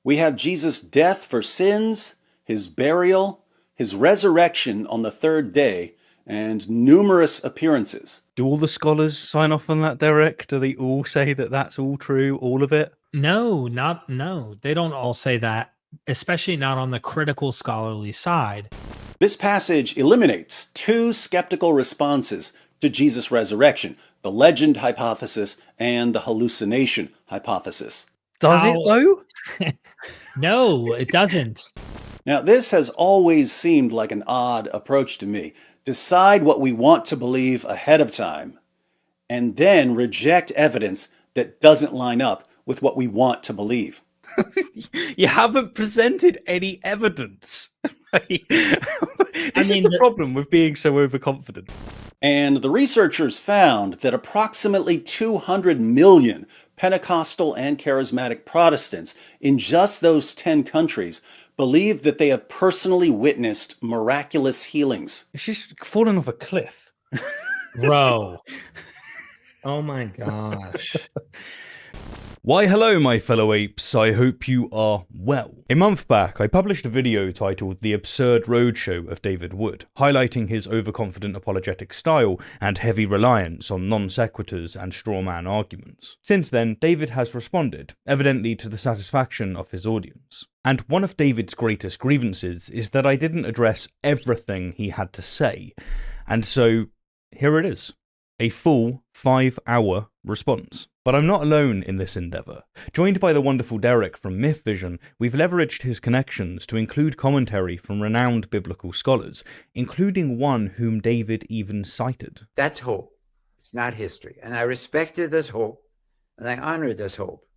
We have Jesus' death for sins, his burial, his resurrection on the third day, and numerous appearances. Do all the scholars sign off on that, Derek? Do they all say that that's all true, all of it? No, they don't all say that, especially not on the critical scholarly side. This passage eliminates two skeptical responses to Jesus' resurrection, the legend hypothesis and the hallucination hypothesis. Does it, though? No, it doesn't. Now, this has always seemed like an odd approach to me. Decide what we want to believe ahead of time, and then reject evidence that doesn't line up with what we want to believe. You haven't presented any evidence. This is the problem with being so overconfident. And the researchers found that approximately 200 million Pentecostal and charismatic Protestants in just those 10 countries believe that they have personally witnessed miraculous healings. She's fallen off a cliff. Bro. Oh my gosh. Why hello my fellow apes, I hope you are well. A month back I published a video titled The Absurd Roadshow of David Wood, highlighting his overconfident apologetic style and heavy reliance on non sequiturs and straw man arguments. Since then, David has responded, evidently to the satisfaction of his audience. And one of David's greatest grievances is that I didn't address everything he had to say. And so, here it is. A full 5-hour response. But I'm not alone in this endeavour. Joined by the wonderful Derek from Myth Vision, we've leveraged his connections to include commentary from renowned biblical scholars, including one whom David even cited. That's hope. It's not history. And I respected this hope, and I honored this hope.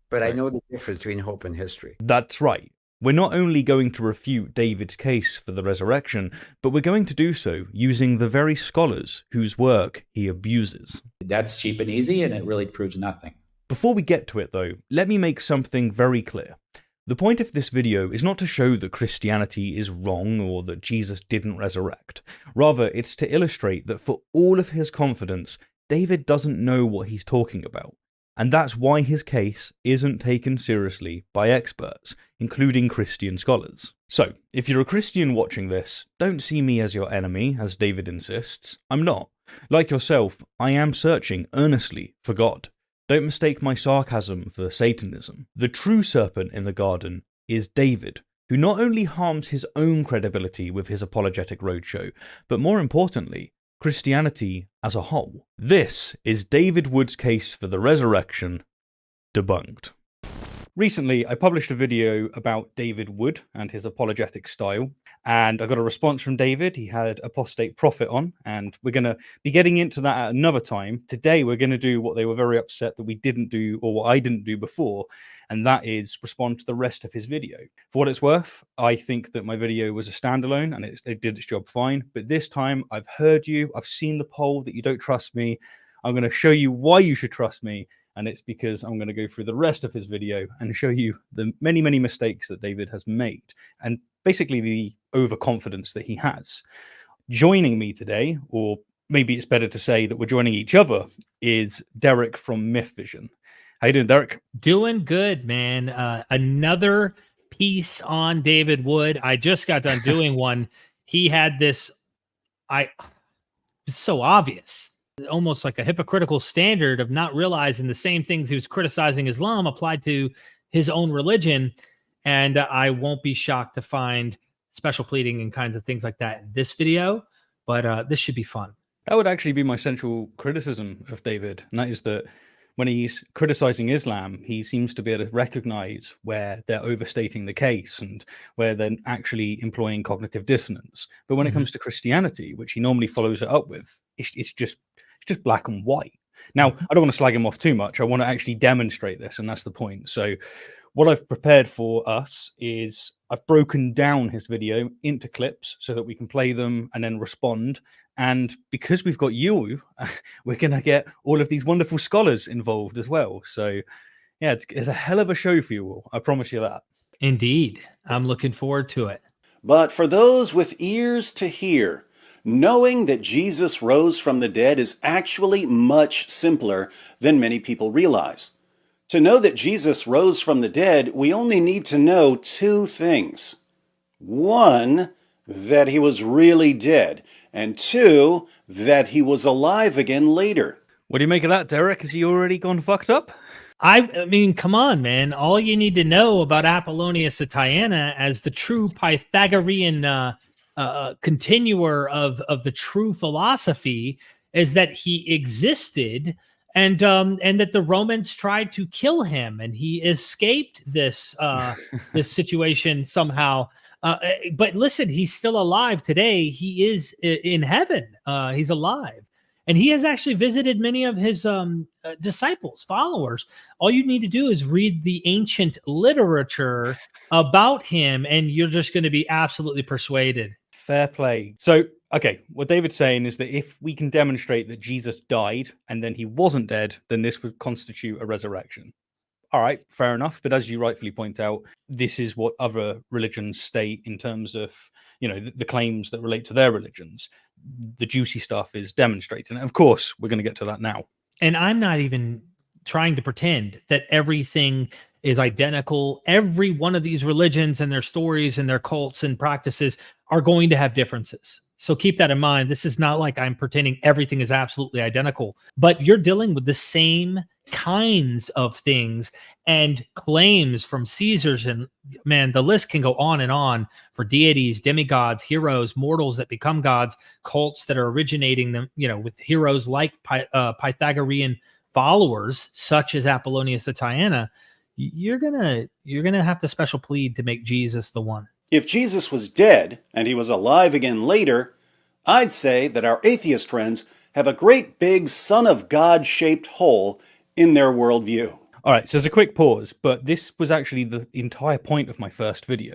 But I know the difference between hope and history. That's right. We're not only going to refute David's case for the resurrection, but we're going to do so using the very scholars whose work he abuses. That's cheap and easy, and it really proves nothing. Before we get to it though, let me make something very clear. The point of this video is not to show that Christianity is wrong or that Jesus didn't resurrect. Rather, it's to illustrate that for all of his confidence, David doesn't know what he's talking about. And that's why his case isn't taken seriously by experts, including Christian scholars. So, if you're a Christian watching this, don't see me as your enemy, as David insists. I'm not. Like yourself, I am searching earnestly for God. Don't mistake my sarcasm for Satanism. The true serpent in the garden is David, who not only harms his own credibility with his apologetic roadshow, but more importantly, Christianity as a whole. This is David Wood's case for the resurrection debunked. Recently, I published a video about David Wood and his apologetic style, and I got a response from David. He had apostate prophet on, and we're going to be getting into that at another time. Today, we're going to do what they were very upset that we didn't do, or what I didn't do before, and that is respond to the rest of his video. For what it's worth, I think that my video was a standalone, and it did its job fine, but this time, I've heard you, I've seen the poll that you don't trust me. I'm going to show you why you should trust me. And it's because I'm going to go through the rest of his video and show you the many, many mistakes that David has made and basically the overconfidence that he has. Joining me today, or maybe it's better to say that we're joining each other, is Derek from Myth Vision. How you doing, Derek? Doing good, man. Another piece on David Wood. I just got done doing one. He had this, it's so obvious. Almost like a hypocritical standard of not realizing the same things he was criticizing Islam applied to his own religion. And I won't be shocked to find special pleading and kinds of things like that in this video, but this should be fun. That would actually be my central criticism of David, and that is that when he's criticizing Islam, he seems to be able to recognize where they're overstating the case and where they're actually employing cognitive dissonance. But when it comes to Christianity, which he normally follows it up with, it's just black and white. Now, I don't want to slag him off too much. I want to actually demonstrate this, and that's the point. So what I've prepared for us is I've broken down his video into clips so that we can play them and then respond. And because we've got you, we're going to get all of these wonderful scholars involved as well. So yeah, it's a hell of a show for you all. I promise you that. Indeed. I'm looking forward to it. But for those with ears to hear, knowing that Jesus rose from the dead is actually much simpler than many people realize. To know that Jesus rose from the dead, we only need to know two things. One, that he was really dead, and two, that he was alive again later. What do you make of that, Derek? Has he already gone fucked up? I mean, come on, man. All you need to know about Apollonius of Tyana as the true Pythagorean continuer of the true philosophy is that he existed, and that the Romans tried to kill him, and he escaped this this situation somehow. But listen, he's still alive today. He is in heaven. He's alive. And he has actually visited many of his disciples, followers. All you need to do is read the ancient literature about him, and you're just going to be absolutely persuaded. Fair play. So, okay, what David's saying is that if we can demonstrate that Jesus died and then he wasn't dead, then this would constitute a resurrection. All right, fair enough. But as you rightfully point out, this is what other religions state in terms of, the claims that relate to their religions. The juicy stuff is demonstrating. And of course, we're going to get to that now. And I'm not even trying to pretend that everything is identical. Every one of these religions and their stories and their cults and practices are going to have differences. So keep that in mind. This is not like I'm pretending everything is absolutely identical, but you're dealing with the same kinds of things and claims from Caesars. And man, the list can go on and on for deities, demigods, heroes, mortals that become gods, cults that are originating them, with heroes like Pythagorean followers, such as Apollonius of Tyana. You're gonna have to special plead to make Jesus the one. If Jesus was dead and he was alive again later, I'd say that our atheist friends have a great big Son of God-shaped hole in their worldview. All right, so there's a quick pause, but this was actually the entire point of my first video,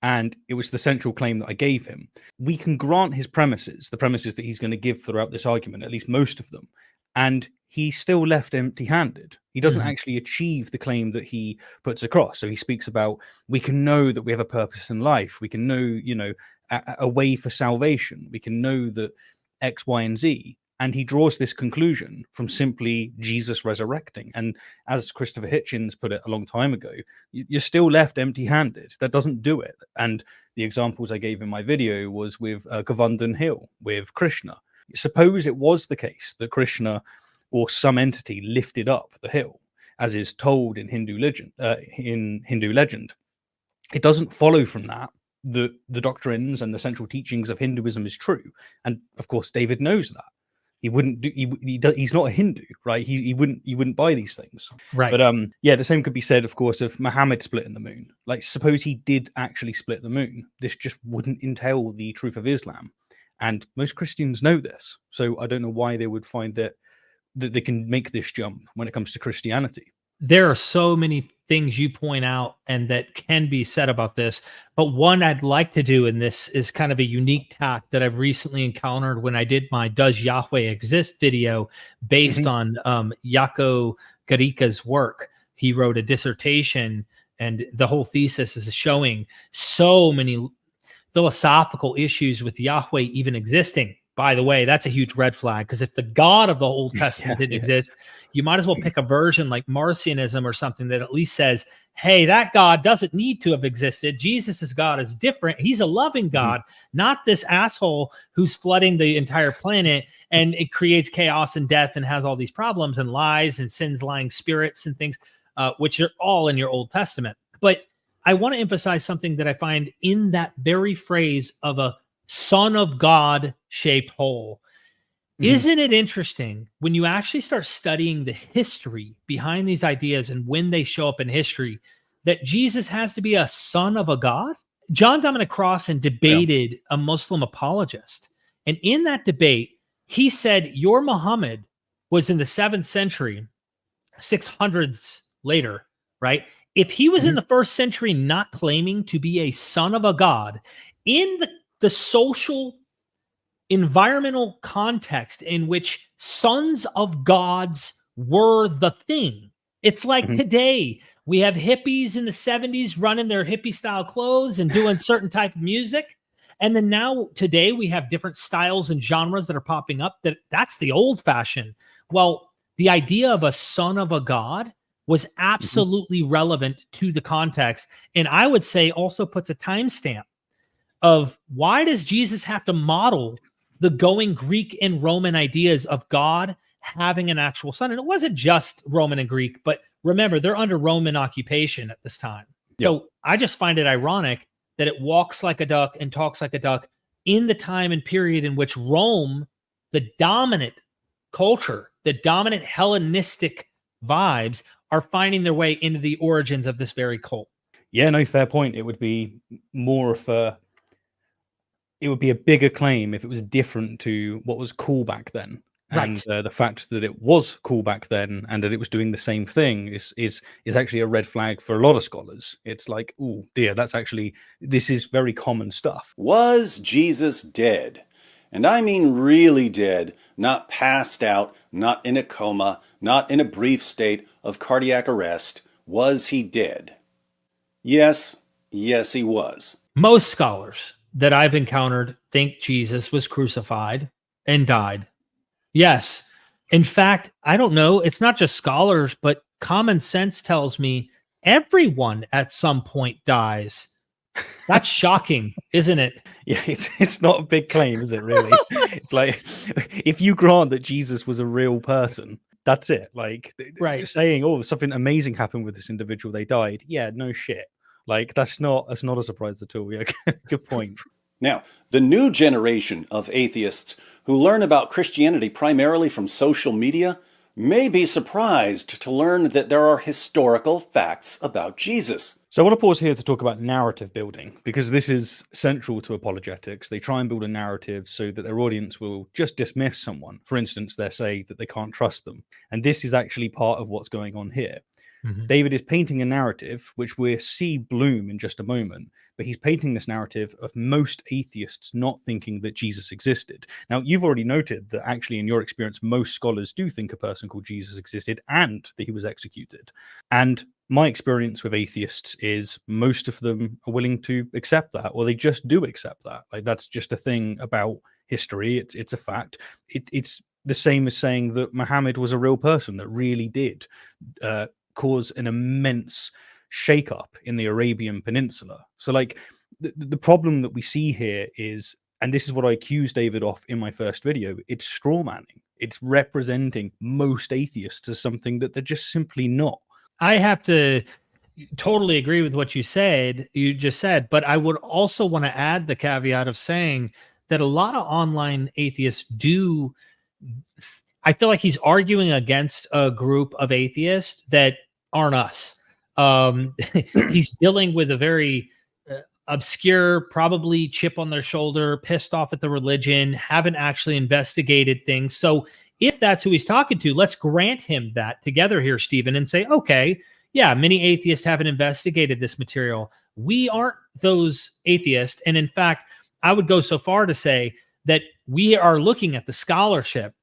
and it was the central claim that I gave him. We can grant his premises, the premises that he's going to give throughout this argument, at least most of them, and he's still left empty-handed. He doesn't actually achieve the claim that he puts across. So he speaks about, we can know that we have a purpose in life. We can know, a way for salvation. We can know that X, Y, and Z. And he draws this conclusion from simply Jesus resurrecting. And as Christopher Hitchens put it a long time ago, you're still left empty-handed. That doesn't do it. And the examples I gave in my video was with Govardhan Hill, with Krishna. Suppose it was the case that Krishna or some entity lifted up the hill, as is told in Hindu legend. It doesn't follow from that the doctrines and the central teachings of Hinduism is true. And of course, David knows that. He wouldn't do. He's not a Hindu, right? He wouldn't buy these things, right? But the same could be said, of course, of Muhammad splitting the moon. Like, suppose he did actually split the moon. This just wouldn't entail the truth of Islam, and most Christians know this. So I don't know why they would find it that they can make this jump when it comes to Christianity. There are so many things you point out and that can be said about this, but one I'd like to do in this is kind of a unique tack that I've recently encountered when I did my Does Yahweh Exist video based on Jaco Garika's work. He wrote a dissertation, and the whole thesis is showing so many philosophical issues with Yahweh even existing. By the way, that's a huge red flag, because if the God of the Old Testament didn't exist, you might as well pick a version like Marcionism or something that at least says, hey, that God doesn't need to have existed. Jesus' God is different. He's a loving God, not this asshole who's flooding the entire planet, and it creates chaos and death and has all these problems and lies and sins, lying spirits and things, which are all in your Old Testament. But I want to emphasize something that I find in that very phrase of a Son of God shaped hole. Isn't it interesting when you actually start studying the history behind these ideas and when they show up in history, that Jesus has to be a son of a God? John Dominic Crossan debated a Muslim apologist. And in that debate, he said, your Muhammad was in the 7th century, 600s later, right? If he was in the 1st century not claiming to be a son of a God, in the social environmental context in which sons of gods were the thing. It's like today we have hippies in the 70s running their hippie style clothes and doing certain type of music. And then now today we have different styles and genres that are popping up. That's the old fashioned. Well, the idea of a son of a god was absolutely relevant to the context. And I would say also puts a timestamp of why does Jesus have to model the going Greek and Roman ideas of God having an actual son? And it wasn't just Roman and Greek, but remember, they're under Roman occupation at this time. Yep. So I just find it ironic that it walks like a duck and talks like a duck in the time and period in which Rome, the dominant culture, the dominant Hellenistic vibes, are finding their way into the origins of this very cult. Yeah, no, fair point. It would be more of a, it would be a bigger claim if it was different to what was cool back then. And Right. the fact that it was cool back then and that it was doing the same thing is actually a red flag for a lot of scholars. It's like, oh dear, this is very common stuff. Was Jesus dead? And I mean really dead, not passed out, not in a coma, not in a brief state of cardiac arrest. Was he dead? Yes, he was. Most scholars that I've encountered think Jesus was crucified and died. Yes. In fact, I don't know. It's not just scholars, but common sense tells me everyone at some point dies. That's shocking, isn't it? Yeah, it's not a big claim, is it really? It's like, if you grant that Jesus was a real person, that's it. Like, Right. saying, oh, something amazing happened with this individual, they died. Yeah, no shit. Like, that's not a surprise at all. Yeah, good point. Now, the new generation of atheists who learn about Christianity primarily from social media may be surprised to learn that there are historical facts about Jesus. So I want to pause here to talk about narrative building, because this is central to apologetics. They try and build a narrative so that their audience will just dismiss someone. For instance, they say that they can't trust them. And this is actually part of what's going on here. Mhm. David is painting a narrative, which we'll see bloom in just a moment, but he's painting this narrative of most atheists not thinking that Jesus existed. Now, you've already noted that actually in your experience, most scholars do think a person called Jesus existed and that he was executed. And my experience with atheists is most of them are willing to accept that, or they just do accept that. Like, that's just a thing about history. It's a fact. It's the same as saying that Muhammad was a real person that really did cause an immense shakeup in the Arabian Peninsula. So, like, the problem that we see here is, and this is what I accused David of in my first video, it's straw manning. It's representing most atheists as something that they're just simply not. I have to totally agree with what you just said, but I would also want to add the caveat of saying that a lot of online atheists do. I feel like he's arguing against a group of atheists that aren't us. He's dealing with a very obscure, probably chip on their shoulder, pissed off at the religion, haven't actually investigated things. So if that's who he's talking to, let's grant him that together here, Stephen, and say, okay, yeah, many atheists haven't investigated this material. We aren't those atheists. And in fact, I would go so far to say that we are looking at the scholarship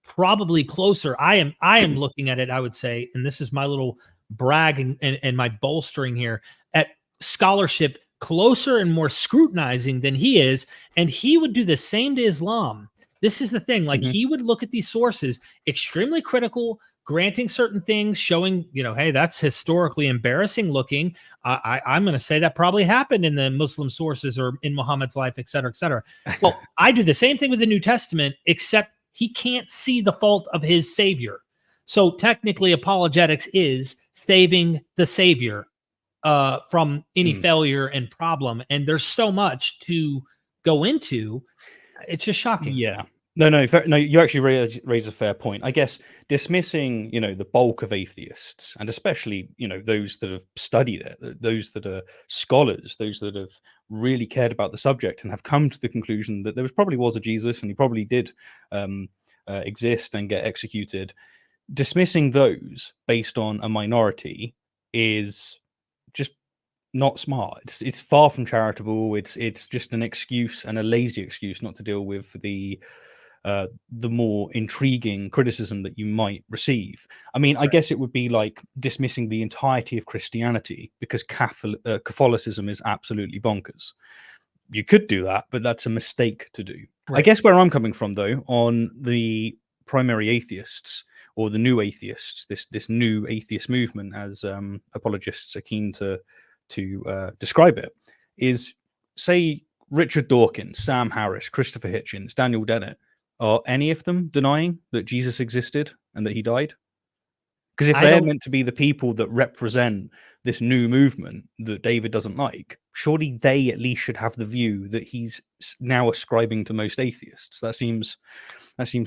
probably closer. I am looking at it, I would say, and this is my little brag and my bolstering here, at scholarship closer and more scrutinizing than he is. And he would do the same to Islam. This is the thing. Like, he would look at these sources, extremely critical, granting certain things, showing, hey, that's historically embarrassing looking. I'm going to say that probably happened in the Muslim sources or in Muhammad's life, et cetera, et cetera. Well, I do the same thing with the New Testament, except he can't see the fault of his savior. So technically, apologetics is saving the savior from any failure and problem. And there's so much to go into. It's just shocking. Yeah. No, you actually raise a fair point. I guess dismissing, the bulk of atheists, and especially, those that have studied it, those that are scholars, those that have really cared about the subject and have come to the conclusion that there probably was a Jesus and he probably did exist and get executed. Dismissing those based on a minority is just not smart. It's far from charitable. It's just an excuse, and a lazy excuse, not to deal with the more intriguing criticism that you might receive. I mean, I guess it would be like dismissing the entirety of Christianity because Catholicism is absolutely bonkers. You could do that, but that's a mistake to do. Right. I guess where I'm coming from, though, on the primary atheists, or the new atheists, this new atheist movement, as apologists are keen to describe it, is, say, Richard Dawkins, Sam Harris, Christopher Hitchens, Daniel Dennett. Are any of them denying that Jesus existed and that he died? Because if they're meant to be the people that represent this new movement that David doesn't like, surely they at least should have the view that he's now ascribing to most atheists. That seems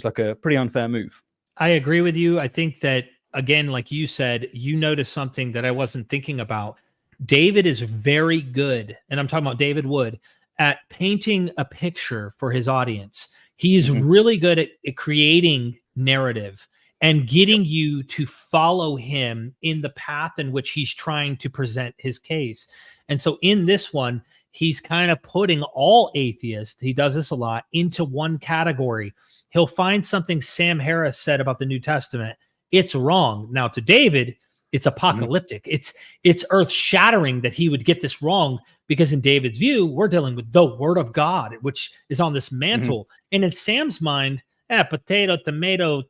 like a pretty unfair move. I agree with you. I think that, again, like you said, you noticed something that I wasn't thinking about. David is very good, and I'm talking about David Wood, at painting a picture for his audience. He is really good at creating narrative and getting you to follow him in the path in which he's trying to present his case. And so in this one, he's kind of putting all atheists, he does this a lot, into one category. He'll find something Sam Harris said about the New Testament. It's wrong. Now, to David, it's apocalyptic. It's earth-shattering that he would get this wrong, because in David's view, we're dealing with the word of God, which is on this mantle. And in Sam's mind, potato, tomato,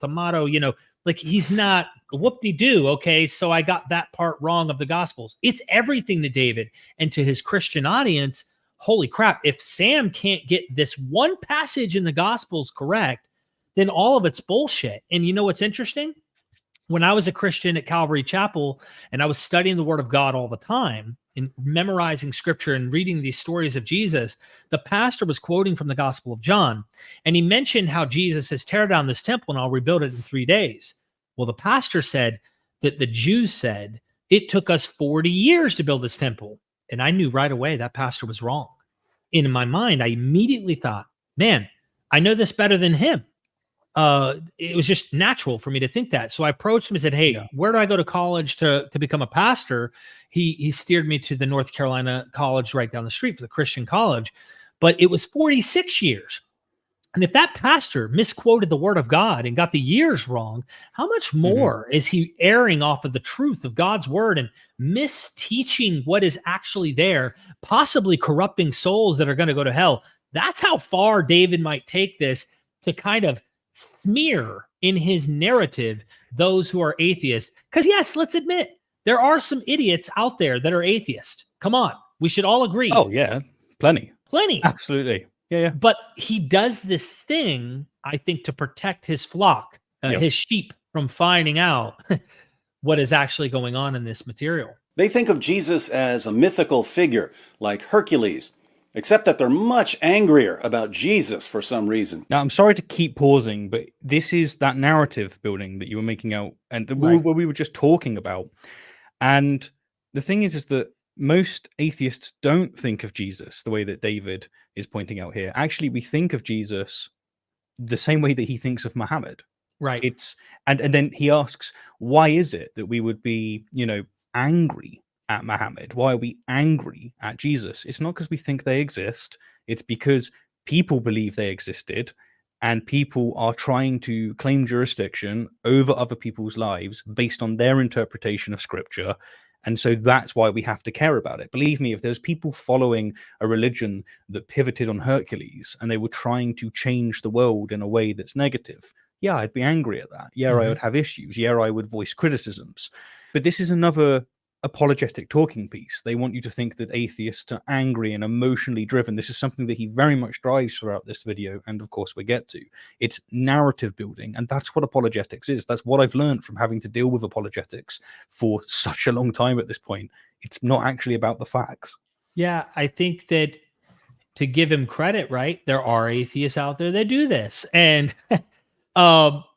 like he's not whoop-de-doo. Okay, so I got that part wrong of the Gospels. It's everything to David. And to his Christian audience, holy crap, if Sam can't get this one passage in the Gospels correct, then all of it's bullshit. And you know what's interesting? When I was a Christian at Calvary Chapel and I was studying the Word of God all the time and memorizing scripture and reading these stories of Jesus, the pastor was quoting from the Gospel of John. And he mentioned how Jesus says, tear down this temple and I'll rebuild it in 3 days. Well, the pastor said that the Jews said, it took us 40 years to build this temple. And I knew right away that pastor was wrong. In my mind, I immediately thought, man, I know this better than him. It was just natural for me to think that. So I approached him and said, hey, where do I go to college to become a pastor? He steered me to the North Carolina college right down the street, for the Christian college. But it was 46 years. And if that pastor misquoted the word of God and got the years wrong, how much more is he erring off of the truth of God's word and misteaching what is actually there, possibly corrupting souls that are going to go to hell? That's how far David might take this, to kind of smear in his narrative those who are atheists. Because yes, let's admit, there are some idiots out there that are atheists. Come on, we should all agree. Oh yeah, plenty. Absolutely. Yeah. But he does this thing, I think, to protect his flock, his sheep, from finding out what is actually going on in this material. They think of Jesus as a mythical figure like Hercules, except that they're much angrier about Jesus for some reason. Now, I'm sorry to keep pausing, but this is that narrative building that you were making out and what we were just talking about. And the thing is that most atheists don't think of Jesus the way that David is pointing out here. Actually, we think of Jesus the same way that he thinks of Muhammad. Right. And then he asks, why is it that we would be, angry at Muhammad? Why are we angry at Jesus? It's not because we think they exist. It's because people believe they existed, and people are trying to claim jurisdiction over other people's lives based on their interpretation of scripture. And so that's why we have to care about it. Believe me, if there's people following a religion that pivoted on Hercules and they were trying to change the world in a way that's negative, yeah, I'd be angry at that. Yeah, I would have issues. Yeah, I would voice criticisms. But this is another apologetic talking piece. They want you to think that atheists are angry and emotionally driven. This is something that he very much drives throughout this video, and of course we get to. It's narrative building, and that's what apologetics is. That's what I've learned from having to deal with apologetics for such a long time at this point. It's not actually about the facts. Yeah, I think that, to give him credit, right, there are atheists out there that do this, and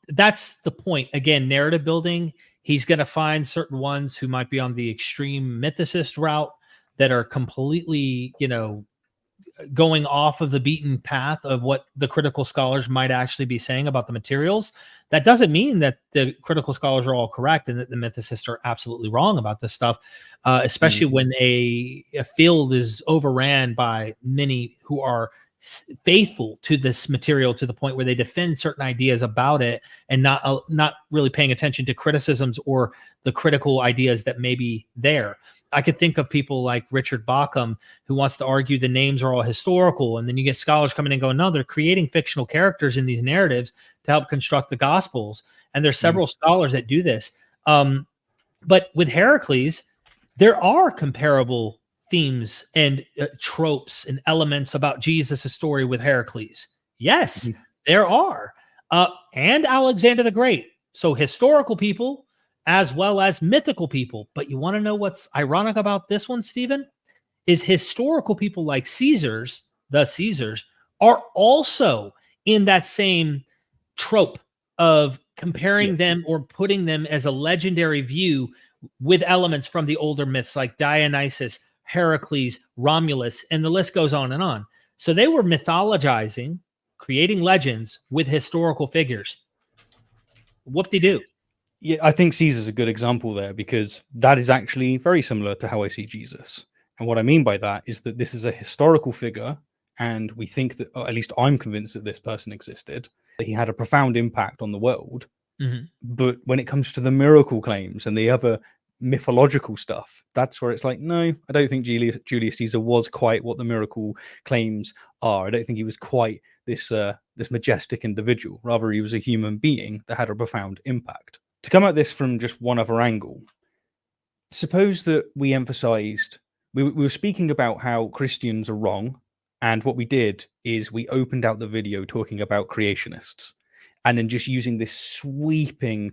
that's the point. Again, narrative building. He's going to find certain ones who might be on the extreme mythicist route that are completely, going off of the beaten path of what the critical scholars might actually be saying about the materials. That doesn't mean that the critical scholars are all correct and that the mythicists are absolutely wrong about this stuff, especially when a field is overran by many who are faithful to this material to the point where they defend certain ideas about it and not really paying attention to criticisms or the critical ideas that may be there. I could think of people like Richard Bauckham, who wants to argue the names are all historical, and then you get scholars coming in and going, no, they're creating fictional characters in these narratives to help construct the Gospels. And there's several scholars that do this. But with Heracles, there are comparable themes and tropes and elements about Jesus' story with Heracles. Yes, there are. And Alexander the Great. So historical people as well as mythical people. But you want to know what's ironic about this one, Stephen? Is historical people like the Caesars, are also in that same trope of comparing them or putting them as a legendary view with elements from the older myths like Dionysus, Heracles, Romulus, and the list goes on and on. So they were mythologizing, creating legends with historical figures. Whoop-de-doo. Yeah, I think Caesar's a good example there, because that is actually very similar to how I see Jesus. And what I mean by that is that this is a historical figure, and we think that, or at least I'm convinced that this person existed, that he had a profound impact on the world. But when it comes to the miracle claims and the other mythological stuff, that's where it's like, no, I don't think Julius Caesar was quite what the miracle claims are. I don't think he was quite this majestic individual. Rather, he was a human being that had a profound impact. To come at this from just one other angle, suppose that we emphasized, we were speaking about how Christians are wrong, and what we did is we opened out the video talking about creationists, and then just using this sweeping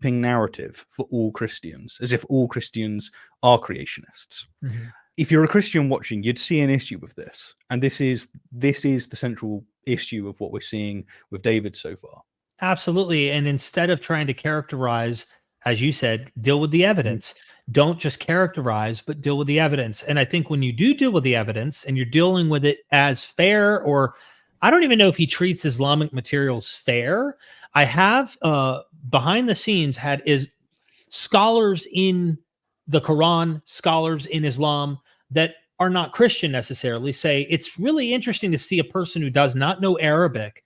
narrative for all Christians, as if all Christians are creationists. If you're a Christian watching, you'd see an issue with this, and this is the central issue of what we're seeing with David so far. Absolutely. And instead of trying to characterize, as you said, deal with the evidence. Don't just characterize, but deal with the evidence. And I think when you do deal with the evidence and you're dealing with it as fair, or I don't even know if he treats Islamic materials fair. I have behind the scenes had scholars in the Quran, scholars in Islam that are not Christian necessarily say it's really interesting to see a person who does not know Arabic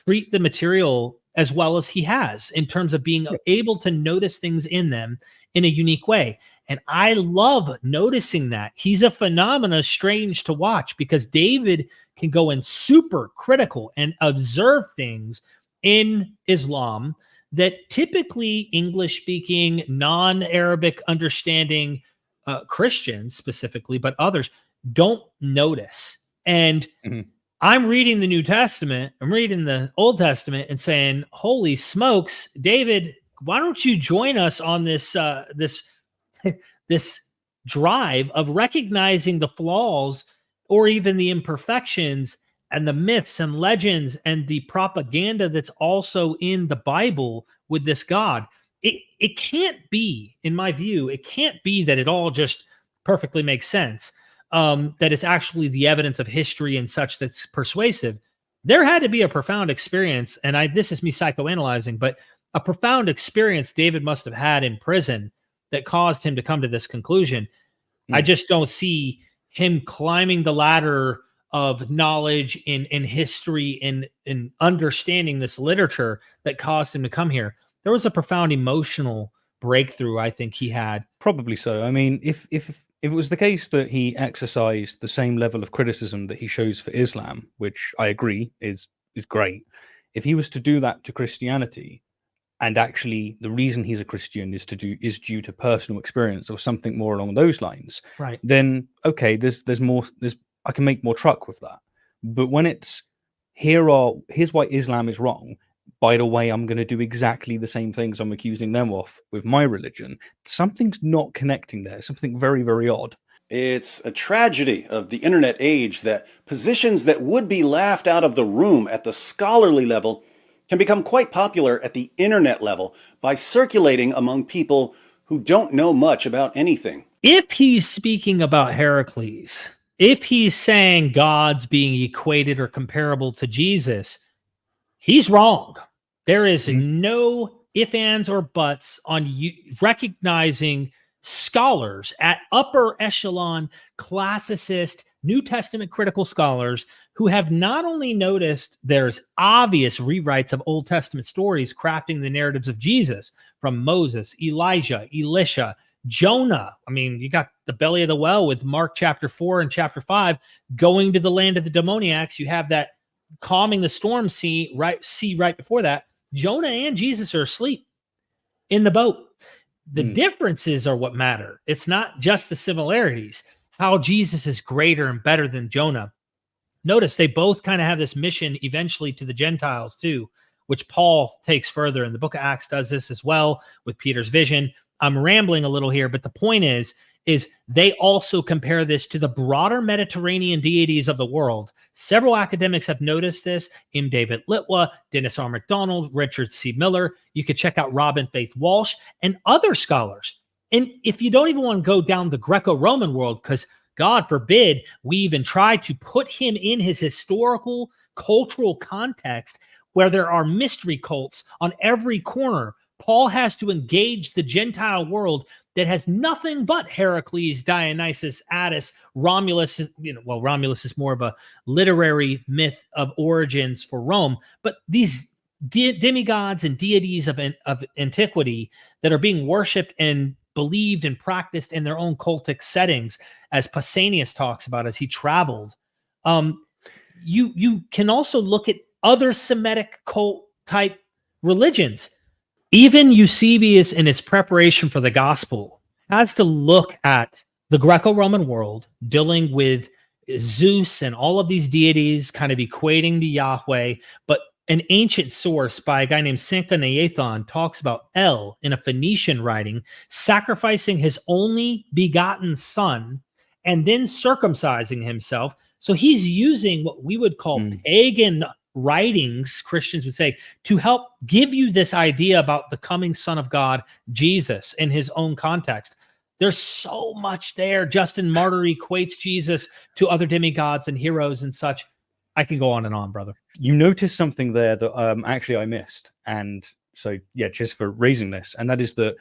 treat the material as well as he has, in terms of being able to notice things in them in a unique way. And I love noticing that. He's a phenomena strange to watch, because David can go in super critical and observe things in Islam that typically English-speaking, non-Arabic understanding Christians specifically, but others don't notice. And I'm reading the New Testament, I'm reading the Old Testament and saying, holy smokes, David, why don't you join us on this this drive of recognizing the flaws or even the imperfections and the myths and legends and the propaganda that's also in the Bible with this God. It can't be, in my view, it can't be that it all just perfectly makes sense. That it's actually the evidence of history and such that's persuasive. There had to be a profound experience, and this is me psychoanalyzing, but a profound experience David must have had in prison that caused him to come to this conclusion. I just don't see him climbing the ladder of knowledge in history and understanding this literature that caused him to come here. There was a profound emotional breakthrough I think he had. Probably so. I mean, if it was the case that he exercised the same level of criticism that he shows for Islam, which I agree is great, if he was to do that to Christianity, and actually the reason he's a Christian is due to personal experience or something more along those lines, right? Then okay, there's more. I can make more truck with that. But when it's here's why Islam is wrong. By the way, I'm going to do exactly the same things I'm accusing them of with my religion. Something's not connecting there. Something very, very odd. It's a tragedy of the internet age that positions that would be laughed out of the room at the scholarly level can become quite popular at the internet level by circulating among people who don't know much about anything. If he's speaking about Heracles, if he's saying God's being equated or comparable to Jesus, he's wrong. There is no ifs, ands, or buts on recognizing scholars at upper echelon, classicist, New Testament critical scholars who have not only noticed there's obvious rewrites of Old Testament stories crafting the narratives of Jesus from Moses, Elijah, Elisha, Jonah. I mean, you got the belly of the well with Mark chapter 4 and chapter 5 going to the land of the demoniacs. You have that calming the storm sea right before that. Jonah and Jesus are asleep in the boat. The differences are what matter. It's not just the similarities, how Jesus is greater and better than Jonah. Notice they both kind of have this mission eventually to the Gentiles too, which Paul takes further. And the book of Acts does this as well with Peter's vision. I'm rambling a little here, but the point is they also compare this to the broader Mediterranean deities of the world. Several academics have noticed this. M. David Litwa, Dennis R. MacDonald, Richard C. Miller. You could check out Robin Faith Walsh and other scholars. And if you don't even want to go down the Greco-Roman world, because God forbid we even try to put him in his historical, cultural context where there are mystery cults on every corner, Paul has to engage the Gentile world that has nothing but Heracles, Dionysus, Attis, Romulus. Romulus is more of a literary myth of origins for Rome, but these demigods and deities of antiquity that are being worshipped and believed and practiced in their own cultic settings, as Pausanias talks about as he traveled. You can also look at other Semitic cult type religions. Even Eusebius, in its preparation for the gospel, has to look at the Greco-Roman world dealing with Zeus and all of these deities kind of equating to Yahweh. But an ancient source by a guy named Senka talks about El in a Phoenician writing sacrificing his only begotten son and then circumcising himself. So he's using what we would call pagan writings, Christians would say, to help give you this idea about the coming Son of God, Jesus, in his own context. There's so much there. Justin Martyr equates Jesus to other demigods and heroes and such. I can go on and on, brother. You noticed something there that actually I missed. And so, yeah, just for raising this. And that is that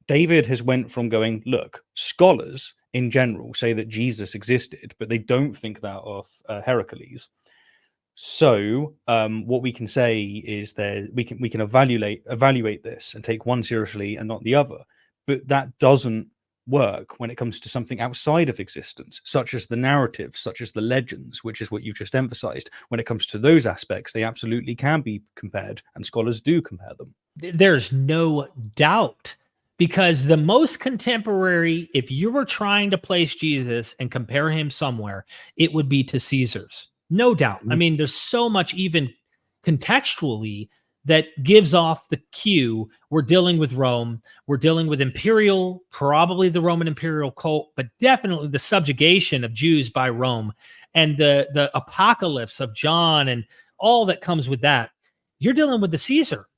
David has went from going, look, scholars in general say that Jesus existed, but they don't think that of Heracles. So what we can say is that we can evaluate this and take one seriously and not the other. But that doesn't work when it comes to something outside of existence, such as the narrative, such as the legends, which is what you've just emphasized. When it comes to those aspects, they absolutely can be compared, and scholars do compare them. There's no doubt, because the most contemporary, if you were trying to place Jesus and compare him somewhere, it would be to Caesar's. No doubt. I mean, there's so much even contextually that gives off the cue. We're dealing with Rome. We're dealing with imperial, probably the Roman imperial cult, but definitely the subjugation of Jews by Rome and the apocalypse of John and all that comes with that. You're dealing with the Caesar.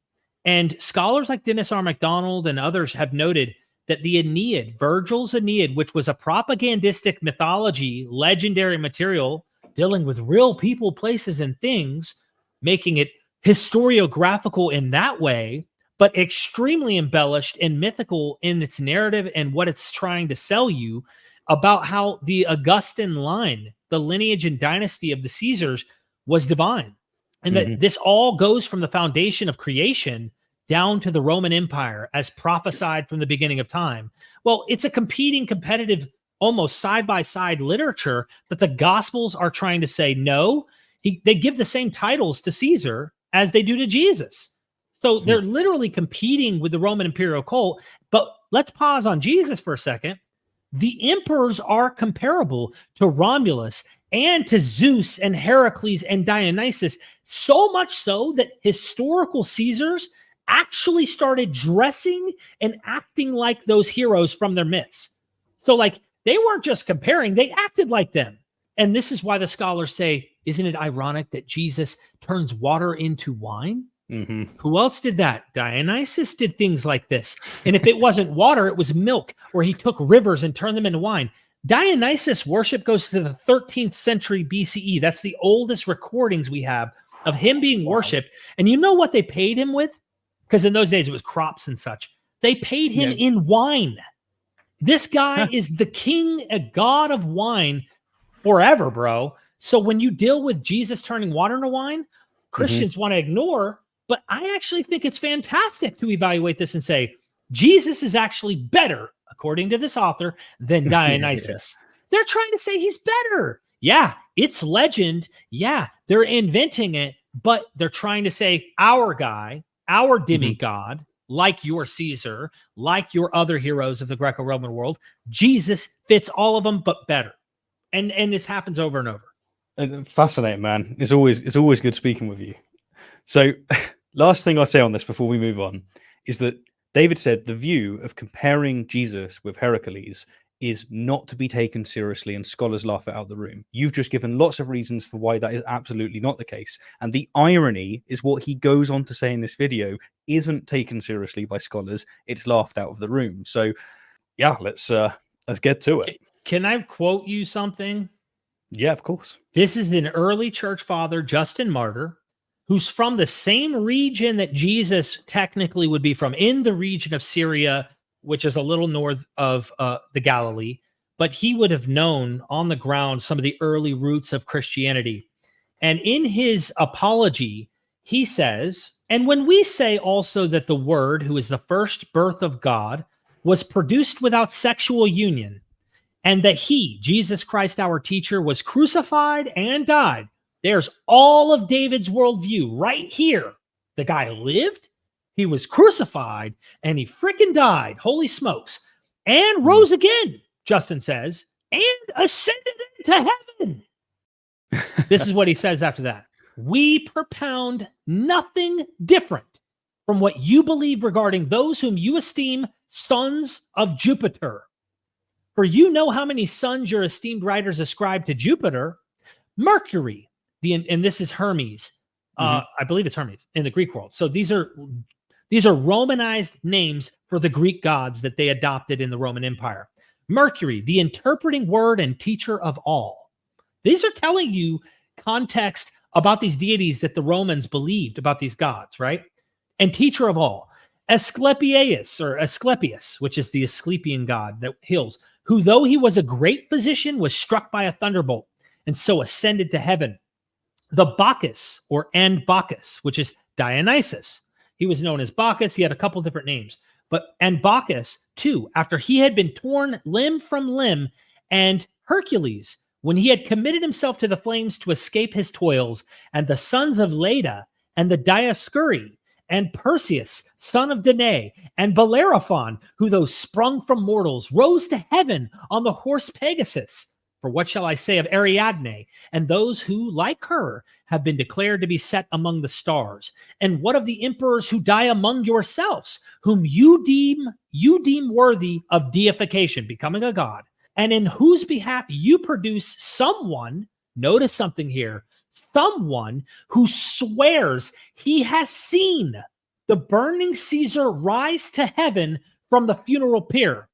And scholars like Dennis R. MacDonald and others have noted that the Aeneid, Virgil's Aeneid, which was a propagandistic mythology, legendary material, dealing with real people, places, and things, making it historiographical in that way, but extremely embellished and mythical in its narrative and what it's trying to sell you about how the Augustan line, the lineage and dynasty of the Caesars, was divine. And that this all goes from the foundation of creation down to the Roman Empire as prophesied from the beginning of time. Well, it's a competing, competitive, almost side-by-side literature that the Gospels are trying to say, no, they give the same titles to Caesar as they do to Jesus. So they're literally competing with the Roman imperial cult. But let's pause on Jesus for a second. The emperors are comparable to Romulus and to Zeus and Heracles and Dionysus, so much so that historical Caesars actually started dressing and acting like those heroes from their myths. So like, they weren't just comparing, they acted like them. And this is why the scholars say, isn't it ironic that Jesus turns water into wine? Who else did that? Dionysus did things like this. And if it wasn't water, it was milk, where he took rivers and turned them into wine. Dionysus worship goes to the 13th century BCE. That's the oldest recordings we have of him being worshipped. And you know what they paid him with? Because in those days it was crops and such. They paid him in wine. This guy is the king, a god of wine forever, bro. So when you deal with Jesus turning water into wine, Christians want to ignore, but I actually think it's fantastic to evaluate this and say, Jesus is actually better, according to this author, than Dionysus. They're trying to say he's better. Yeah, it's legend. Yeah, they're inventing it, but they're trying to say our guy our demigod, like your Caesar, like your other heroes of the Greco-Roman world. Jesus fits all of them, but better. And this happens over and over. Fascinating, man. It's always good speaking with you. So, last thing I'll say on this before we move on is that David said the view of comparing Jesus with Heracles is not to be taken seriously and scholars laugh it out the room. You've just given lots of reasons for why that is absolutely not the case. And the irony is what he goes on to say in this video isn't taken seriously by scholars. It's laughed out of the room. So yeah, let's get to it. Can I quote you something? Yeah, of course. This is an early church father, Justin Martyr, who's from the same region that Jesus technically would be from, in the region of Syria, which is a little north of the Galilee, but he would have known on the ground some of the early roots of Christianity. And in his apology, he says, and when we say also that the Word, who is the first birth of God, was produced without sexual union, and that he, Jesus Christ, our teacher, was crucified and died, there's all of David's worldview right here. The guy lived, he was crucified, and he freaking died. Holy smokes. And rose again, Justin says, and ascended into heaven. This is what he says after that. We propound nothing different from what you believe regarding those whom you esteem sons of Jupiter. For you know how many sons your esteemed writers ascribe to Jupiter. Mercury, and this is Hermes. I believe it's Hermes in the Greek world. So these are Romanized names for the Greek gods that they adopted in the Roman Empire. Mercury, the interpreting word and teacher of all. These are telling you context about these deities that the Romans believed about these gods, right? And teacher of all. Asclepius, which is the Asclepian god that heals, who though he was a great physician, was struck by a thunderbolt and so ascended to heaven. The Bacchus, or Bacchus, which is Dionysus. He was known as Bacchus. He had a couple different names. But Bacchus, too, after he had been torn limb from limb, and Hercules, when he had committed himself to the flames to escape his toils, and the sons of Leda, and the Dioscuri, and Perseus, son of Danae, and Bellerophon, who though sprung from mortals, rose to heaven on the horse Pegasus. For what shall I say of Ariadne, and those who, like her, have been declared to be set among the stars? And what of the emperors who die among yourselves, whom you deem worthy of deification, becoming a god, and in whose behalf you produce someone, notice something here, someone who swears he has seen the burning Caesar rise to heaven from the funeral pyre.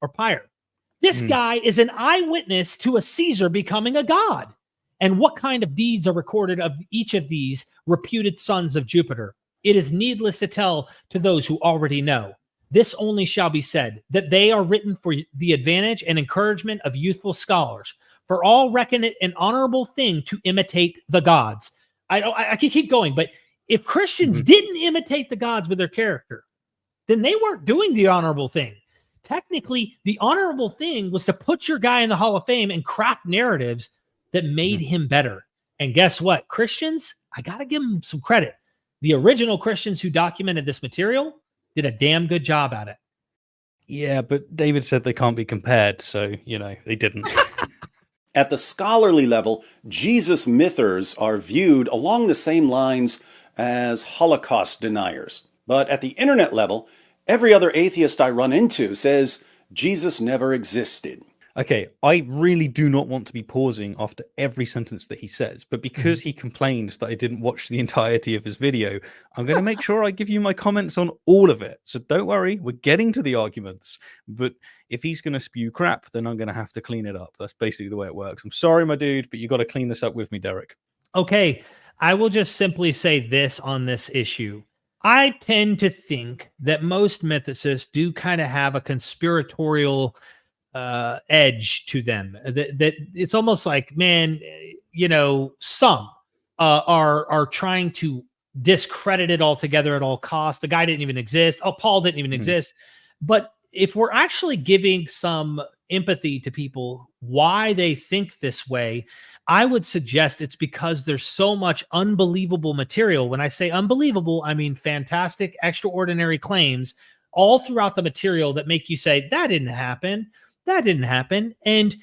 This guy is an eyewitness to a Caesar becoming a god. And what kind of deeds are recorded of each of these reputed sons of Jupiter? It is needless to tell to those who already know. This only shall be said, that they are written for the advantage and encouragement of youthful scholars. For all reckon it an honorable thing to imitate the gods. I can keep going, but if Christians didn't imitate the gods with their character, then they weren't doing the honorable thing. Technically, the honorable thing was to put your guy in the Hall of Fame and craft narratives that made him better. And guess what? Christians, I got to give them some credit. The original Christians who documented this material did a damn good job at it. Yeah, but David said they can't be compared, so, they didn't. At the scholarly level, Jesus mythers are viewed along the same lines as Holocaust deniers. But at the internet level, every other atheist I run into says Jesus never existed. Okay, I really do not want to be pausing after every sentence that he says, but because he complained that I didn't watch the entirety of his video, I'm going to make sure I give you my comments on all of it. So don't worry, we're getting to the arguments. But if he's going to spew crap, then I'm going to have to clean it up. That's basically the way it works. I'm sorry, my dude, but you got to clean this up with me, Derek. Okay, I will just simply say this on this issue. I tend to think that most mythicists do kind of have a conspiratorial edge to them. That it's almost like, man, some are trying to discredit it altogether at all costs. The guy didn't even exist. Oh, Paul didn't even exist. But if we're actually giving some empathy to people, why they think this way, I would suggest it's because there's so much unbelievable material. When I say unbelievable, I mean fantastic, extraordinary claims all throughout the material that make you say, that didn't happen. That didn't happen. And,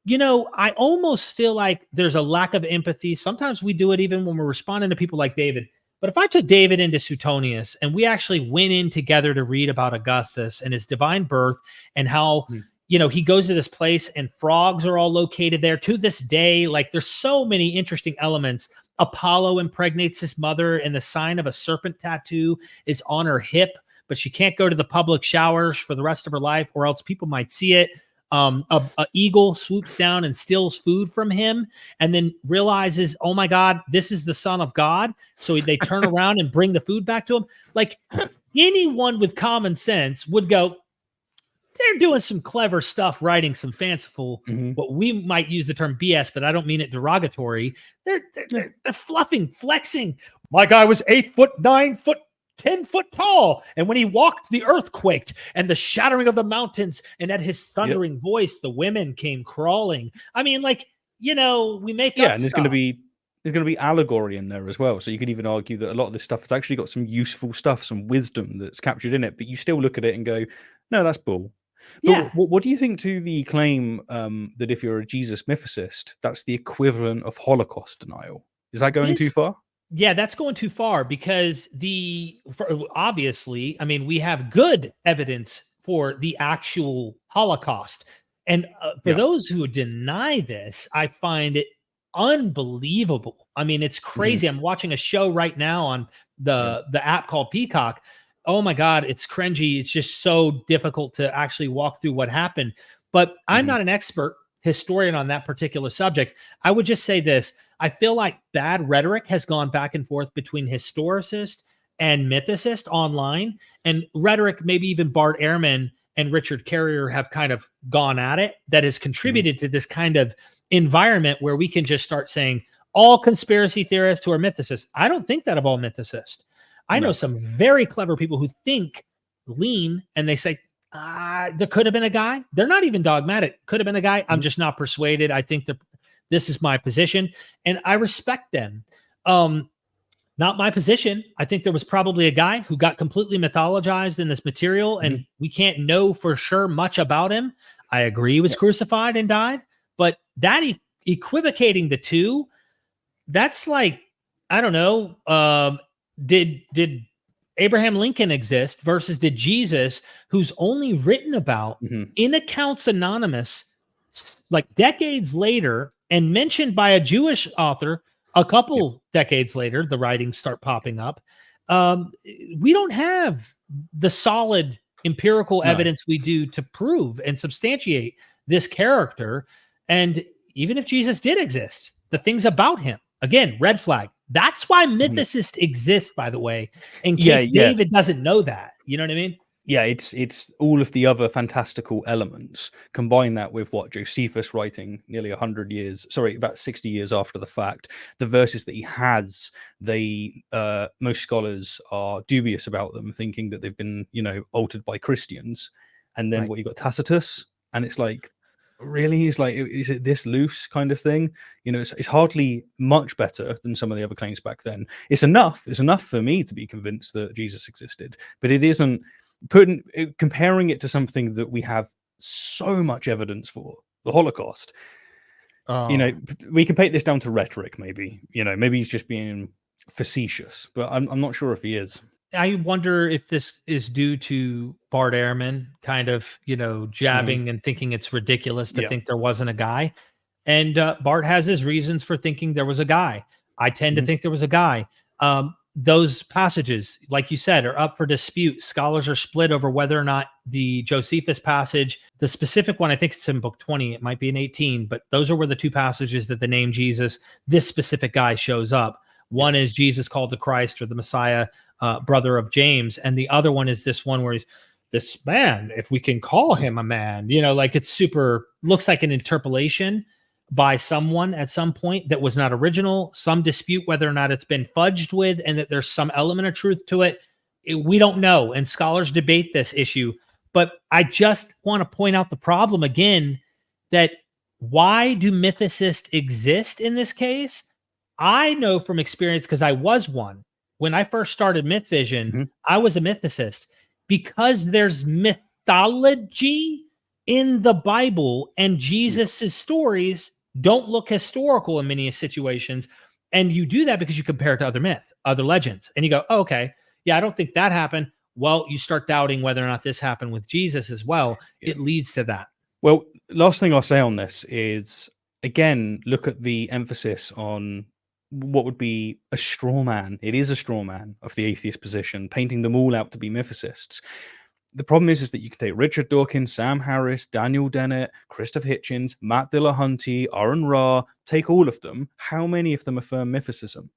you know, I almost feel like there's a lack of empathy. Sometimes we do it even when we're responding to people like David. But if I took David into Suetonius and we actually went in together to read about Augustus and his divine birth and how, you know, he goes to this place and frogs are all located there to this day. Like there's so many interesting elements. Apollo impregnates his mother and the sign of a serpent tattoo is on her hip, but she can't go to the public showers for the rest of her life or else people might see it. A eagle swoops down and steals food from him and then realizes, oh my God, this is the son of God. So they turn around and bring the food back to him. Like anyone with common sense would go, they're doing some clever stuff, writing some fanciful, what we might use the term BS, but I don't mean it derogatory. They're fluffing, flexing. My guy was 8 foot, 9 foot, 10 foot tall. And when he walked, the earth quaked and the shattering of the mountains. And at his thundering voice, the women came crawling. I mean, like, you know, we make up and there's going to be allegory in there as well. So you could even argue that a lot of this stuff has actually got some useful stuff, some wisdom that's captured in it. But you still look at it and go, no, that's bull. But what do you think to the claim that if you're a Jesus mythicist, that's the equivalent of Holocaust denial? Is that going too far? Yeah, that's going too far because obviously, I mean, we have good evidence for the actual Holocaust. And for those who deny this, I find it unbelievable. I mean, it's crazy. I'm watching a show right now on the app called Peacock. Oh my God, it's cringy. It's just so difficult to actually walk through what happened. But I'm not an expert historian on that particular subject. I would just say this. I feel like bad rhetoric has gone back and forth between historicist and mythicist online. And rhetoric, maybe even Bart Ehrman and Richard Carrier have kind of gone at it. That has contributed to this kind of environment where we can just start saying all conspiracy theorists who are mythicists. I don't think that of all mythicists. I know some very clever people who lean and they say, there could have been a guy. They're not even dogmatic. Could have been a guy. I'm just not persuaded. I think this is my position. And I respect them. Not my position. I think there was probably a guy who got completely mythologized in this material and we can't know for sure much about him. I agree he was crucified and died, but that equivocating the two, that's like, I don't know, did Abraham Lincoln exist versus did Jesus, who's only written about in accounts anonymous, like decades later and mentioned by a Jewish author a couple decades later, the writings start popping up. We don't have the solid empirical evidence we do to prove and substantiate this character. And even if Jesus did exist, the things about him, again, red flag. That's why mythicists exist, by the way, in case David doesn't know that. You know what I mean? Yeah, it's all of the other fantastical elements. Combine that with what Josephus writing nearly 100 years, about 60 years after the fact, the verses that he has, most scholars are dubious about them, thinking that they've been, altered by Christians. And then what you got Tacitus, and it's like, really? It's like, is it this loose kind of thing? It's hardly much better than some of the other claims back then. It's enough for me to be convinced that Jesus existed, but it isn't comparing it to something that we have so much evidence for, the Holocaust. We can take this down to rhetoric, maybe. Maybe he's just being facetious, but I'm not sure if he is. I wonder if this is due to Bart Ehrman kind of, jabbing and thinking it's ridiculous to think there wasn't a guy. And Bart has his reasons for thinking there was a guy. I tend to think there was a guy. Those passages, like you said, are up for dispute. Scholars are split over whether or not the Josephus passage, the specific one, I think it's in book 20, it might be in 18, but those are where the two passages that the name Jesus, this specific guy, shows up. One is Jesus called the Christ or the Messiah, brother of James. And the other one is this one where he's this man, if we can call him a man, like it's looks like an interpolation by someone at some point that was not original. Some dispute whether or not it's been fudged with and that there's some element of truth to it. We don't know. And scholars debate this issue. But I just want to point out the problem again, that why do mythicists exist in this case? I know from experience, because I was one. When I first started Myth Vision, I was a mythicist, because there's mythology in the Bible, and Jesus's stories don't look historical in many situations. And you do that because you compare it to other myth, other legends, and you go, oh, okay, yeah, I don't think that happened. Well, you start doubting whether or not this happened with Jesus as well. It leads to that. Well, last thing I'll say on this is, again, look at the emphasis on what would be a straw man. It is a straw man of the atheist position, painting them all out to be mythicists. The problem is that you can take Richard Dawkins, Sam Harris, Daniel Dennett, Christopher Hitchens, Matt Dillahunty, Aaron Ra, take all of them. How many of them affirm mythicism?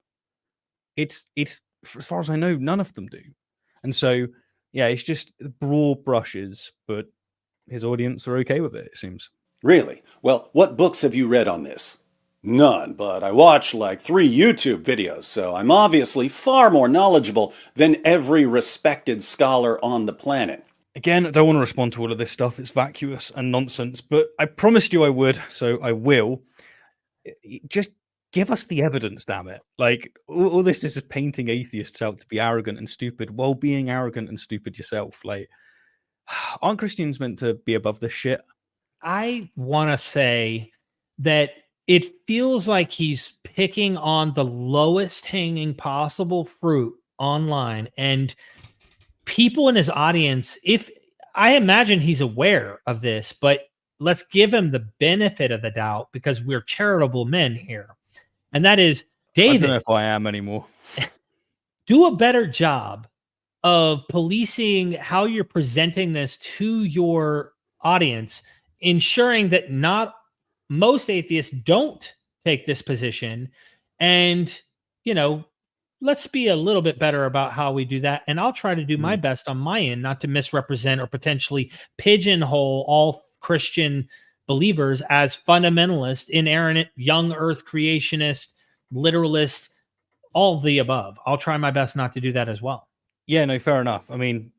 It's as far as I know, none of them do. And so, yeah, it's just broad brushes, but his audience are okay with it, it seems. Really? Well, what books have you read on this? None, but I watched like 3 YouTube videos, so I'm obviously far more knowledgeable than every respected scholar on the planet. Again, I don't want to respond to all of this stuff. It's vacuous and nonsense, but I promised you I would, so I will. Just give us the evidence, damn it. Like, all this is painting atheists out to be arrogant and stupid while being arrogant and stupid yourself. Like, aren't Christians meant to be above this shit? I want to say that it feels like he's picking on the lowest hanging possible fruit online, and people in his audience, if I imagine he's aware of this, but let's give him the benefit of the doubt because we're charitable men here. And that is, David, I don't know if I am anymore. do a better job of policing how you're presenting this to your audience, ensuring that not most atheists don't take this position. And, you know, let's be a little bit better about how we do that. And I'll try to do my best on my end, not to misrepresent or potentially pigeonhole all Christian believers as fundamentalist, inerrant, young earth creationist, literalist, all the above. I'll try my best not to do that as well. Yeah, no, fair enough. I mean,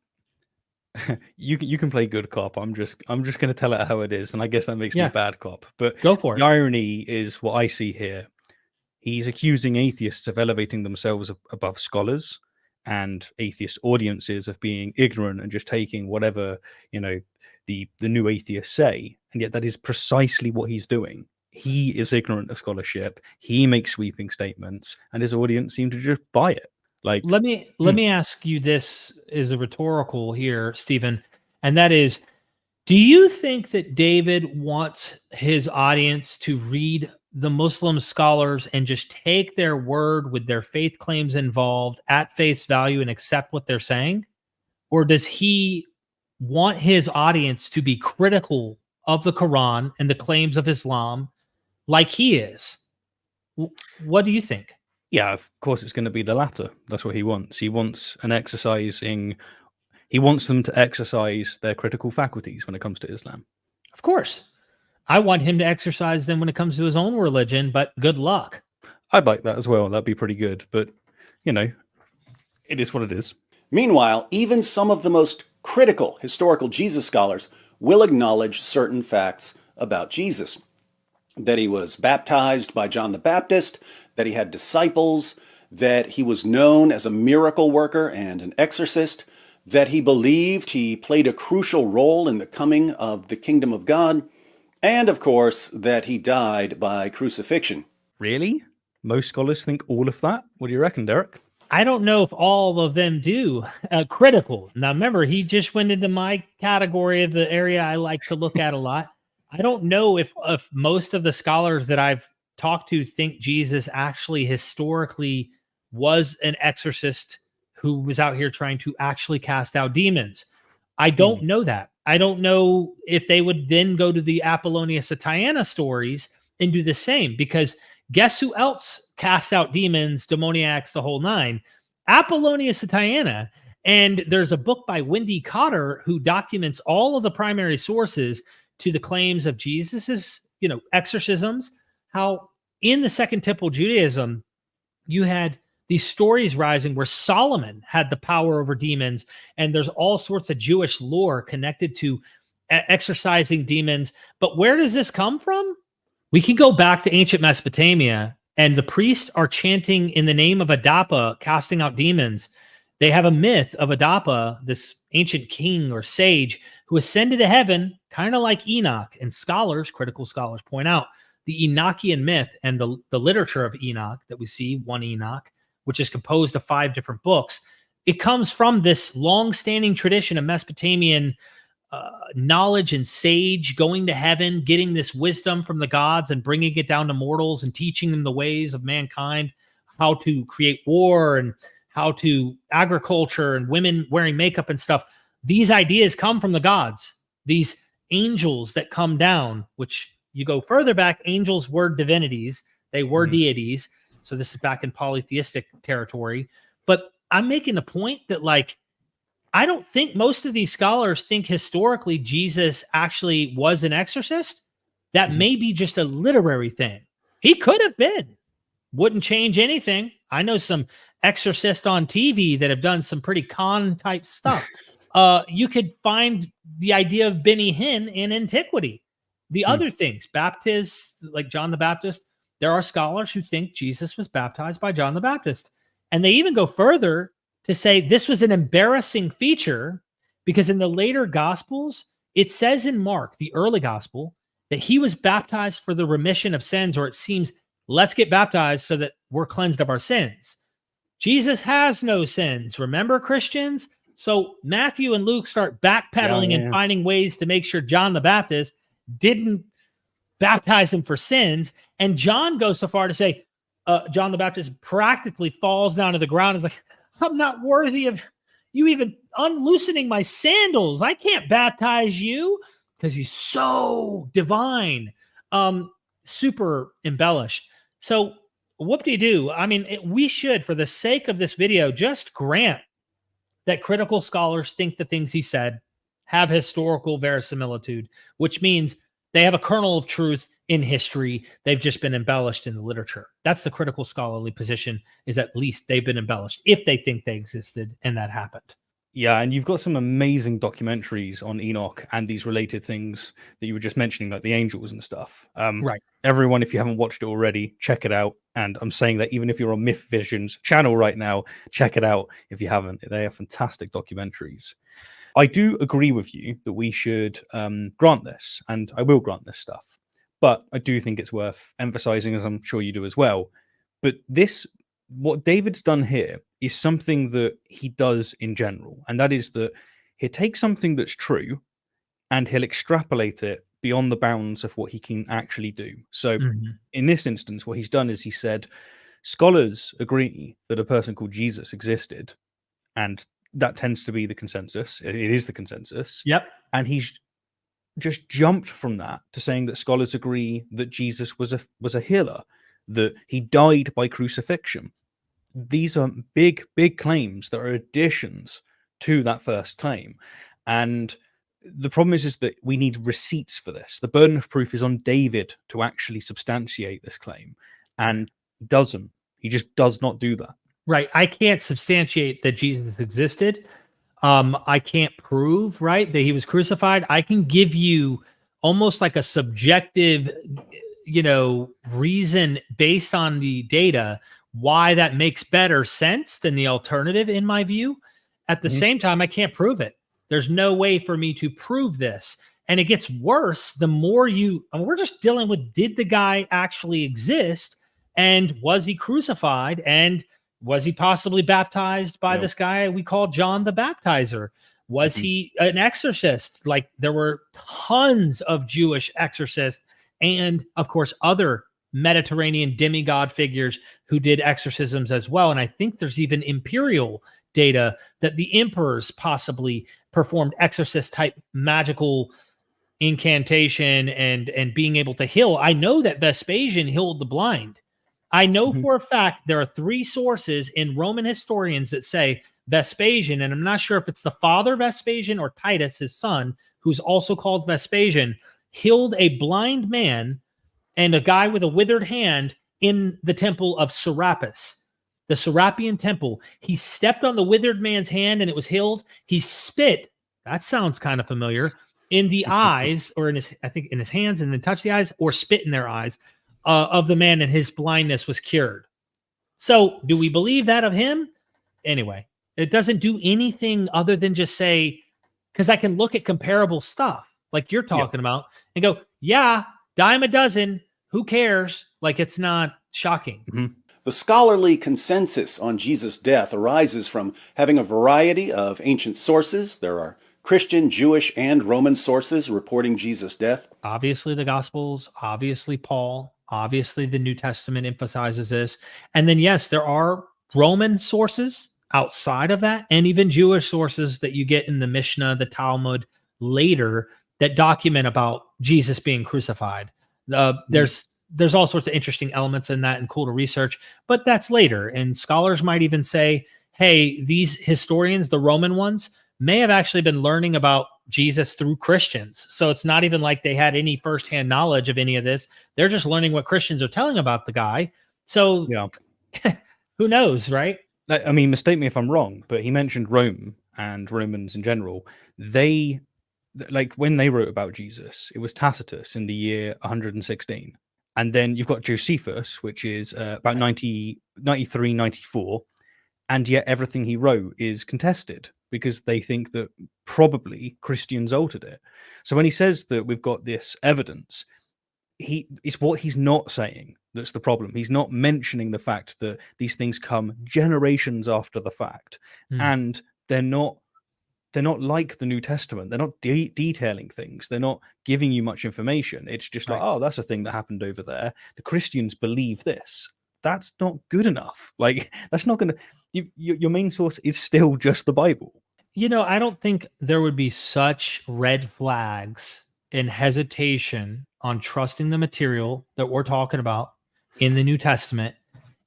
you can play good cop. I'm just going to tell it how it is, and I guess that makes me a bad cop. But go for it. The irony is what I see here. He's accusing atheists of elevating themselves above scholars and atheist audiences of being ignorant and just taking whatever, the new atheists say. And yet that is precisely what he's doing. He is ignorant of scholarship. He makes sweeping statements, and his audience seem to just buy it. Like, let me ask you, this is a rhetorical here, Stephen, and that is, do you think that David wants his audience to read the Muslim scholars and just take their word with their faith claims involved at face value and accept what they're saying? Or does he want his audience to be critical of the Quran and the claims of Islam like he is? What do you think? Yeah, of course it's going to be the latter. That's what he wants. He wants them to exercise their critical faculties when it comes to Islam. Of course. I want him to exercise them when it comes to his own religion, but good luck. I'd like that as well. That'd be pretty good. But, it is what it is. Meanwhile, even some of the most critical historical Jesus scholars will acknowledge certain facts about Jesus. That he was baptized by John the Baptist, that he had disciples, that he was known as a miracle worker and an exorcist, that he believed he played a crucial role in the coming of the kingdom of God, and of course, that he died by crucifixion. Really? Most scholars think all of that? What do you reckon, Derek? I don't know if all of them do. Critical. Now, remember, he just went into my category of the area I like to look at a lot. I don't know if most of the scholars that I've talked to think Jesus actually historically was an exorcist who was out here trying to actually cast out demons. I don't know that. I don't know if they would then go to the Apollonia Satiana stories and do the same, because guess who else casts out demons, demoniacs, the whole nine? Apollonia Satiana. And there's a book by Wendy Cotter who documents all of the primary sources to the claims of Jesus's, exorcisms, how in the Second Temple Judaism, you had these stories rising where Solomon had the power over demons, and there's all sorts of Jewish lore connected to exorcising demons. But where does this come from? We can go back to ancient Mesopotamia, and the priests are chanting in the name of Adapa, casting out demons. They have a myth of Adapa, this ancient king or sage who ascended to heaven, kind of like Enoch. And scholars, critical scholars, point out the Enochian myth and the literature of Enoch that we see, one Enoch, which is composed of 5 different books. It comes from this long-standing tradition of Mesopotamian knowledge and sage going to heaven, getting this wisdom from the gods and bringing it down to mortals and teaching them the ways of mankind, how to create war and how to agriculture and women wearing makeup and stuff. These ideas come from the gods, these angels that come down, which you go further back, angels were divinities. They were deities. So this is back in polytheistic territory. But I'm making the point that, like, I don't think most of these scholars think historically Jesus actually was an exorcist. That may be just a literary thing. He could have been. Wouldn't change anything. I know some exorcists on TV that have done some pretty con type stuff. You could find the idea of Benny Hinn in antiquity. The other things, Baptists like John the Baptist, there are scholars who think Jesus was baptized by John the Baptist. And they even go further to say this was an embarrassing feature because in the later Gospels, it says in Mark, the early Gospel, that he was baptized for the remission of sins, or it seems, let's get baptized so that we're cleansed of our sins. Jesus has no sins. Remember, Christians? So Matthew and Luke start backpedaling and finding ways to make sure John the Baptist didn't baptize him for sins. And John goes so far to say, John the Baptist practically falls down to the ground. Is like, I'm not worthy of you even unloosening my sandals. I can't baptize you, because he's so divine, super embellished. So whoop-de-doo. I mean, we should, for the sake of this video, just grant that critical scholars think the things he said have historical verisimilitude, which means they have a kernel of truth in history. They've just been embellished in the literature. That's the critical scholarly position, is at least they've been embellished if they think they existed and that happened. Yeah, and you've got some amazing documentaries on Enoch and these related things that you were just mentioning, like the angels and stuff. Right. Everyone, if you haven't watched it already, check it out. And I'm saying that even if you're on Myth Vision's channel right now, check it out if you haven't. They are fantastic documentaries. I do agree with you that we should grant this, and I will grant this stuff. But I do think it's worth emphasizing, as I'm sure you do as well. But this, what David's done here, is something that he does in general. And that is that he'll take something that's true and he'll extrapolate it beyond the bounds of what he can actually do. So in this instance, what he's done is he said, scholars agree that a person called Jesus existed. And that tends to be the consensus. It is the consensus. Yep. And he's just jumped from that to saying that scholars agree that Jesus was a healer, that he died by crucifixion. These are big, big claims that are additions to that first claim. And the problem is that we need receipts for this. The burden of proof is on David to actually substantiate this claim, and doesn't. He just does not do that. Right. I can't substantiate that Jesus existed. I can't prove, right, that he was crucified. I can give you almost like a subjective, reason based on the data why that makes better sense than the alternative, in my view. At the same time, I can't prove it. There's no way for me to prove this. And it gets worse the more we're just dealing with, did the guy actually exist? And was he crucified? And was he possibly baptized by this guy we call John the Baptizer? Was he an exorcist? Like, there were tons of Jewish exorcists and, of course, other Mediterranean demigod figures who did exorcisms as well. And I think there's even imperial data that the emperors possibly performed exorcist type magical incantation and being able to heal. I know that Vespasian healed the blind. I know for a fact there are 3 sources in Roman historians that say Vespasian, and I'm not sure if it's the father Vespasian or Titus, his son, who's also called Vespasian, healed a blind man and a guy with a withered hand in the temple of Serapis. the Serapeum temple. He stepped on the withered man's hand and it was healed. He spit. That sounds kind of familiar. In the eyes, or in his, I think in his hands, and then touched the eyes, or spit in their eyes of the man, and his blindness was cured. So, do we believe that of him? Anyway, it doesn't do anything other than just say, because I can look at comparable stuff like you're talking about and go, yeah, dime a dozen. Who cares? Like, it's not shocking. Mm-hmm. The scholarly consensus on Jesus' death arises from having a variety of ancient sources. There are Christian, Jewish, and Roman sources reporting Jesus' death. Obviously, the Gospels, obviously, Paul, obviously, the New Testament emphasizes this. And then, yes, there are Roman sources outside of that, and even Jewish sources that you get in the Mishnah, the Talmud later that document about Jesus being crucified. There's all sorts of interesting elements in that and cool to research, but that's later. And scholars might even say, hey, these historians, the Roman ones, may have actually been learning about Jesus through Christians. So it's not even like they had any firsthand knowledge of any of this. They're just learning what Christians are telling about the guy. So who knows, right? I mean, mistake me if I'm wrong, but he mentioned Rome and Romans in general. They, like, when they wrote about Jesus, it was Tacitus in the year 116. And then you've got Josephus, which is about 93, 94. And yet everything he wrote is contested because they think that probably Christians altered it. So when he says that we've got this evidence, it's what he's not saying that's the problem. He's not mentioning the fact that these things come generations after the fact, and they're not like the New Testament. They're not detailing things. They're not giving you much information. It's just like, oh, that's a thing that happened over there. The Christians believe this. That's not good enough. Like, that's not going to... Your main source is still just the Bible. You know, I don't think there would be such red flags and hesitation on trusting the material that we're talking about in the New Testament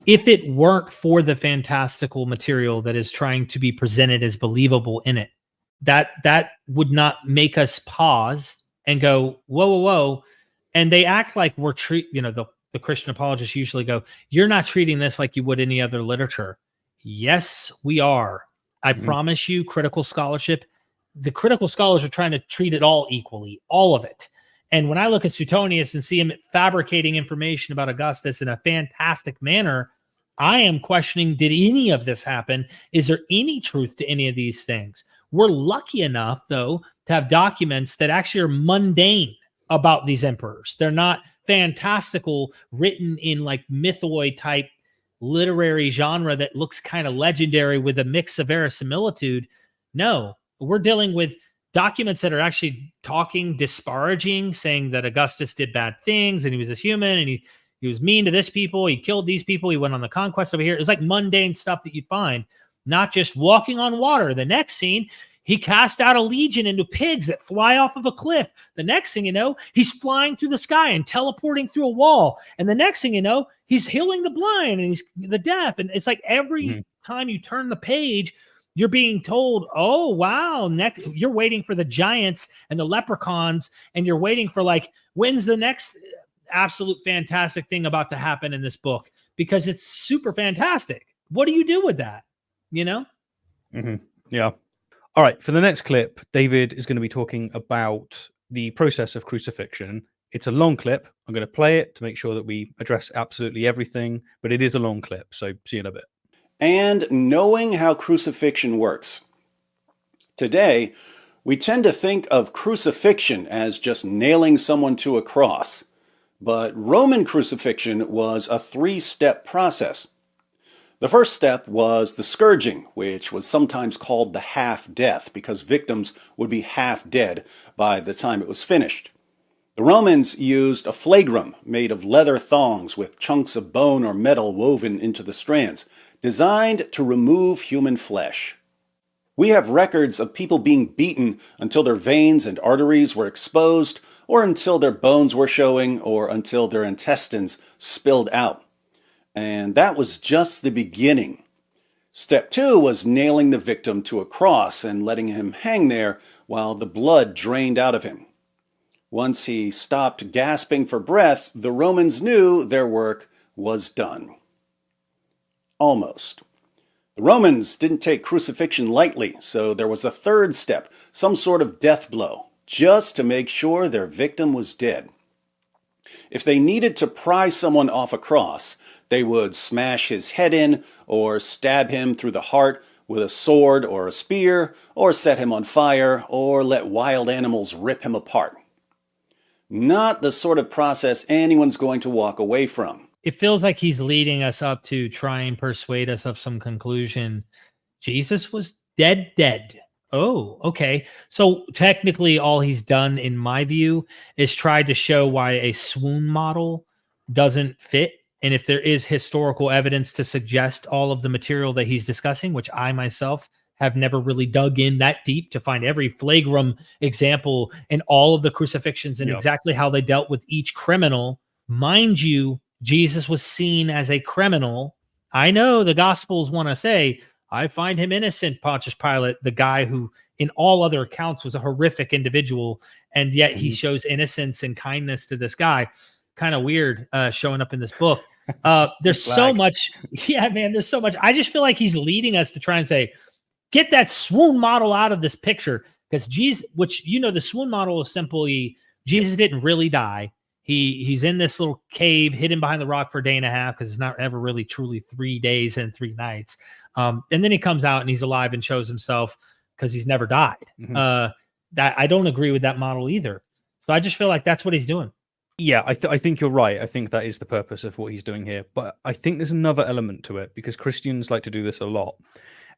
if it weren't for the fantastical material that is trying to be presented as believable in it. That would not make us pause and go, whoa, whoa, whoa. And they act like we're the Christian apologists usually go, you're not treating this like you would any other literature. Yes, we are. I promise you, critical scholarship, the critical scholars are trying to treat it all equally, all of it. And when I look at Suetonius and see him fabricating information about Augustus in a fantastic manner, I am questioning, did any of this happen? Is there any truth to any of these things? We're lucky enough, though, to have documents that actually are mundane about these emperors. They're not fantastical, written in like mythoid type literary genre that looks kind of legendary with a mix of verisimilitude. No, we're dealing with documents that are actually talking disparaging, saying that Augustus did bad things and he was this human and he was mean to this people. He killed these people. He went on the conquest over here. It's like mundane stuff that you'd find, not just walking on water. The next scene, he cast out a legion into pigs that fly off of a cliff. The next thing you know, he's flying through the sky and teleporting through a wall. And the next thing you know, he's healing the blind and he's the deaf. And it's like every time you turn the page, you're being told, oh, wow, next you're waiting for the giants and the leprechauns. And you're waiting for like, when's the next absolute fantastic thing about to happen in this book? Because it's super fantastic. What do you do with that? You know? Yeah. All right, for the next clip, David is going to be talking about the process of crucifixion. It's a long clip. I'm going to play it to make sure that we address absolutely everything, but it is a long clip, so see you in a bit. And knowing how crucifixion works. Today, we tend to think of crucifixion as just nailing someone to a cross, but Roman crucifixion was a 3-step process. The first step was the scourging, which was sometimes called the half-death because victims would be half dead by the time it was finished. The Romans used a flagrum made of leather thongs with chunks of bone or metal woven into the strands, designed to remove human flesh. We have records of people being beaten until their veins and arteries were exposed, or until their bones were showing, or until their intestines spilled out. And that was just the beginning. Step 2 was nailing the victim to a cross and letting him hang there while the blood drained out of him. Once he stopped gasping for breath, the Romans knew their work was done. almost. The Romans didn't take crucifixion lightly, so there was a third step, some sort of death blow, just to make sure their victim was dead. If they needed to pry someone off a cross, they would smash his head in, or stab him through the heart with a sword or a spear, or set him on fire, or let wild animals rip him apart. Not the sort of process anyone's going to walk away from. It feels like he's leading us up to try and persuade us of some conclusion. Jesus was dead. Oh, okay. So technically all he's done, in my view, is tried to show why a swoon model doesn't fit. And if there is historical evidence to suggest all of the material that he's discussing, which I myself have never really dug in that deep to find every flagram example in all of the crucifixions and exactly how they dealt with each criminal. Mind you, Jesus was seen as a criminal. I know the Gospels want to say, I find him innocent, Pontius Pilate, the guy who in all other accounts was a horrific individual, and yet he shows innocence and kindness to this guy. Kind of weird showing up in this book. There's so much. Yeah, man, there's so much. I just feel like he's leading us to try and say, get that swoon model out of this picture. Because Jesus, which, the swoon model is simply Jesus didn't really die. He's in this little cave hidden behind the rock for a day and a half, because it's not ever really truly 3 days and 3 nights. And then he comes out and he's alive and shows himself because he's never died. That I don't agree with that model either. So I just feel like that's what he's doing. Yeah, I think you're right. I think that is the purpose of what he's doing here. But I think there's another element to it, because Christians like to do this a lot.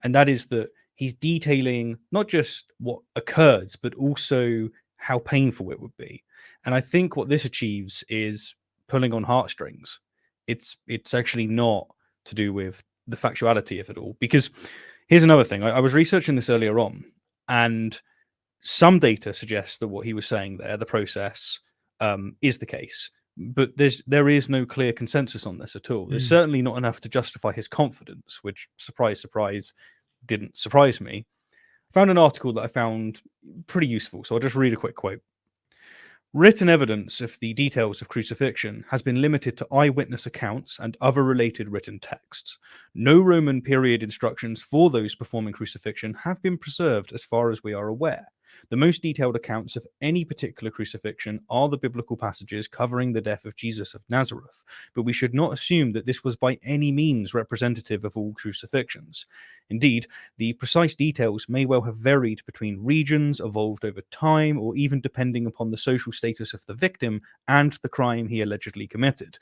And that is that he's detailing not just what occurred, but also how painful it would be. And I think what this achieves is pulling on heartstrings. It's actually not to do with the factuality of it all. Because here's another thing. I was researching this earlier on, and some data suggests that what he was saying there, the process, is the case. But there is no clear consensus on this at all. There's certainly not enough to justify his confidence, which, surprise, surprise, didn't surprise me. I found an article that I found pretty useful, so I'll just read a quick quote. Written evidence of the details of crucifixion has been limited to eyewitness accounts and other related written texts. No Roman period instructions for those performing crucifixion have been preserved as far as we are aware. The most detailed accounts of any particular crucifixion are the biblical passages covering the death of Jesus of Nazareth, but we should not assume that this was by any means representative of all crucifixions. Indeed, the precise details may well have varied between regions, evolved over time, or even depending upon the social status of the victim and the crime he allegedly committed.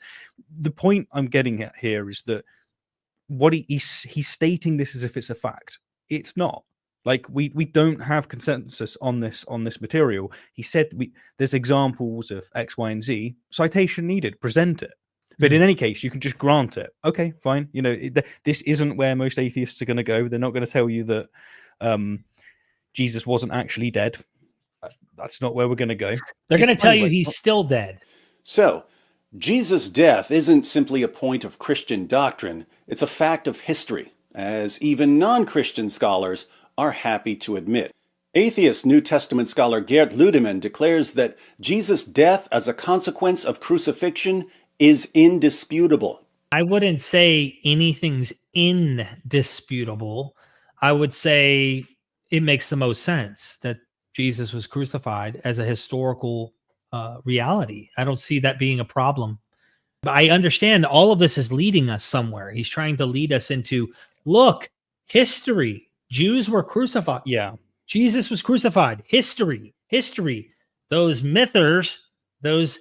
The point I'm getting at here is that what he's stating this as if it's a fact. It's not. Like, we don't have consensus on this material. He said there's examples of X, Y, and Z. Citation needed. Present it. But in any case, you can just grant it. Okay, fine. This isn't where most atheists are going to go. They're not going to tell you that Jesus wasn't actually dead. That's not where we're going to go. They're going to tell you he's still dead. So, Jesus' death isn't simply a point of Christian doctrine. It's a fact of history, as even non-Christian scholars are happy to admit. Atheist New Testament scholar Gerd Ludemann declares that Jesus' death as a consequence of crucifixion is indisputable. I wouldn't say anything's indisputable. I would say it makes the most sense that Jesus was crucified as a historical reality. I don't see that being a problem. But I understand all of this is leading us somewhere. He's trying to lead us into, look, history. Jews were crucified. Yeah. Jesus was crucified. History. Those mythers, those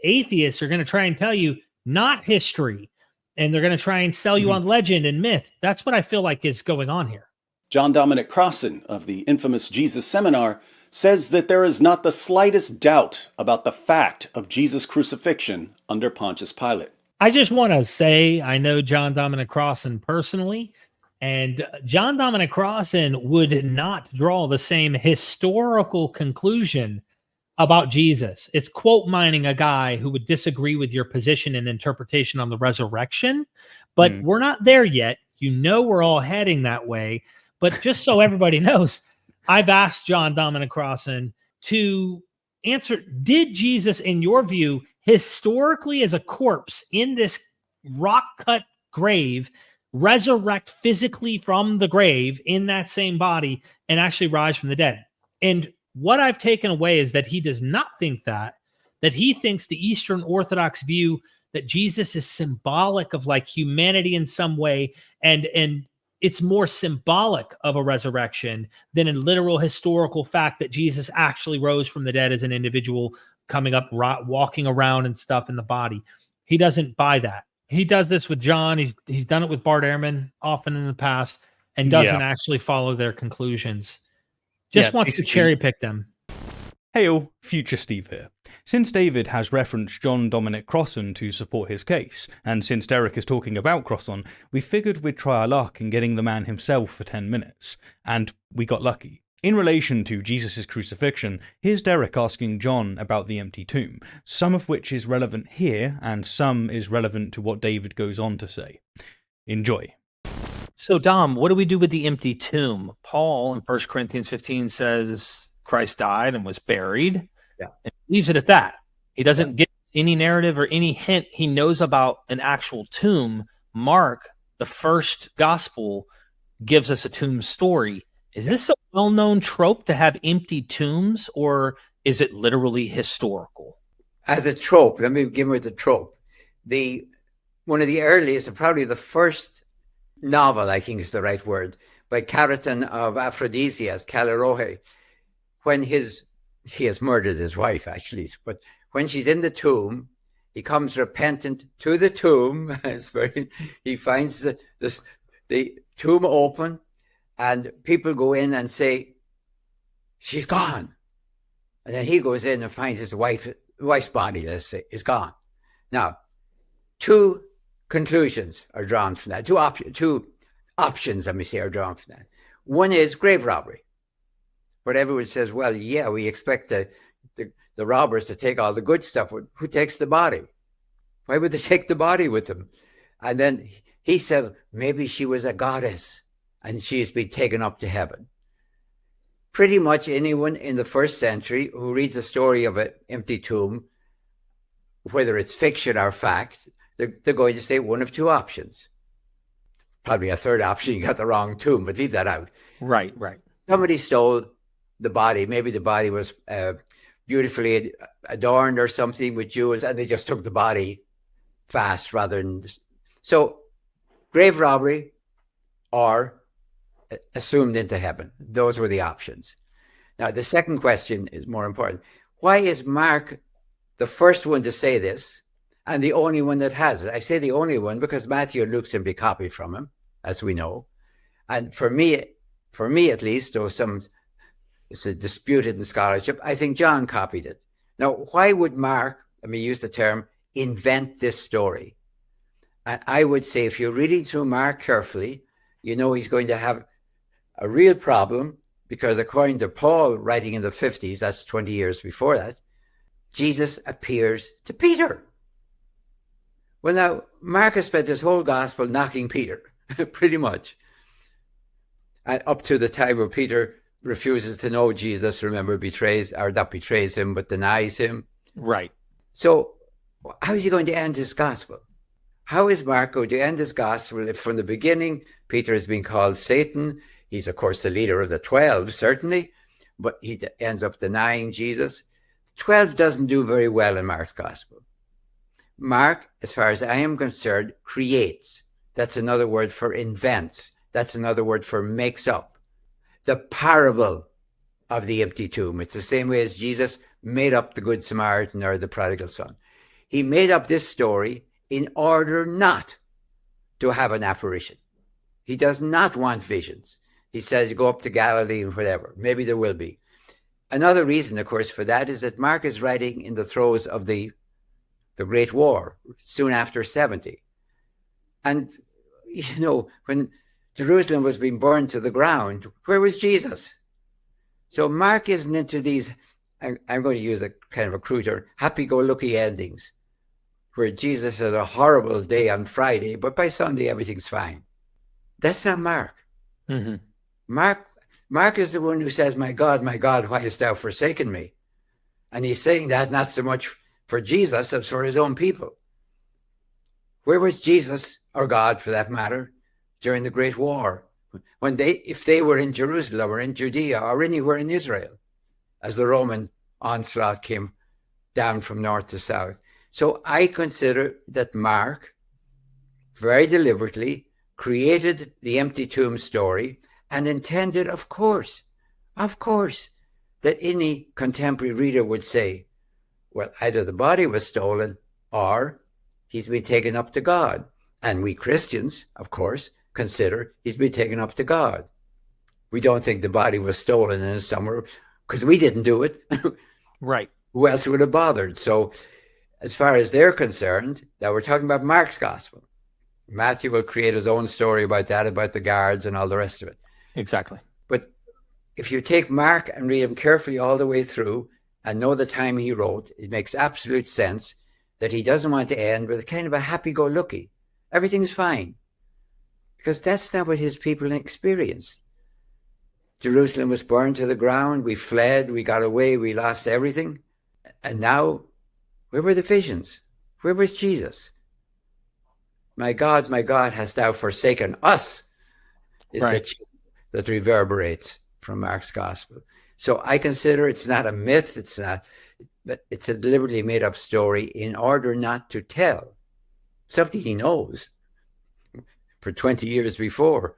atheists are going to try and tell you not history. And they're going to try and sell you on legend and myth. That's what I feel like is going on here. John Dominic Crossan of the infamous Jesus Seminar says that there is not the slightest doubt about the fact of Jesus' crucifixion under Pontius Pilate. I just want to say I know John Dominic Crossan personally. And John Dominic Crossan would not draw the same historical conclusion about Jesus. It's quote mining a guy who would disagree with your position and interpretation on the resurrection, but we're not there yet. We're all heading that way. But just so everybody knows, I've asked John Dominic Crossan to answer, did Jesus, in your view, historically as a corpse in this rock-cut grave, resurrect physically from the grave in that same body and actually rise from the dead. And what I've taken away is that he does not think that he thinks the Eastern Orthodox view that Jesus is symbolic of like humanity in some way, and it's more symbolic of a resurrection than a literal historical fact that Jesus actually rose from the dead as an individual coming up, walking around and stuff in the body. He doesn't buy that. He does this with John. He's done it with Bart Ehrman often in the past and doesn't actually follow their conclusions. Just wants to cherry pick them. Hey all, Future Steve here. Since David has referenced John Dominic Crossan to support his case, and since Derek is talking about Crossan, we figured we'd try our luck in getting the man himself for 10 minutes. And we got lucky. In relation to Jesus' crucifixion, here's Derek asking John about the empty tomb, some of which is relevant here, and some is relevant to what David goes on to say. Enjoy. So Dom, what do we do with the empty tomb? Paul in 1 Corinthians 15 says Christ died and was buried. Yeah. And leaves it at that. He doesn't give any narrative or any hint. He knows about an actual tomb. Mark, the first gospel, gives us a tomb story. Is this a well-known trope to have empty tombs, or is it literally historical? As a trope, let me give you the trope. One of the earliest, and probably the first novel, I think is the right word, by Cariton of Aphrodisias, Calirohe, when he has murdered his wife, actually, but when she's in the tomb, he comes repentant to the tomb. He finds the tomb open, and people go in and say, she's gone. And then he goes in and finds his wife's body, let's say, is gone. Now, two conclusions are drawn from that. Two options, let me say, are drawn from that. One is grave robbery. But everyone says, well, yeah, we expect the robbers to take all the good stuff. Who takes the body? Why would they take the body with them? And then he said, maybe she was a goddess and she's been taken up to heaven. Pretty much anyone in the first century who reads a story of an empty tomb, whether it's fiction or fact, they're going to say one of two options. Probably a third option, you got the wrong tomb, but leave that out. Right. Somebody stole the body. Maybe the body was beautifully adorned or something with jewels, and they just took the body fast rather than... So grave robbery or assumed into heaven. Those were the options. Now, the second question is more important. Why is Mark the first one to say this and the only one that has it? I say the only one because Matthew and Luke simply copied from him, as we know. And for me at least, though it's a disputed in scholarship, I think John copied it. Now, why would Mark, let me use the term, invent this story? And I would say if you're reading through Mark carefully, you know he's going to have a real problem, because according to Paul, writing in the 50s, that's 20 years before that, Jesus appears to Peter. Well, now, Mark has spent his whole gospel knocking Peter, pretty much. And up to the time where Peter refuses to know Jesus, remember, not betrays him, but denies him. Right. So how is he going to end his gospel? How is Mark going to end his gospel if from the beginning Peter has been called Satan? He's, of course, the leader of the 12, certainly, but he ends up denying Jesus. 12 doesn't do very well in Mark's gospel. Mark, as far as I am concerned, creates. That's another word for invents. That's another word for makes up. The parable of the empty tomb. It's the same way as Jesus made up the Good Samaritan or the prodigal son. He made up this story in order not to have an apparition. He does not want visions. He says, go up to Galilee and whatever. Maybe there will be. Another reason, of course, for that is that Mark is writing in the throes of the Great War, soon after 70. And, you know, when Jerusalem was being burned to the ground, where was Jesus? So Mark isn't into these, I'm going to use a kind of a cruder, happy-go-lucky endings, where Jesus had a horrible day on Friday, but by Sunday everything's fine. That's not Mark. Mm-hmm. Mark is the one who says, my God, why hast thou forsaken me? And he's saying that not so much for Jesus as for his own people. Where was Jesus, or God for that matter, during the Great War, when if they were in Jerusalem or in Judea or anywhere in Israel, as the Roman onslaught came down from north to south. So I consider that Mark very deliberately created the empty tomb story and intended, of course, that any contemporary reader would say, well, either the body was stolen or he's been taken up to God. And we Christians, of course, consider he's been taken up to God. We don't think the body was stolen in somewhere because we didn't do it. Right. Who else would have bothered? So as far as they're concerned, now we're talking about Mark's gospel. Matthew will create his own story about that, about the guards and all the rest of it. Exactly. But if you take Mark and read him carefully all the way through and know the time he wrote, it makes absolute sense that he doesn't want to end with a kind of a happy-go-lucky. Everything's fine. Because that's not what his people experienced. Jerusalem was burned to the ground. We fled. We got away. We lost everything. And now, where were the visions? Where was Jesus? My God, hast thou forsaken us? Is right. the that reverberates from Mark's gospel. So I consider it's not a myth. It's a deliberately made up story in order not to tell something he knows for 20 years before,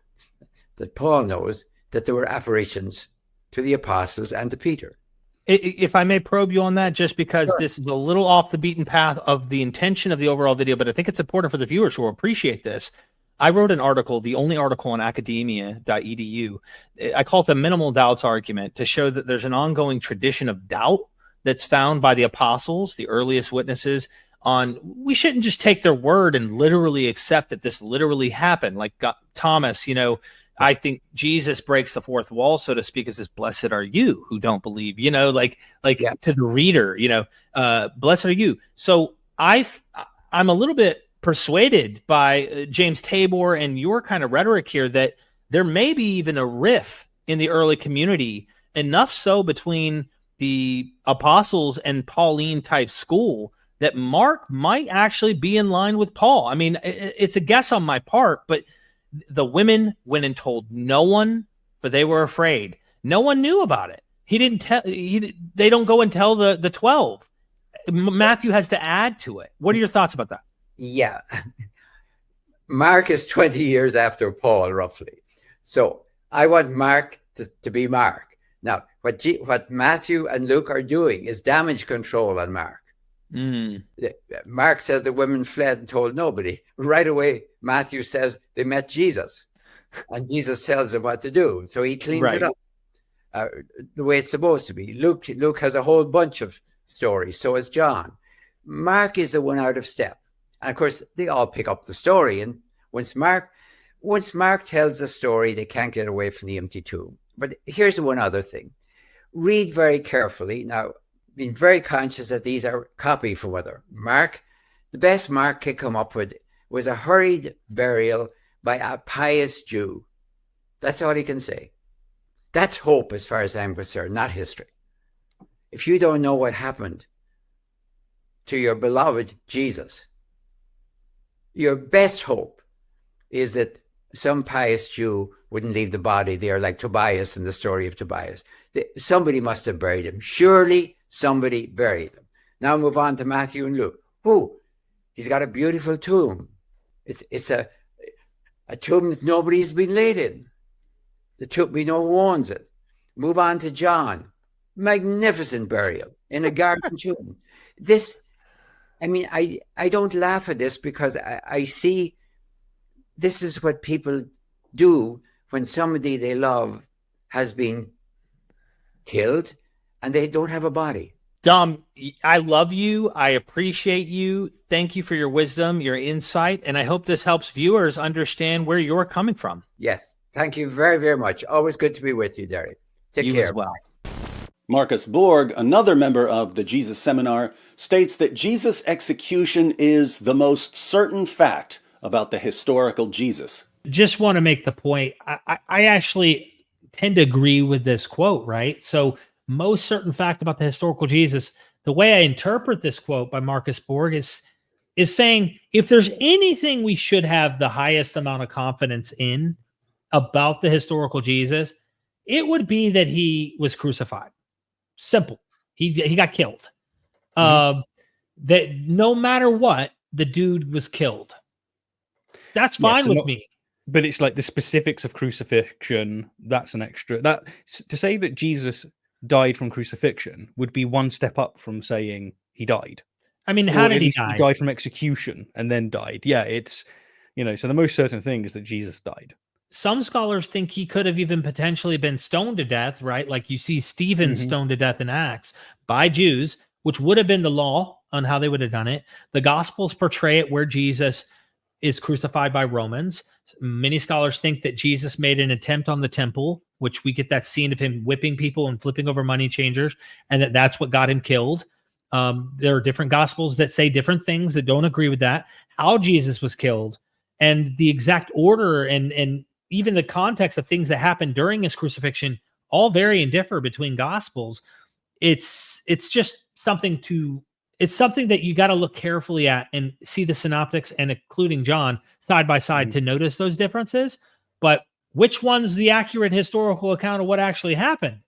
that Paul knows that there were apparitions to the apostles and to Peter. If I may probe you on that, just because Sure. this is a little off the beaten path of the intention of the overall video, but I think it's important for the viewers who will appreciate this. I wrote an article, the only article on academia.edu. I call it the minimal doubts argument, to show that there's an ongoing tradition of doubt that's found by the apostles, the earliest witnesses, on we shouldn't just take their word and literally accept that this literally happened. Like Thomas, I think Jesus breaks the fourth wall, so to speak, as this, blessed are you who don't believe, Yeah. to the reader, blessed are you. So I'm a little bit persuaded by James Tabor and your kind of rhetoric here that there may be even a riff in the early community, enough so between the apostles and Pauline type school that Mark might actually be in line with Paul. I mean, it's a guess on my part, but the women went and told no one, for they were afraid. No one knew about it. He didn't tell. They don't go and tell the 12. Matthew has to add to it. What are your thoughts about that? Yeah. Mark is 20 years after Paul, roughly. So I want Mark to be Mark. Now, what Matthew and Luke are doing is damage control on Mark. Mark says the women fled and told nobody. Right away, Matthew says they met Jesus, and Jesus tells them what to do. So he cleans it up the way it's supposed to be. Luke has a whole bunch of stories. So has John. Mark is the one out of step. And of course, they all pick up the story. And once Mark tells the story, they can't get away from the empty tomb. But here's one other thing. Read very carefully. Now, being very conscious that these are copied from other. Mark, the best Mark could come up with was a hurried burial by a pious Jew. That's all he can say. That's hope as far as I'm concerned, not history. If you don't know what happened to your beloved Jesus, your best hope is that some pious Jew wouldn't leave the body there like Tobias in the story of Tobias. Somebody must have buried him. Surely somebody buried him. Now move on to Matthew and Luke. He's got a beautiful tomb. It's a tomb that nobody's been laid in. The tomb, we know who owns it. Move on to John. Magnificent burial in a garden tomb. I don't laugh at this because I see this is what people do when somebody they love has been killed and they don't have a body. Dom, I love you. I appreciate you. Thank you for your wisdom, your insight, and I hope this helps viewers understand where you're coming from. Yes. Thank you very, very much. Always good to be with you, Derek. Take You care. as well. Marcus Borg, another member of the Jesus Seminar, states that Jesus' execution is the most certain fact about the historical Jesus. Just want to make the point. I actually tend to agree with this quote, right? So most certain fact about the historical Jesus, the way I interpret this quote by Marcus Borg is is saying if there's anything we should have the highest amount of confidence in about the historical Jesus, it would be that he was crucified. Simple. He got killed. That no matter what, the dude was killed. That's fine with me. But it's like the specifics of crucifixion. That's an extra. That to say that Jesus died from crucifixion would be one step up from saying he died. I mean, how did he die? He died from execution and then died. Yeah, it's, so the most certain thing is that Jesus died. Some scholars think he could have even potentially been stoned to death, right? Like you see Stephen stoned to death in Acts by Jews, which would have been the law on how they would have done it. The Gospels portray it where Jesus is crucified by Romans. Many scholars think that Jesus made an attempt on the temple, which we get that scene of him whipping people and flipping over money changers, and that's what got him killed. There are different Gospels that say different things that don't agree with that. How Jesus was killed and the exact order and even the context of things that happened during his crucifixion all vary and differ between Gospels. It's just something that you got to look carefully at and see the synoptics and including John side by side to notice those differences. But which one's the accurate historical account of what actually happened?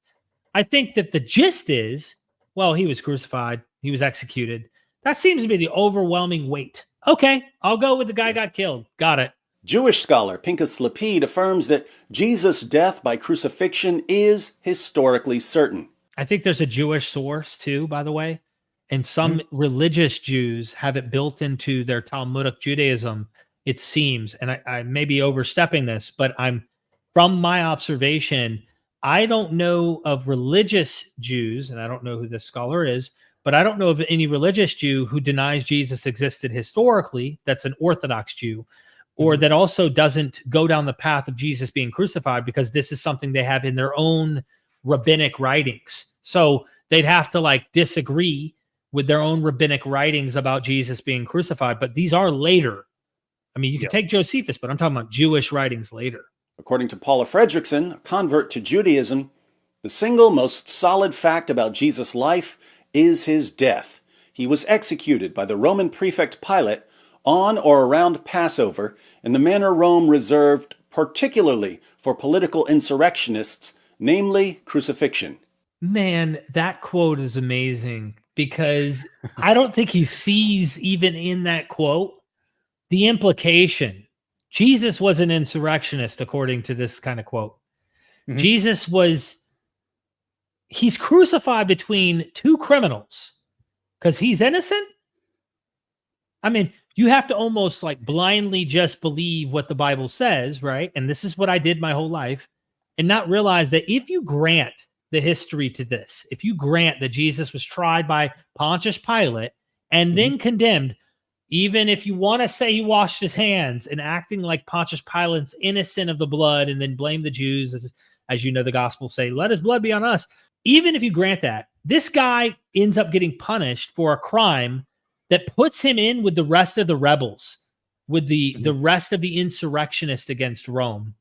I think that the gist is, well, he was crucified, he was executed. That seems to be the overwhelming weight. Okay, I'll go with the guy got killed. Got it. Jewish scholar Pinchas Lapid affirms that Jesus' death by crucifixion is historically certain. I think there's a Jewish source too, by the way. And some religious Jews have it built into their Talmudic Judaism, it seems. And I may be overstepping this, but from my observation, I don't know of religious Jews, and I don't know who this scholar is, but I don't know of any religious Jew who denies Jesus existed historically, that's an Orthodox Jew, or that also doesn't go down the path of Jesus being crucified, because this is something they have in their own rabbinic writings. So they'd have to disagree with their own rabbinic writings about Jesus being crucified. But these are later. I mean, you can take Josephus, but I'm talking about Jewish writings later. According to Paula Fredrickson, a convert to Judaism, the single most solid fact about Jesus' life is his death. He was executed by the Roman prefect Pilate on or around Passover in the manner Rome reserved particularly for political insurrectionists, namely crucifixion. Man, that quote is amazing, because I don't think he sees, even in that quote, the implication. Jesus was an insurrectionist, according to this kind of quote. Jesus he's crucified between two criminals because he's innocent. I mean, you have to almost blindly just believe what the Bible says, right? And this is what I did my whole life, and not realize that if you grant the history to this, if you grant that Jesus was tried by Pontius Pilate and then condemned, even if you want to say he washed his hands and acting like Pontius Pilate's innocent of the blood and then blame the Jews, as you know, the Gospels say, let his blood be on us. Even if you grant that, this guy ends up getting punished for a crime that puts him in with the rest of the rebels, with the rest of the insurrectionists against Rome.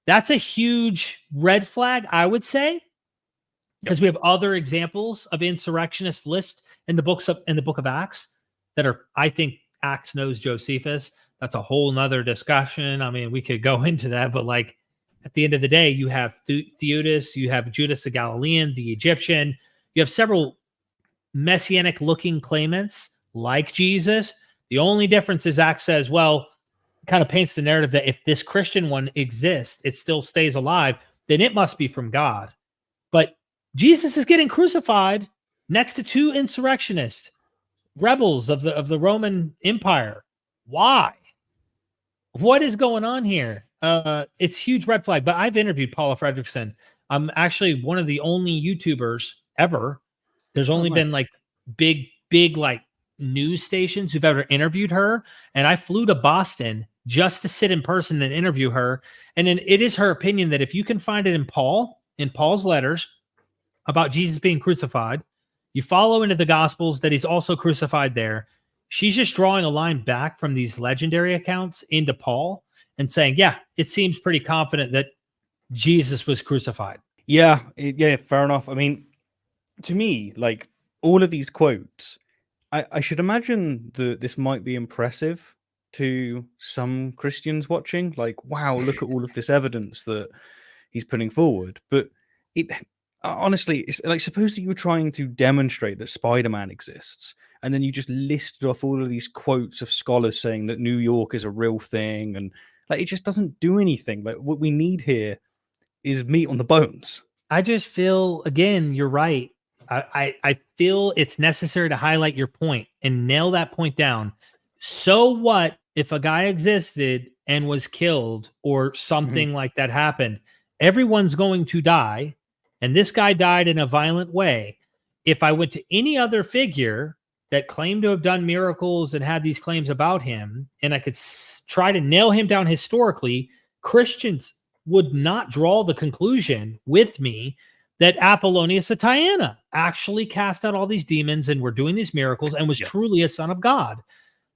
That's a huge red flag, I would say, because we have other examples of insurrectionists list in the book of Acts that are, I think, Acts knows Josephus. That's a whole nother discussion. I mean, we could go into that, but at the end of the day, you have Theudas, you have Judas the Galilean, the Egyptian, you have several messianic looking claimants like Jesus. The only difference is Acts says, well, kind of paints the narrative that if this Christian one exists, it still stays alive, then it must be from God. But Jesus is getting crucified next to two insurrectionists, rebels of the Roman Empire. Why? What is going on here? It's huge red flag. But I've interviewed Paula Fredrickson. I'm actually one of the only YouTubers ever. There's only been big news stations who've ever interviewed her. And I flew to Boston just to sit in person and interview her. And then it is her opinion that if you can find it in Paul's letters about Jesus being crucified, you follow into the Gospels that he's also crucified there. She's just drawing a line back from these legendary accounts into Paul and saying, yeah, it seems pretty confident that Jesus was crucified. Yeah, fair enough. I mean, to me, all of these quotes I should imagine that this might be impressive to some Christians watching. Like, wow, look at all of this evidence that he's putting forward. But it honestly, it's like, suppose that you were trying to demonstrate that Spider-Man exists, and then you just listed off all of these quotes of scholars saying that New York is a real thing, and like it just doesn't do anything. Like, what we need here is meat on the bones. I just feel, again, you're right. I feel it's necessary to highlight your point and nail that point down. So what if a guy existed and was killed or something like that happened? Everyone's going to die, and this guy died in a violent way. If I went to any other figure that claimed to have done miracles and had these claims about him, and I could try to nail him down historically, Christians would not draw the conclusion with me that Apollonius of Tyana actually cast out all these demons and were doing these miracles and was truly a son of God.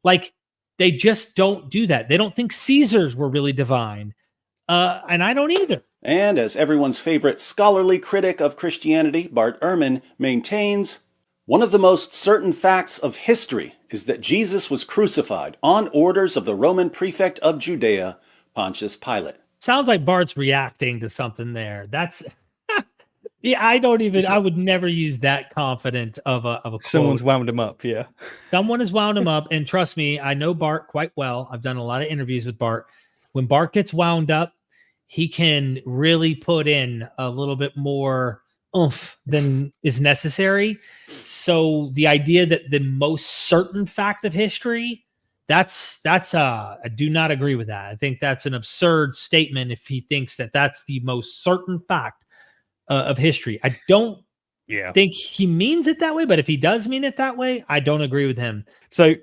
Like, they just don't do that. They don't think Caesars were really divine. And I don't either. And as everyone's favorite scholarly critic of Christianity, Bart Ehrman, maintains, one of the most certain facts of history is that Jesus was crucified on orders of the Roman prefect of Judea, Pontius Pilate. Sounds like Bart's reacting to something there. That's yeah. I would never use that confident of a quote. Someone's wound him up. Yeah. Someone has wound him up. And trust me, I know Bart quite well. I've done a lot of interviews with Bart. When Bart gets wound up, he can really put in a little bit more oomph than is necessary. So the idea that the most certain fact of history, I do not agree with that. I think that's an absurd statement if he thinks that that's the most certain fact of history. I don't think he means it that way, but if he does mean it that way, I don't agree with him. So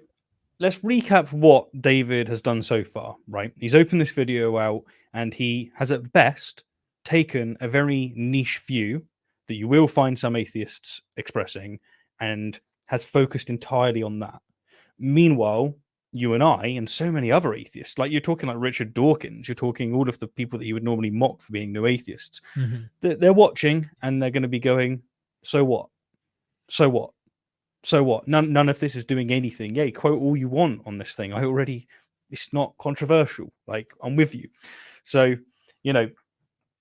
let's recap what David has done so far, right? He's opened this video out and he has at best taken a very niche view that you will find some atheists expressing and has focused entirely on that. Meanwhile, you and I and so many other atheists, like you're talking like Richard Dawkins, you're talking all of the people that you would normally mock for being new atheists. They're watching and they're going to be going, so what? So what? So what? None of this is doing anything. Yeah, quote all you want on this thing. It's not controversial. Like, I'm with you. So,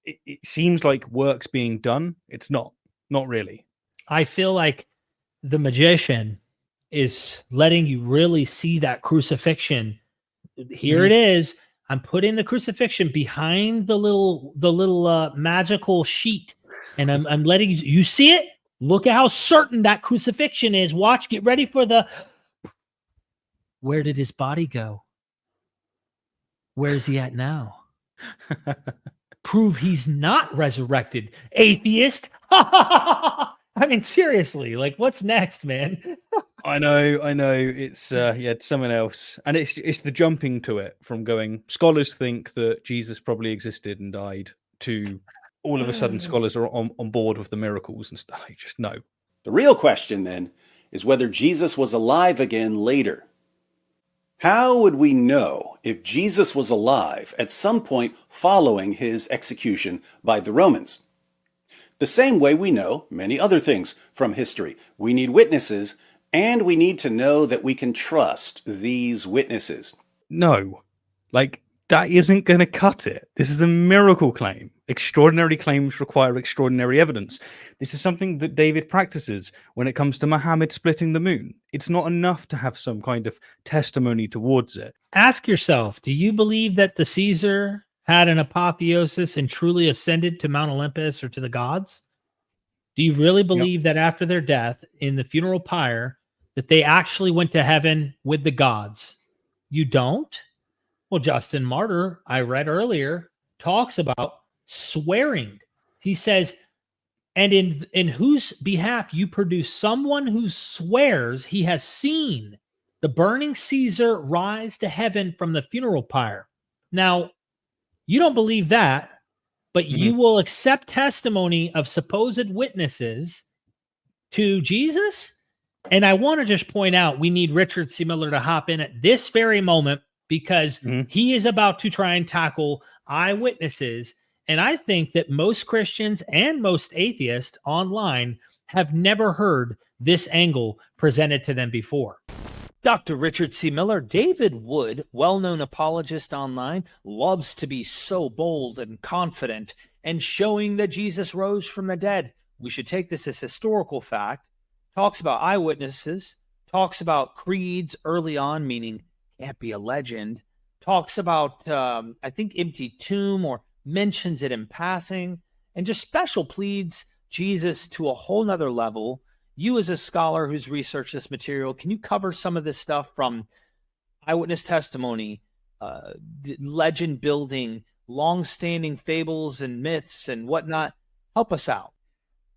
it seems like work's being done. It's not really. I feel like the magician is letting you really see that crucifixion. Here it is. I'm putting the crucifixion behind the little magical sheet, and I'm letting you see it. Look at how certain that crucifixion is. Watch, get ready for the. Where did his body go? Where is he at now? Prove he's not resurrected, atheist. I mean, seriously, like, what's next, man? I know. It's it's someone else, and it's the jumping to it from going. Scholars think that Jesus probably existed and died to all of a sudden scholars are on board with the miracles and stuff. Just no. The real question then is whether Jesus was alive again later. How would we know if Jesus was alive at some point following his execution by the Romans? The same way we know many other things from history. We need witnesses, and we need to know that we can trust these witnesses. No, like, that isn't going to cut it. This is a miracle claim. Extraordinary claims require extraordinary evidence. This is something that David practices when it comes to Muhammad splitting the moon. It's not enough to have some kind of testimony towards it. Ask yourself, do you believe that the Caesar had an apotheosis and truly ascended to Mount Olympus or to the gods? Do you really believe that after their death in the funeral pyre that they actually went to heaven with the gods? You don't? Well, Justin Martyr, I read earlier, talks about swearing. He says, and in whose behalf you produce someone who swears he has seen the burning Caesar rise to heaven from the funeral pyre. Now, you don't believe that, but you will accept testimony of supposed witnesses to Jesus? And I want to just point out, we need Richard C. Miller to hop in at this very moment because he is about to try and tackle eyewitnesses. And I think that most Christians and most atheists online have never heard this angle presented to them before. Dr. Richard C. Miller, David Wood, well-known apologist online, loves to be so bold and confident and showing that Jesus rose from the dead. We should take this as historical fact. Talks about eyewitnesses, talks about creeds early on, meaning can't be a legend. Talks about, I think, empty tomb, or mentions it in passing, and just special pleads Jesus to a whole nother level. You, as a scholar who's researched this material, can you cover some of this stuff from eyewitness testimony, legend building, long-standing fables and myths and whatnot? Help us out.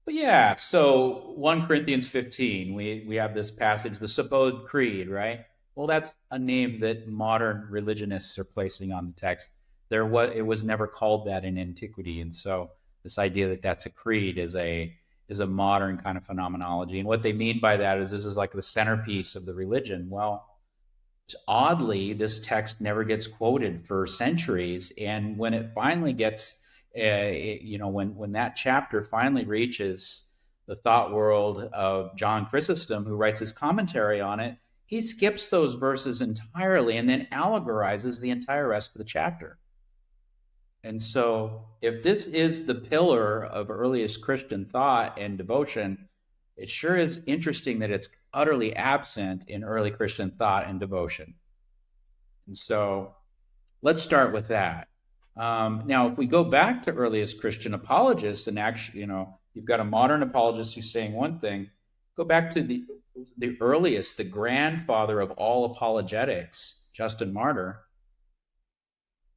But yeah, so 1 Corinthians 15, we have this passage, the supposed creed, right? Well, that's a name that modern religionists are placing on the text. It was never called that in antiquity, and so this idea that that's a creed is a modern kind of phenomenology. And what they mean by that is this is like the centerpiece of the religion. Well, oddly, this text never gets quoted for centuries. And when it finally gets, when that chapter finally reaches the thought world of John Chrysostom, who writes his commentary on it, he skips those verses entirely and then allegorizes the entire rest of the chapter. And so if this is the pillar of earliest Christian thought and devotion, it sure is interesting that it's utterly absent in early Christian thought and devotion. And so let's start with that. Now, if we go back to earliest Christian apologists, and actually, you've got a modern apologist who's saying one thing, go back to the earliest, the grandfather of all apologetics, Justin Martyr.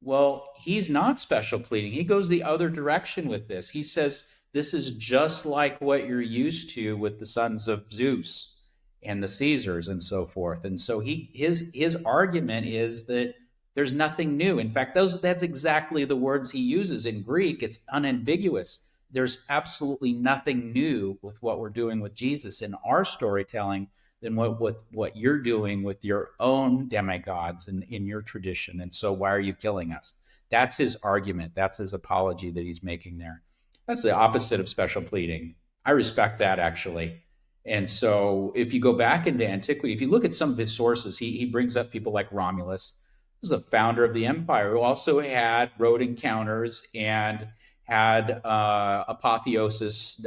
Well, he's not special pleading. He goes the other direction with this. He says, this is just like what you're used to with the sons of Zeus and the Caesars and so forth. And so his argument is that there's nothing new. In fact, that's exactly the words he uses in Greek. It's unambiguous. There's absolutely nothing new with what we're doing with Jesus in our storytelling than what you're doing with your own demigods and in your tradition. And so why are you killing us? That's his argument. That's his apology that he's making there. That's the opposite of special pleading. I respect that, actually. And so if you go back into antiquity, if you look at some of his sources, he brings up people like Romulus. This is a founder of the empire who also had road encounters and had apotheosis,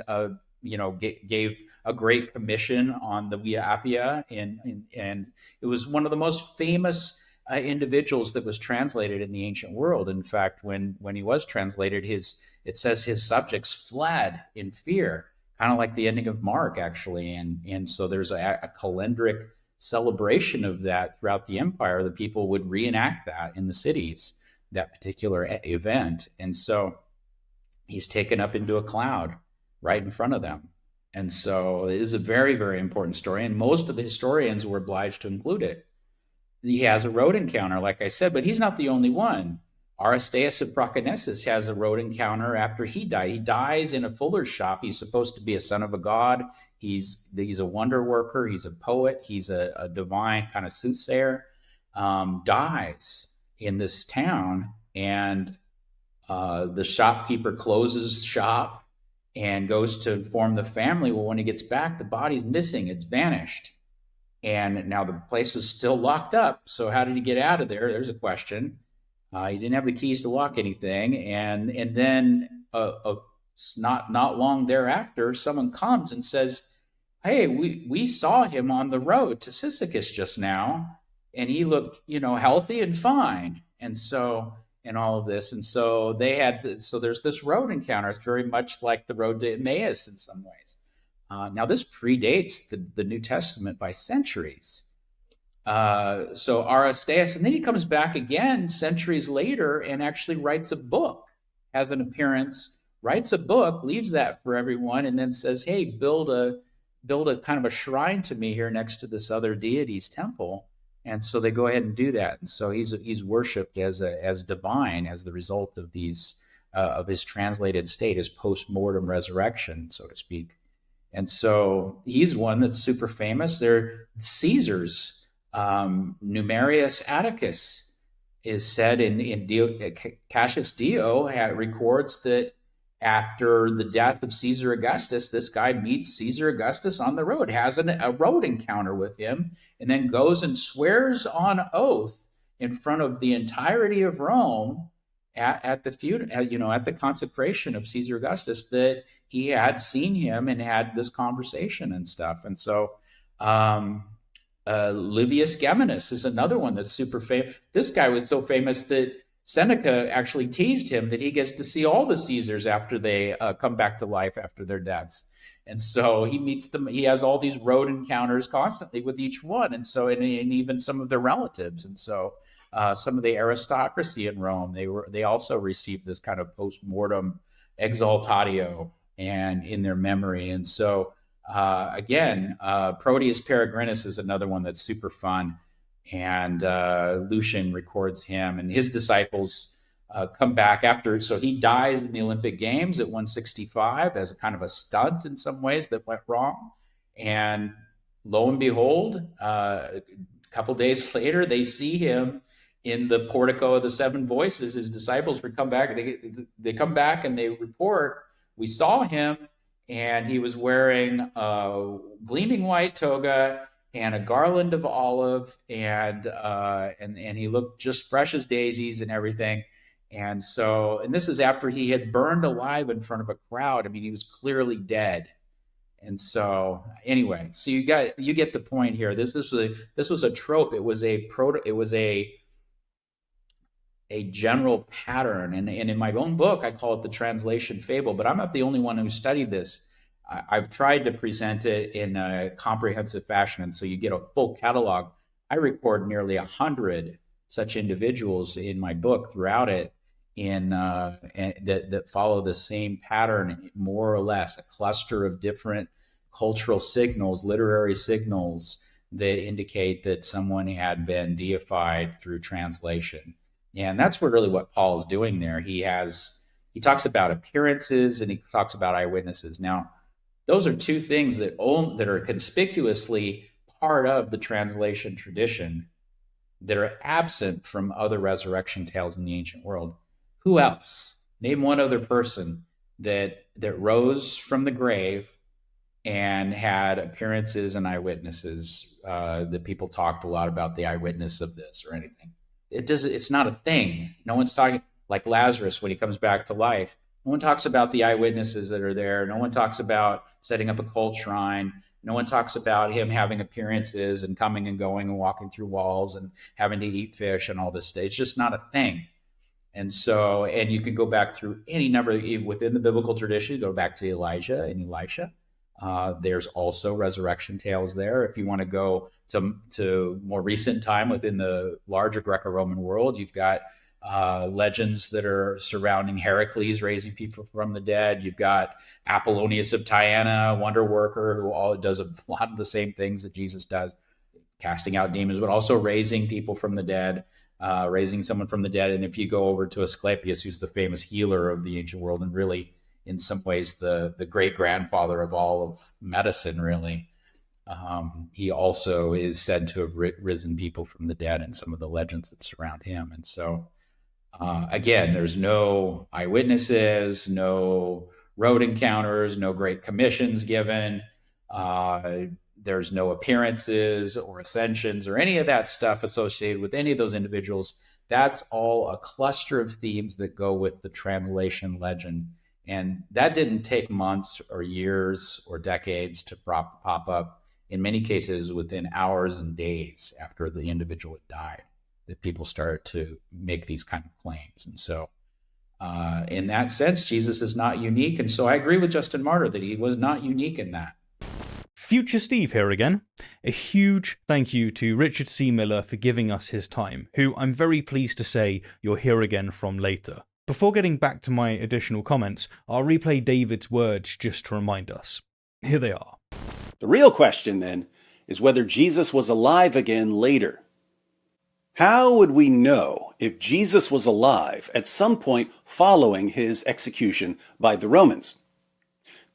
gave a great commission on the Via Appia, and it was one of the most famous individuals that was translated in the ancient world. In fact, when he was translated, it says his subjects fled in fear, kind of like the ending of Mark, actually. And so there's a calendric celebration of that throughout the empire. The people would reenact that in the cities, that particular event. And so he's taken up into a cloud right in front of them. And so it is a very, very important story. And most of the historians were obliged to include it. He has a road encounter, like I said, but he's not the only one. Aristeas of Proconnesus has a road encounter after he died. He dies in a fuller's shop. He's supposed to be a son of a god. He's a wonder worker. He's a poet. He's a divine kind of soothsayer. Dies in this town, and the shopkeeper closes shop and goes to inform the family. Well, when he gets back, the body's missing. It's vanished. And now the place is still locked up. So how did he get out of there? There's a question. He didn't have the keys to lock anything. And then not long thereafter, someone comes and says, hey, we saw him on the road to Cyzicus just now, and he looked, healthy and fine. And all of this. And so there's this road encounter. It's very much like the road to Emmaus in some ways. Now this predates the New Testament by centuries. So Aristeas, and then he comes back again centuries later and actually writes a book, has an appearance, writes a book, leaves that for everyone, and then says, hey, build a kind of a shrine to me here next to this other deity's temple. And so they go ahead and do that. And so he's worshipped as divine as the result of of his translated state, his post-mortem resurrection, so to speak. And so he's one that's super famous. They're Caesars. Numerius Atticus is said in Cassius Dio records that after the death of Caesar Augustus, this guy meets Caesar Augustus on the road, has a road encounter with him, and then goes and swears on oath in front of the entirety of Rome at the consecration of Caesar Augustus that he had seen him and had this conversation and stuff. And so Livius Geminus is another one that's super famous. This guy was so famous that Seneca actually teased him that he gets to see all the Caesars after they come back to life after their deaths. And so he meets them. He has all these road encounters constantly with each one. And so, and even some of their relatives. And so some of the aristocracy in Rome, they also received this kind of post-mortem exaltatio and in their memory. And so again, Proteus Peregrinus is another one that's super fun. And Lucian records him, and his disciples come back after. So he dies in the Olympic Games at 165 as a kind of a stunt in some ways that went wrong. And lo and behold, a couple days later, they see him in the portico of the Seven Voices. His disciples would come back. They come back and they report, we saw him, and he was wearing a gleaming white toga and a garland of olive, and he looked just fresh as daisies and everything. And so, and this is after he had burned alive in front of a crowd. I mean, he was clearly dead. And so, anyway, so you get the point here. This was a trope. It was a general pattern. And in my own book, I call it the translation fable. But I'm not the only one who studied this. I've tried to present it in a comprehensive fashion, and so you get a full catalog. I record nearly 100 such individuals in my book throughout it, that follow the same pattern, more or less, a cluster of different cultural signals, literary signals that indicate that someone had been deified through translation. And that's really what Paul is doing there. He talks about appearances and he talks about eyewitnesses. Now, those are two things that are conspicuously part of the translation tradition that are absent from other resurrection tales in the ancient world. Who else? Name one other person that rose from the grave and had appearances and eyewitnesses, that people talked a lot about the eyewitness of this or anything. It's not a thing. No one's talking, like Lazarus when he comes back to life. No one talks about the eyewitnesses that are there. No one talks about setting up a cult shrine. No one talks about him having appearances and coming and going and walking through walls and having to eat fish and all this stuff. It's just not a thing. And so, and you can go back through any number within the biblical tradition, go back to Elijah and Elisha. There's also resurrection tales there. If you want to go to more recent time within the larger Greco-Roman world, you've got legends that are surrounding Heracles raising people from the dead. You've got Apollonius of Tyana, a wonder worker who does a lot of the same things that Jesus does, casting out demons, but also raising people from the dead, raising someone from the dead. And if you go over to Asclepius, who's the famous healer of the ancient world, and really in some ways the great-grandfather of all of medicine, really, he also is said to have risen people from the dead in some of the legends that surround him. And so again, there's no eyewitnesses, no road encounters, no great commissions given. There's no appearances or ascensions or any of that stuff associated with any of those individuals. That's all a cluster of themes that go with the translation legend. And that didn't take months or years or decades to pop up. In many cases, within hours and days after the individual had died, that people started to make these kind of claims. And so in that sense, Jesus is not unique. And so I agree with Justin Martyr that he was not unique in that. Future Steve here again. A huge thank you to Richard C. Miller for giving us his time, who I'm very pleased to say you'll hear again from later. Before getting back to my additional comments, I'll replay David's words just to remind us. Here they are. The real question, then, is whether Jesus was alive again later. How would we know if Jesus was alive at some point following his execution by the Romans?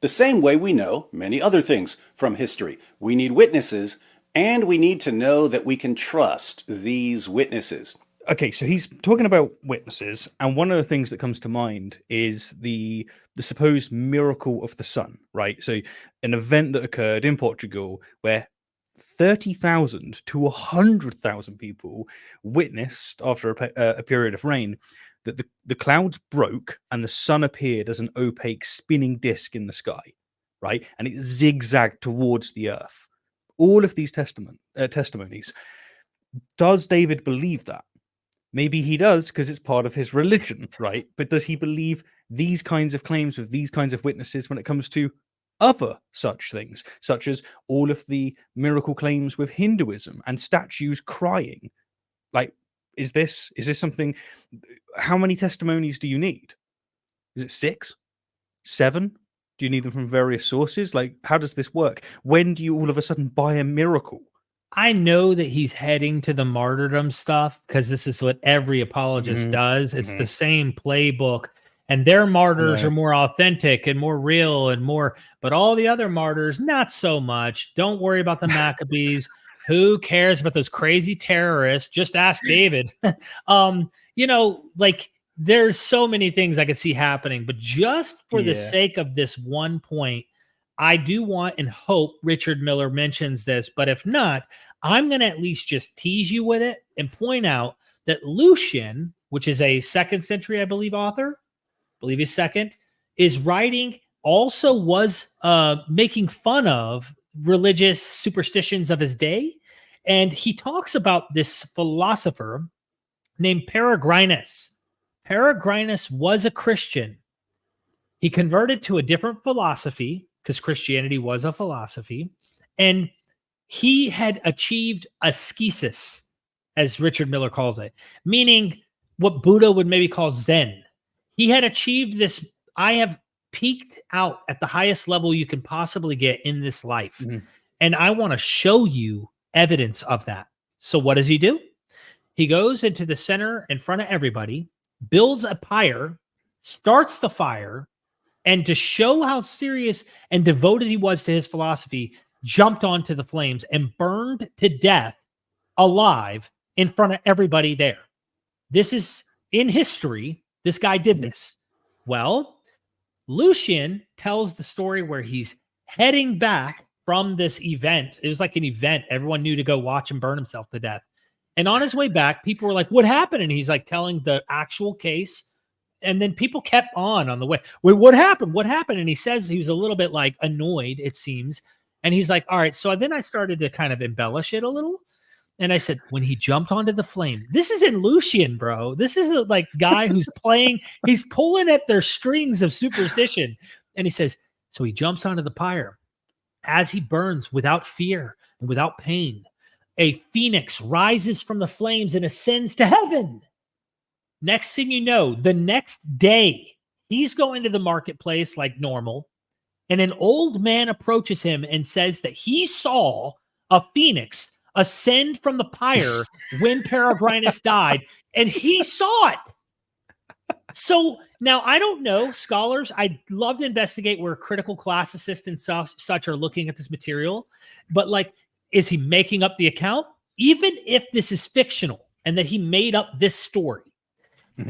The same way we know many other things from history. We need witnesses, and we need to know that we can trust these witnesses. Okay, so he's talking about witnesses, and one of the things that comes to mind is the supposed miracle of the sun, right? So an event that occurred in Portugal where 30,000 to 100,000 people witnessed after a period of rain that the clouds broke and the sun appeared as an opaque spinning disc in the sky, right? And it zigzagged towards the earth. All of these testimonies. Does David believe that? Maybe he does because it's part of his religion, right? But does he believe these kinds of claims with these kinds of witnesses when it comes to other such things, such as all of the miracle claims with Hinduism and statues crying? Like, is this something? How many testimonies do you need? Is it 6, 7? Do you need them from various sources? Like, how does this work? When do you all of a sudden buy a miracle? I know that he's heading to the martyrdom stuff because this is what every apologist does. It's the same playbook, and their martyrs are more authentic and more real and more, but all the other martyrs, not so much. Don't worry about the Maccabees. Who cares about those crazy terrorists? Just ask David. Like there's so many things I could see happening, but just for the sake of this one point, I do want and hope Richard Miller mentions this, but if not, I'm going to at least just tease you with it and point out that Lucian, which is a 2nd century, I believe, author, he's second, is writing, also was making fun of religious superstitions of his day. And he talks about this philosopher named Peregrinus. Peregrinus was a Christian. He converted to a different philosophy because Christianity was a philosophy, and he had achieved ascesis, as Richard Miller calls it, meaning what Buddha would maybe call Zen. He had achieved this, I have peaked out at the highest level you can possibly get in this life, and I want to show you evidence of that. So what does he do? He goes into the center in front of everybody, builds a pyre, starts the fire, and to show how serious and devoted he was to his philosophy, jumped onto the flames and burned to death alive in front of everybody there. This is in history. This guy did this. Well, Lucian tells the story where he's heading back from this event. It was like an event. Everyone knew to go watch him burn himself to death. And on his way back, people were like, what happened? And he's like telling the actual case. And then people kept on the way. Wait, what happened? What happened? And he says he was a little bit like annoyed, it seems. And he's like, all right. So then I started to kind of embellish it a little. And I said, when he jumped onto the flame, this is in Lucian, bro. This is a like guy who's playing, he's pulling at their strings of superstition. And he says, so he jumps onto the pyre. As he burns without fear and without pain, a phoenix rises from the flames and ascends to heaven. Next thing you know, the next day, he's going to the marketplace like normal, and an old man approaches him and says that he saw a phoenix ascend from the pyre when Peregrinus died, and he saw it. So now I don't know, scholars, I'd love to investigate where critical classicists and such are looking at this material, but like, is he making up the account? Even if this is fictional and that he made up this story,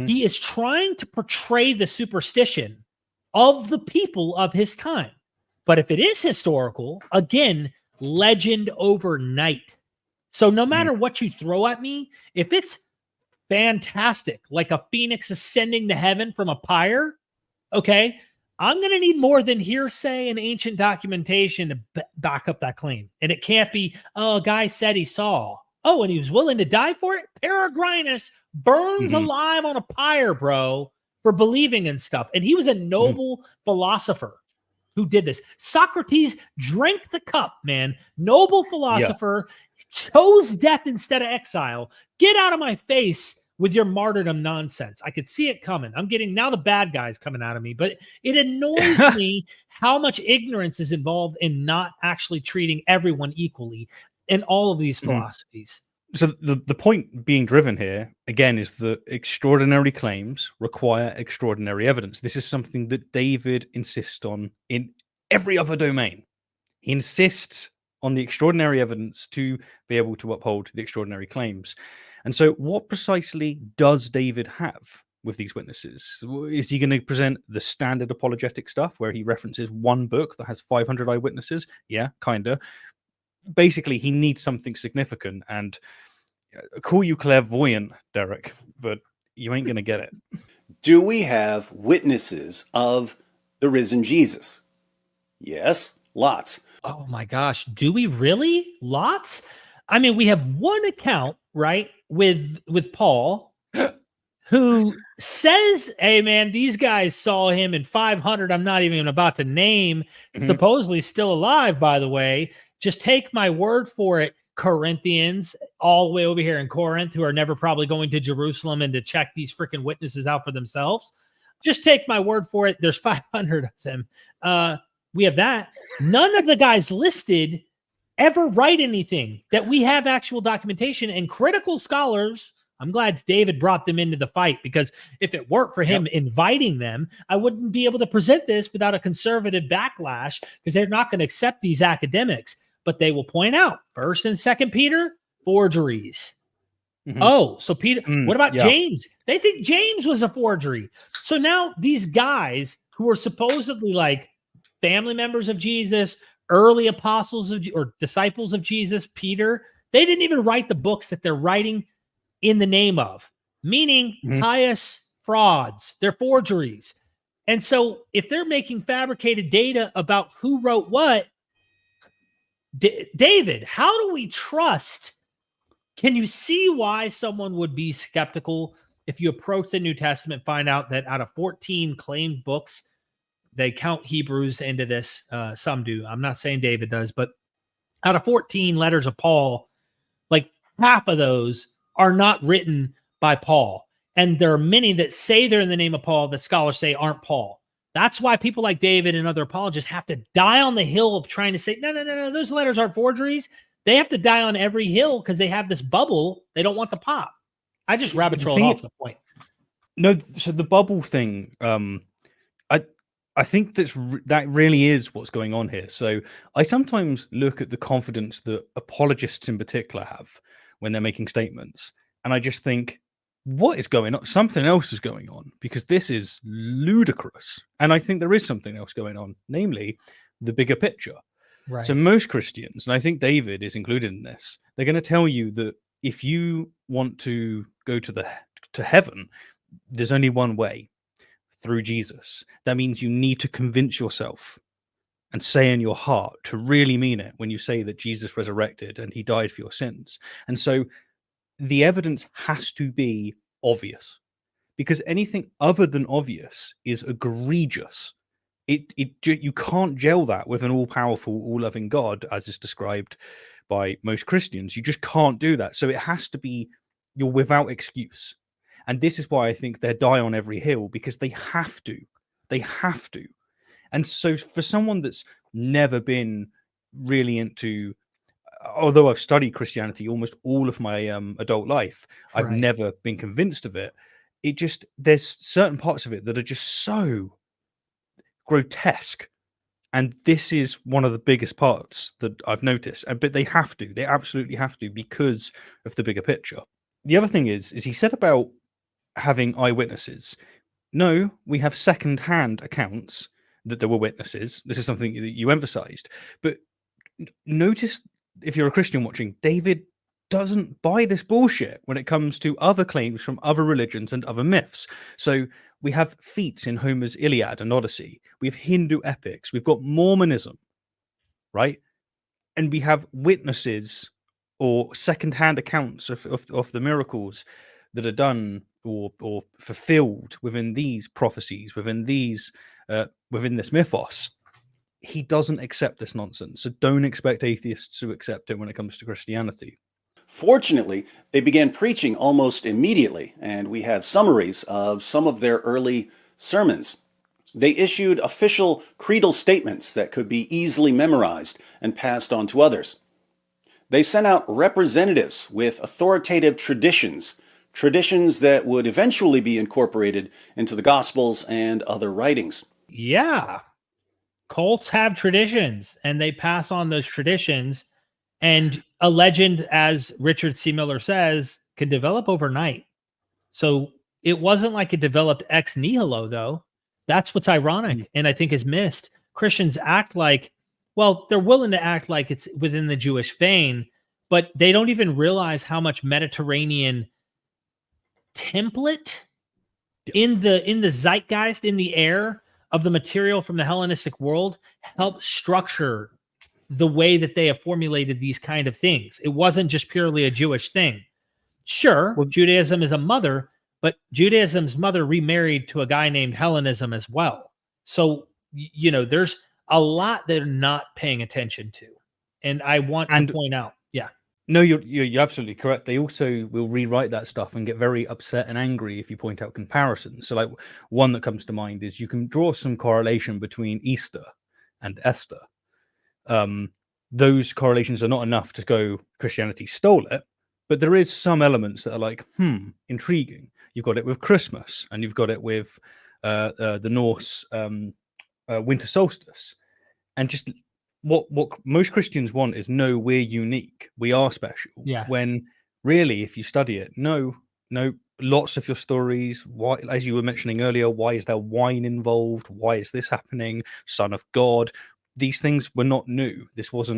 he is trying to portray the superstition of the people of his time. But if it is historical, again, legend overnight. So no matter what you throw at me, if it's fantastic, like a phoenix ascending to heaven from a pyre, okay, I'm going to need more than hearsay and ancient documentation to back up that claim. And it can't be, oh, a guy said he saw. Oh, and he was willing to die for it? Peregrinus burns alive on a pyre, bro, for believing in stuff. And he was a noble philosopher who did this. Socrates drank the cup, man. Noble philosopher, chose death instead of exile. Get out of my face with your martyrdom nonsense. I could see it coming. I'm getting now the bad guys coming out of me, but it annoys me how much ignorance is involved in not actually treating everyone equally in all of these philosophies. So the point being driven here, again, is that extraordinary claims require extraordinary evidence. This is something that David insists on in every other domain. He insists on the extraordinary evidence to be able to uphold the extraordinary claims. And so, what precisely does David have with these witnesses? Is he going to present the standard apologetic stuff where he references one book that has 500 eyewitnesses? Yeah, kind of. Basically, he needs something significant, and call you clairvoyant, Derek, but you ain't going to get it. Do we have witnesses of the risen Jesus? Yes, lots. Oh my gosh. Do we really? Lots? I mean, we have one account, right, with Paul, who says, hey man, these guys saw him in 500. I'm not even about to name, supposedly still alive, by the way. Just take my word for it, Corinthians, all the way over here in Corinth, who are never probably going to Jerusalem and to check these freaking witnesses out for themselves. Just take my word for it. There's 500 of them. We have that. None of the guys listed ever write anything that we have actual documentation, and critical scholars, I'm glad David brought them into the fight, because if it weren't for him inviting them, I wouldn't be able to present this without a conservative backlash, because they're not going to accept these academics. But they will point out 1st and 2nd Peter, forgeries. Oh, so Peter, what about James? They think James was a forgery. So now these guys who are supposedly like family members of Jesus, early apostles of or disciples of Jesus, Peter, they didn't even write the books that they're writing in the name of, meaning pious frauds. They're forgeries. And so if they're making fabricated data about who wrote what, David, how do we trust? Can you see why someone would be skeptical if you approach the New Testament, find out that out of 14 claimed books, they count Hebrews into this? Some do. I'm not saying David does, but out of 14 letters of Paul, like half of those are not written by Paul. And there are many that say they're in the name of Paul that scholars say aren't Paul. That's why people like David and other apologists have to die on the hill of trying to say, no, those letters aren't forgeries. They have to die on every hill because they have this bubble they don't want to pop. I just rabbit trolled off the point. No, so the bubble thing, I think that really is what's going on here. So I sometimes look at the confidence that apologists in particular have when they're making statements, and I just think, what is going on? Something else is going on, because this is ludicrous. And I think there is something else going on, namely the bigger picture. Right. So most Christians, and I think David is included in this, they're going to tell you that if you want to go to heaven, there's only one way, through Jesus. That means you need to convince yourself and say in your heart, to really mean it, when you say that Jesus resurrected and he died for your sins. And so the evidence has to be obvious, because anything other than obvious is egregious. You can't gel that with an all-powerful, all-loving God, as is described by most Christians. You just can't do that. So it has to be, you're without excuse. And this is why I think they die on every hill, because they have to. They have to. And so for someone that's never been really into, although I've studied Christianity almost all of my adult life, I've never been convinced of it. There's certain parts of it that are just so grotesque. And this is one of the biggest parts that I've noticed. But they have to. They absolutely have to, because of the bigger picture. The other thing is he said about having eyewitnesses. No, we have second-hand accounts that there were witnesses. This is something that you emphasized. But notice, if you're a Christian watching, David doesn't buy this bullshit when it comes to other claims from other religions and other myths. So we have feats in Homer's Iliad and Odyssey. We have Hindu epics. We've got Mormonism, right? And we have witnesses or second-hand accounts of the miracles that are done or fulfilled within these prophecies, within this mythos. He doesn't accept this nonsense. So don't expect atheists to accept it when it comes to Christianity. Fortunately, they began preaching almost immediately, and we have summaries of some of their early sermons. They issued official creedal statements that could be easily memorized and passed on to others. They sent out representatives with authoritative traditions that would eventually be incorporated into the Gospels and other writings. Yeah. Cults have traditions, and they pass on those traditions. And a legend, as Richard C. Miller says, can develop overnight. So it wasn't like it developed ex nihilo, though. That's what's ironic and I think is missed. Christians act like, well, they're willing to act like it's within the Jewish vein, but they don't even realize how much Mediterranean template in the zeitgeist, in the air of the material from the Hellenistic world helped structure the way that they have formulated these kind of things. It wasn't just purely a Jewish thing. Sure, Judaism is a mother, but Judaism's mother remarried to a guy named Hellenism as well. So, you know, there's a lot they're not paying attention to. And I want to point out, No, you're absolutely correct. They also will rewrite that stuff and get very upset and angry if you point out comparisons. So, like, one that comes to mind is you can draw some correlation between Easter and Esther. Those correlations are not enough to go Christianity stole it, but there is some elements that are like, intriguing. You've got it with Christmas, and you've got it with the Norse winter solstice, and just what most Christians want is, no, we're unique, we are special. Yeah. When really, if you study it, no, lots of your stories, why, as you were mentioning earlier, why is there wine involved? Why is this happening? Son of God. These things were not new. This was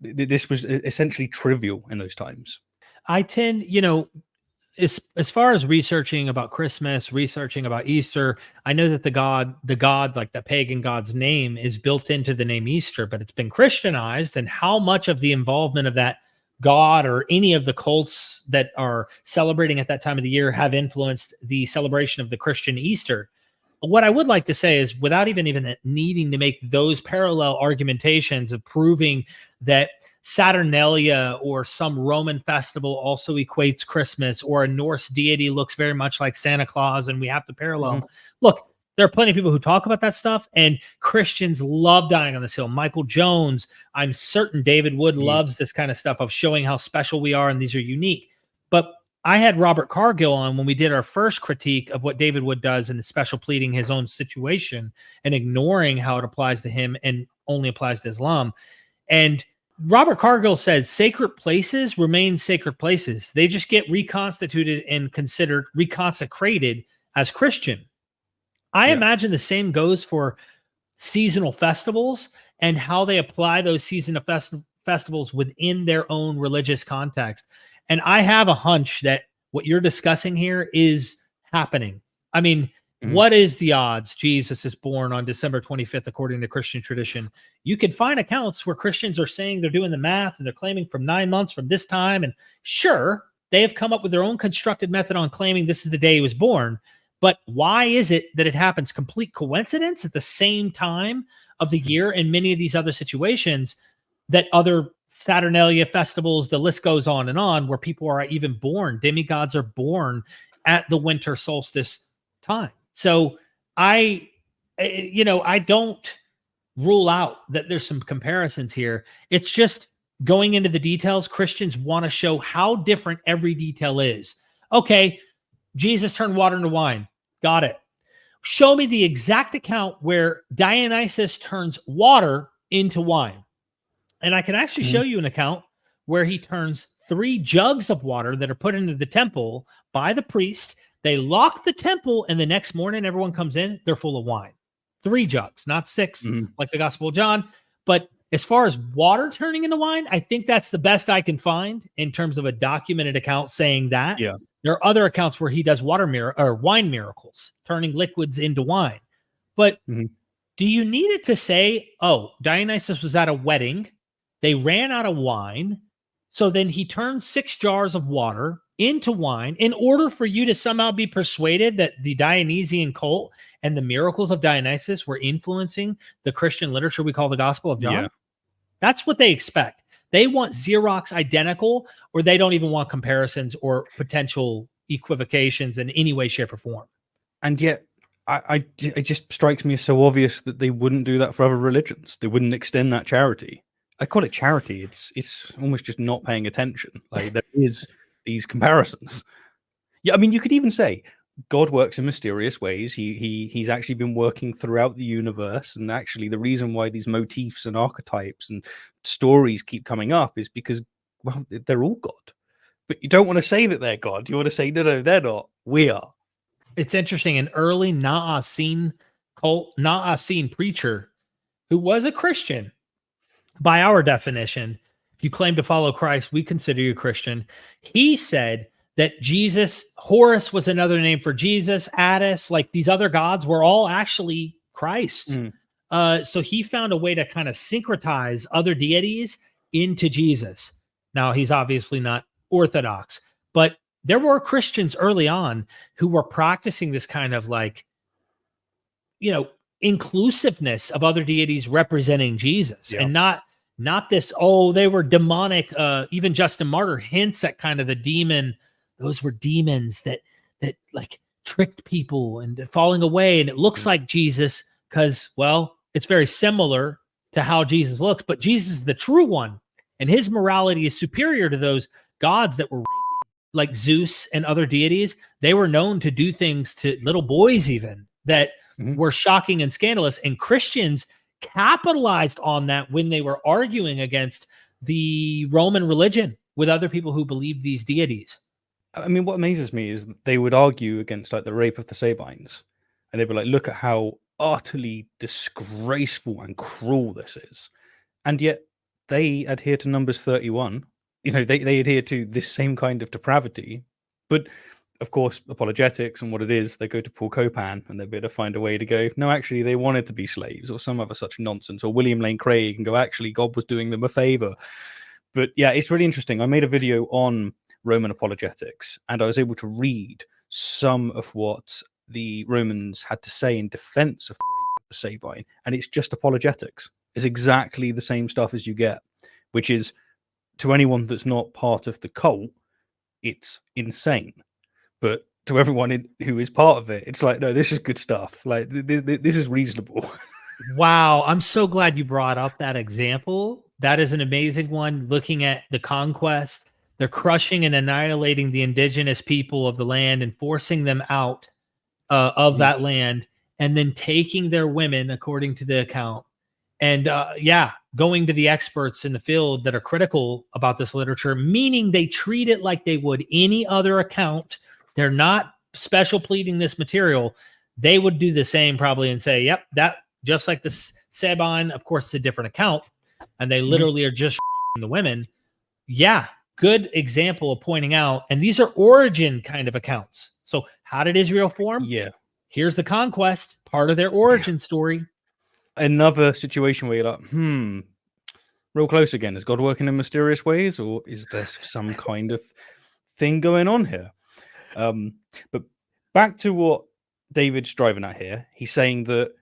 essentially trivial in those times. I tend, you know, as far as researching about Christmas, researching about Easter, I know that the god, like the pagan god's name is built into the name Easter, but it's been Christianized, and how much of the involvement of that god or any of the cults that are celebrating at that time of the year have influenced the celebration of the Christian Easter. What I would like to say is, without even needing to make those parallel argumentations of proving that Saturnalia or some Roman festival also equates Christmas, or a Norse deity looks very much like Santa Claus and we have to parallel. Look, there are plenty of people who talk about that stuff, and Christians love dying on this hill. Michael Jones, I'm certain David Wood loves this kind of stuff of showing how special we are and these are unique. But I had Robert Cargill on when we did our first critique of what David Wood does in the special pleading his own situation and ignoring how it applies to him and only applies to Islam. And Robert Cargill says sacred places remain sacred places. They just get reconstituted and considered reconsecrated as Christian. I imagine the same goes for seasonal festivals and how they apply those seasonal festivals within their own religious context. And I have a hunch that what you're discussing here is happening. I mean, what is the odds Jesus is born on December 25th, according to Christian tradition? You can find accounts where Christians are saying they're doing the math and they're claiming from 9 months from this time. And sure, they have come up with their own constructed method on claiming this is the day he was born. But why is it that it happens complete coincidence at the same time of the year in many of these other situations that other Saturnalia festivals, the list goes on and on, where people are even born, demigods are born at the winter solstice time. So I don't rule out that there's some comparisons here. It's just going into the details. Christians want to show how different every detail is. Okay, Jesus turned water into wine. Got it. Show me the exact account where Dionysus turns water into wine. And I can actually show you an account where he turns 3 jugs of water that are put into the temple by the priest. They lock the temple, and the next morning everyone comes in, they're full of wine. 3 jugs, not 6, like the Gospel of John. But as far as water turning into wine, I think that's the best I can find in terms of a documented account saying that. Yeah. There are other accounts where he does wine miracles, turning liquids into wine. But do you need it to say, oh, Dionysus was at a wedding, they ran out of wine, so then he turned 6 jars of water into wine in order for you to somehow be persuaded that the Dionysian cult and the miracles of Dionysus were influencing the Christian literature we call the Gospel of John? Yeah. That's what they expect. They want Xerox identical, or they don't even want comparisons or potential equivocations in any way, shape, or form. And yet, it just strikes me as so obvious that they wouldn't do that for other religions. They wouldn't extend that charity. I call it charity. It's almost just not paying attention. Like, there is these comparisons. Yeah, I mean, you could even say God works in mysterious ways. He's actually been working throughout the universe, and actually the reason why these motifs and archetypes and stories keep coming up is because, well, they're all God. But you don't want to say that they're God. You want to say, no, they're not. We are. It's interesting. An early Na'aseen cult, Na'aseen preacher who was a Christian by our definition. If you claim to follow Christ, we consider you a Christian. He said that Jesus, Horus was another name for Jesus, Attis, like these other gods were all actually Christ. So he found a way to kind of syncretize other deities into Jesus. Now, he's obviously not Orthodox, but there were Christians early on who were practicing this kind of like, inclusiveness of other deities representing Jesus, and not this, they were demonic. Even Justin Martyr hints at kind of the demon. Those were demons that like tricked people and falling away. And it looks like Jesus because, well, it's very similar to how Jesus looks, but Jesus is the true one. And his morality is superior to those gods that were like Zeus and other deities. They were known to do things to little boys even that were shocking and scandalous. And Christians capitalized on that when they were arguing against the Roman religion with other people who believed these deities. I mean, what amazes me is they would argue against like the rape of the Sabines, and they'd be like, look at how utterly disgraceful and cruel this is. And yet they adhere to Numbers 31. They adhere to this same kind of depravity. But of course, apologetics and what it is, they go to Paul Copan and they'll be able to find a way to go, no, actually, they wanted to be slaves or some other such nonsense. Or William Lane Craig and go, actually, God was doing them a favor. But yeah, it's really interesting. I made a video on Roman apologetics and I was able to read some of what the Romans had to say in defense of the Sabine. And it's just apologetics. It's exactly the same stuff as you get, which is, to anyone that's not part of the cult, it's insane. But to everyone who is part of it, it's like, no, this is good stuff. Like, this is reasonable. Wow. I'm so glad you brought up that example. That is an amazing one. Looking at the conquest, they're crushing and annihilating the indigenous people of the land and forcing them out of that land, and then taking their women, according to the account. And going to the experts in the field that are critical about this literature, meaning they treat it like they would any other account. They're not special pleading this material. They would do the same probably and say, yep, that just like the Sabine, of course, it's a different account. And they literally are just raping the women. Yeah, good example of pointing out. And these are origin kind of accounts. So how did Israel form? Yeah. Here's the conquest, part of their origin story. Another situation where you're like, real close again. Is God working in mysterious ways, or is there some kind of thing going on here? But back to what David's driving at here. He's saying that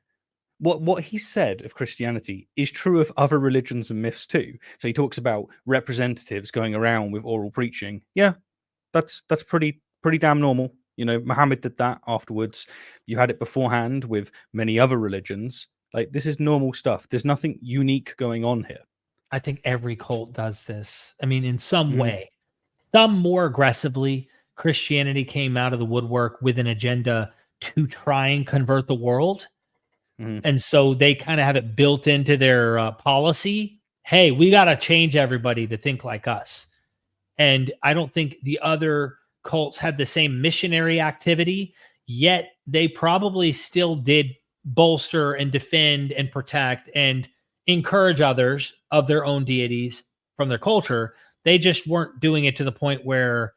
what he said of Christianity is true of other religions and myths too. So he talks about representatives going around with oral preaching. Yeah, that's pretty damn normal. Muhammad did that afterwards. You had it beforehand with many other religions. Like, this is normal stuff. There's nothing unique going on here. I think every cult does this. I mean, in some way, some more aggressively. Christianity came out of the woodwork with an agenda to try and convert the world. And so they kind of have it built into their policy. Hey, we got to change everybody to think like us. And I don't think the other cults had the same missionary activity, yet they probably still did bolster and defend and protect and encourage others of their own deities from their culture. They just weren't doing it to the point where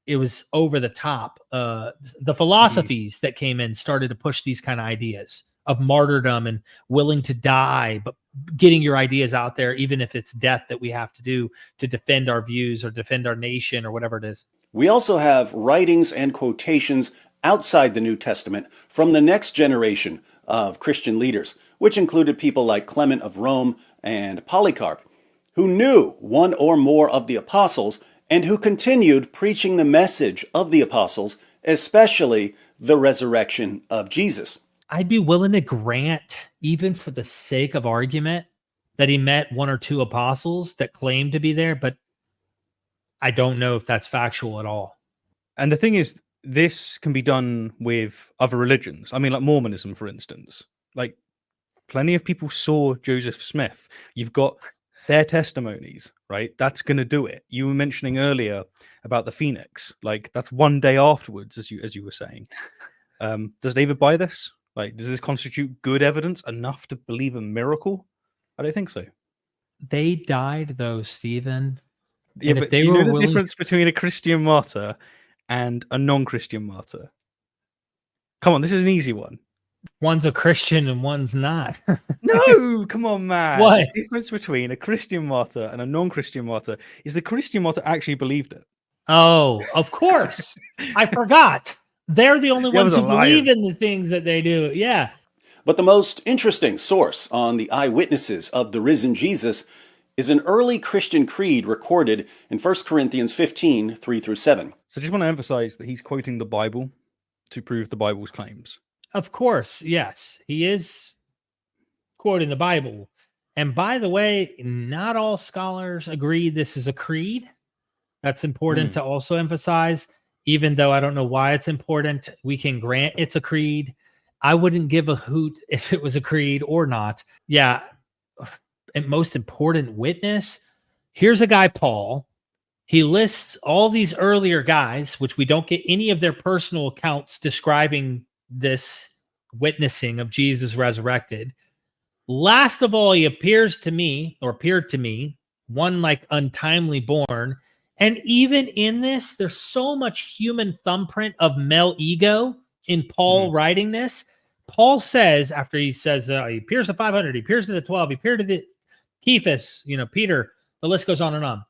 it was over the top. The philosophies that came in started to push these kind of ideas of martyrdom and willing to die, but getting your ideas out there, even if it's death that we have to do to defend our views or defend our nation or whatever it is. We also have writings and quotations outside the New Testament from the next generation of Christian leaders, which included people like Clement of Rome and Polycarp, who knew one or more of the apostles and who continued preaching the message of the apostles, especially the resurrection of Jesus. I'd be willing to grant, even for the sake of argument, that he met one or two apostles that claimed to be there, but I don't know if that's factual at all. And the thing is, this can be done with other religions. I mean, like Mormonism, for instance. Like, plenty of people saw Joseph Smith. You've got their testimonies, right? That's going to do it. You were mentioning earlier about the phoenix, like that's one day afterwards, as you were saying. Does David buy this? Like, does this constitute good evidence enough to believe a miracle? I don't think so. They died though, Stephen. Yeah, And if but they do you know were the willing- difference between a Christian martyr and a non-Christian martyr? Come on, this is an easy one. One's a Christian and one's not. No, come on, man. What? The difference between a Christian martyr and a non-Christian martyr is the Christian martyr actually believed it. Oh, of course. I forgot. They're the only The ones others who are believe liars. in the things that they do. Yeah. But the most interesting source on the eyewitnesses of the risen Jesus is an early Christian creed recorded in 1 Corinthians 15, 3-7. So I just want to emphasize that he's quoting the Bible to prove the Bible's claims. Of course, yes. He is quoting the Bible. And by the way, not all scholars agree this is a creed. That's important to also emphasize. Even though I don't know why it's important, we can grant it's a creed. I wouldn't give a hoot if it was a creed or not. Yeah. And most important witness, here's a guy, Paul. He lists all these earlier guys, which we don't get any of their personal accounts describing this witnessing of Jesus resurrected. Last of all, he appeared to me, one like untimely born. And even in this, there's so much human thumbprint of male ego in Paul writing this. Paul says, after he says, he appears to 500, he appears to the 12, he appeared to the Cephas, Peter, the list goes on and on.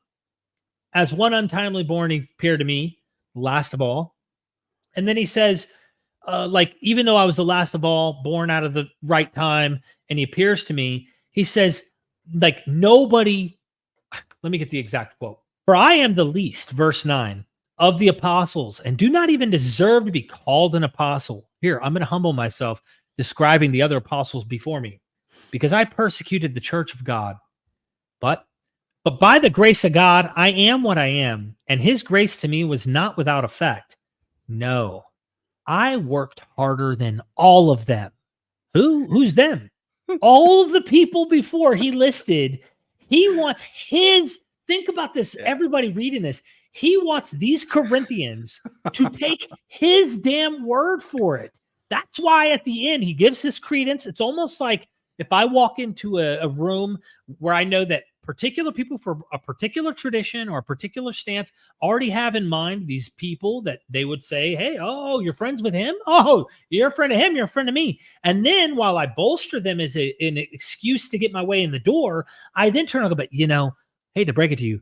As one untimely born, he appeared to me, last of all. And then he says, even though I was the last of all, born out of the right time, and he appears to me, he says, nobody, let me get the exact quote. For I am the least, verse 9, of the apostles, and do not even deserve to be called an apostle. Here, I'm going to humble myself, describing the other apostles before me, because I persecuted the church of God. But by the grace of God, I am what I am, and his grace to me was not without effect. No, I worked harder than all of them. Who's them? All of the people before he listed. He wants think about this, everybody reading this. He wants these Corinthians to take his damn word for it. That's why at the end, he gives his credence. It's almost like if I walk into a room where I know that particular people for a particular tradition or a particular stance already have in mind these people that they would say, hey, oh, you're friends with him? Oh, you're a friend of him. You're a friend of me. And then while I bolster them as an excuse to get my way in the door, I then turn and go, but hate to break it to you,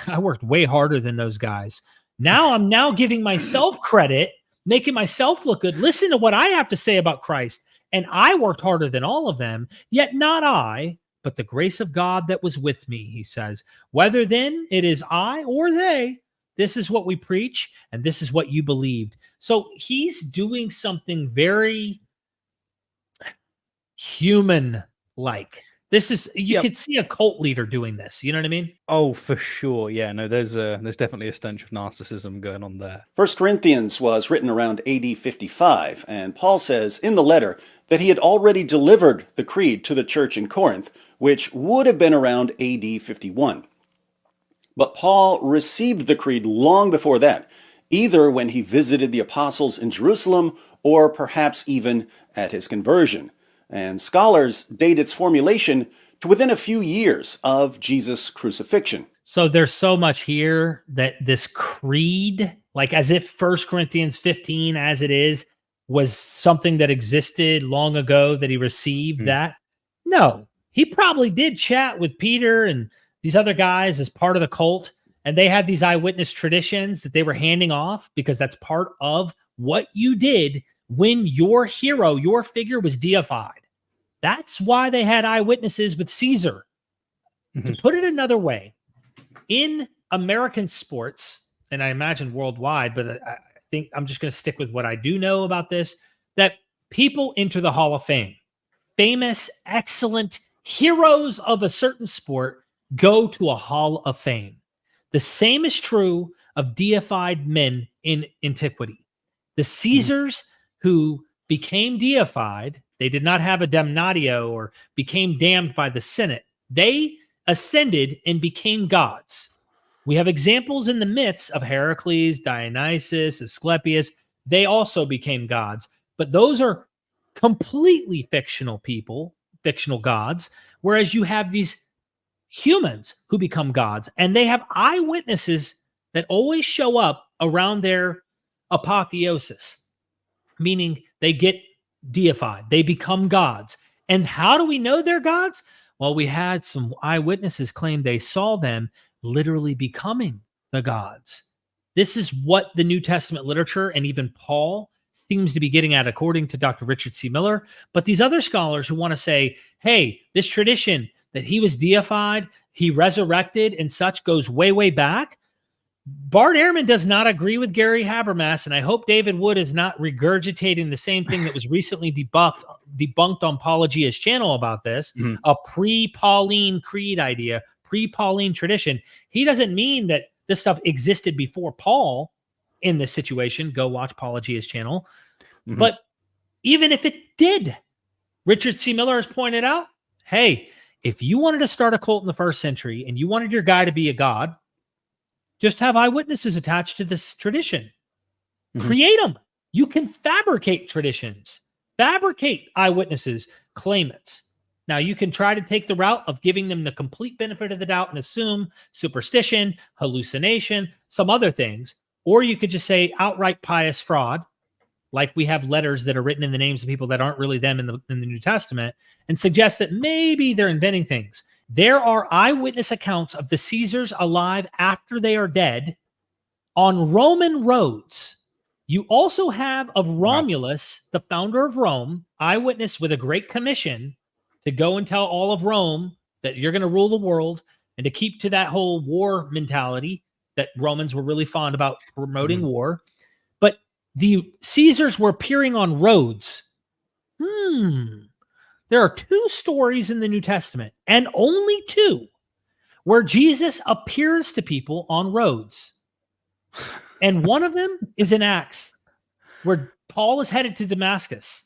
I worked way harder than those guys. Now I'm giving myself credit, making myself look good. Listen to what I have to say about Christ. And I worked harder than all of them, yet not I, but the grace of God that was with me, he says. Whether then it is I or they, this is what we preach, and this is what you believed. So he's doing something very human-like. This is, you could see a cult leader doing this. You know what I mean? Oh, for sure. Yeah, no, there's definitely a stench of narcissism going on there. 1 Corinthians was written around AD 55, and Paul says in the letter that he had already delivered the creed to the church in Corinth, which would have been around AD 51. But Paul received the creed long before that, either when he visited the apostles in Jerusalem or perhaps even at his conversion. And scholars date its formulation to within a few years of Jesus' crucifixion. So there's so much here that this creed, like as if 1 Corinthians 15 as it is, was something that existed long ago that he received that. No, he probably did chat with Peter and these other guys as part of the cult, and they had these eyewitness traditions that they were handing off because that's part of what you did when your hero, your figure was deified. That's why they had eyewitnesses with Caesar. To put it another way, in American sports, and I imagine worldwide, but I think I'm just going to stick with what I do know about this, that people enter the Hall of Fame. Famous, excellent heroes of a certain sport go to a Hall of Fame. The same is true of deified men in antiquity. The Caesars who became deified, they did not have a damnatio or became damned by the Senate. They ascended and became gods. We have examples in the myths of Heracles, Dionysus, Asclepius. They also became gods, but those are completely fictional people, fictional gods, whereas you have these humans who become gods, and they have eyewitnesses that always show up around their apotheosis, meaning they get deified, they become gods. And how do we know they're gods? Well, we had some eyewitnesses claim they saw them literally becoming the gods. This is what the New Testament literature and even Paul seems to be getting at, according to Dr. Richard C. Miller. But these other scholars who want to say, hey, this tradition that he was deified, he resurrected and such goes way, way back. Bart Ehrman does not agree with Gary Habermas, and I hope David Wood is not regurgitating the same thing that was recently debunked on Apologia's channel about this, a pre-Pauline creed idea, pre-Pauline tradition. He doesn't mean that this stuff existed before Paul in this situation. Go watch Apologia's channel. But even if it did, Richard C. Miller has pointed out, hey, if you wanted to start a cult in the first century and you wanted your guy to be a god, just have eyewitnesses attached to this tradition. Create them. You can fabricate traditions, fabricate eyewitnesses, claimants. Now, you can try to take the route of giving them the complete benefit of the doubt and assume superstition, hallucination, some other things. Or you could just say outright pious fraud, like we have letters that are written in the names of people that aren't really them in the New Testament, and suggest that maybe they're inventing things. There are eyewitness accounts of the Caesars alive after they are dead on Roman roads. You also have of Romulus, the founder of Rome, eyewitness with a great commission to go and tell all of Rome that you're going to rule the world and to keep to that whole war mentality that Romans were really fond about promoting war. But the Caesars were appearing on roads. There are 2 stories in the New Testament, and only 2, where Jesus appears to people on roads. And one of them is in Acts, where Paul is headed to Damascus,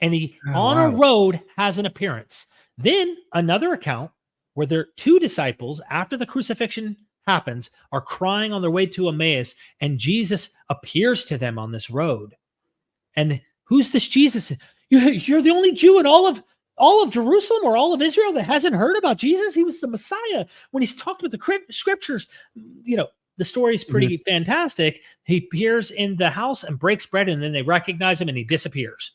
and he a road has an appearance. Then another account where there are 2 disciples after the crucifixion happens are crying on their way to Emmaus, and Jesus appears to them on this road. And who's this Jesus? You're the only Jew in all of Jerusalem or all of Israel that hasn't heard about Jesus. He was the Messiah. When he's talked with the scriptures, the story is pretty fantastic. He appears in the house and breaks bread, and then they recognize him and he disappears.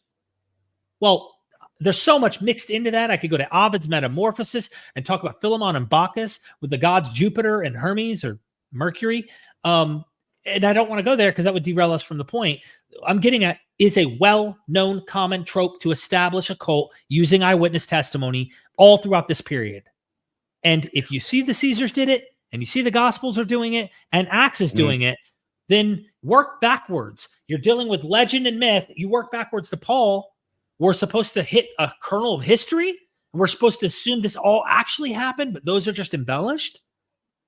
Well, there's so much mixed into that. I could go to Ovid's Metamorphosis and talk about Philemon and Bacchus with the gods Jupiter and Hermes or Mercury. And I don't want to go there because that would derail us from the point. I'm getting at is a well-known common trope to establish a cult using eyewitness testimony all throughout this period. And if you see the Caesars did it, and you see the Gospels are doing it, and Acts is doing it, then work backwards. You're dealing with legend and myth. You work backwards to Paul. We're supposed to hit a kernel of history. And we're supposed to assume this all actually happened, but those are just embellished.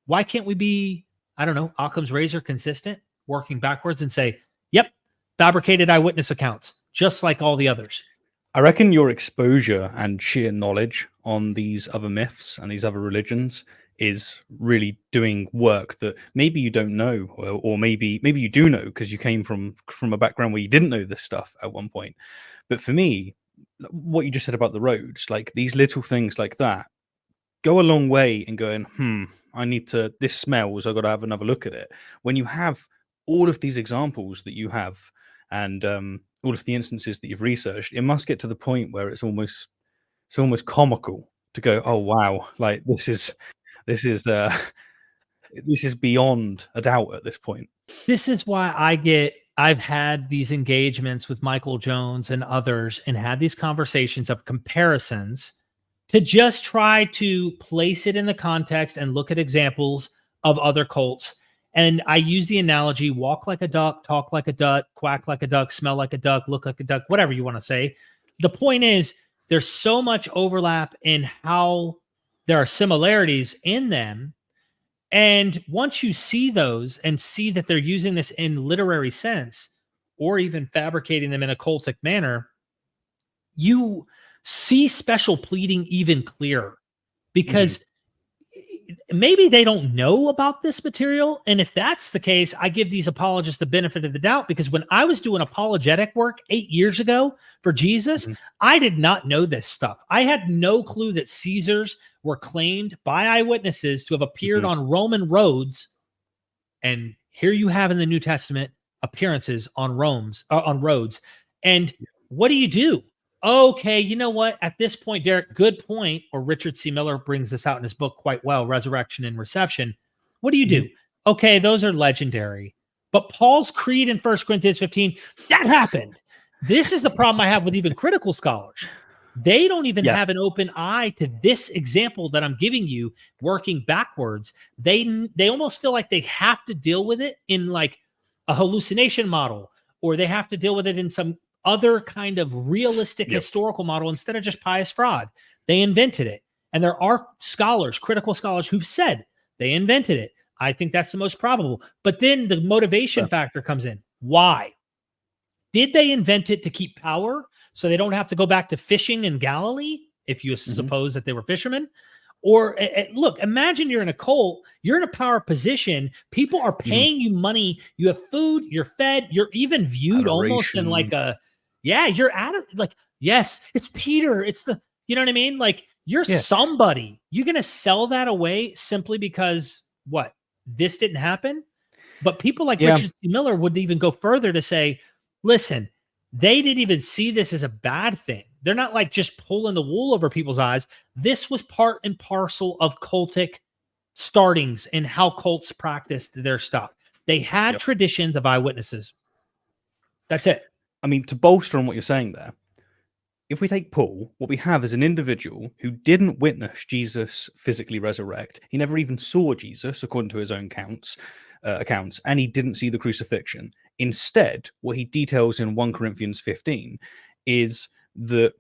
Why can't we be, I don't know, Occam's razor consistent, working backwards and say, yep, fabricated eyewitness accounts, just like all the others? I reckon your exposure and sheer knowledge on these other myths and these other religions is really doing work that maybe you don't know, or maybe you do know because you came from a background where you didn't know this stuff at one point. But for me, what you just said about the roads, like these little things like that, go a long way in going, I need to, this smells, I've got to have another look at it. When you have all of these examples that you have and all of the instances that you've researched, it must get to the point where it's almost comical to go, oh wow, like this is beyond a doubt at this point. This is why I've had these engagements with Michael Jones and others and had these conversations of comparisons to just try to place it in the context and look at examples of other cults. And I use the analogy, walk like a duck, talk like a duck, quack like a duck, smell like a duck, look like a duck, whatever you want to say. The point is, there's so much overlap in how there are similarities in them. And once you see those and see that they're using this in literary sense, or even fabricating them in a cultic manner, you see special pleading even clearer. Because maybe they don't know about this material. And if that's the case, I give these apologists the benefit of the doubt, because when I was doing apologetic work 8 years ago for Jesus, I did not know this stuff. I had no clue that Caesars were claimed by eyewitnesses to have appeared on Roman roads. And here you have in the New Testament appearances on roads. And what do? Okay, you know what? At this point, Derek, good point, or Richard C. Miller brings this out in his book quite well, Resurrection and Reception. What do you do? Okay, those are legendary. But Paul's creed in 1 Corinthians 15, that happened. This is the problem I have with even critical scholars. They don't even have an open eye to this example that I'm giving you, working backwards. They almost feel like they have to deal with it in like a hallucination model, or they have to deal with it in some other kind of realistic historical model instead of just pious fraud. They invented it. And there are scholars, critical scholars, who've said they invented it. I think that's the most probable. But then the motivation factor comes in. Why? Did they invent it to keep power so they don't have to go back to fishing in Galilee, if you suppose that they were fishermen? Or look, imagine you're in a cult, you're in a power position, people are paying you money, you have food, you're fed, you're even viewed almost in like a, you're at it like, yes, it's Peter, it's the, you know what I mean? Like you're somebody. You're going to sell that away simply because what? This didn't happen? But people like Richard C. Miller would even go further to say, listen, they didn't even see this as a bad thing. They're not like just pulling the wool over people's eyes. This was part and parcel of cultic startings and how cults practiced their stuff. They had traditions of eyewitnesses. That's it. I mean, to bolster on what you're saying there, if we take Paul, what we have is an individual who didn't witness Jesus physically resurrect. He never even saw Jesus, according to his own accounts, and he didn't see the crucifixion. Instead, what he details in 1 Corinthians 15 is that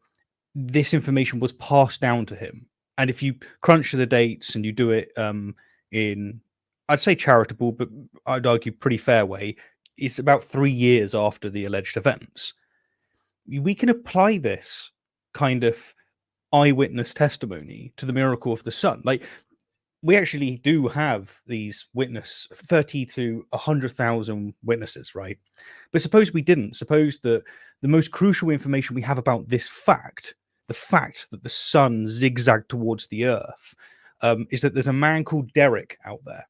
this information was passed down to him. And if you crunch the dates and you do it in, I'd say charitable, but I'd argue pretty fair way, it's about 3 years after the alleged events. We can apply this kind of eyewitness testimony to the miracle of the sun. Like, we actually do have these 30 to 100,000 witnesses, right? But suppose we didn't. Suppose that the most crucial information we have about this fact, the fact that the sun zigzagged towards the earth, is that there's a man called Derek out there.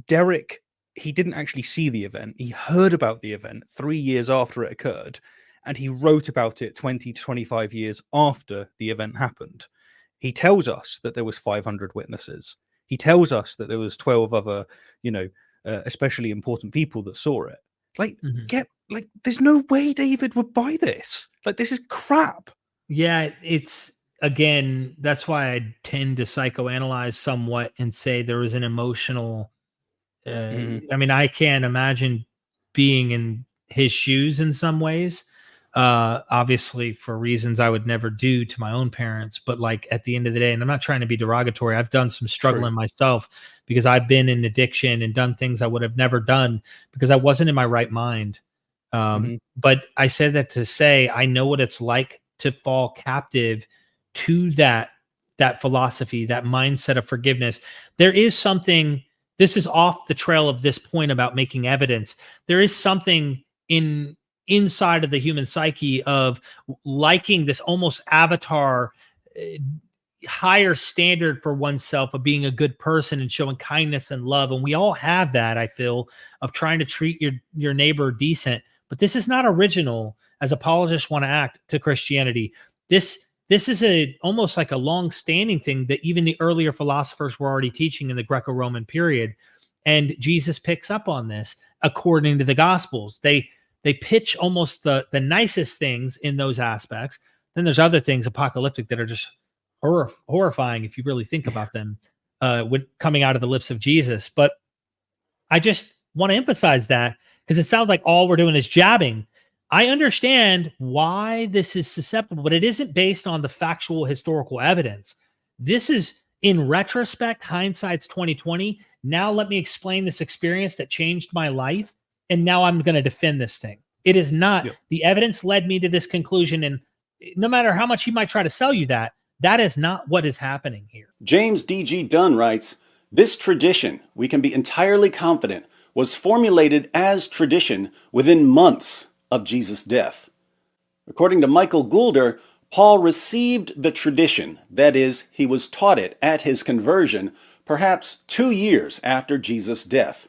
Derek, he didn't actually see the event. He heard about the event 3 years after it occurred, and he wrote about it 20 to 25 years after the event happened. He tells us that there was 500 witnesses. He tells us that there was 12 other, especially important people that saw it. Like, there's no way David would buy this. Like, this is crap. Yeah, it's, again, that's why I tend to psychoanalyze somewhat and say there was an emotional, I mean, I can't imagine being in his shoes in some ways. Obviously for reasons I would never do to my own parents, but like at the end of the day, and I'm not trying to be derogatory, I've done some struggling myself because I've been in addiction and done things I would have never done because I wasn't in my right mind. But I said that to say, I know what it's like to fall captive to that philosophy, that mindset of forgiveness. There is something, this is off the trail of this point about making evidence. There is something inside of the human psyche of liking this almost avatar, higher standard for oneself of being a good person and showing kindness and love. And we all have that, I feel, of trying to treat your neighbor decent. But this is not original as apologists want to act to Christianity. This is almost like a long-standing thing that even the earlier philosophers were already teaching in the Greco-Roman period. And Jesus picks up on this according to the Gospels. They pitch almost the nicest things in those aspects. Then there's other things apocalyptic that are just horrifying if you really think about them when coming out of the lips of Jesus. But I just want to emphasize that because it sounds like all we're doing is jabbing. I understand why this is susceptible, but it isn't based on the factual historical evidence. This is, in retrospect, hindsight's 2020. Now let me explain this experience that changed my life. And now I'm going to defend this thing. It is not. The evidence led me to this conclusion. And no matter how much he might try to sell you that is not what is happening here. James D.G. Dunn writes, This tradition, we can be entirely confident, was formulated as tradition within months of Jesus' death. According to Michael Goulder, Paul received the tradition, that is, he was taught it at his conversion, perhaps 2 years after Jesus' death.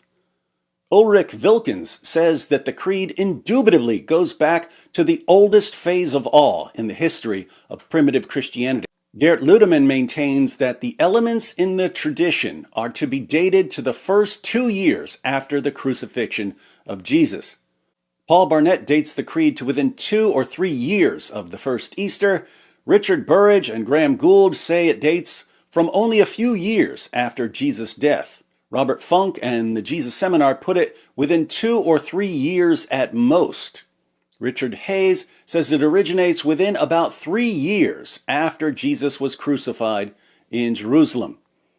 Ulrich Wilkins says that the creed indubitably goes back to the oldest phase of all in the history of primitive Christianity. Gert Ludemann maintains that the elements in the tradition are to be dated to the first 2 years after the crucifixion of Jesus. Paul Barnett dates the creed to within 2 or 3 years of the first Easter. Richard Burridge and Graham Gould say it dates from only a few years after Jesus' death. Robert Funk and the Jesus Seminar put it within 2 or 3 years at most. Richard Hayes says it originates within about 3 years after Jesus was crucified in Jerusalem.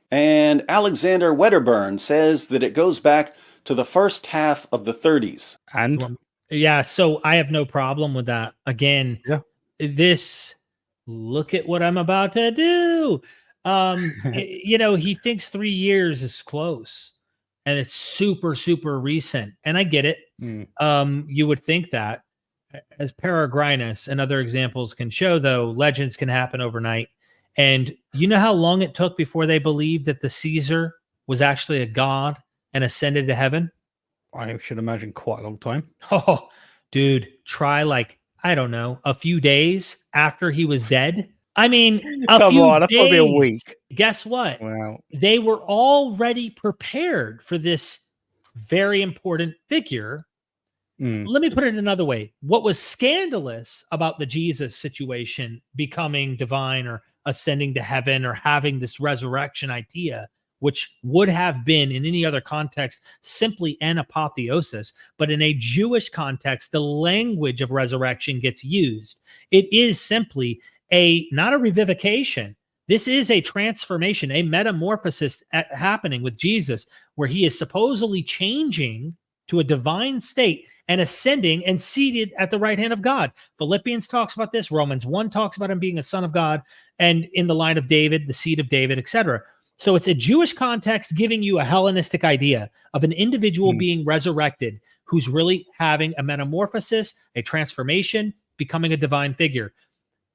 And Alexander Wedderburn says that it goes back to the first half of the 30s. And Yeah, so I have no problem with that. Again, Yeah. Look at what I'm about to do. He thinks 3 years is close and it's super, super recent. And I get it. You would think that. As Peregrinus and other examples can show, though, legends can happen overnight. And you know how long it took before they believed that the Caesar was actually a god and ascended to heaven? I should imagine quite a long time. Oh, dude, try I don't know, a few days after he was dead. I mean, Come few on, that's days. probably a week. Guess what? Wow. They were already prepared for this very important figure. Let me put it another way. What was scandalous about the Jesus situation becoming divine or ascending to heaven or having this resurrection idea, which would have been in any other context simply an apotheosis, but in a Jewish context, the language of resurrection gets used. It is simply not a revivification. This is a transformation, a metamorphosis happening with Jesus, where he is supposedly changing to a divine state and ascending and seated at the right hand of God. Philippians talks about this. Romans 1 talks about him being a son of God and in the line of David, the seed of David, etc. So it's a Jewish context giving you a Hellenistic idea of an individual being resurrected who's really having a metamorphosis, a transformation, becoming a divine figure.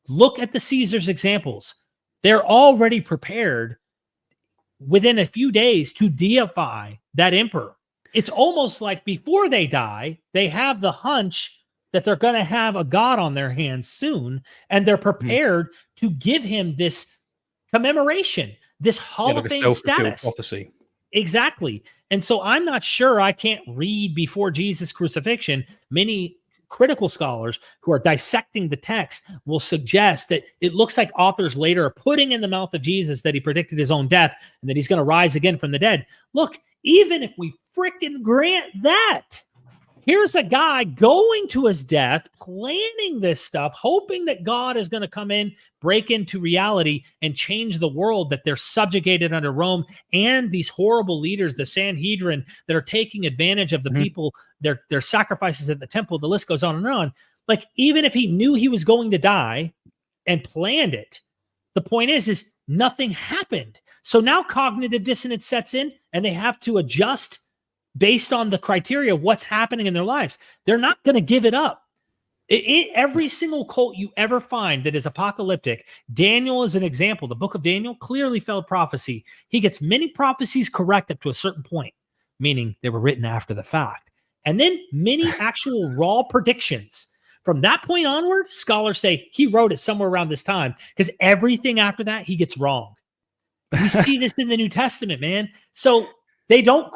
Look at the Caesar's examples. They're already prepared within a few days to deify that emperor. It's almost like before they die, they have the hunch that they're going to have a god on their hands soon, and they're prepared to give him this commemoration, this Hall of Fame status. Prophecy. Exactly. And so I'm not sure, I can't read before Jesus' crucifixion. Many critical scholars who are dissecting the text will suggest that it looks like authors later are putting in the mouth of Jesus that he predicted his own death and that he's going to rise again from the dead. Look, even if we freaking grant that, here's a guy going to his death, planning this stuff, hoping that God is going to come in, break into reality, and change the world, that they're subjugated under Rome and these horrible leaders, the Sanhedrin, that are taking advantage of the people, their sacrifices at the temple. The list goes on and on. Like, even if he knew he was going to die and planned it, the point is nothing happened. So now cognitive dissonance sets in and they have to adjust based on the criteria of what's happening in their lives. They're not going to give it up. Every single cult you ever find that is apocalyptic, Daniel is an example. The book of Daniel clearly fell prophecy. He gets many prophecies correct up to a certain point, meaning they were written after the fact. And then many actual raw predictions. From that point onward, scholars say he wrote it somewhere around this time, because everything after that he gets wrong. We see this in the New Testament, man. So they don't,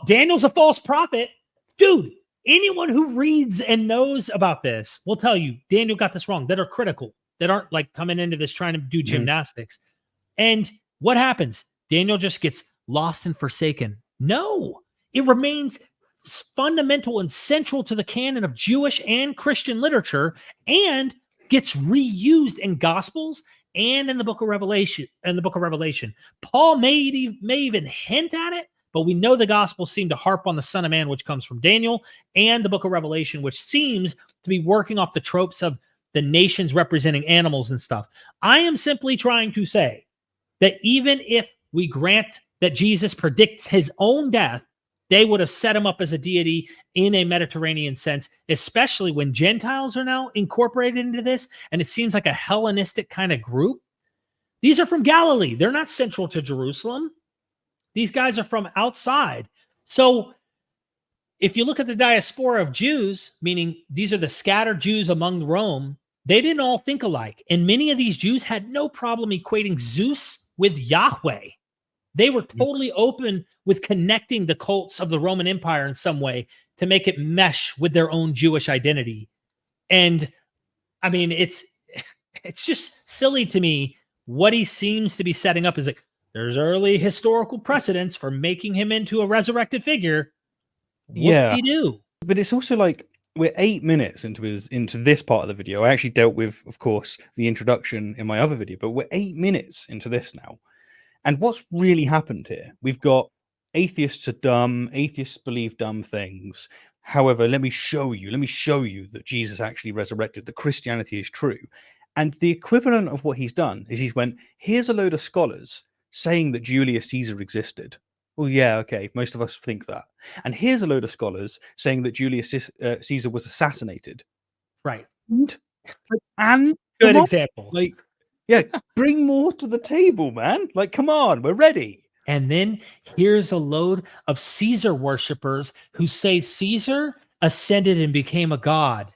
Daniel's a false prophet. Dude, anyone who reads and knows about this will tell you Daniel got this wrong, that are critical, that aren't like coming into this trying to do gymnastics. And what happens? Daniel just gets lost and forsaken. No, it remains fundamental and central to the canon of Jewish and Christian literature, and gets reused in Gospels and in the book of Revelation. Paul may even hint at it, but we know the Gospels seem to harp on the Son of Man, which comes from Daniel, and the book of Revelation, which seems to be working off the tropes of the nations representing animals and stuff. I am simply trying to say that even if we grant that Jesus predicts his own death, they would have set him up as a deity in a Mediterranean sense, especially when Gentiles are now incorporated into this. And it seems like a Hellenistic kind of group. These are from Galilee. They're not central to Jerusalem. These guys are from outside. So if you look at the diaspora of Jews, meaning these are the scattered Jews among Rome, they didn't all think alike. And many of these Jews had no problem equating Zeus with Yahweh. They were totally open with connecting the cults of the Roman Empire in some way to make it mesh with their own Jewish identity. And I mean, it's just silly to me what he seems to be setting up is like, there's early historical precedents for making him into a resurrected figure. What did he do? But it's also like we're 8 minutes into this part of the video. I actually dealt with, of course, the introduction in my other video, but we're 8 minutes into this now. And what's really happened here? We've got atheists are dumb, atheists believe dumb things. However, let me show you that Jesus actually resurrected, that Christianity is true. And the equivalent of what he's done is he's went, here's a load of scholars saying that Julius Caesar existed. Well, yeah, okay, most of us think that. And here's a load of scholars saying that Julius Caesar was assassinated. Right. And good example. Like, yeah, bring more to the table, man. Like, come on, we're ready. And then here's a load of Caesar worshipers who say Caesar ascended and became a god.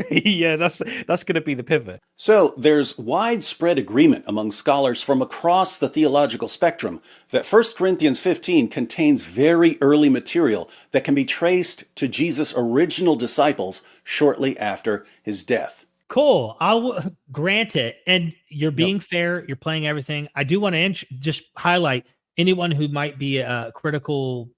Yeah, that's going to be the pivot. So there's widespread agreement among scholars from across the theological spectrum that 1 Corinthians 15 contains very early material that can be traced to Jesus' original disciples shortly after his death. Cool. I'll grant it. And you're being fair. You're playing everything. I do want to just highlight anyone who might be a critical,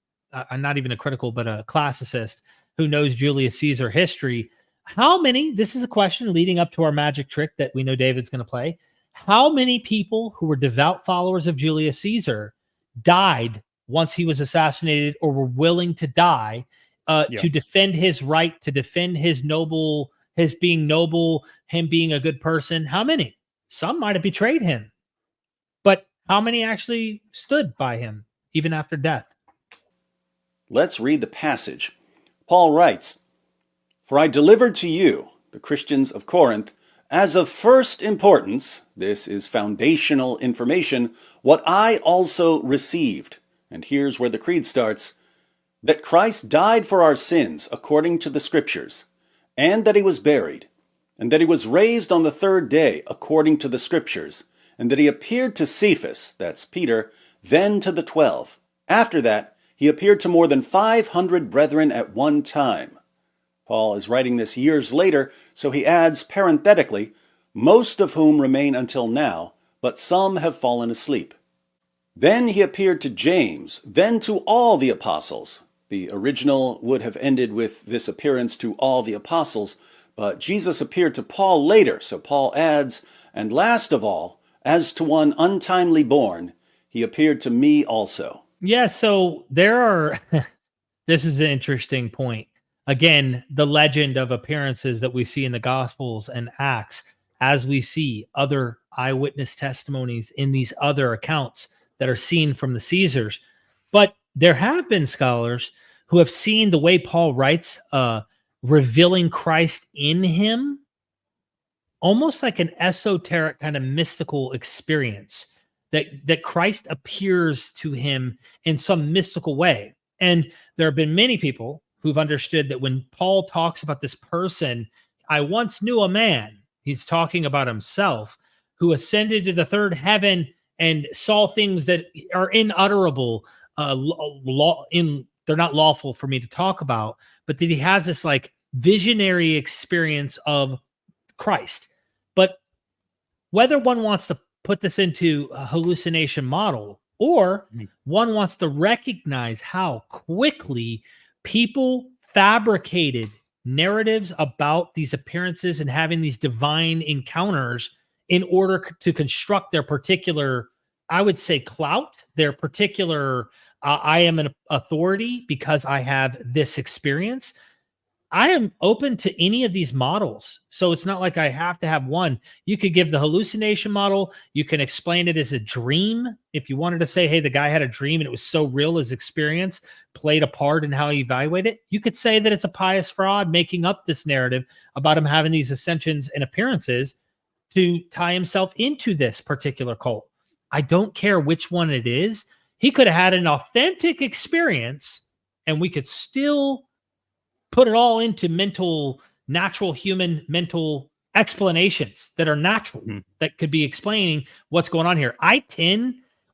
not even a critical, but a classicist who knows Julius Caesar history. How many, this is a question leading up to our magic trick that we know David's going to play. How many people who were devout followers of Julius Caesar died once he was assassinated or were willing to die to defend his right, to defend his being noble, him being a good person? How many? Some might have betrayed him. But how many actually stood by him even after death? Let's read the passage. Paul writes, "For I delivered to you, the Christians of Corinth, as of first importance," this is foundational information, "what I also received," and here's where the creed starts, "that Christ died for our sins according to the Scriptures, and that he was buried, and that he was raised on the third day according to the Scriptures, and that he appeared to Cephas," that's Peter, "then to the 12. After that, he appeared to more than 500 brethren at one time." Paul is writing this years later, so he adds parenthetically, "most of whom remain until now, but some have fallen asleep. Then he appeared to James, then to all the apostles." The original would have ended with this appearance to all the apostles, but Jesus appeared to Paul later, so Paul adds, "and last of all, as to one untimely born, he appeared to me also." Yeah, so there are, this is an interesting point. Again, the legend of appearances that we see in the Gospels and Acts, as we see other eyewitness testimonies in these other accounts that are seen from the Caesars. But there have been scholars who have seen the way Paul writes, revealing Christ in him, almost like an esoteric kind of mystical experience, that Christ appears to him in some mystical way. And there have been many people who've understood that when Paul talks about this person, "I once knew a man," he's talking about himself, "who ascended to the third heaven and saw things that are inutterable, they're not lawful for me to talk about," but that he has this like visionary experience of Christ. But whether one wants to put this into a hallucination model or one wants to recognize how quickly people fabricated narratives about these appearances and having these divine encounters in order to construct their particular, I would say, clout, their particular, I am an authority because I have this experience. I am open to any of these models. So it's not like I have to have one. You could give the hallucination model. You can explain it as a dream. If you wanted to say, hey, the guy had a dream and it was so real, his experience played a part in how he evaluated it. You could say that it's a pious fraud making up this narrative about him having these ascensions and appearances to tie himself into this particular cult. I don't care which one it is. He could have had an authentic experience and we could still put it all into natural human mental explanations that are natural, that could be explaining what's going on here.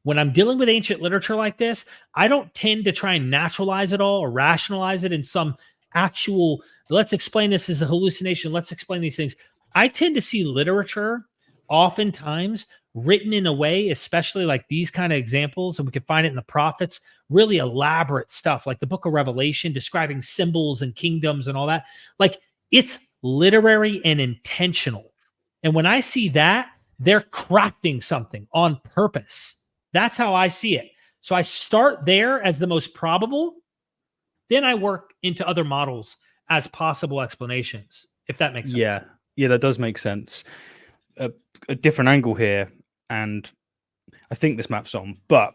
When I'm dealing with ancient literature like this, I don't tend to try and naturalize it all or rationalize it in some actual, let's explain this as a hallucination. Let's explain these things. I tend to see literature oftentimes written in a way, especially like these kind of examples, and we can find it in the prophets, really elaborate stuff like the book of Revelation describing symbols and kingdoms and all that. Like, it's literary and intentional. And when I see that, they're crafting something on purpose. That's how I see it. So I start there as the most probable. Then I work into other models as possible explanations, if that makes sense. Yeah, that does make sense. A different angle here, and I think this maps on, but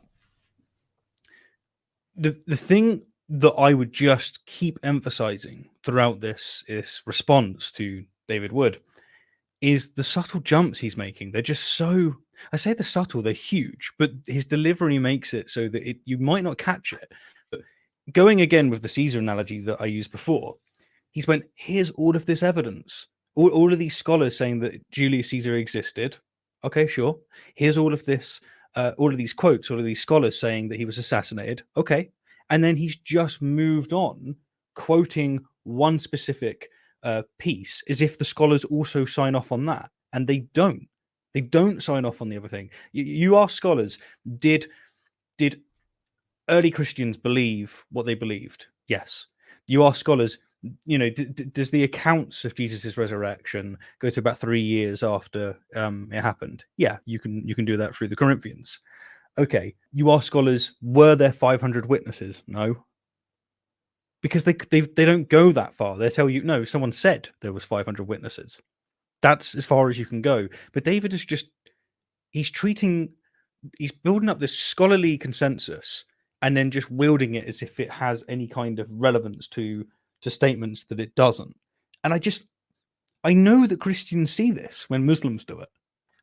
the thing that I would just keep emphasizing throughout this response to David Wood is the subtle jumps he's making. They're just so, I say they're subtle, they're huge, but his delivery makes it so that you might not catch it. But going again with the Caesar analogy that I used before, he's went, here's all of this evidence. All of these scholars saying that Julius Caesar existed. Okay, sure. Here's all of this, all of these quotes, all of these scholars saying that he was assassinated. Okay. And then he's just moved on, quoting one specific piece as if the scholars also sign off on that. And they don't. They don't sign off on the other thing. You ask scholars, did early Christians believe what they believed? Yes. You ask scholars, does the accounts of Jesus's resurrection go to about 3 years after it happened? Yeah, you can do that through the Corinthians. Okay, you ask scholars, were there 500 witnesses? No, because they don't go that far. They tell you, no, someone said there was 500 witnesses. That's as far as you can go. But David is he's building up this scholarly consensus and then just wielding it as if it has any kind of relevance to statements that it doesn't. And I know that Christians see this when Muslims do it.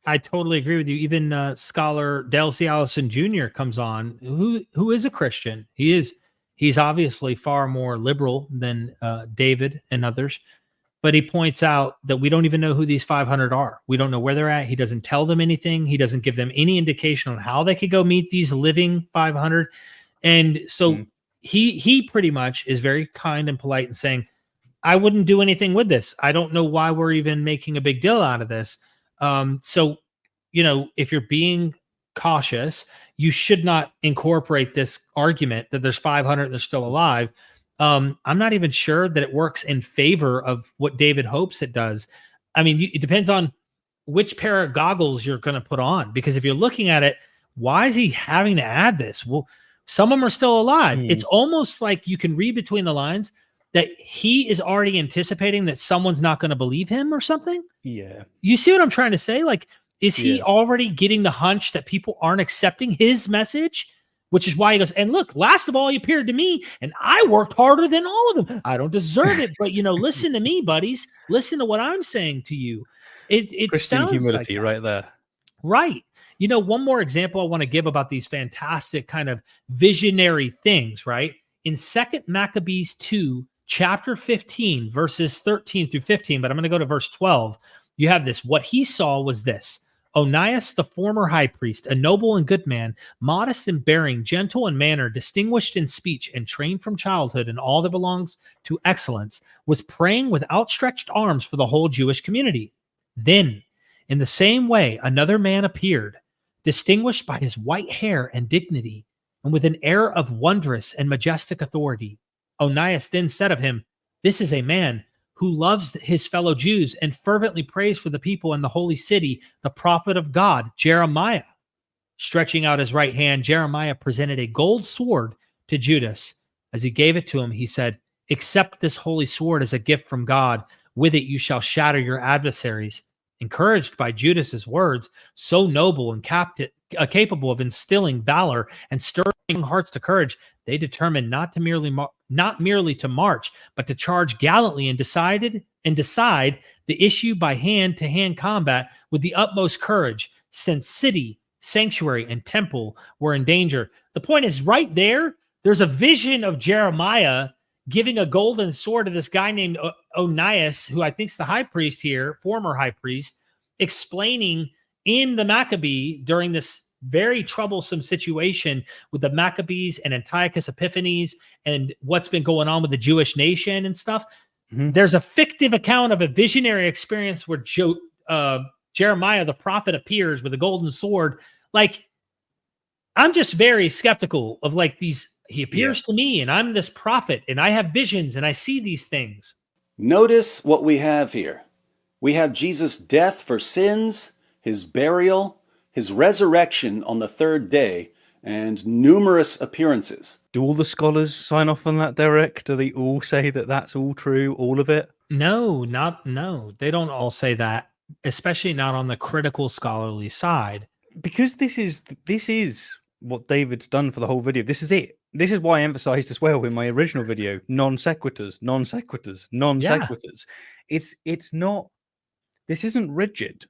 I totally agree with you. Even scholar Dale C. Allison Jr. comes on, who is a Christian. He's obviously far more liberal than David and others, but he points out that we don't even know who these 500 are. We don't know where they're at. He doesn't tell them anything. He doesn't give them any indication on how they could go meet these living 500. And so he pretty much is very kind and polite and saying, I wouldn't do anything with this. I don't know why we're even making a big deal out of this. So, if you're being cautious, you should not incorporate this argument that there's 500 and they're still alive. I'm not even sure that it works in favor of what David hopes it does. I mean, it depends on which pair of goggles you're going to put on, because if you're looking at it, why is he having to add this? Well, some of them are still alive. It's almost like you can read between the lines that he is already anticipating that someone's not going to believe him or something. Yeah. You see what I'm trying to say? Like, is he already getting the hunch that people aren't accepting his message? Which is why he goes, and look, last of all, he appeared to me, and I worked harder than all of them. I don't deserve it, but listen to me, buddies. Listen to what I'm saying to you. It Christian sounds humility like right there. Right. One more example I want to give about these fantastic kind of visionary things, right? In 2 Maccabees 2, chapter 15, verses 13 through 15, but I'm going to go to verse 12. You have this. What he saw was this. Onias, the former high priest, a noble and good man, modest in bearing, gentle in manner, distinguished in speech, and trained from childhood in all that belongs to excellence, was praying with outstretched arms for the whole Jewish community. Then, in the same way, another man appeared, distinguished by his white hair and dignity, and with an air of wondrous and majestic authority. Onias then said of him, "This is a man who loves his fellow Jews and fervently prays for the people in the holy city, the prophet of God, Jeremiah." Stretching out his right hand, Jeremiah presented a gold sword to Judas. As he gave it to him, he said, Accept this holy sword as a gift from God. With it you shall shatter your adversaries. Encouraged by Judas's words, so noble and capable of instilling valor and stirring hearts to courage, they determined not merely to march, but to charge gallantly and decide the issue by hand-to-hand combat with the utmost courage, since city, sanctuary, and temple were in danger. The point is right there. There's a vision of Jeremiah giving a golden sword to this guy named Onias, who I think is the high priest here, former high priest, explaining in the Maccabee during this very troublesome situation with the Maccabees and Antiochus Epiphanes and what's been going on with the Jewish nation and stuff. Mm-hmm. There's a fictive account of a visionary experience where Jeremiah the prophet appears with a golden sword. Like, I'm just very skeptical of like these. He appears to me and I'm this prophet and I have visions and I see these things. Notice what we have here. We have Jesus' death for sins, his burial, his resurrection on the third day, and numerous appearances. Do all the scholars sign off on that, Derek? Do they all say that that's all true, all of it? No, they don't all say that, especially not on the critical scholarly side. Because this is what David's done for the whole video. This is it. This is why I emphasized as well in my original video, non sequiturs. It's not, this isn't rigid.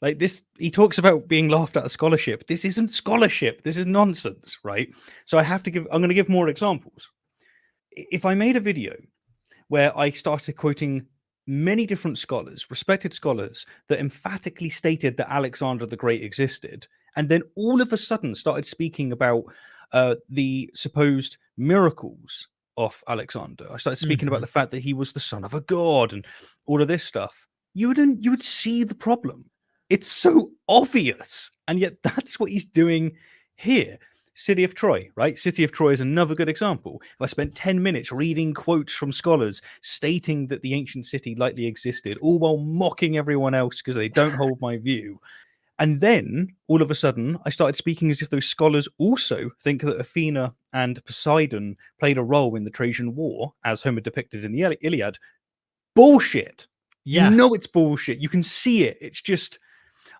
Like this, he talks about being laughed at as scholarship. This isn't scholarship. This is nonsense, right? So I'm going to give more examples. If I made a video where I started quoting many different scholars, respected scholars, that emphatically stated that Alexander the Great existed, and then all of a sudden started speaking about the supposed miracles of Alexander. I started speaking about the fact that he was the son of a god and all of this stuff. You would see the problem. It's so obvious, and yet that's what he's doing here. City of Troy, right? City of Troy is another good example. If I spent 10 minutes reading quotes from scholars stating that the ancient city likely existed, all while mocking everyone else because they don't hold my view. And then, all of a sudden, I started speaking as if those scholars also think that Athena and Poseidon played a role in the Trojan War, as Homer depicted in the Iliad. Bullshit. Yeah. You know it's bullshit. You can see it. It's just,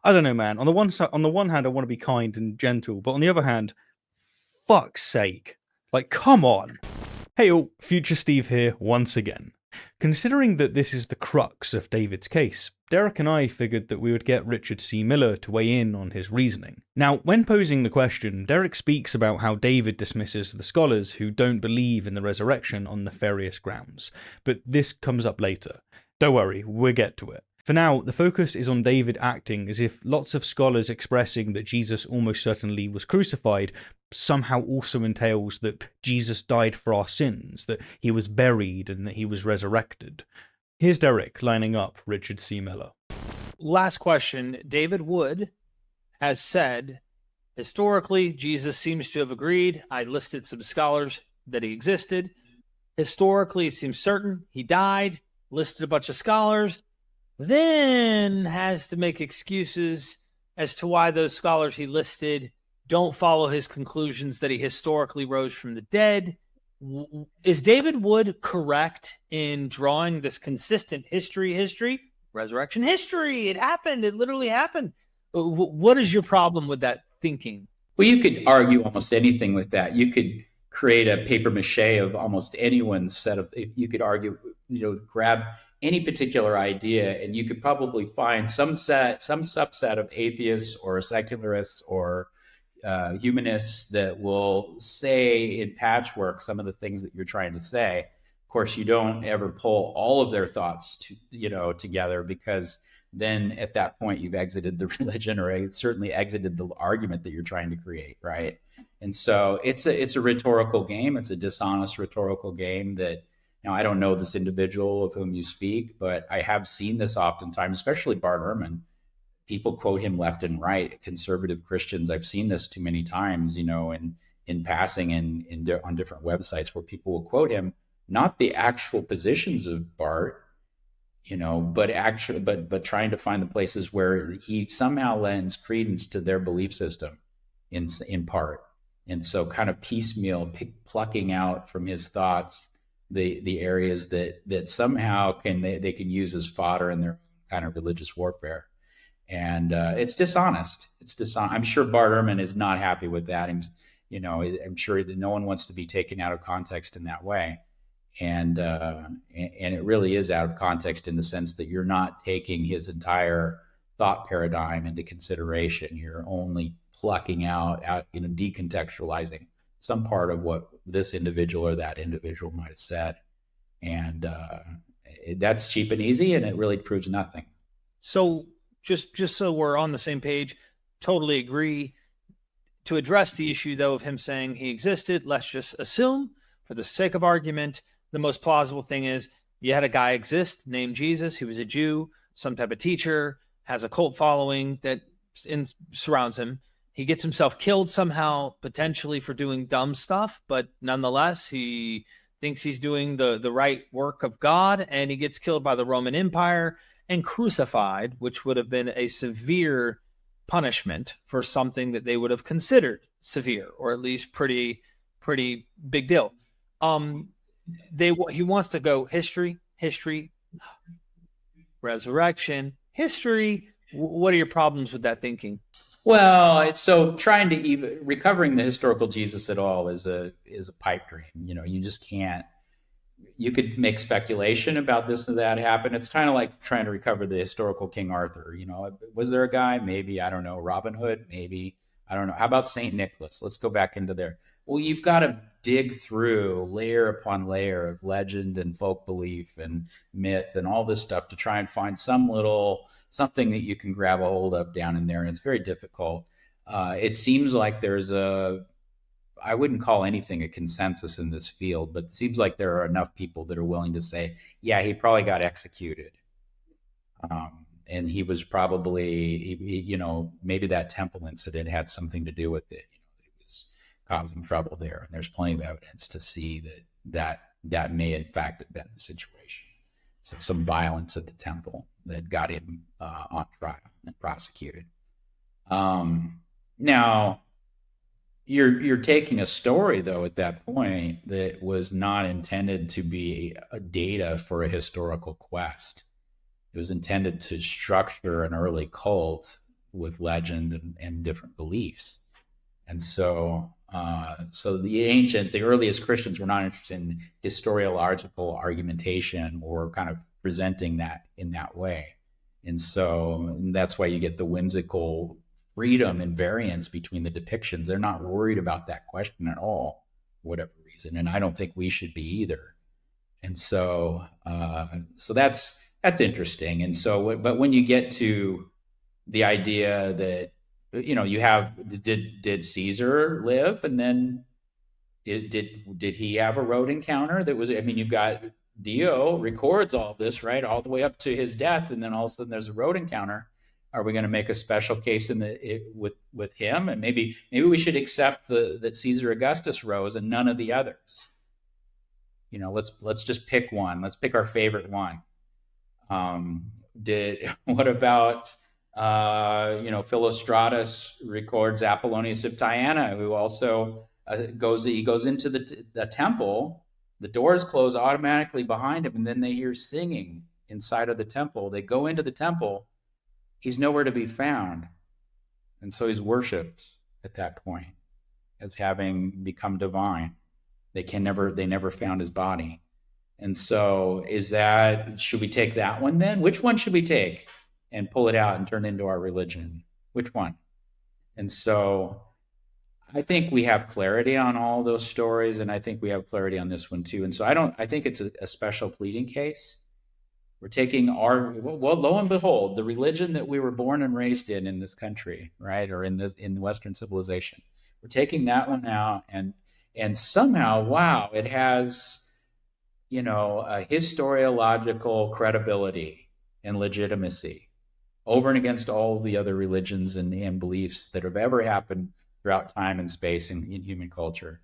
I don't know, man. On the one hand, I want to be kind and gentle, but on the other hand, fuck's sake. Like, come on. Hey all, Future Steve here once again. Considering that this is the crux of David's case, Derek and I figured that we would get Richard C. Miller to weigh in on his reasoning. Now, when posing the question, Derek speaks about how David dismisses the scholars who don't believe in the resurrection on nefarious grounds, but this comes up later. Don't worry, we'll get to it. For now, the focus is on David acting as if lots of scholars expressing that Jesus almost certainly was crucified somehow also entails that Jesus died for our sins, that he was buried and that he was resurrected. Here's Derek lining up Richard C. Miller. Last question. David Wood has said, historically, Jesus seems to have agreed. I listed some scholars that he existed. Historically, it seems certain he died, listed a bunch of scholars, then has to make excuses as to why those scholars he listed don't follow his conclusions that he historically rose from the dead. Is David Wood correct in drawing this consistent resurrection history? It happened. It literally happened. What is your problem with that thinking? Well, you could argue almost anything with that. You could create a paper mache of almost anyone's set of, you could argue, grab any particular idea, and you could probably find some subset of atheists or secularists or humanists that will say in patchwork some of the things that you're trying to say. Of course, you don't ever pull all of their thoughts together, because then at that point you've exited the religion, or certainly exited the argument that you're trying to create, right? And so it's a rhetorical game. It's a dishonest rhetorical game that, now, I don't know this individual of whom you speak, but I have seen this oftentimes, especially Bart Ehrman. People quote him left and right. Conservative Christians, I've seen this too many times, in passing on different websites where people will quote him, not the actual positions of Bart, but trying to find the places where he somehow lends credence to their belief system in part. And so kind of piecemeal plucking out from his thoughts the areas that somehow they can use as fodder in their kind of religious warfare. And it's dishonest. It's dishonest. I'm sure Bart Ehrman is not happy with that. I'm sure that no one wants to be taken out of context in that way. And it really is out of context in the sense that you're not taking his entire thought paradigm into consideration. You're only plucking out, decontextualizing some part of what this individual or that individual might have said. And that's cheap and easy, and it really proves nothing. So just so we're on the same page, totally agree. To address the issue, though, of him saying he existed, let's just assume, for the sake of argument, the most plausible thing is you had a guy exist named Jesus. He was a Jew, some type of teacher, has a cult following that surrounds him. He gets himself killed somehow, potentially for doing dumb stuff, but nonetheless, he thinks he's doing the right work of God, and he gets killed by the Roman Empire and crucified, which would have been a severe punishment for something that they would have considered severe, or at least pretty big deal. He wants to go history, resurrection, history. What are your problems with that thinking? Well, so trying to recovering the historical Jesus at all is a pipe dream. You just can't. You could make speculation about this or that happened. It's kind of like trying to recover the historical King Arthur. Was there a guy? Maybe, I don't know. Robin Hood? Maybe, I don't know. How about St. Nicholas? Let's go back into there. Well, you've got to dig through layer upon layer of legend and folk belief and myth and all this stuff to try and find something that you can grab a hold of down in there. And it's very difficult. It seems like there's I wouldn't call anything a consensus in this field, but it seems like there are enough people that are willing to say, yeah, he probably got executed. And he was probably, maybe that temple incident had something to do with it. He was causing trouble there. And there's plenty of evidence to see that may in fact have been the situation. So some violence at the temple that got him on trial and prosecuted. Now, you're taking a story, though, at that point that was not intended to be a data for a historical quest. It was intended to structure an early cult with legend and different beliefs. And so the earliest Christians were not interested in historiological argumentation or kind of presenting that in that way. And so that's why you get the whimsical freedom and variance between the depictions. They're not worried about that question at all, for whatever reason. And I don't think we should be either. And so that's interesting. And so, but when you get to the idea that, you have, did Caesar live? And then did he have a road encounter that was, you've got Dio records all of this, right? All the way up to his death. And then all of a sudden there's a road encounter. Are we going to make a special case with him? And maybe we should accept that Caesar Augustus rose and none of the others. Let's just pick one. Let's pick our favorite one. What about Philostratus records Apollonius of Tyana, who also goes into the temple. The doors close automatically behind him, and then they hear singing inside of the temple. They go into the temple. He's nowhere to be found. And so he's worshipped at that point as having become divine. They never found his body. And so should we take that one then? Which one should we take and pull it out and turn it into our religion? Which one? And so I think we have clarity on all those stories, and I think we have clarity on this one too. And so I think it's a special pleading case. We're taking lo and behold, the religion that we were born and raised in this country, right? Or in Western civilization. We're taking that one out and somehow, wow, it has, a historiological credibility and legitimacy over and against all the other religions and beliefs that have ever happened throughout time and space in human culture.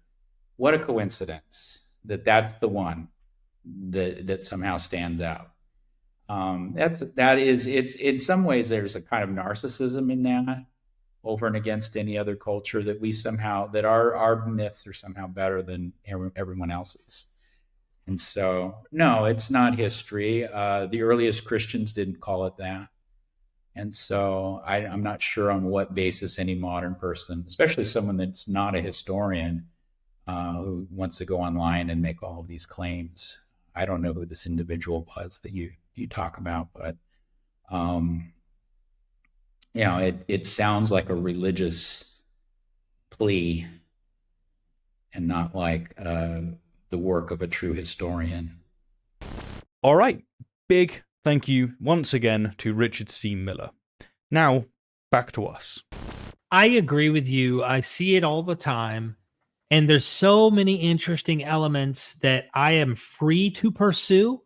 What a coincidence that's the one that somehow stands out. It's in some ways there's a kind of narcissism in that over and against any other culture that our myths are somehow better than everyone else's. And so, no, it's not history. The earliest Christians didn't call it that. And so I'm not sure on what basis any modern person, especially someone that's not a historian, who wants to go online and make all of these claims. I don't know who this individual was that you talk about, but it sounds like a religious plea and not like the work of a true historian. All right. Big thank you once again to Richard C. Miller. Now, back to us. I agree with you. I see it all the time. And there's so many interesting elements that I am free to pursue,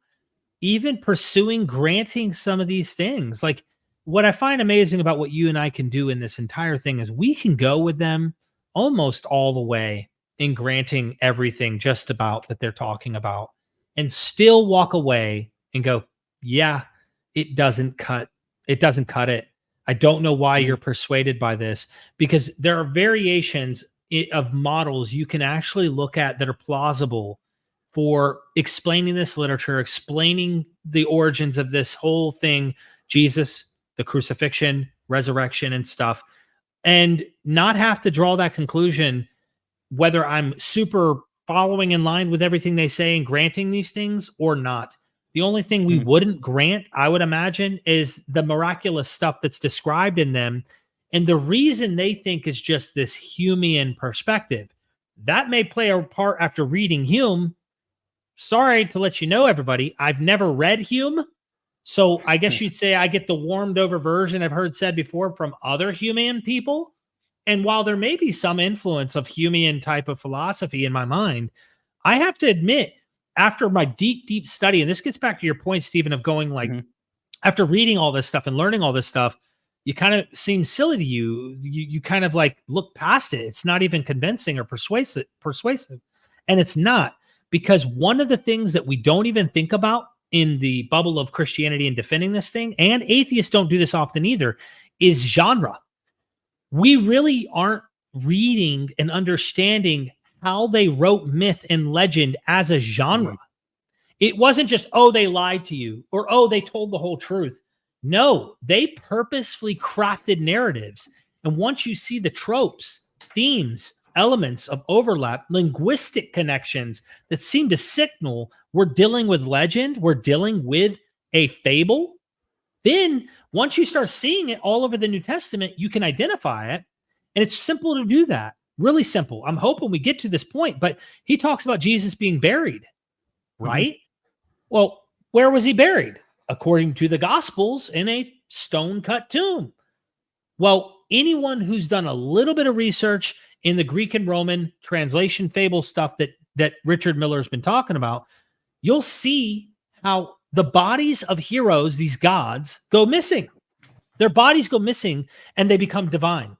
even pursuing granting some of these things. Like, what I find amazing about what you and I can do in this entire thing is we can go with them almost all the way in granting everything just about that they're talking about, and still walk away and go, yeah, it doesn't cut. It doesn't cut it. I don't know why you're persuaded by this, because there are variations of models you can actually look at that are plausible for explaining this literature, explaining the origins of this whole thing, Jesus, the crucifixion, resurrection, and stuff, and not have to draw that conclusion whether I'm super following in line with everything they say and granting these things or not. The only thing we wouldn't grant, I would imagine, is the miraculous stuff that's described in them. And the reason they think is just this Humean perspective. That may play a part after reading Hume. Sorry to let you know, everybody, I've never read Hume. So I guess you'd say I get the warmed over version I've heard said before from other Humean people. And while there may be some influence of Humean type of philosophy in my mind, I have to admit, after my deep, deep study, and this gets back to your point, Stephen, of going like, after reading all this stuff and learning all this stuff, you kind of seem silly to you. You kind of like look past it. It's not even convincing or persuasive. And it's not, because one of the things that we don't even think about in the bubble of Christianity and defending this thing, and atheists don't do this often either, is genre. We really aren't reading and understanding how they wrote myth and legend as a genre. It wasn't just, oh, they lied to you, or, oh, they told the whole truth. No, they purposefully crafted narratives. And once you see the tropes, themes, elements of overlap, linguistic connections that seem to signal we're dealing with legend, we're dealing with a fable, then once you start seeing it all over the New Testament, you can identify it. And it's simple to do that. Really simple. I'm hoping we get to this point, but he talks about Jesus being buried, right? Well, where was he buried? According to the Gospels, in a stone-cut tomb. Well, anyone who's done a little bit of research in the Greek and Roman translation fable stuff that Richard Miller has been talking about, you'll see how the bodies of heroes, these gods, go missing. Their bodies go missing and they become divine.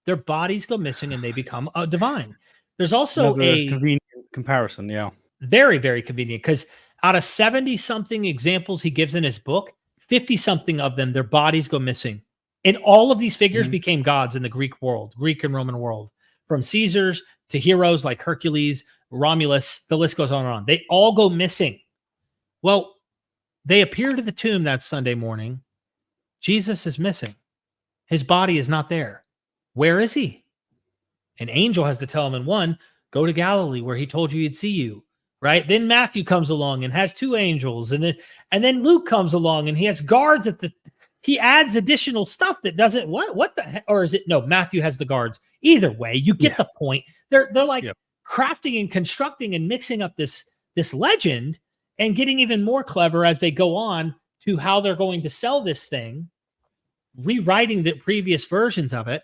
Their bodies go missing and they become divine. There's also a convenient comparison, yeah. Very, very convenient, because out of 70-something examples he gives in his book, 50-something of them, their bodies go missing. And all of these figures became gods in the Greek world, Greek and Roman world, from Caesars to heroes like Hercules, Romulus, the list goes on and on. They all go missing. Well, they appear to the tomb that Sunday morning. Jesus is missing. His body is not there. Where is he? An angel has to tell him in one, go to Galilee where he told you he'd see you, right? Then Matthew comes along and has two angels. And then Luke comes along and he has guards he adds additional stuff that doesn't, what the heck? Or is it, no, Matthew has the guards. Either way, you get the point. They're like crafting and constructing and mixing up this legend and getting even more clever as they go on to how they're going to sell this thing, rewriting the previous versions of it.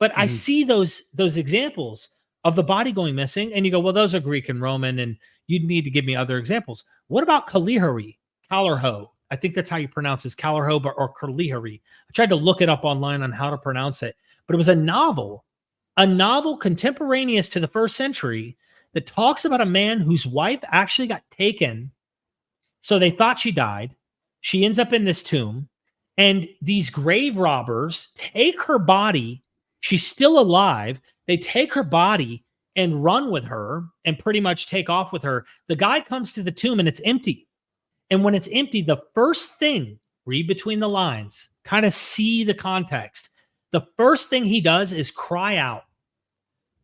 But I see those examples of the body going missing, and you go, well, those are Greek and Roman, and you need to give me other examples. What about Calerho? I think that's how you pronounce this, Calerho or Calerho. I tried to look it up online on how to pronounce it, but it was a novel contemporaneous to the first century that talks about a man whose wife actually got taken. So they thought she died. She ends up in this tomb, and these grave robbers take her body. She's still alive. They take her body and run with her and pretty much take off with her. The guy comes to the tomb and it's empty. And when it's empty, the first thing, read between the lines, kind of see the context. The first thing he does is cry out,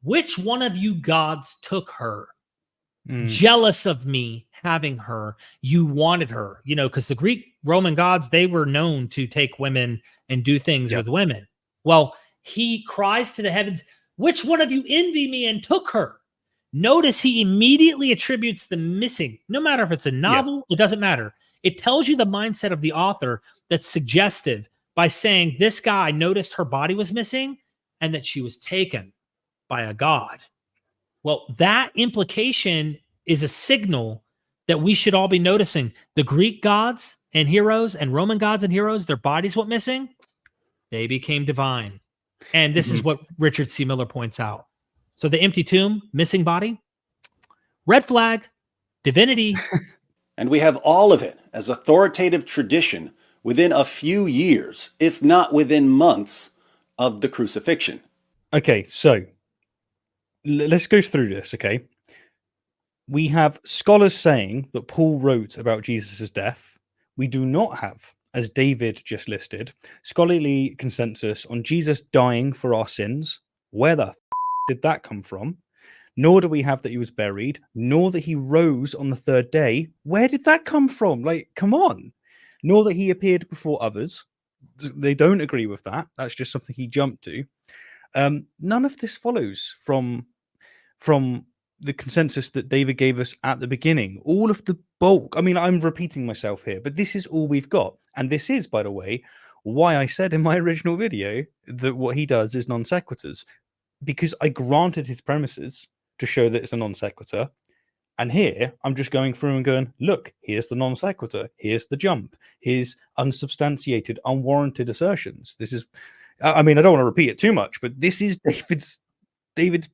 "Which one of you gods took her? Jealous of me having her. You wanted her." You know, because the Greek Roman gods, they were known to take women and do things with women. Well, he cries to the heavens, "Which one of you envy me and took her?" Notice he immediately attributes the missing. No matter if it's a novel, it doesn't matter. It tells you the mindset of the author that's suggestive by saying this guy noticed her body was missing and that she was taken by a god. Well, that implication is a signal that we should all be noticing. The Greek gods and heroes and Roman gods and heroes, their bodies went missing. They became divine. And this is what Richard C. Miller points out. So the empty tomb, missing body, red flag, divinity. And we have all of it as authoritative tradition within a few years, if not within months, of the crucifixion. Okay, so let's go through this, okay? We have scholars saying that Paul wrote about Jesus' death. We do not have, as David just listed, scholarly consensus on Jesus dying for our sins. Where the did that come from? Nor do we have that he was buried, nor that he rose on the third day. Where did that come from? Like, come on. Nor that he appeared before others. They don't agree with that. That's just something he jumped to. None of this follows from the consensus that David gave us at the beginning. All of the bulk, I mean, I'm repeating myself here, but this is all we've got. And this is, by the way, why I said in my original video that what he does is non sequiturs, because I granted his premises to show that it's a non sequitur. And here I'm just going through and going, look, here's the non sequitur, here's the jump, here's unsubstantiated, unwarranted assertions. This is, I mean, I don't want to repeat it too much, but this is David's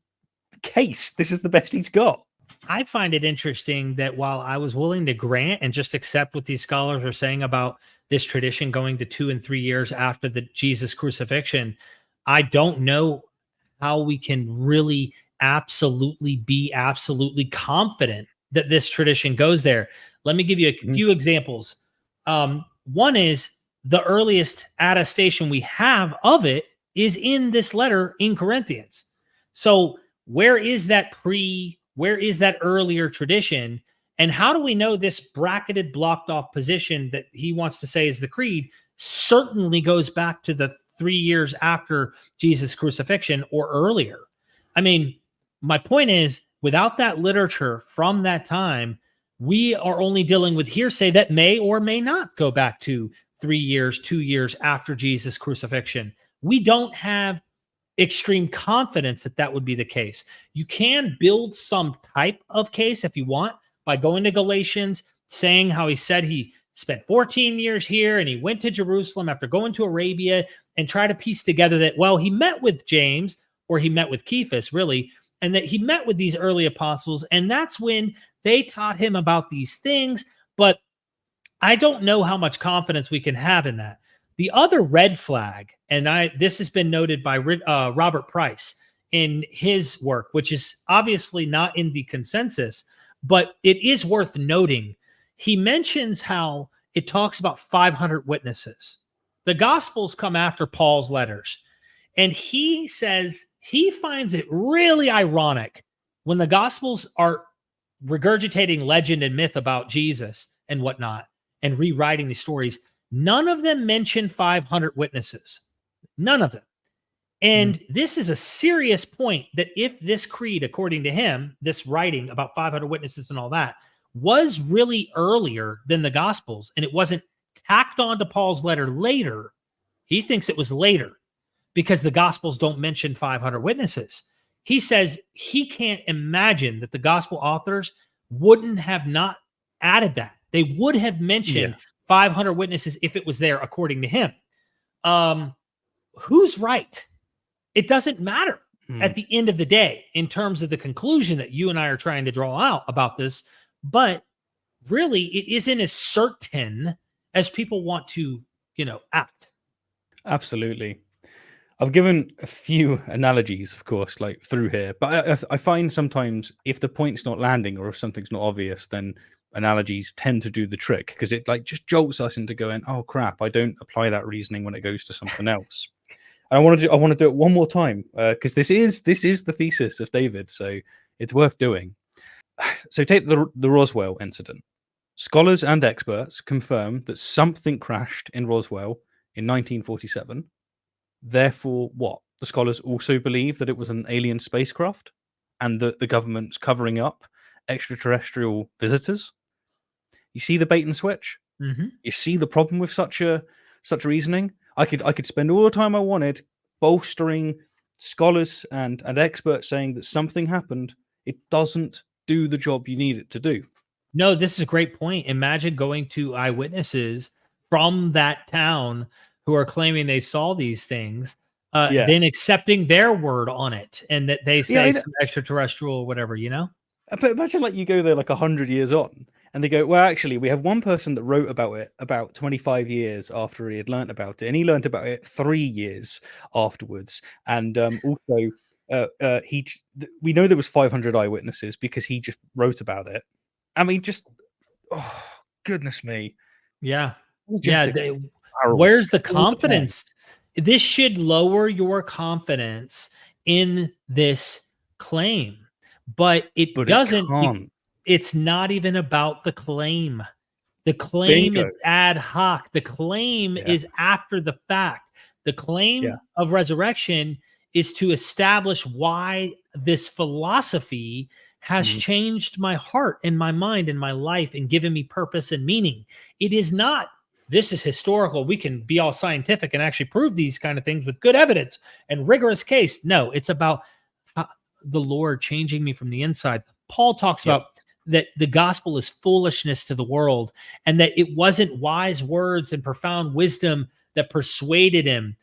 case. This is the best he's got. I find it interesting that while I was willing to grant and just accept what these scholars are saying about this tradition going to 2 and 3 years after the Jesus crucifixion, I don't know how we can really be absolutely confident that this tradition goes there. Let me give you a few examples. One is the earliest attestation we have of it is in this letter in Corinthians. So where is that earlier tradition? And how do we know this bracketed, blocked off position that he wants to say is the creed certainly goes back to the 3 years after Jesus' crucifixion or earlier? I mean, my point is, without that literature from that time, we are only dealing with hearsay that may or may not go back to 3 years, 2 years after Jesus' crucifixion. We don't have extreme confidence that that would be the case. You can build some type of case if you want by going to Galatians, saying how he said he spent 14 years here and he went to Jerusalem after going to Arabia, and try to piece together that, well, he met with James, or he met with Cephas, really, and that he met with these early apostles, and that's when they taught him about these things. But I don't know how much confidence we can have in that. The other red flag, and this has been noted by Robert Price in his work, which is obviously not in the consensus, but it is worth noting. He mentions how it talks about 500 witnesses. The Gospels come after Paul's letters, and he says he finds it really ironic when the Gospels are regurgitating legend and myth about Jesus and whatnot and rewriting these stories. None of them mention 500 witnesses. None of them. And this is a serious point, that if this creed, according to him, this writing about 500 witnesses and all that, was really earlier than the Gospels, and it wasn't tacked on to Paul's letter later, he thinks it was later because the Gospels don't mention 500 witnesses. He says he can't imagine that the Gospel authors wouldn't have not added that. They would have mentioned 500 witnesses if it was there, according to him. Who's right? It doesn't matter at the end of the day in terms of the conclusion that you and I are trying to draw out about this. But really, it isn't as certain as people want to, act. Absolutely. I've given a few analogies, of course, like through here, but I find sometimes if the point's not landing or if something's not obvious, then analogies tend to do the trick because it like just jolts us into going, oh crap, I don't apply that reasoning when it goes to something else. And I want to do it one more time because this is the thesis of David, so it's worth doing. So take the Roswell incident. Scholars and experts confirm that something crashed in Roswell in 1947. Therefore, what? The scholars also believe that it was an alien spacecraft and that the government's covering up extraterrestrial visitors. You see the bait and switch? Mm-hmm. You see the problem with such reasoning? I could spend all the time I wanted bolstering scholars and experts saying that something happened. It doesn't do the job you need it to do. No, this is a great point. Imagine going to eyewitnesses from that town who are claiming they saw these things, then accepting their word on it and that they say some extraterrestrial or whatever, you know? But imagine like you go there like 100 years on and they go, well, actually, we have one person that wrote about it about 25 years after he had learnt about it. And he learnt about it 3 years afterwards. And also, we know there was 500 eyewitnesses because he just wrote about it. I mean, just, oh, goodness me. Yeah. Yeah. Where's the confidence? This should lower your confidence in this claim, but it doesn't. It's not even about the claim. The claim is ad hoc. The claim is after the fact. The claim of resurrection is to establish why this philosophy has changed my heart and my mind and my life and given me purpose and meaning. It is not, this is historical. We can be all scientific and actually prove these kind of things with good evidence and rigorous case. No, it's about the Lord changing me from the inside. Paul talks about that the gospel is foolishness to the world and that it wasn't wise words and profound wisdom that persuaded him.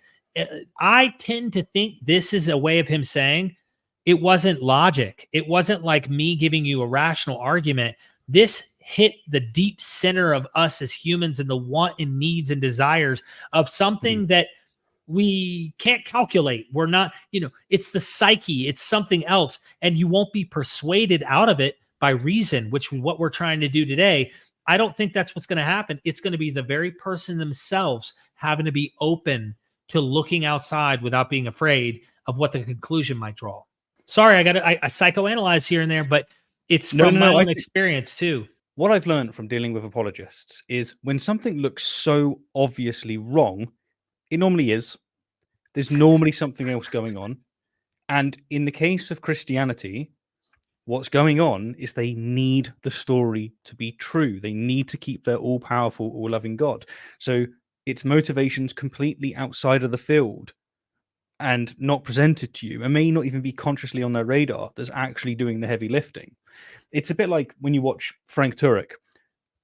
I tend to think this is a way of him saying it wasn't logic. It wasn't like me giving you a rational argument. This hit the deep center of us as humans and the want and needs and desires of something that we can't calculate. We're not, it's the psyche, it's something else. And you won't be persuaded out of it by reason, which is what we're trying to do today. I don't think that's what's going to happen. It's going to be the very person themselves having to be open to looking outside without being afraid of what the conclusion might draw. Sorry, I psychoanalyze here and there, but it's from my own experience too. What I've learned from dealing with apologists is when something looks so obviously wrong, it normally is. There's normally something else going on. And in the case of Christianity, what's going on is they need the story to be true. They need to keep their all-powerful, all-loving God. So its motivations completely outside of the field and not presented to you and may not even be consciously on their radar that's actually doing the heavy lifting. It's a bit like when you watch Frank Turek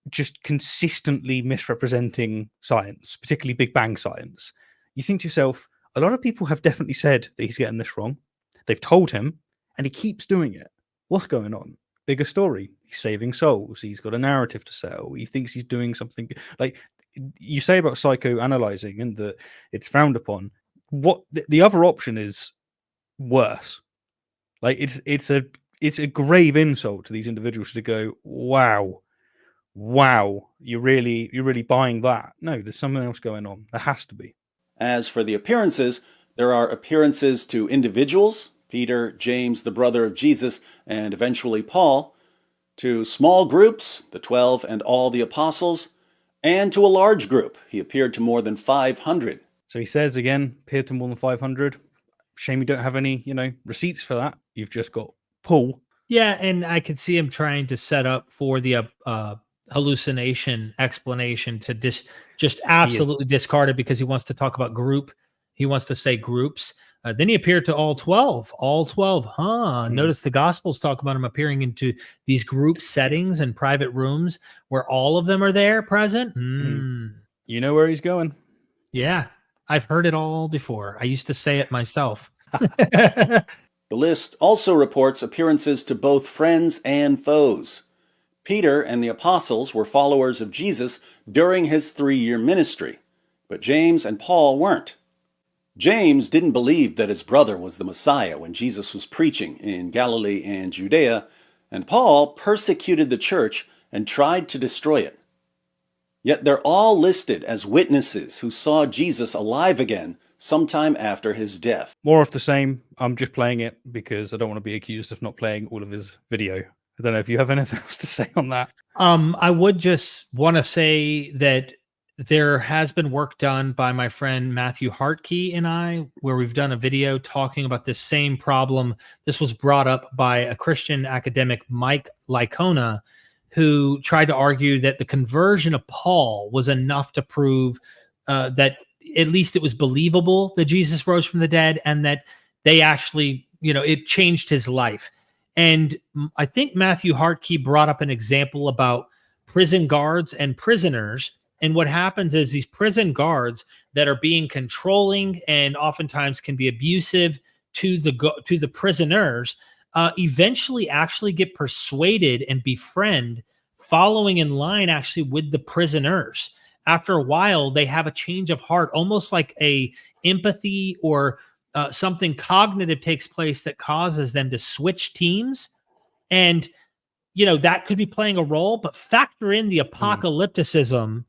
just consistently misrepresenting science, particularly Big Bang science. You think to yourself, a lot of people have definitely said that he's getting this wrong. They've told him and he keeps doing it. What's going on? Bigger story. He's saving souls. He's got a narrative to sell. He thinks he's doing something. Like you say about psychoanalyzing and that it's frowned upon. What the other option is worse. Like it's a grave insult to these individuals to go, wow, you're really buying that. No, there's something else going on. There has to be. As for the appearances, there are appearances to individuals, Peter, James, the brother of Jesus, and eventually Paul, to small groups, the 12 and all the apostles, and to a large group. He appeared to more than 500. So he says again, appeared to more than 500. Shame you don't have any, receipts for that. You've just got Paul. Yeah, and I could see him trying to set up for the hallucination explanation to just absolutely discard it because he wants to talk about group. He wants to say groups. Then he appeared to all 12. All 12, Notice the Gospels talk about him appearing into these group settings and private rooms where all of them are there present. You know where he's going. Yeah, I've heard it all before. I used to say it myself. The list also reports appearances to both friends and foes. Peter and the apostles were followers of Jesus during his 3-year ministry, but James and Paul weren't. James didn't believe that his brother was the Messiah when Jesus was preaching in Galilee and Judea, and Paul persecuted the church and tried to destroy it. Yet they're all listed as witnesses who saw Jesus alive again sometime after his death. More of the same. I'm just playing it because I don't want to be accused of not playing all of his video. I don't know if you have anything else to say on that. I would just want to say that there has been work done by my friend Matthew Hartkey and I, where we've done a video talking about this same problem. This was brought up by a Christian academic, Mike Licona, who tried to argue that the conversion of Paul was enough to prove that at least it was believable that Jesus rose from the dead, and that they actually, it changed his life. And I think Matthew Hartkey brought up an example about prison guards and prisoners. And what happens is these prison guards that are being controlling and oftentimes can be abusive to the prisoners eventually actually get persuaded and befriend, following in line actually with the prisoners. After a while, they have a change of heart, almost like a empathy or something cognitive takes place that causes them to switch teams. And, that could be playing a role, but factor in the apocalypticism.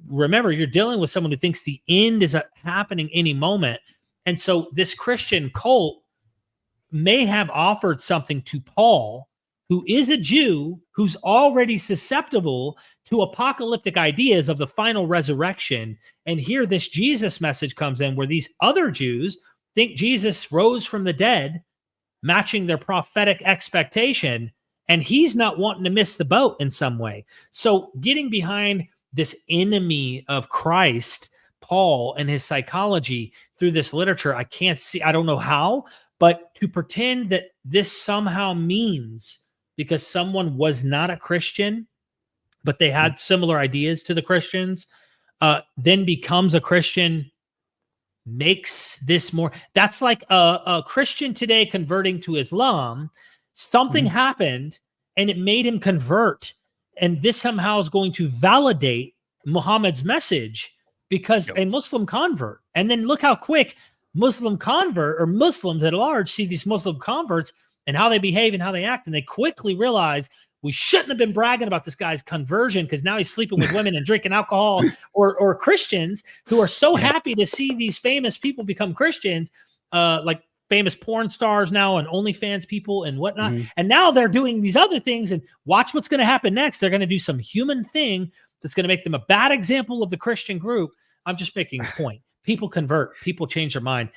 Remember, you're dealing with someone who thinks the end is happening any moment. And so this Christian cult may have offered something to Paul, who is a Jew, who's already susceptible to apocalyptic ideas of the final resurrection. And here this Jesus message comes in where these other Jews think Jesus rose from the dead, matching their prophetic expectation, and he's not wanting to miss the boat in some way. So getting behind this enemy of Christ, Paul, and his psychology through this literature, I don't know how, but to pretend that this somehow means because someone was not a Christian, but they had similar ideas to the Christians, then becomes a Christian, makes this more. That's like a Christian today converting to Islam. Something happened and it made him convert. And this somehow is going to validate Muhammad's message because a Muslim convert. And then look how quick Muslim convert or Muslims at large see these Muslim converts and how they behave and how they act. And they quickly realize we shouldn't have been bragging about this guy's conversion because now he's sleeping with women and drinking alcohol, or Christians who are so happy to see these famous people become Christians, like famous porn stars now and OnlyFans people and whatnot. And now they're doing these other things, and watch what's going to happen next. They're going to do some human thing that's going to make them a bad example of the Christian group. I'm just making a point. People convert, people change their mind,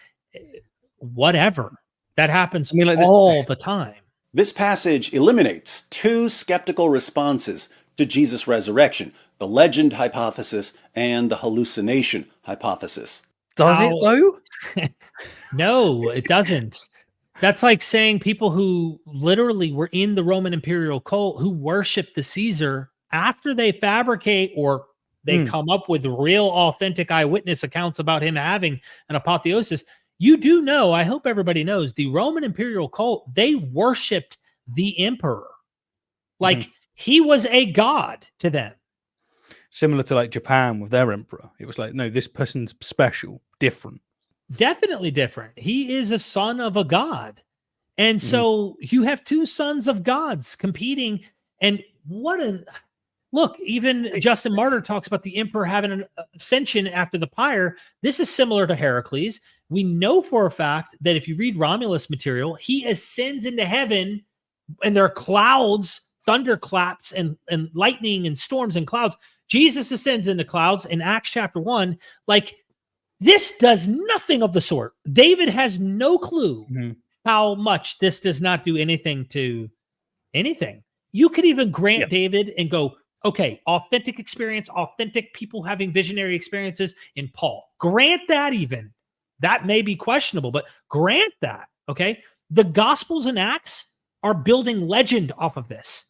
whatever. That happens all the time. This passage eliminates two skeptical responses to Jesus' resurrection, the legend hypothesis and the hallucination hypothesis. Does it though? No, it doesn't. That's like saying people who literally were in the Roman imperial cult who worship the Caesar, after they fabricate or they come up with real authentic eyewitness accounts about him having an apotheosis. You do know, I hope everybody knows, the Roman imperial cult, they worshiped the emperor. Like he was a god to them. Similar to like Japan with their emperor. It was like, no, this person's special, different. Definitely different. He is a son of a god. And so you have two sons of gods competing. And look, even Justin Martyr talks about the emperor having an ascension after the pyre. This is similar to Heracles. We know for a fact that if you read Romulus material, he ascends into heaven and there are clouds, thunderclaps, and lightning and storms and clouds. Jesus ascends into clouds in Acts chapter 1. Like, this does nothing of the sort. David has no clue how much this does not do anything to anything. You could even grant David and go, okay, authentic experience, authentic people having visionary experiences in Paul. Grant that even. That may be questionable, but grant that, okay? The Gospels and Acts are building legend off of this.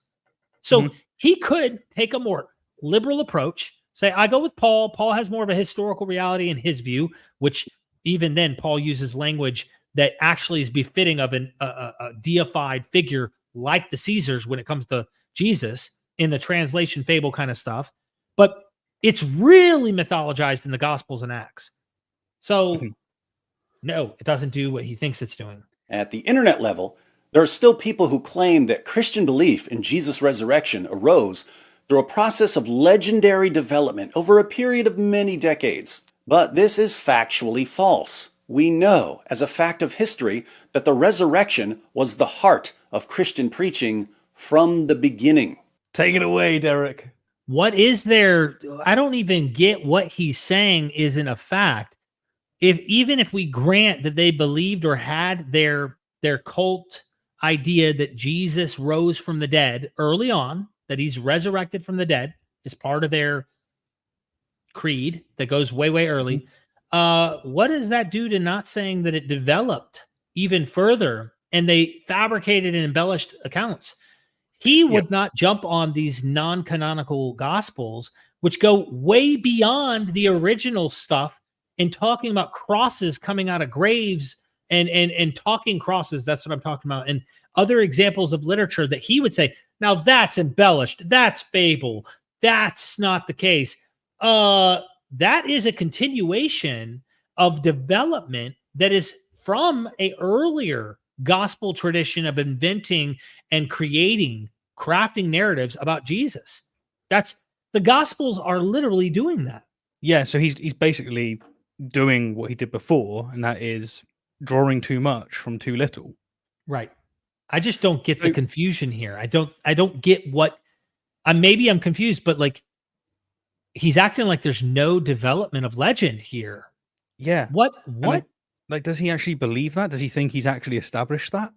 So he could take a more liberal approach, say, I go with Paul. Paul has more of a historical reality in his view, which even then Paul uses language that actually is befitting of a deified figure like the Caesars when it comes to Jesus in the translation fable kind of stuff. But it's really mythologized in the Gospels and Acts. So No, it doesn't do what he thinks it's doing. At the internet level, there are still people who claim that Christian belief in Jesus' resurrection arose through a process of legendary development over a period of many decades. But this is factually false. We know, as a fact of history, that the resurrection was the heart of Christian preaching from the beginning. Take it away, Derek. What is there? I don't even get what he's saying isn't a fact. Even if we grant that they believed or had their cult idea that Jesus rose from the dead early on, that he's resurrected from the dead is part of their creed that goes way, way early. What does that do to not saying that it developed even further and they fabricated and embellished accounts? He would not jump on these non-canonical gospels, which go way beyond the original stuff and talking about crosses coming out of graves and talking crosses. That's what I'm talking about. And other examples of literature that he would say, now that's embellished. That's fable. That's not the case. That is a continuation of development that is from a earlier gospel tradition of inventing and crafting narratives about Jesus. That's the gospels are literally doing that. Yeah, so he's basically doing what he did before, and that is drawing too much from too little. Right. I just don't get the confusion here. I don't get what maybe I'm confused, but like he's acting like there's no development of legend here. Yeah. What? Like, does he actually believe that? Does he think he's actually established that?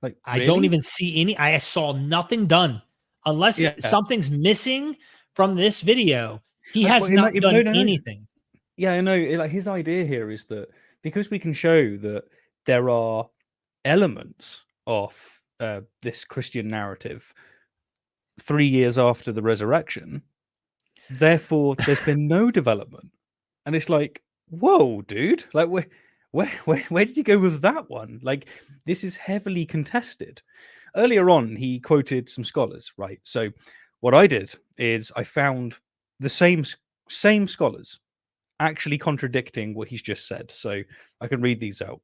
Like, I really? don't even see any. I saw nothing done unless something's missing from this video. He has not done anything. Yeah, I know. Like his idea here is that because we can show that there are elements of this Christian narrative 3 years after the resurrection, therefore there's been no development. And it's like, whoa, dude! Like, where did you go with that one? Like, this is heavily contested. Earlier on, he quoted some scholars, right? So what I did is I found the same scholars actually contradicting what he's just said. So I can read these out.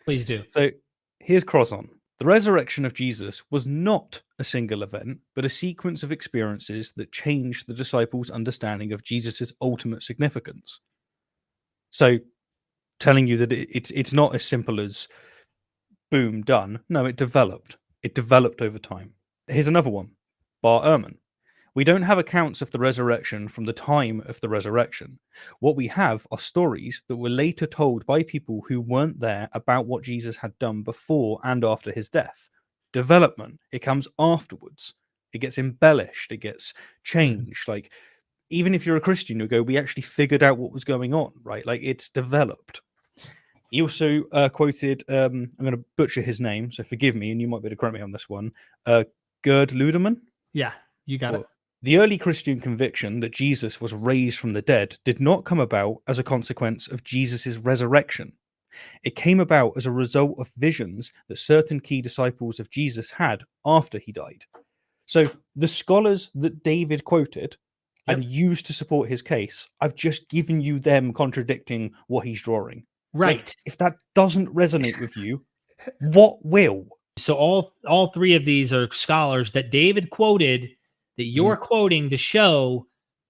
Please do. So here's Crosson. The resurrection of Jesus was not a single event, but a sequence of experiences that changed the disciples' understanding of Jesus's ultimate significance. So telling you that it's not as simple as boom, done. No, it developed. It developed over time. Here's another one. Bar Ehrman. We don't have accounts of the resurrection from the time of the resurrection. What we have are stories that were later told by people who weren't there about what Jesus had done before and after his death. Development, it comes afterwards. It gets embellished. It gets changed. Like, even if you're a Christian, you'll go, we actually figured out what was going on, right? Like, it's developed. He also quoted, I'm going to butcher his name, so forgive me, and you might be able to correct me on this one, Gerd Ludemann. Yeah, you got it. The early Christian conviction that Jesus was raised from the dead did not come about as a consequence of Jesus's resurrection. It came about as a result of visions that certain key disciples of Jesus had after he died. So the scholars that David quoted and used to support his case, I've just given you them contradicting what he's drawing. Right. Like, if that doesn't resonate with you, what will? So all three of these are scholars that David quoted that you're quoting to show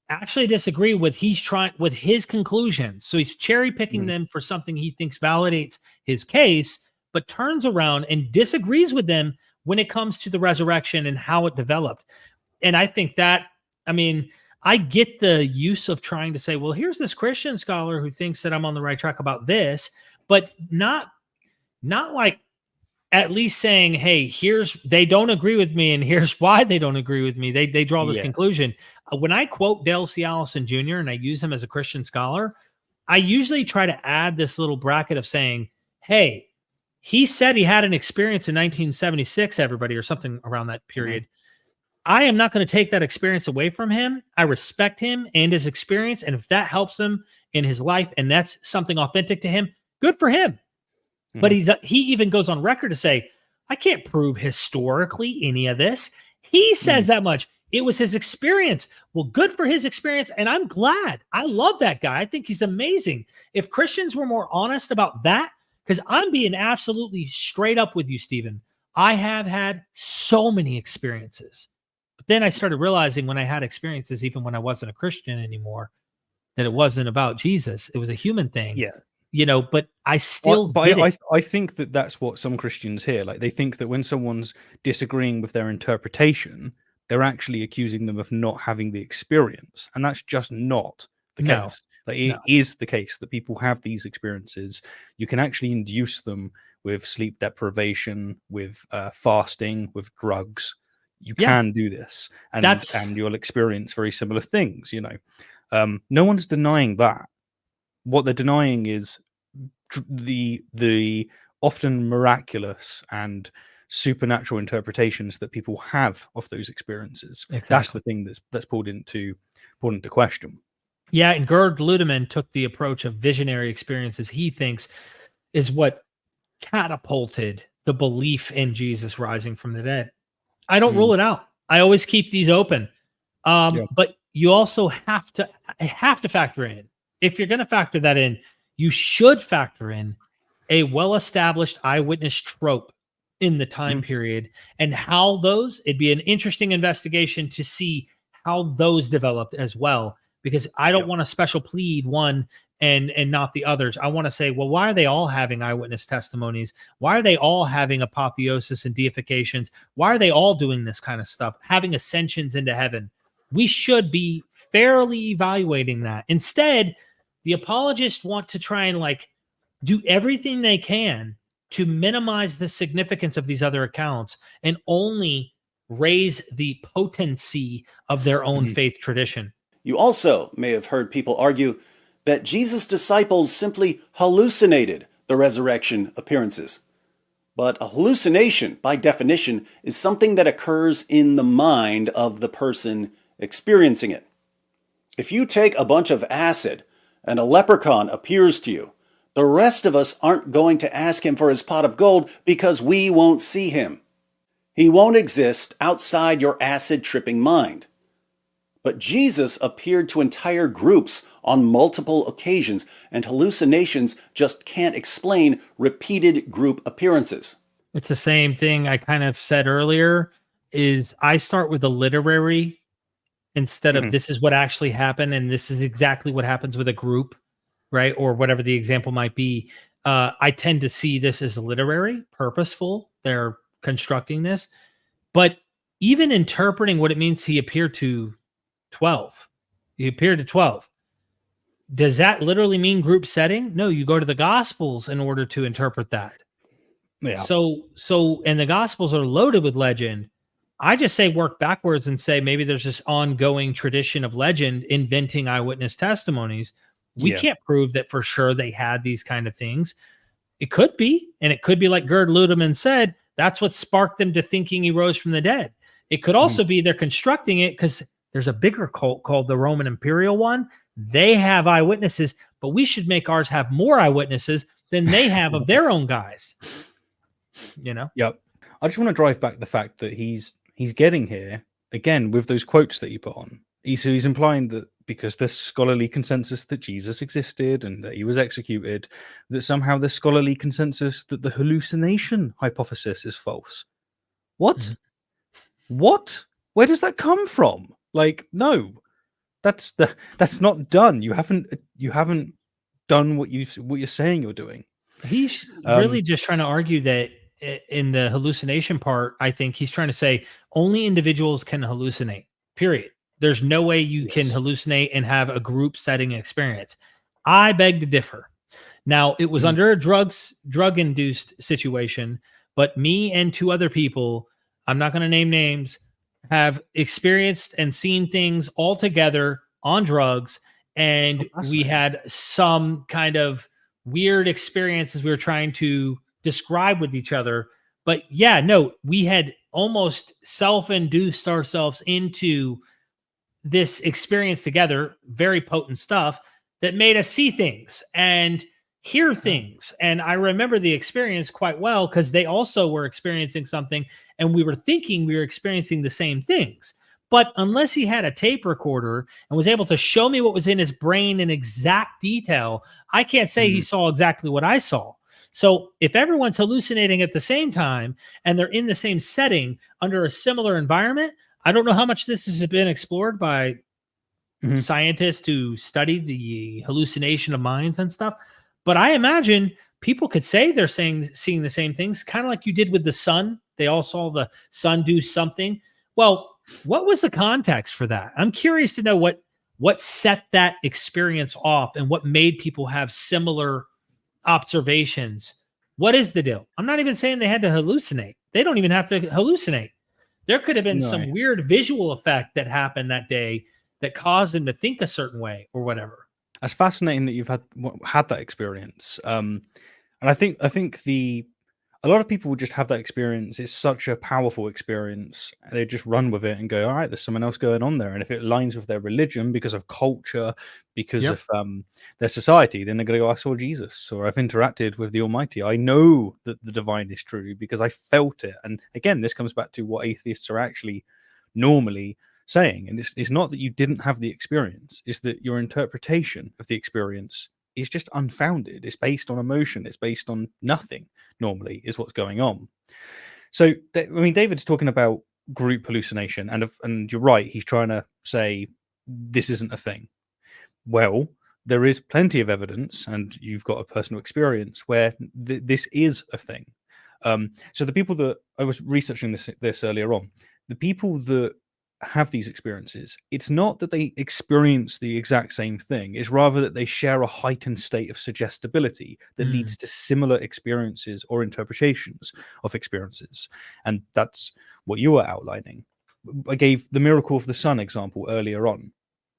actually disagree with his conclusions. So he's cherry picking them for something he thinks validates his case, but turns around and disagrees with them when it comes to the resurrection and how it developed. And I think that, I mean, I get the use of trying to say, well, here's this Christian scholar who thinks that I'm on the right track about this, but not like at least saying, hey, they don't agree with me and here's why they don't agree with me. They draw this conclusion. When I quote Dale C. Allison Jr. and I use him as a Christian scholar, I usually try to add this little bracket of saying, hey, he said he had an experience in 1976, everybody, or something around that period. I am not going to take that experience away from him. I respect him and his experience. And if that helps him in his life and that's something authentic to him, good for him. But he even goes on record to say, I can't prove historically any of this. He says that much. It was his experience. Well, good for his experience. And I'm glad. I love that guy. I think he's amazing. If Christians were more honest about that, Because I'm being absolutely straight up with you, Stephen. I have had so many experiences. But then I started realizing when I had experiences, even when I wasn't a Christian anymore, that it wasn't about Jesus. It was a human thing. Yeah. You know, but I still But get it. I think that that's what some Christians hear. Like, they think that when someone's disagreeing with their interpretation, they're actually accusing them of not having the experience, and that's just not the No. case. Like, it No. is the case that people have these experiences. You can actually induce them with sleep deprivation, with fasting, with drugs. You Yeah. can do this, and you'll experience very similar things. You know, no one's denying that. What they're denying is the often miraculous and supernatural interpretations that people have of those experiences. Exactly. That's the thing that's pulled into question. Yeah, and Gerd Ludemann took the approach of visionary experiences he thinks is what catapulted the belief in Jesus rising from the dead. I don't rule it out. I always keep these open. But you also have to factor in, if you're going to factor that in, you should factor in a well-established eyewitness trope in the time period, and how it'd be an interesting investigation to see how those developed as well, because I don't want to special plead one and not the others. I want to say, well, why are they all having eyewitness testimonies? Why are they all having apotheosis and deifications? Why are they all doing this kind of stuff, having ascensions into heaven? We should be fairly evaluating that. Instead, the apologists want to try and do everything they can to minimize the significance of these other accounts and only raise the potency of their own faith tradition. You also may have heard people argue that Jesus' disciples simply hallucinated the resurrection appearances. But a hallucination, by definition, is something that occurs in the mind of the person experiencing it. If you take a bunch of acid and a leprechaun appears to you, the rest of us aren't going to ask him for his pot of gold because we won't see him. He won't exist outside your acid-tripping mind. But Jesus appeared to entire groups on multiple occasions, and hallucinations just can't explain repeated group appearances. It's the same thing I kind of said earlier, is I start with the literary instead of this is what actually happened and this is exactly what happens with a group, right? Or whatever the example might be. I tend to see this as literary, purposeful. They're constructing this. But even interpreting what it means he appeared to 12. He appeared to 12. Does that literally mean group setting? No, you go to the Gospels in order to interpret that. Yeah. So, and the Gospels are loaded with legend. I just say work backwards and say maybe there's this ongoing tradition of legend inventing eyewitness testimonies. We can't prove that for sure they had these kind of things. It could be, and it could be like Gerd Ludemann said, that's what sparked them to thinking he rose from the dead. It could also be they're constructing it because there's a bigger cult called the Roman Imperial one. They have eyewitnesses, but we should make ours have more eyewitnesses than they have of their own guys. You know? Yep. I just want to drive back the fact that he's getting here again with those quotes that you put on. He's implying that because there's scholarly consensus that Jesus existed and that he was executed, that somehow there's scholarly consensus that the hallucination hypothesis is false. What? What? Where does that come from? Like, no, that's not done. You haven't done what you're saying you're doing. He's really just trying to argue that in the hallucination part, I think he's trying to say only individuals can hallucinate, period. There's no way you can hallucinate and have a group setting experience. I beg to differ. Now, it was under a drug-induced situation, but me and two other people, I'm not going to name names, have experienced and seen things all together on drugs, and we had some kind of weird experiences we were trying to describe with each other. But yeah, no, we had almost self-induced ourselves into this experience together, very potent stuff that made us see things and hear things. And I remember the experience quite well because they also were experiencing something and we were thinking we were experiencing the same things. But unless he had a tape recorder and was able to show me what was in his brain in exact detail, I can't say he saw exactly what I saw. So if everyone's hallucinating at the same time and they're in the same setting under a similar environment, I don't know how much this has been explored by scientists who study the hallucination of minds and stuff. But I imagine people could say they're seeing the same things, kind of like you did with the sun. They all saw the sun do something. Well, what was the context for that? I'm curious to know what set that experience off and what made people have similar observations. What is the deal? I'm not even saying they had to hallucinate. They don't even have to hallucinate. There could have been some weird visual effect that happened that day that caused them to think a certain way or whatever. That's fascinating that you've had that experience. And I think a lot of people will just have that experience. It's such a powerful experience. They just run with it and go, all right, there's someone else going on there. And if it aligns with their religion, because of culture, because of their society, then they're going to go, I saw Jesus, or I've interacted with the Almighty. I know that the divine is true because I felt it. And again, this comes back to what atheists are actually normally saying. And it's not that you didn't have the experience. It's that your interpretation of the experience is just unfounded. It's based on emotion. It's based on nothing, normally, is what's going on. So, I mean, David's talking about group hallucination, and you're right. He's trying to say this isn't a thing. Well, there is plenty of evidence, and you've got a personal experience where this is a thing. So the people that I was researching this earlier on, the people that have these experiences, it's not that they experience the exact same thing. It's rather that they share a heightened state of suggestibility that leads to similar experiences or interpretations of experiences. And that's what you were outlining. I gave the miracle of the sun example earlier on.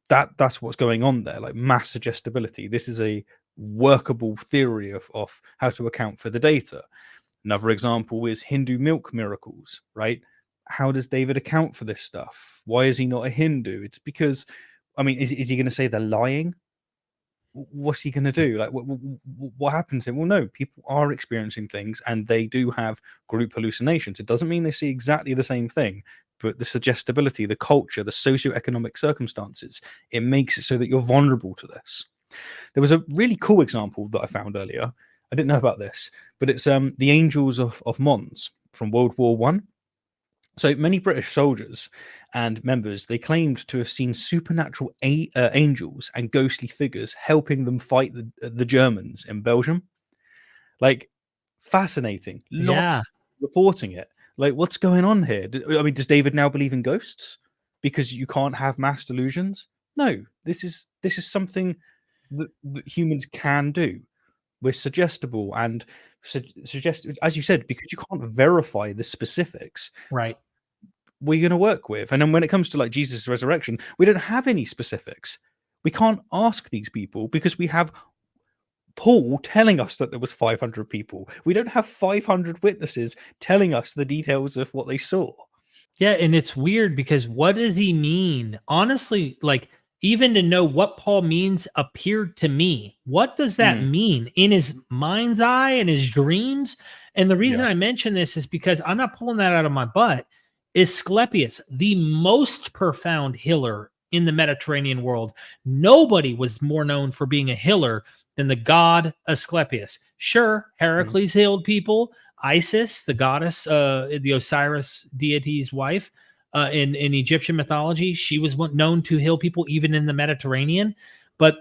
That's what's going on there, like mass suggestibility. This is a workable theory of how to account for the data. Another example is Hindu milk miracles, right? How does David account for this stuff? Why is he not a Hindu? It's because, I mean, is he going to say they're lying? What's he going to do? Like, what happens? Well, no, people are experiencing things and they do have group hallucinations. It doesn't mean they see exactly the same thing, but the suggestibility, the culture, the socioeconomic circumstances, it makes it so that you're vulnerable to this. There was a really cool example that I found earlier. I didn't know about this, but it's the Angels of Mons from World War One. So many British soldiers and members, they claimed to have seen supernatural angels and ghostly figures helping them fight the Germans in Belgium. Like, fascinating. Yeah. Reporting it. Like, what's going on here? I mean, does David now believe in ghosts because you can't have mass delusions? No, this is something that humans can do. We're suggestible and suggest, as you said, because you can't verify the specifics. Right. We're going to work with. And then when it comes to like Jesus' resurrection, we don't have any specifics. We can't ask these people because we have Paul telling us that there was 500 people. We don't have 500 witnesses telling us the details of what they saw. Yeah, and it's weird because what does he mean? Honestly, like, even to know what Paul means appeared to me. What does that mean in his mind's eye and his dreams? And the reason I mention this is because I'm not pulling that out of my butt. Asclepius, the most profound healer in the Mediterranean world. Nobody was more known for being a healer than the god Asclepius. Sure, Heracles healed people. Isis, the goddess, the Osiris deity's wife, in Egyptian mythology, she was known to heal people even in the Mediterranean. But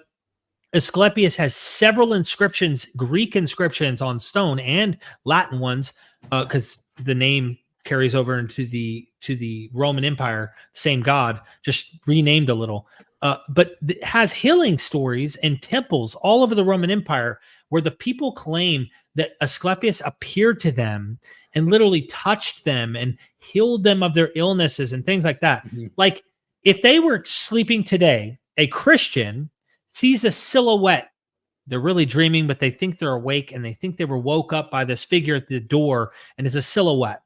Asclepius has several inscriptions, Greek inscriptions on stone and Latin ones, because the name carries over into the Roman Empire, same god, just renamed a little. But it has healing stories and temples all over the Roman Empire where the people claim that Asclepius appeared to them and literally touched them and healed them of their illnesses and things like that. Like, if they were sleeping today, a Christian sees a silhouette. They're really dreaming, but they think they're awake and they think they were woke up by this figure at the door, and it's a silhouette.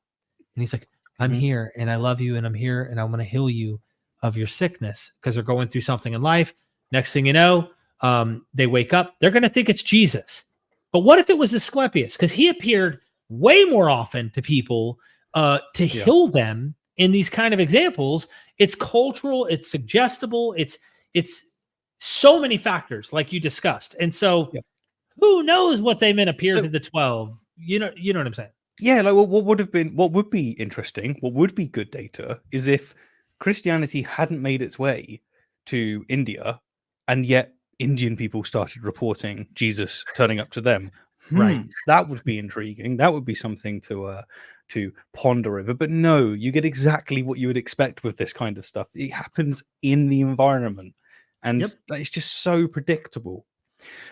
And he's like, I'm here and I love you and I'm here and I'm going to heal you of your sickness, because they're going through something in life. Next thing you know, they wake up. They're going to think it's Jesus. But what if it was Asclepius? Because he appeared way more often to people to heal them in these kind of examples. It's cultural. It's suggestible. It's so many factors like you discussed. And so who knows what they meant appeared to the 12? You know what I'm saying? Yeah, like what would be interesting, what would be good data is if Christianity hadn't made its way to India, and yet Indian people started reporting Jesus turning up to them. Right. That would be intriguing. That would be something to ponder over. But no, you get exactly what you would expect with this kind of stuff. It happens in the environment, and Yep. it's just so predictable.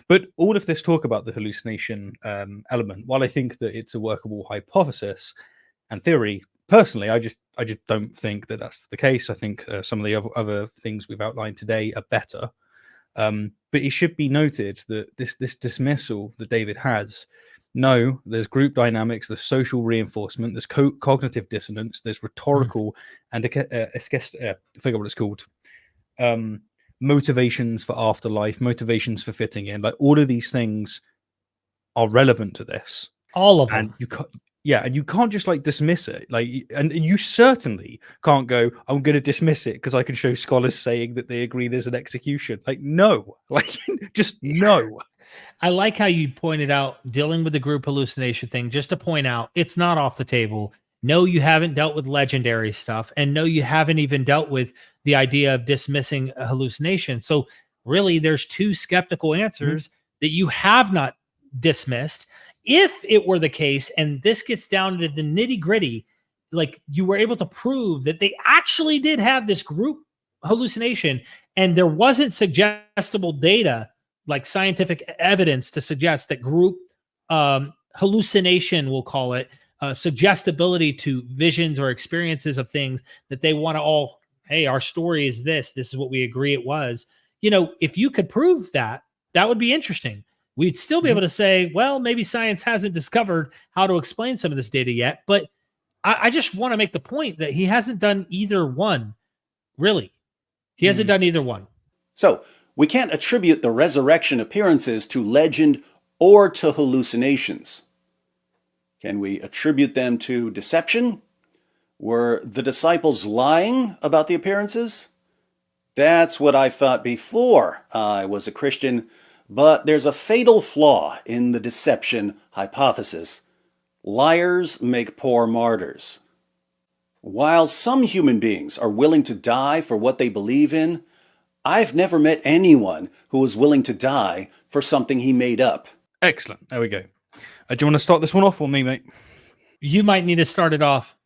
But all of this talk about the hallucination element, while I think that it's a workable hypothesis and theory, personally, I just don't think that that's the case. I think some of the other things we've outlined today are better. But it should be noted that this dismissal that David has, no, there's group dynamics, there's social reinforcement, there's cognitive dissonance, there's rhetorical and I forget what it's called. Motivations for afterlife, motivations for fitting in, like all of these things are relevant to this. All of them. And you can't just like dismiss it. Like, and you certainly can't go, I'm going to dismiss it because I can show scholars saying that they agree there's an execution. Like, no, like just no. I like how you pointed out dealing with the group hallucination thing, just to point out it's not off the table. No, you haven't dealt with legendary stuff. And no, you haven't even dealt with the idea of dismissing a hallucination. So really, there's two skeptical answers that you have not dismissed. If it were the case, and this gets down to the nitty gritty, like you were able to prove that they actually did have this group hallucination and there wasn't suggestible data, like scientific evidence to suggest that group hallucination, we'll call it, suggestibility to visions or experiences of things that they want to all, hey, our story is this is what we agree it was. You know, if you could prove that, that would be interesting. We'd still be able to say, well, maybe science hasn't discovered how to explain some of this data yet. But I just want to make the point that he hasn't done either one, really. He hasn't done either one. So we can't attribute the resurrection appearances to legend or to hallucinations. Can we attribute them to deception? Were the disciples lying about the appearances? That's what I thought before I was a Christian, but there's a fatal flaw in the deception hypothesis. Liars make poor martyrs. While some human beings are willing to die for what they believe in, I've never met anyone who was willing to die for something he made up. Excellent. There we go. Do you want to start this one off or me, mate? You might need to start it off.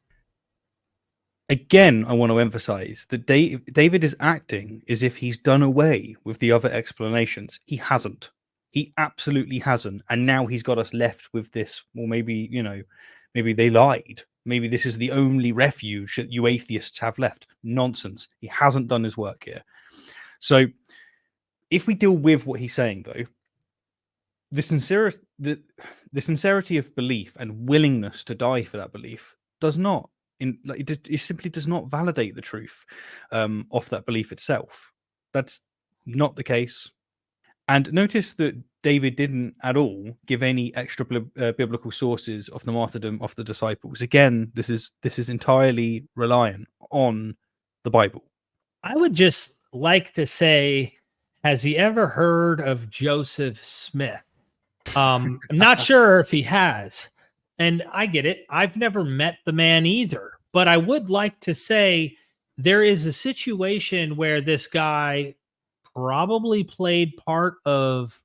Again, I want to emphasize that David is acting as if he's done away with the other explanations. He hasn't. He absolutely hasn't. And now he's got us left with this. Well, maybe, maybe they lied. Maybe this is the only refuge that you atheists have left. Nonsense. He hasn't done his work here. So if we deal with what he's saying, though, the sincerity of belief and willingness to die for that belief does not, it simply does not validate the truth of that belief itself. That's not the case. And notice that David didn't at all give any extra biblical sources of the martyrdom of the disciples. Again, this is entirely reliant on the Bible. I would just like to say, has he ever heard of Joseph Smith? I'm not sure if he has. And I get it. I've never met the man either. But I would like to say there is a situation where this guy probably played part of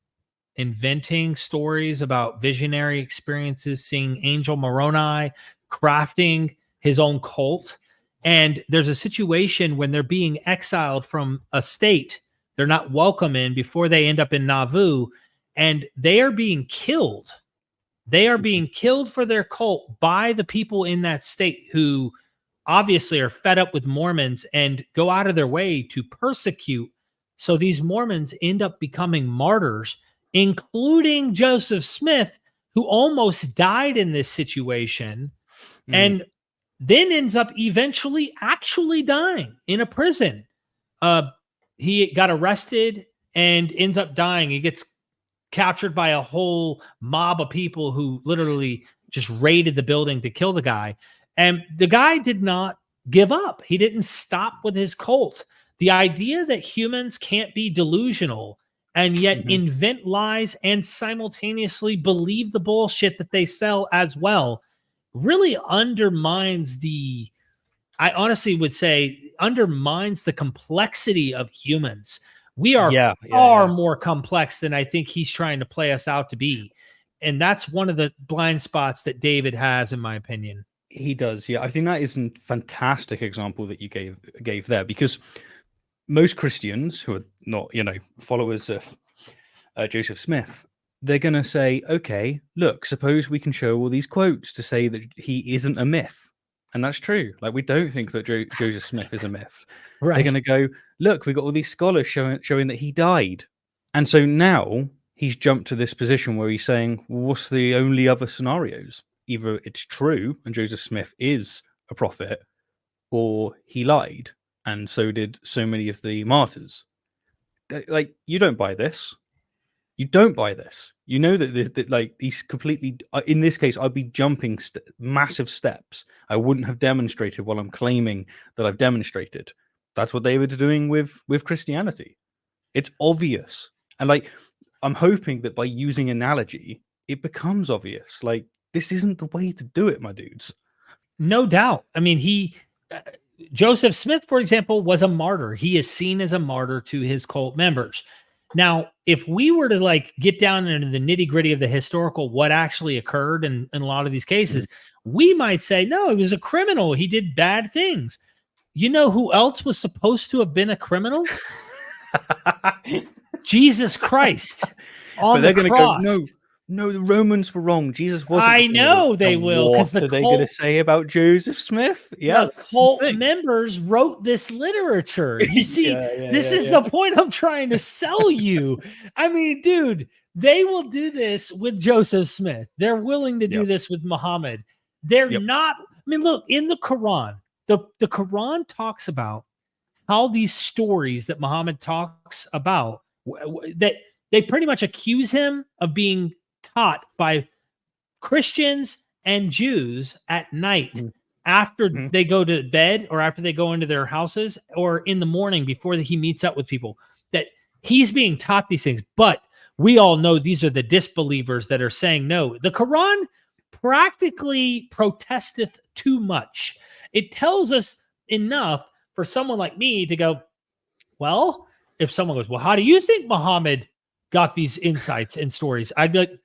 inventing stories about visionary experiences, seeing Angel Moroni, crafting his own cult. And there's a situation when they're being exiled from a state they're not welcome in before they end up in Nauvoo, and they are being killed. They are being killed for their cult by the people in that state who obviously are fed up with Mormons and go out of their way to persecute. So these Mormons end up becoming martyrs, including Joseph Smith, who almost died in this situation and then ends up eventually actually dying in a prison. He got arrested and ends up dying. He gets captured by a whole mob of people who literally just raided the building to kill the guy. And the guy did not give up. He didn't stop with his cult. The idea that humans can't be delusional and yet invent lies and simultaneously believe the bullshit that they sell as well, really undermines I honestly would say undermines the complexity of humans. We are far more complex than I think he's trying to play us out to be. And that's one of the blind spots that David has, in my opinion. He does, yeah. I think that is a fantastic example that you gave there, because most Christians who are not, followers of Joseph Smith, they're going to say, okay, look, suppose we can show all these quotes to say that he isn't a myth. And that's true. Like, we don't think that Joseph Smith is a myth. Right. They're going to go, look, we got all these scholars showing that he died. And so now he's jumped to this position where he's saying, well, what's the only other scenarios? Either it's true and Joseph Smith is a prophet, or he lied, and so did so many of the martyrs. Like, you don't buy this. You don't buy this. You know that like, these completely, in this case, I'd be jumping massive steps. I wouldn't have demonstrated what I'm claiming that I've demonstrated. That's what David's doing with Christianity. It's obvious. And like, I'm hoping that by using analogy, it becomes obvious. Like, this isn't the way to do it, my dudes. No doubt. I mean, Joseph Smith, for example, was a martyr. He is seen as a martyr to his cult members. Now, if we were to like get down into the nitty gritty of the historical, what actually occurred in a lot of these cases, we might say, no, he was a criminal. He did bad things. You know who else was supposed to have been a criminal? Jesus Christ. But they're going to go, no, the Romans were wrong. Jesus wasn't. I know they will. What are they going to say about Joseph Smith? Yeah, the cult members wrote this literature. You see, this is the point I'm trying to sell you. I mean, dude, they will do this with Joseph Smith. They're willing to do this with Muhammad. They're not. I mean, look, in the Quran, the Quran talks about how these stories that Muhammad talks about, that they pretty much accuse him of being taught by Christians and Jews at night after they go to bed, or after they go into their houses, or in the morning before he meets up with people, that he's being taught these things. But we all know these are the disbelievers that are saying no. The Quran practically protesteth too much. It tells us enough for someone like me to go, well, if someone goes, well, how do you think Muhammad got these insights and stories? I'd be like,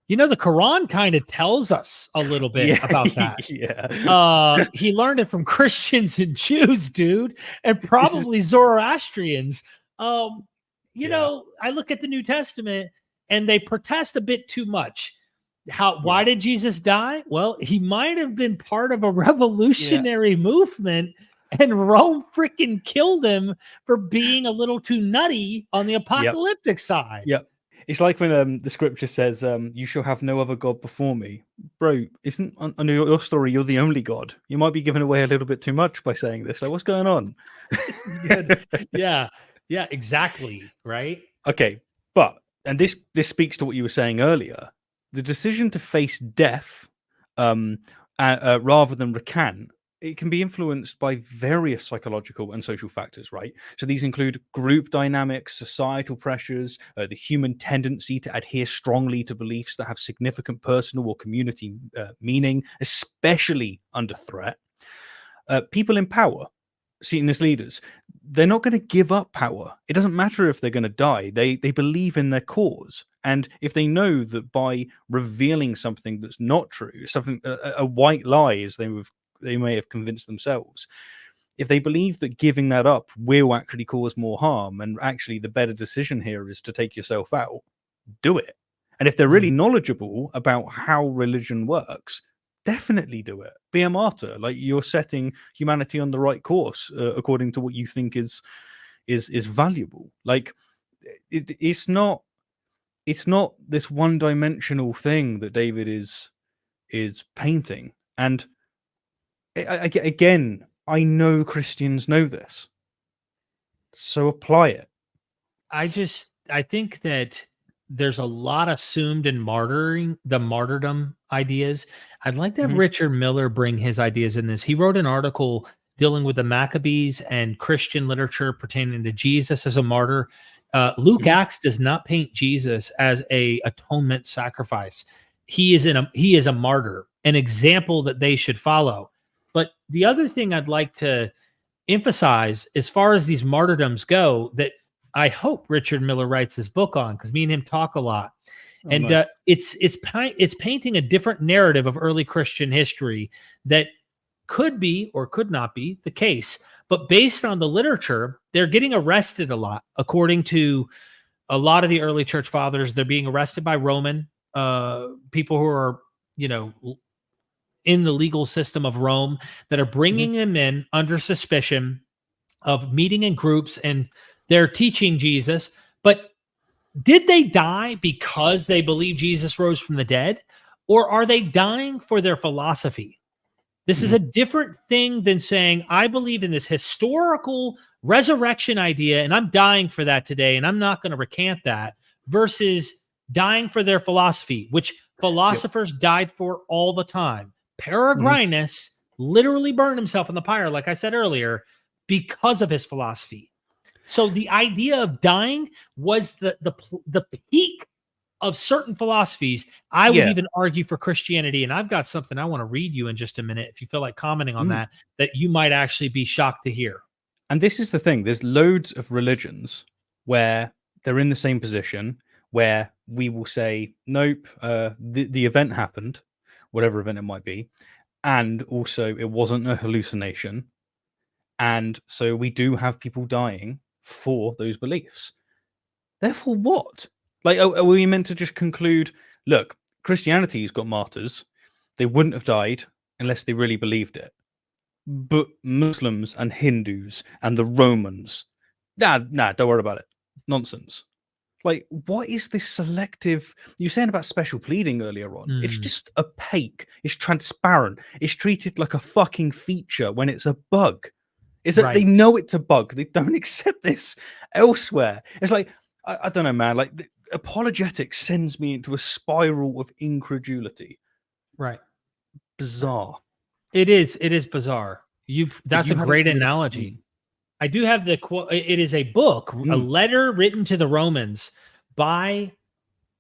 the Quran kind of tells us a little bit about that. He learned it from Christians and Jews, dude, and probably Zoroastrians. I look at the New Testament and they protest a bit too much. Why did Jesus die? Well, he might have been part of a revolutionary movement, and Rome freaking killed him for being a little too nutty on the apocalyptic side. Yep. It's like when the scripture says, you shall have no other God before me. Bro, isn't under your story, you're the only God? You might be giving away a little bit too much by saying this. Like, what's going on? This is good. Yeah, exactly. Right. Okay. And this speaks to what you were saying earlier. The decision to face death rather than recant, it can be influenced by various psychological and social factors, right? So these include group dynamics, societal pressures, the human tendency to adhere strongly to beliefs that have significant personal or community meaning, especially under threat. People in power, seen as leaders, they're not going to give up power. It doesn't matter if they're going to die. They believe in their cause. And if they know that by revealing something that's not true, something a white lie, as they may have convinced themselves, if they believe that giving that up will actually cause more harm, and actually the better decision here is to take yourself out, do it. And if they're really knowledgeable about how religion works, definitely do it. Be a martyr. Like, you're setting humanity on the right course according to what you think is valuable. Like, it's not this one-dimensional thing that David is painting. And again, I know Christians know this, so apply it. I think that there's a lot assumed in the martyrdom ideas. I'd like to have Richard Miller bring his ideas in this. He wrote an article dealing with the Maccabees and Christian literature pertaining to Jesus as a martyr. Luke Acts does not paint Jesus as a atonement sacrifice. He is a martyr, an example that they should follow. But the other thing I'd like to emphasize, as far as these martyrdoms go, that I hope Richard Miller writes his book on, because me and him talk a lot, and nice. it's painting a different narrative of early Christian history that could be or could not be the case. But based on the literature, they're getting arrested a lot. According to a lot of the early church fathers, they're being arrested by Roman people who are, in the legal system of Rome, that are bringing them in under suspicion of meeting in groups, and they're teaching Jesus. But did they die because they believe Jesus rose from the dead, or are they dying for their philosophy? This is a different thing than saying, I believe in this historical resurrection idea, and I'm dying for that today, and I'm not going to recant that, versus dying for their philosophy, which philosophers died for all the time. Peregrinus literally burned himself in the pyre, like I said earlier, because of his philosophy. So the idea of dying was the peak of certain philosophies. I would even argue for Christianity, and I've got something I want to read you in just a minute, if you feel like commenting on that you might actually be shocked to hear. And this is the thing. There's loads of religions where they're in the same position, where we will say, nope, the event happened, whatever event it might be, and also it wasn't a hallucination. And so we do have people dying for those beliefs. Therefore, what? Like, are we meant to just conclude, look, Christianity's got martyrs. They wouldn't have died unless they really believed it. But Muslims and Hindus and the Romans, nah, don't worry about it. Nonsense. Like, what is this selective? You were saying about special pleading earlier on. It's just opaque. It's transparent. It's treated like a fucking feature when it's a bug. Is that they know it's a bug. They don't accept this elsewhere. It's like, I don't know, man. Like, apologetics sends me into a spiral of incredulity. Right. Bizarre. It is bizarre. That's a great analogy. I do have the quote. It is a book, a letter written to the Romans by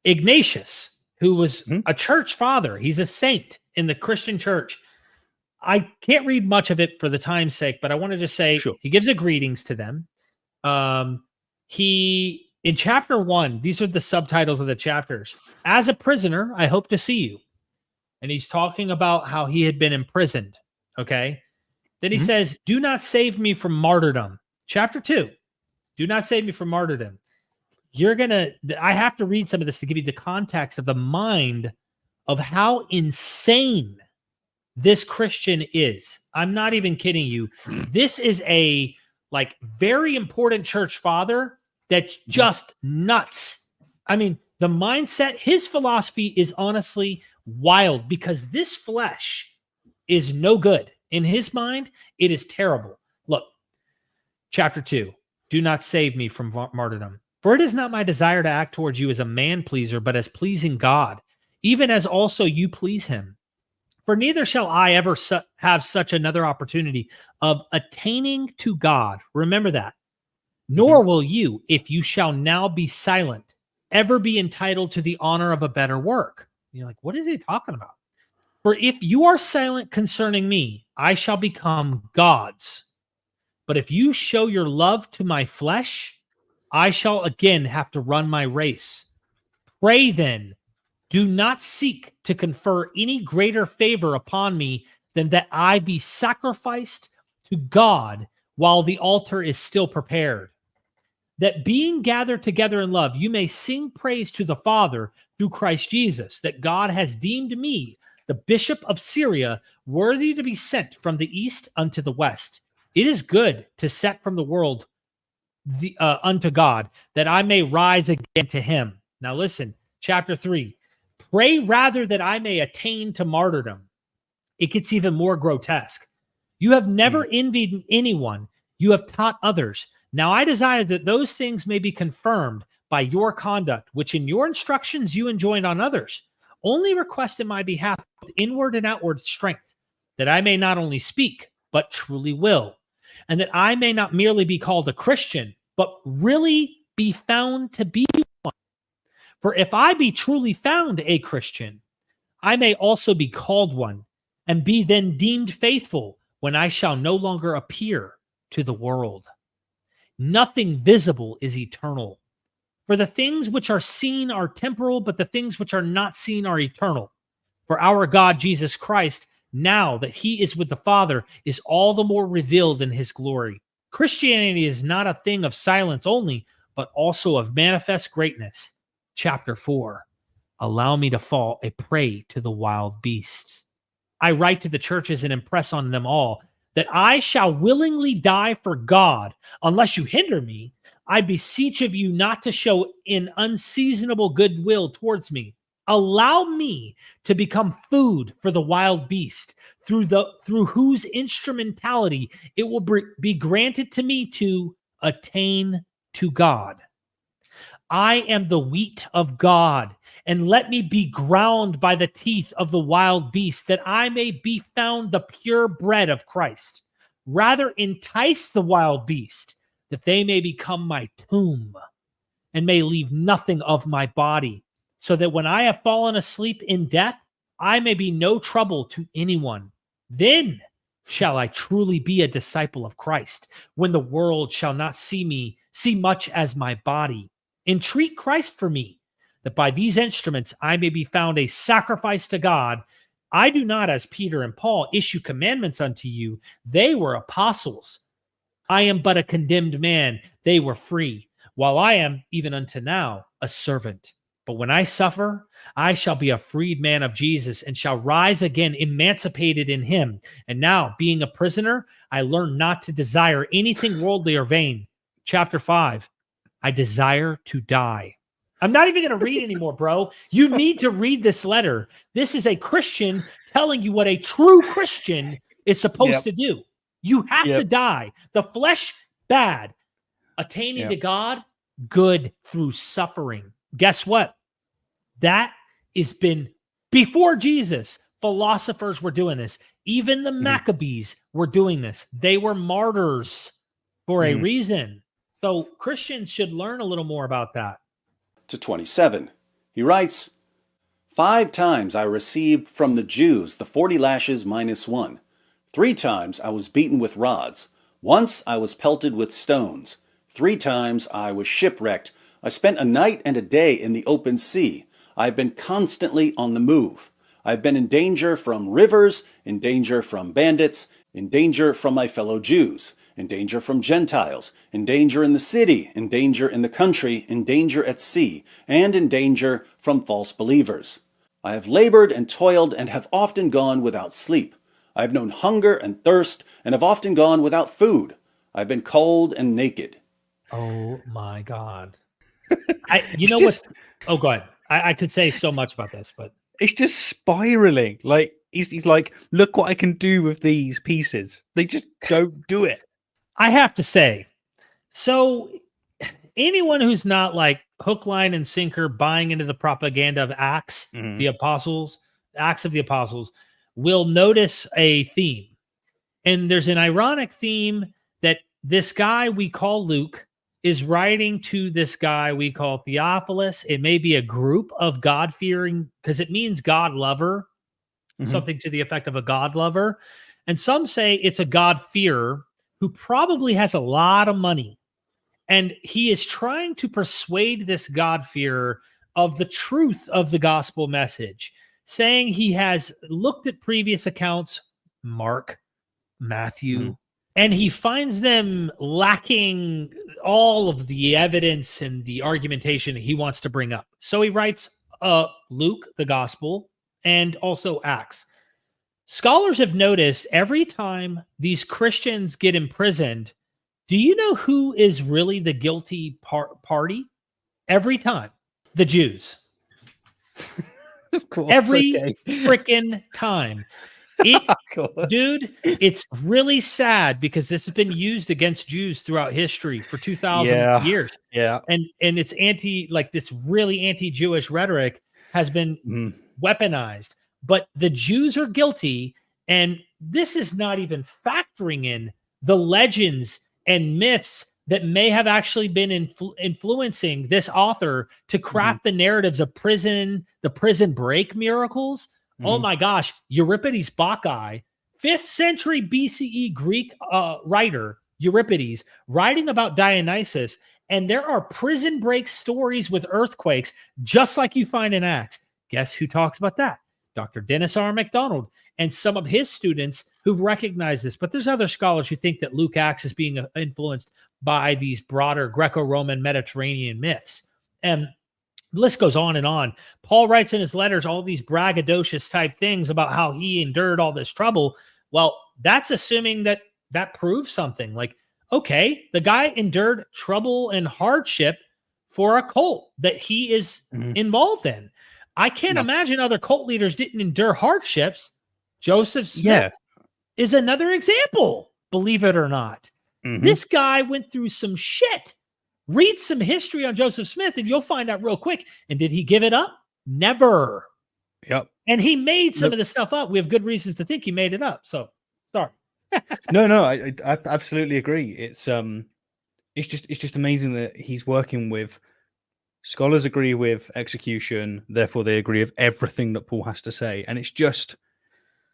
Ignatius, who was a church father. He's a saint in the Christian church. I can't read much of it for the time's sake, but I want to just say he gives a greetings to them. In chapter 1, these are the subtitles of the chapters. As a prisoner, I hope to see you. And he's talking about how he had been imprisoned. Okay. Then he says, do not save me from martyrdom. Chapter 2, do not save me from martyrdom. I have to read some of this to give you the context of the mind of how insane this Christian is. I'm not even kidding you. This is a very important church father that's just nuts. I mean, the mindset, his philosophy is honestly wild, because this flesh is no good. In his mind, it is terrible. Look, chapter 2, do not save me from martyrdom. For it is not my desire to act towards you as a man pleaser, but as pleasing God, even as also you please him. For neither shall I ever have such another opportunity of attaining to God. Remember that. Nor will you, if you shall now be silent, ever be entitled to the honor of a better work. And you're like, what is he talking about? For if you are silent concerning me, I shall become God's. But if you show your love to my flesh, I shall again have to run my race. Pray then, do not seek to confer any greater favor upon me than that I be sacrificed to God while the altar is still prepared. That being gathered together in love, you may sing praise to the Father through Christ Jesus, that God has deemed me, the bishop of Syria, worthy to be sent from the east unto the west. It is good to set from the world unto God, that I may rise again to him. Now listen, chapter 3. Pray rather that I may attain to martyrdom. It gets even more grotesque. You have never envied anyone. You have taught others. Now I desire that those things may be confirmed by your conduct, which in your instructions you enjoined on others. Only request in my behalf with inward and outward strength, that I may not only speak, but truly will, and that I may not merely be called a Christian, but really be found to be one. For if I be truly found a Christian, I may also be called one, and be then deemed faithful when I shall no longer appear to the world. Nothing visible is eternal. For the things which are seen are temporal, but the things which are not seen are eternal. For our God, Jesus Christ, now that he is with the Father, is all the more revealed in his glory. Christianity is not a thing of silence only, but also of manifest greatness. Chapter 4. Allow me to fall a prey to the wild beasts. I write to the churches and impress on them all that I shall willingly die for God, unless you hinder me. I beseech of you not to show an unseasonable goodwill towards me. Allow me to become food for the wild beast, through whose instrumentality it will be granted to me to attain to God. I am the wheat of God, and let me be ground by the teeth of the wild beast, that I may be found the pure bread of Christ. Rather entice the wild beast, that they may become my tomb, and may leave nothing of my body, so that when I have fallen asleep in death, I may be no trouble to anyone. Then shall I truly be a disciple of Christ, when the world shall not see much as my body. Entreat Christ for me, that by these instruments I may be found a sacrifice to God. I do not, as Peter and Paul, issue commandments unto you. They were apostles. I am but a condemned man. They were free, while I am, even unto now, a servant. But when I suffer, I shall be a freed man of Jesus, and shall rise again emancipated in him. And now, being a prisoner, I learn not to desire anything worldly or vain. Chapter 5. I desire to die. I'm not even going to read anymore, bro. You need to read this letter. This is a Christian telling you what a true Christian is supposed to do. You have to die. The flesh, bad. Attaining to God, good through suffering. Guess what? That has been before Jesus. Philosophers were doing this. Even the Maccabees were doing this. They were martyrs for a reason. So Christians should learn a little more about that. To 27, he writes, 5 times I received from the Jews the 40 lashes minus 1. 3 times I was beaten with rods. Once I was pelted with stones. 3 times I was shipwrecked. I spent a night and a day in the open sea. I have been constantly on the move. I have been in danger from rivers, in danger from bandits, in danger from my fellow Jews, in danger from Gentiles, in danger in the city, in danger in the country, in danger at sea, and in danger from false believers. I have labored and toiled and have often gone without sleep. I have known hunger and thirst and have often gone without food. I have been cold and naked. Oh my God. Oh, go ahead. I could say so much about this, but it's just spiraling. Like he's like, look what I can do with these pieces. They just don't do it. I have to say, so anyone who's not like hook, line, and sinker buying into the propaganda of Acts, the apostles, Acts of the Apostles, will notice a theme. And there's an ironic theme that this guy we call Luke is writing to this guy we call Theophilus. It may be a group of God-fearing, because it means God lover, something to the effect of a God lover. And some say it's a God-fearer who probably has a lot of money. And he is trying to persuade this God-fearer of the truth of the gospel message, saying he has looked at previous accounts, Mark, Matthew, and he finds them lacking all of the evidence and the argumentation he wants to bring up. So he writes Luke, the gospel, and also Acts. Scholars have noticed every time these Christians get imprisoned, do you know who is really the guilty party? Every time, the Jews. Of course, every freaking time. Dude, it's really sad because this has been used against Jews throughout history for 2,000 years. Yeah. And it's this really anti-Jewish rhetoric has been weaponized. But the Jews are guilty, and this is not even factoring in the legends and myths that may have actually been influencing this author to craft the narratives of the prison break miracles. Oh my gosh, Euripides Bacchae, 5th century BCE Greek writer, Euripides, writing about Dionysus, and there are prison break stories with earthquakes, just like you find in Acts. Guess who talks about that? Dr. Dennis R. MacDonald and some of his students who've recognized this. But there's other scholars who think that Luke Acts is being influenced by these broader Greco-Roman Mediterranean myths. And the list goes on and on. Paul writes in his letters all these braggadocious type things about how he endured all this trouble. Well, that's assuming that that proves something. Like, okay, the guy endured trouble and hardship for a cult that he is involved in. I can't imagine other cult leaders didn't endure hardships. Joseph Smith is another example, believe it or not. This guy went through some shit. Read some history on Joseph Smith and you'll find out real quick. And did he give it up? Never. Yep. And he made some of the stuff up. We have good reasons to think he made it up. So, sorry. No, I absolutely agree. It's just amazing that he's working with scholars agree with execution, therefore they agree with everything that Paul has to say, and it's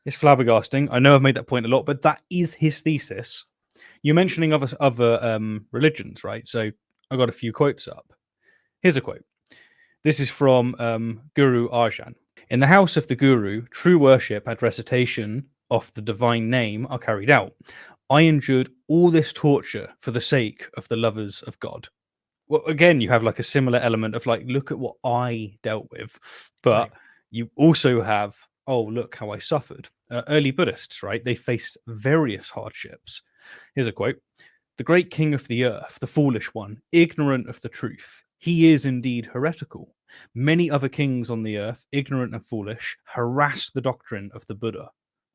flabbergasting. I know I've made that point a lot, but that is his thesis. You're mentioning other religions, right? So I got a few quotes up. Here's a quote. This is from Guru Arjan. In the house of the Guru, true worship and recitation of the divine name are carried out. I endured all this torture for the sake of the lovers of God. Well, again, you have like a similar element of like, look at what I dealt with, but you also have, oh, look how I suffered. Early Buddhists, right? They faced various hardships. Here's a quote. The great king of the earth, the foolish one, ignorant of the truth, he is indeed heretical. Many other kings on the earth, ignorant and foolish, harass the doctrine of the Buddha.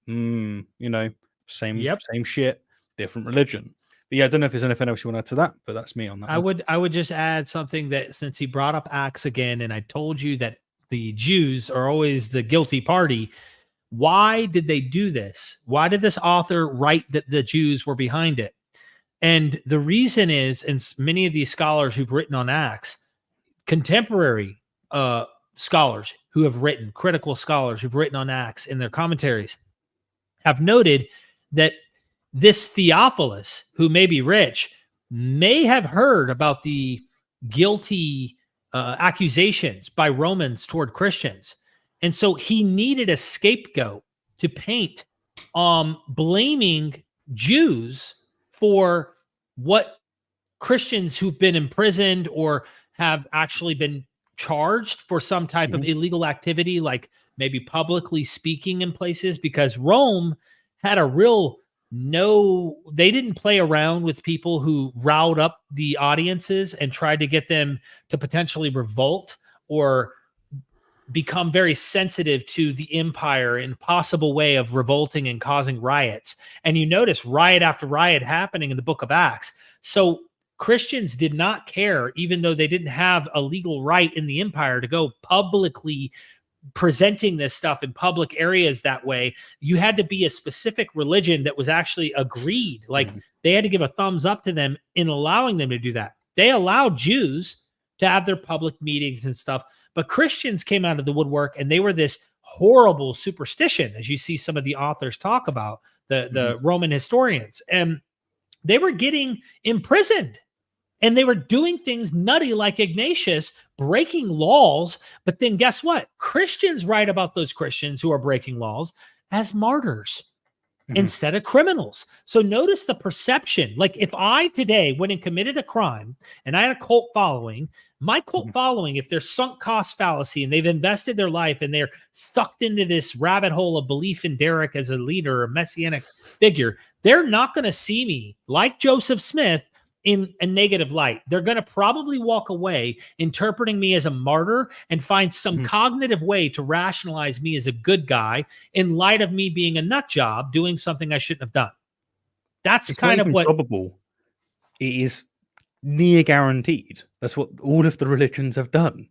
You know, same shit, different religion. But yeah, I don't know if there's anything else you want to add to that, but that's me on that. I would just add something that since he brought up Acts again, and I told you that the Jews are always the guilty party. Why did they do this? Why did this author write that the Jews were behind it? And the reason is, and many of these scholars who've written on Acts, contemporary scholars who have written, critical scholars who've written on Acts in their commentaries, have noted that this Theophilus, who may be rich, may have heard about the guilty accusations by Romans toward Christians. And so he needed a scapegoat to paint, blaming Jews for what Christians who've been imprisoned or have actually been charged for some type of illegal activity, like maybe publicly speaking in places, because Rome had a real they didn't play around with people who riled up the audiences and tried to get them to potentially revolt or become very sensitive to the empire in a possible way of revolting and causing riots. And you notice riot after riot happening in the book of Acts. So Christians did not care, even though they didn't have a legal right in the empire to go publicly presenting this stuff in public areas that way. You had to be a specific religion that was actually agreed. Like they had to give a thumbs up to them in allowing them to do that. They allowed Jews to have their public meetings and stuff, but Christians came out of the woodwork and they were this horrible superstition, as you see some of the authors talk about, the Roman historians, and they were getting imprisoned. And they were doing things nutty like Ignatius, breaking laws. But then guess what? Christians write about those Christians who are breaking laws as martyrs instead of criminals. So notice the perception. Like if I today went and committed a crime and I had a cult following, my cult following, if they're sunk cost fallacy and they've invested their life and they're sucked into this rabbit hole of belief in Derek as a leader or messianic figure, they're not going to see me like Joseph Smith in a negative light. They're going to probably walk away interpreting me as a martyr and find some cognitive way to rationalize me as a good guy in light of me being a nut job doing something I shouldn't have done. That's it's kind not of what probable. It is near guaranteed. That's what all of the religions have done.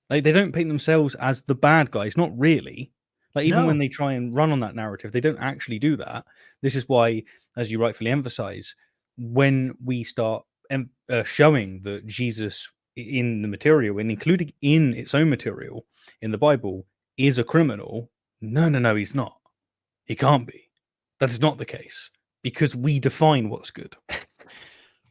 Like they don't paint themselves as the bad guys, not really. Like even when they try and run on that narrative, they don't actually do that. This is why, as you rightfully emphasize, when we start showing that Jesus in the material, and including in its own material in the Bible, is a criminal. No, he's not. He can't be. That is not the case, because we define what's good.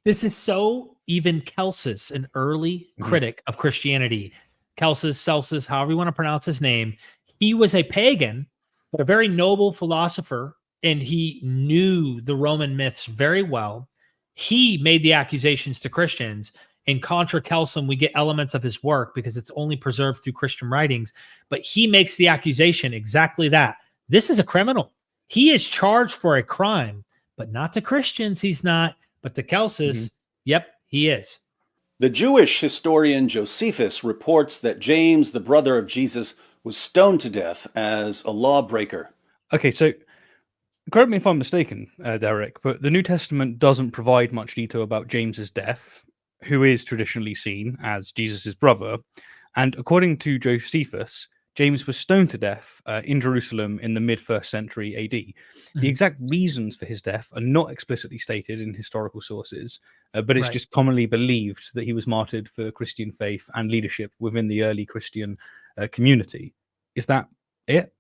This is so even Celsus, an early critic of Christianity, Celsus, however you want to pronounce his name, he was a pagan, but a very noble philosopher, and he knew the Roman myths very well. He made the accusations to Christians. In Contra Celsum, we get elements of his work because it's only preserved through Christian writings, but he makes the accusation exactly that. This is a criminal. He is charged for a crime, but not to Christians, he's not. But to Celsus, yep, he is. The Jewish historian Josephus reports that James, the brother of Jesus, was stoned to death as a lawbreaker. Okay, so correct me if I'm mistaken, Derek, but the New Testament doesn't provide much detail about James's death, who is traditionally seen as Jesus' brother. And according to Josephus, James was stoned to death in Jerusalem in the mid-1st century AD. The exact reasons for his death are not explicitly stated in historical sources, but it's just commonly believed that he was martyred for Christian faith and leadership within the early Christian community. Is that it?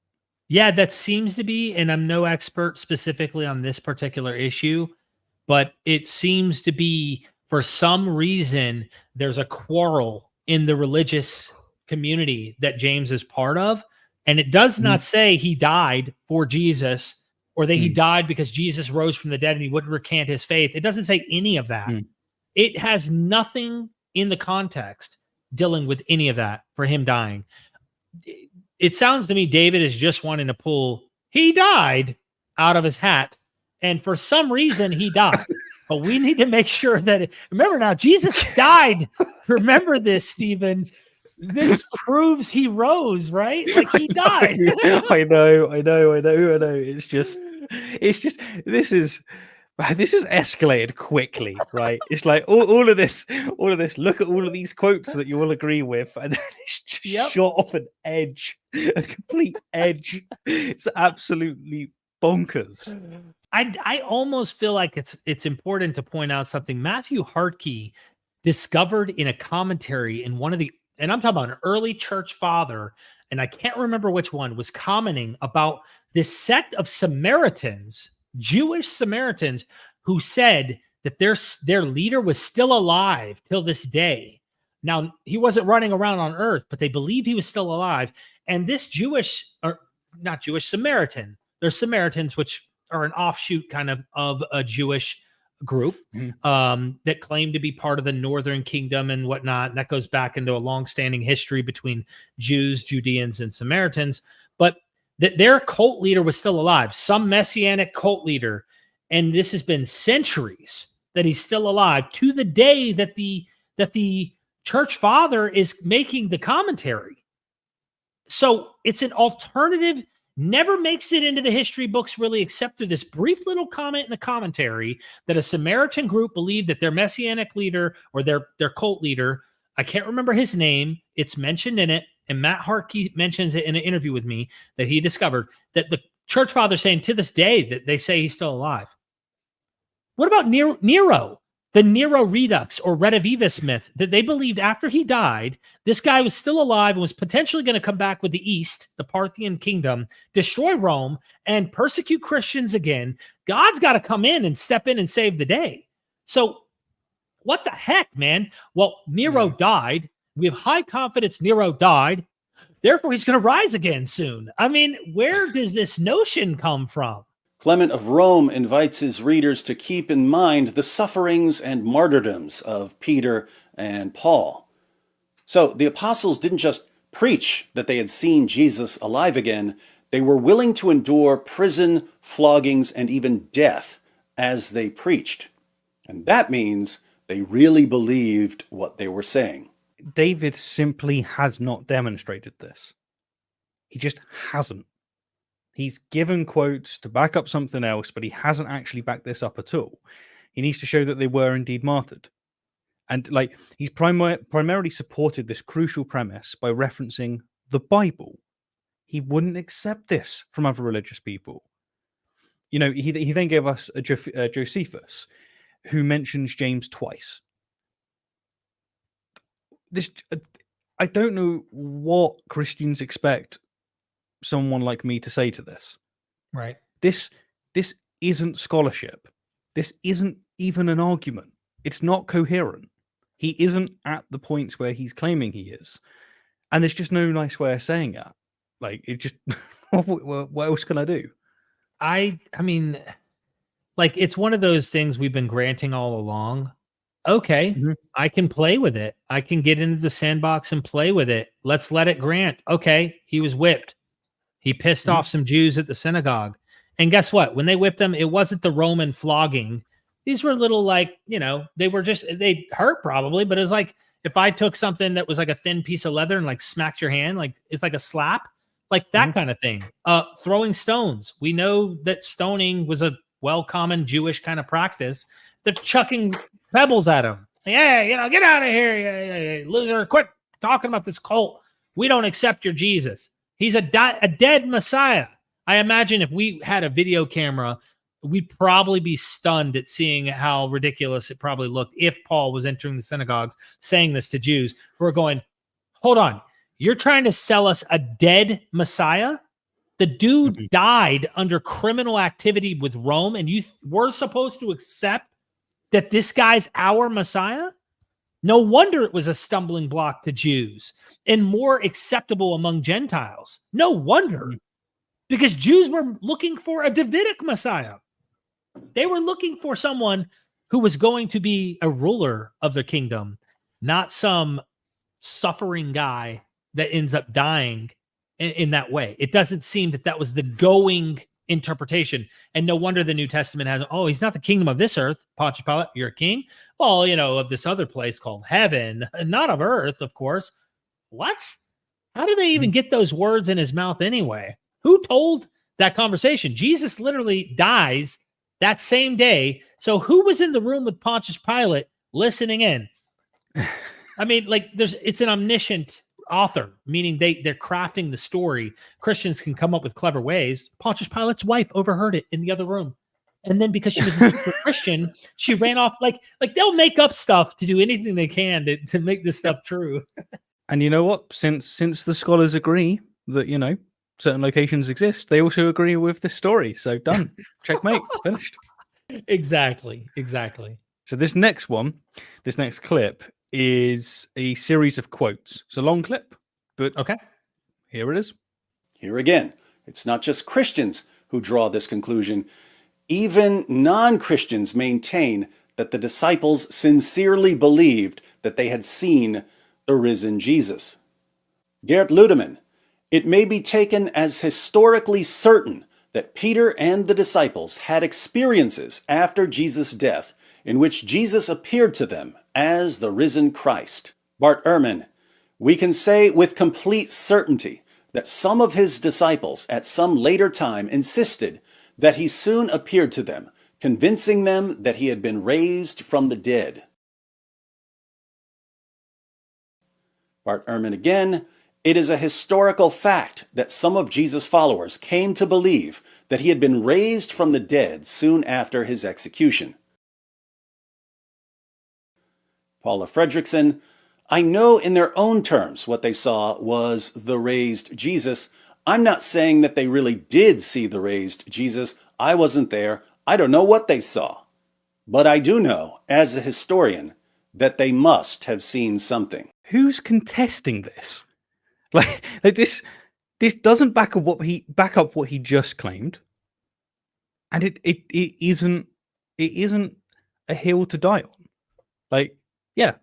Yeah, that seems to be, and I'm no expert specifically on this particular issue, but it seems to be, for some reason, there's a quarrel in the religious community that James is part of, and it does not say he died for Jesus or that he died because Jesus rose from the dead and he wouldn't recant his faith. It doesn't say any of that. It has nothing in the context dealing with any of that for him dying. It sounds to me David is just wanting to pull "he died" out of his hat, and for some reason he died. But we need to make sure that remember now, Jesus died. Remember this, Stephen. This proves he rose, right? Like he died. I know. It's just this is escalated quickly, right? It's like all of this. Look at all of these quotes that you all agree with, and then it's just shot off an edge, a complete edge. It's absolutely bonkers. I almost feel like it's important to point out something Matthew Hartke discovered in a commentary in one of the, and I'm talking about an early church father, and I can't remember which one, was commenting about this sect of Samaritans, Jewish Samaritans, who said that their leader was still alive till this day. Now, he wasn't running around on earth, but they believed he was still alive. And this Samaritan, they're Samaritans, which are an offshoot kind of a Jewish group that claim to be part of the Northern Kingdom and whatnot. And that goes back into a long-standing history between Jews, Judeans, and Samaritans. But that their cult leader was still alive, some messianic cult leader. And this has been centuries that he's still alive to the day that the church father is making the commentary. So it's an alternative, never makes it into the history books really, except through this brief little comment in the commentary that a Samaritan group believed that their messianic leader or their cult leader, I can't remember his name, it's mentioned in it, and Matt Hartke mentions it in an interview with me, that he discovered that the church father saying to this day that they say he's still alive. What about Nero? The Nero Redux or Redivivus myth, that they believed after he died, this guy was still alive and was potentially going to come back with the East, the Parthian kingdom, destroy Rome, and persecute Christians again. God's got to come in and step in and save the day. So what the heck, man? Well, Nero died. We have high confidence Nero died. Therefore, he's going to rise again soon. I mean, where does this notion come from? Clement of Rome invites his readers to keep in mind the sufferings and martyrdoms of Peter and Paul. So the apostles didn't just preach that they had seen Jesus alive again, they were willing to endure prison, floggings, and even death as they preached. And that means they really believed what they were saying. David simply has not demonstrated this. He just hasn't. He's given quotes to back up something else, but he hasn't actually backed this up at all. He needs to show that they were indeed martyred. And he's primarily supported this crucial premise by referencing the Bible. He wouldn't accept this from other religious people. He then gave us a Josephus, who mentions James twice. This, I don't know what Christians expect someone like me to say to this. Right. This isn't scholarship. This isn't even an argument. It's not coherent. He isn't at the points where he's claiming he is. And there's just no nice way of saying that. Like, it just, what else can I do? I mean, like, it's one of those things we've been granting all along. Okay, I can play with it. I can get into the sandbox and play with it. Let's let it grant. Okay, he was whipped. He pissed off some Jews at the synagogue. And guess what? When they whipped him, it wasn't the Roman flogging. These were little, like, you know, they hurt probably, but it was like if I took something that was like a thin piece of leather and like smacked your hand, like it's like a slap, like that kind of thing. Throwing stones. We know that stoning was a common Jewish kind of practice. They're chucking pebbles at him. Hey, you know, get out of here, you loser. Quit talking about this cult. We don't accept your Jesus. He's a dead Messiah. I imagine if we had a video camera, we'd probably be stunned at seeing how ridiculous it probably looked if Paul was entering the synagogues saying this to Jews who are going, hold on, you're trying to sell us a dead Messiah? The dude died under criminal activity with Rome, and we're supposed to accept that this guy's our Messiah? No wonder it was a stumbling block to Jews and more acceptable among Gentiles. No wonder. Because Jews were looking for a Davidic Messiah. They were looking for someone who was going to be a ruler of the kingdom, not some suffering guy that ends up dying in that way. It doesn't seem that was the going interpretation. And no wonder the New Testament has, oh, he's not the kingdom of this earth. Pontius Pilate, you're a king? Well, you know, of this other place called heaven, not of earth, of course. What? How do they even get those words in his mouth anyway? Who told that conversation? Jesus literally dies that same day. So who was in the room with Pontius Pilate listening in? I mean, like, it's an omniscient author, meaning they're crafting the story. Christians can come up with clever ways. Pontius Pilate's wife overheard it in the other room. And then because she was a super Christian, she ran off. Like they'll make up stuff to do anything they can to make this stuff true. And you know what? Since the scholars agree that, you know, certain locations exist, they also agree with this story. So done. Checkmate. Finished. Exactly. So this next clip is a series of quotes. It's a long clip, but okay, here it is. Here again, it's not just Christians who draw this conclusion. Even non-Christians maintain that the disciples sincerely believed that they had seen the risen Jesus. Gert Ludemann, it may be taken as historically certain that Peter and the disciples had experiences after Jesus' death in which Jesus appeared to them as the risen Christ. Bart Ehrman, we can say with complete certainty that some of his disciples at some later time insisted that he soon appeared to them, convincing them that he had been raised from the dead. Bart Ehrman again, it is a historical fact that some of Jesus' followers came to believe that he had been raised from the dead soon after his execution. Paula Fredrickson, I know in their own terms what they saw was the raised Jesus. I'm not saying that they really did see the raised Jesus. I wasn't there. I don't know what they saw. But I do know, as a historian, that they must have seen something. Who's contesting this? Like this doesn't back up what he just claimed, and it isn't a hill to die on. Like, yeah,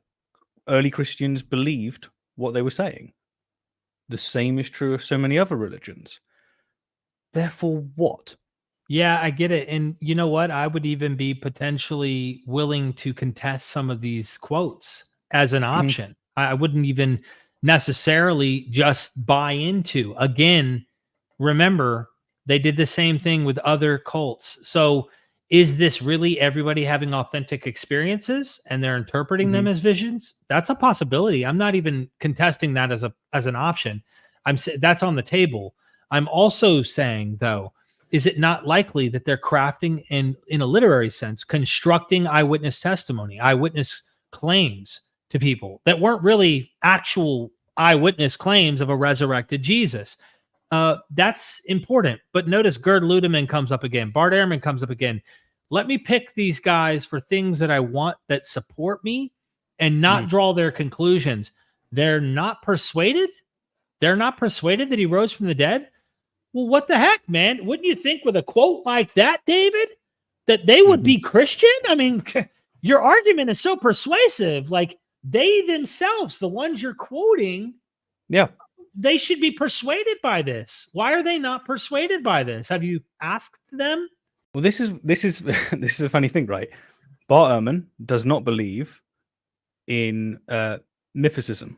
early Christians believed what they were saying. The same is true of so many other religions. Therefore, what? Yeah, I get it. And you know what? I would even be potentially willing to contest some of these quotes as an option. I wouldn't even necessarily just buy into. Again, remember, they did the same thing with other cults. So is this really everybody having authentic experiences and they're interpreting them as visions? That's a possibility. I'm not even contesting that as an option. That's on the table. I'm also saying, though, is it not likely that they're crafting and, in a literary sense, constructing eyewitness testimony, eyewitness claims to people that weren't really actual eyewitness claims of a resurrected Jesus? That's important. But notice Gerd Ludemann comes up again. Bart Ehrman comes up again. Let me pick these guys for things that I want that support me and not draw their conclusions. They're not persuaded. They're not persuaded that he rose from the dead. Well, what the heck, man? Wouldn't you think with a quote like that, David, that they would be Christian? I mean, your argument is so persuasive. Like, they themselves, the ones you're quoting, they should be persuaded by this. Why are they not persuaded by this? Have you asked them? Well, this is this is a funny thing, right? Bart Ehrman does not believe in mythicism.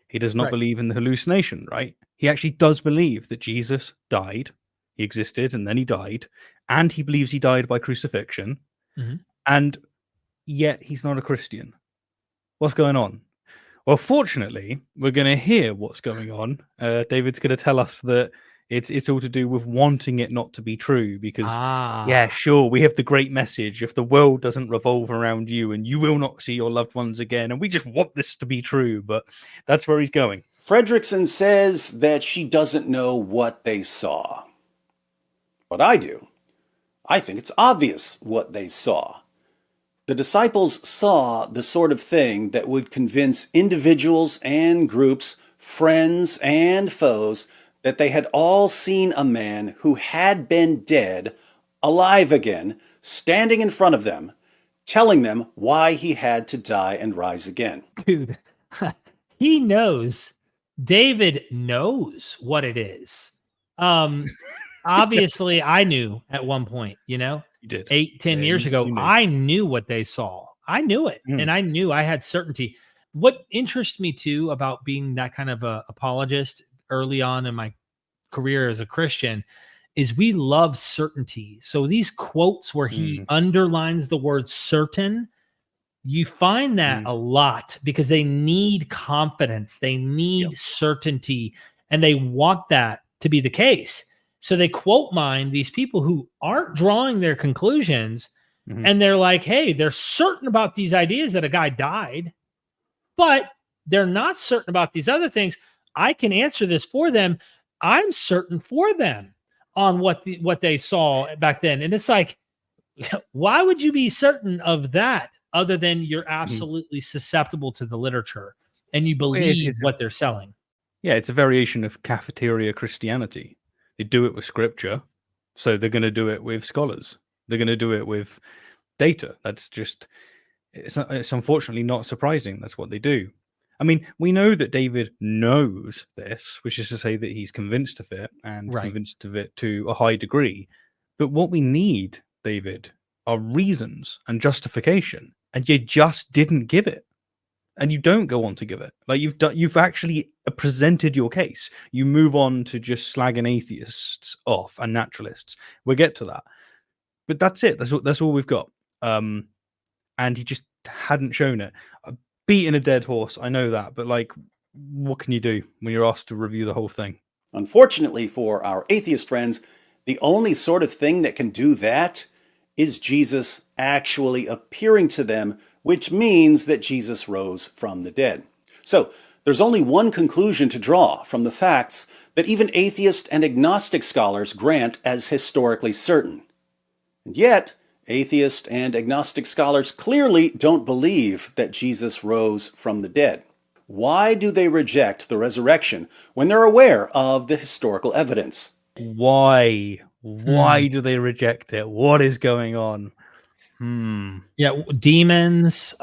He does not believe in the hallucination, right? He actually does believe that Jesus died, he existed, and then he died, and he believes he died by crucifixion, and yet he's not a Christian. What's going on? Well, fortunately, we're going to hear what's going on. David's going to tell us that it's all to do with wanting it not to be true, because yeah, sure, we have the great message: if the world doesn't revolve around you, and you will not see your loved ones again, and we just want this to be true. But that's where he's going. Fredrickson says that she doesn't know what they saw. But I do. I think it's obvious what they saw. The disciples saw the sort of thing that would convince individuals and groups, friends and foes, that they had all seen a man who had been dead, alive again, standing in front of them, telling them why he had to die and rise again. Dude, he knows. David knows what it is. Obviously, I knew at one point, you know, You did. 8-10 years ago, I knew what they saw. I knew it. And I knew I had certainty. What interests me too about being that kind of a apologist early on in my career as a Christian is we love certainty. So these quotes where he underlines the word certain, you find that a lot because they need confidence. They need certainty, and they want that to be the case. So they quote mine these people who aren't drawing their conclusions, and they're like, hey, they're certain about these ideas that a guy died, but they're not certain about these other things. I can answer this for them. I'm certain for them on what they saw back then. And it's like, why would you be certain of that other than you're absolutely susceptible to the literature and you believe what they're selling? Yeah, it's a variation of cafeteria Christianity. They do it with scripture, so they're going to do it with scholars. They're going to do it with data. That's just, it's unfortunately not surprising. That's what they do. I mean, we know that David knows this, which is to say that he's convinced of it and convinced of it to a high degree. But what we need, David, are reasons and justification, and you just didn't give it. And you don't go on to give it. Like you've actually presented your case. You move on to just slagging atheists off and naturalists. We'll get to that, but that's it. That's all we've got. And he just hadn't shown it. Beating a dead horse, I know that, but like, what can you do when you're asked to review the whole thing? Unfortunately for our atheist friends, the only sort of thing that can do that is Jesus actually appearing to them, which means that Jesus rose from the dead. So there's only one conclusion to draw from the facts that even atheist and agnostic scholars grant as historically certain. And yet, atheist and agnostic scholars clearly don't believe that Jesus rose from the dead. Why do they reject the resurrection when they're aware of the historical evidence? Why? Why do they reject it? What is going on? Yeah, demons,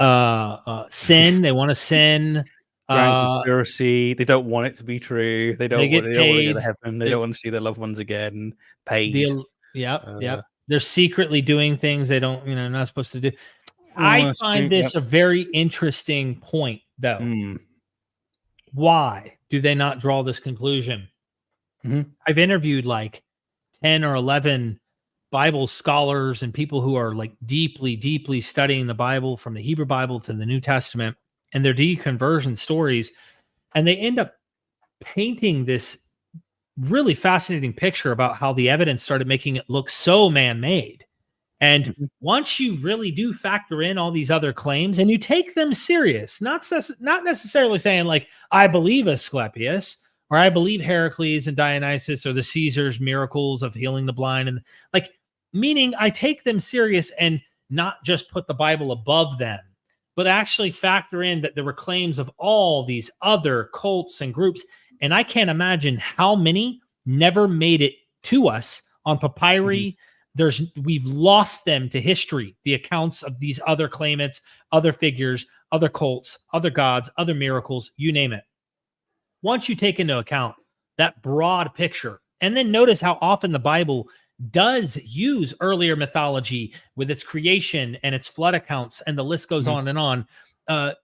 sin. They want to sin. Grand conspiracy. They don't want it to be true. They don't want to go to heaven. They don't want to see their loved ones again. Paid. Yep. They're secretly doing things they don't, not supposed to do. I find this a very interesting point, though. Why do they not draw this conclusion? I've interviewed like 10 or 11 Bible scholars and people who are like deeply, deeply studying the Bible from the Hebrew Bible to the New Testament and their deconversion stories. And they end up painting this really fascinating picture about how the evidence started making it look so man-made. And once you really do factor in all these other claims and you take them serious, not necessarily saying like, I believe Asclepius or I believe Heracles and Dionysus or the Caesars miracles of healing the blind, and like, meaning I take them serious and not just put the Bible above them, but actually factor in that there were claims of all these other cults and groups. And I can't imagine how many never made it to us on papyri. We've lost them to history, the accounts of these other claimants, other figures, other cults, other gods, other miracles, you name it. Once you take into account that broad picture, and then notice how often the Bible does use earlier mythology with its creation and its flood accounts, and the list goes on and on,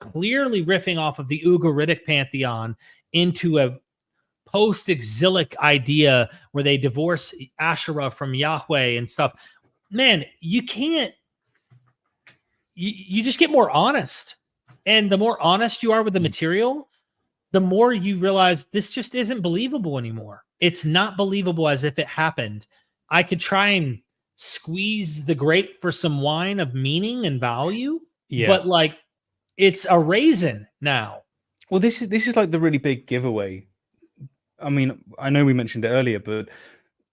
clearly riffing off of the Ugaritic pantheon into a post-exilic idea where they divorce Asherah from Yahweh and stuff. Man, you can't, you just get more honest. And the more honest you are with the material, the more you realize this just isn't believable anymore. It's not believable as if it happened. I could try and squeeze the grape for some wine of meaning and value, but like it's a raisin now. Well, this is like the really big giveaway. I mean, I know we mentioned it earlier, but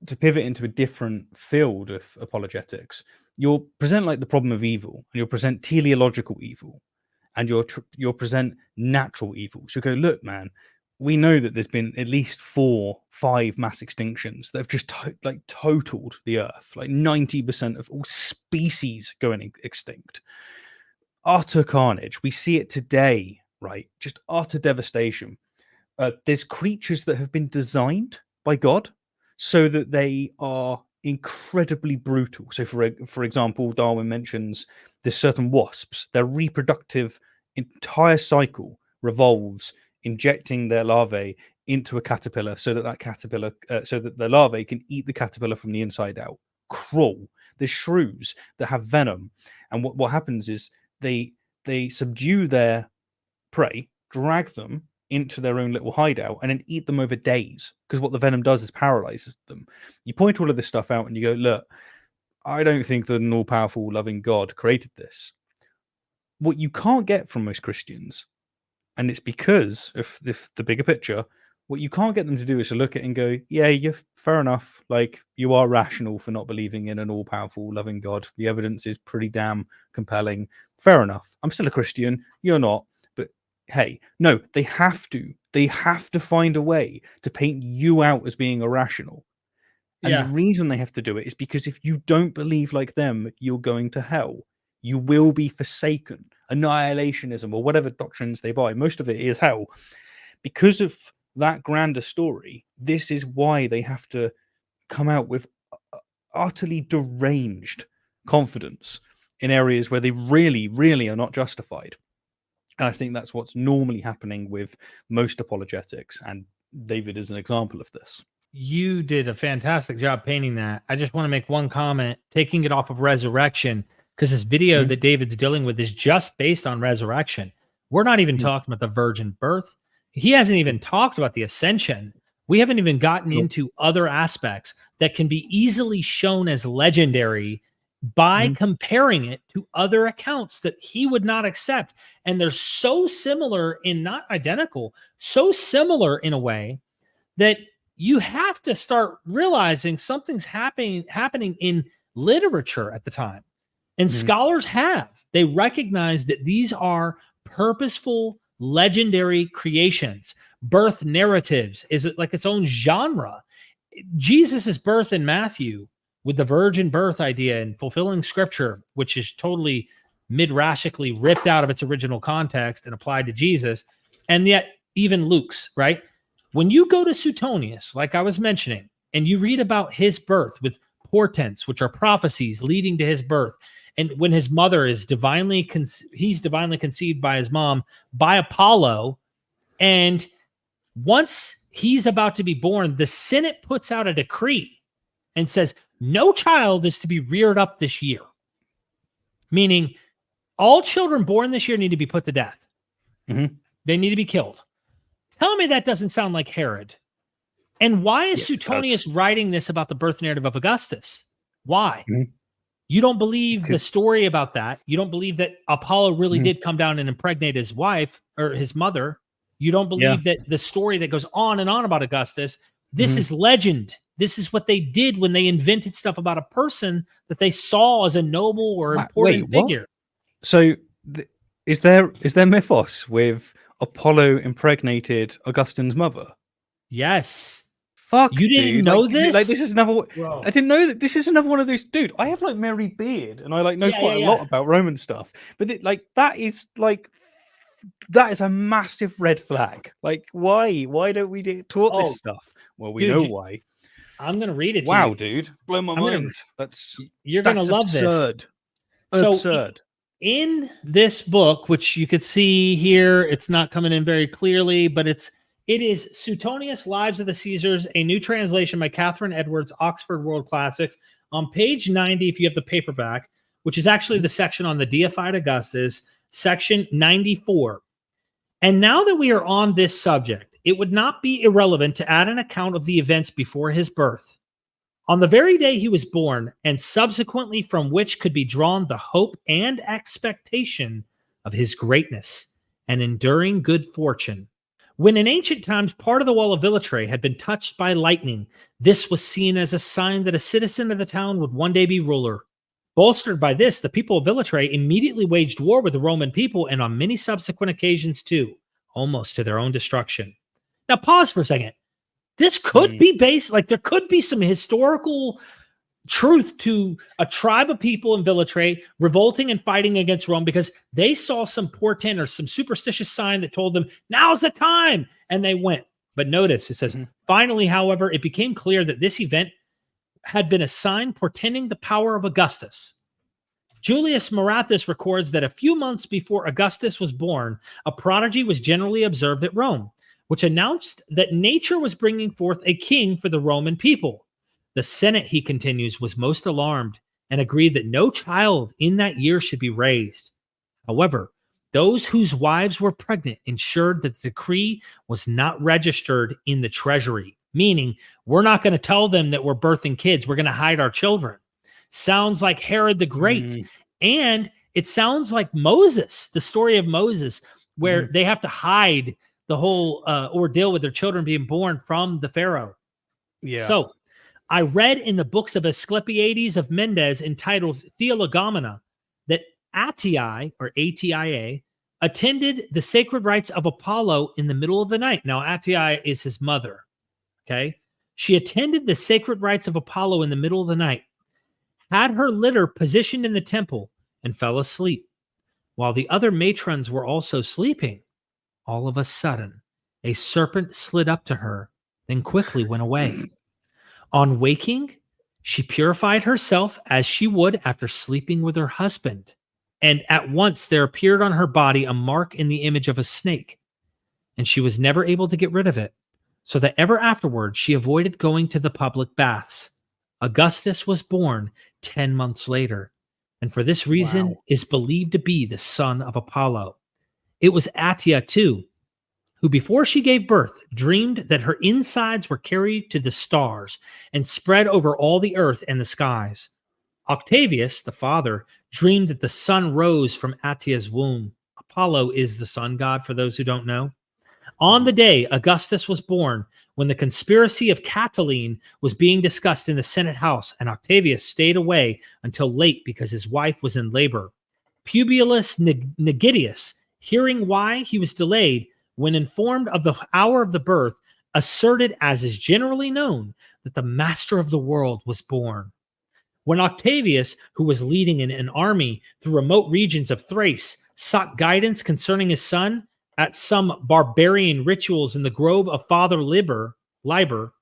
to pivot into a different field of apologetics, you'll present like the problem of evil, and you'll present teleological evil, and you'll present natural evil. So you go, look, man, we know that there's been at least 4-5 mass extinctions that have just totaled the earth, like 90% of all species going extinct. Utter carnage. We see it today, right? Just utter devastation. There's creatures that have been designed by God so that they are incredibly brutal. So, for example, Darwin mentions there's certain wasps. Their reproductive entire cycle revolves injecting their larvae into a caterpillar so that the larvae can eat the caterpillar from the inside out. Cruel. There's shrews that have venom, and what happens is they subdue their prey, drag them into their own little hideout, and then eat them over days, because what the venom does is paralyzes them. You point all of this stuff out and you go, look, I don't think that an all-powerful loving God created this. What you can't get from most Christians, and it's because of the bigger picture, what you can't get them to do is to look at it and go, yeah, you're fair enough, like you are rational for not believing in an all-powerful loving God. The evidence is pretty damn compelling. Fair enough. I'm still a Christian. You're not. Hey, no, they have to find a way to paint you out as being irrational. And the reason they have to do it is because if you don't believe like them, you're going to hell. You will be forsaken. Annihilationism or whatever doctrines they buy, most of it is hell. Because of that grander story, this is why they have to come out with utterly deranged confidence in areas where they really, really are not justified. And I think that's what's normally happening with most apologetics, and David is an example of this. You did a fantastic job painting that. I just want to make one comment, taking it off of resurrection, because this video that David's dealing with is just based on resurrection. We're not even talking about the virgin birth. He hasn't even talked about the ascension. We haven't even gotten into other aspects that can be easily shown as legendary by comparing it to other accounts that he would not accept. And they're so similar in, not identical, so similar in a way that you have to start realizing something's happening in literature at the time. And scholars they recognized that these are purposeful, legendary creations. Birth narratives is like its own genre. Jesus's birth in Matthew, with the virgin birth idea and fulfilling scripture, which is totally midrashically ripped out of its original context and applied to Jesus. And yet even Luke's, right? When you go to Suetonius, like I was mentioning, and you read about his birth with portents, which are prophecies leading to his birth, and when his mother is he's divinely conceived by his mom, by Apollo, and once he's about to be born, the Senate puts out a decree and says, no child is to be reared up this year. Meaning all children born this year need to be put to death. They need to be killed. Tell me that doesn't sound like Herod. And why is Yes, it Suetonius does. writing this about the birth narrative of Augustus? Why? Mhm. You don't believe the Could- story about that. You don't believe that Apollo really Mhm. did come down and impregnate his wife or his mother. You don't believe that the story that goes on and on about Augustus. This Mhm. is legend. This is what they did when they invented stuff about a person that they saw as a noble or important Wait, what? figure. So is there mythos with Apollo impregnated Augustine's mother? Yes. Fuck, You didn't dude. know Like this? this is another. Bro. I didn't know that this is another one of those. Dude, I have like Mary Beard, and I like know Yeah, quite yeah, a lot yeah. about Roman stuff. But that is a massive red flag. Like, why? Why don't we get taught Oh, this stuff? Well, we dude, know why. I'm going to read it to Wow, you. dude, blow my I'm gonna- mind. That's You're going to love this. absurd. So Absurd. in this book, which you could see here, it's not coming in very clearly, but it is Suetonius' Lives of the Caesars, a new translation by Catherine Edwards, Oxford World Classics. On page 90, if you have the paperback, which is actually the section on the deified Augustus, section 94. And now that we are on this subject, it would not be irrelevant to add an account of the events before his birth. On the very day he was born, and subsequently from which could be drawn the hope and expectation of his greatness and enduring good fortune. When in ancient times part of the wall of Villatre had been touched by lightning, this was seen as a sign that a citizen of the town would one day be ruler. Bolstered by this, the people of Villatre immediately waged war with the Roman people, and on many subsequent occasions too, almost to their own destruction. Now pause for a second. This could be based, like there could be some historical truth to a tribe of people in Villatre revolting and fighting against Rome because they saw some portent or some superstitious sign that told them, now's the time, and they went. But notice, it says, finally, however, it became clear that this event had been a sign portending the power of Augustus. Julius Marathus records that a few months before Augustus was born, a prodigy was generally observed at Rome, which announced that nature was bringing forth a king for the Roman people. The Senate, he continues, was most alarmed and agreed that no child in that year should be raised. However, those whose wives were pregnant ensured that the decree was not registered in the treasury, meaning we're not going to tell them that we're birthing kids. We're going to hide our children. Sounds like Herod the Great. And it sounds like Moses, the story of Moses, where they have to hide the whole ordeal with their children being born from the Pharaoh. Yeah. So I read in the books of Asclepiades of Mendes entitled Theologomena that Atii, or Atia, attended the sacred rites of Apollo in the middle of the night. Now, Atii is his mother. Okay. She attended the sacred rites of Apollo in the middle of the night, had her litter positioned in the temple, and fell asleep. While the other matrons were also sleeping, all of a sudden, a serpent slid up to her, then quickly went away. On waking, she purified herself as she would after sleeping with her husband. And at once there appeared on her body a mark in the image of a snake, and she was never able to get rid of it, so that ever afterward she avoided going to the public baths. Augustus was born 10 months later, and for this reason is believed to be the son of Apollo. It was Atia, too, who before she gave birth dreamed that her insides were carried to the stars and spread over all the earth and the skies. Octavius, the father, dreamed that the sun rose from Atia's womb. Apollo is the sun god, for those who don't know. On the day Augustus was born, when the conspiracy of Catiline was being discussed in the Senate House, and Octavius stayed away until late because his wife was in labor, Publius Nigidius, hearing why he was delayed, when informed of the hour of the birth, asserted, as is generally known, that the master of the world was born. When Octavius, who was leading an army through remote regions of Thrace, sought guidance concerning his son at some barbarian rituals in the grove of Father Liber,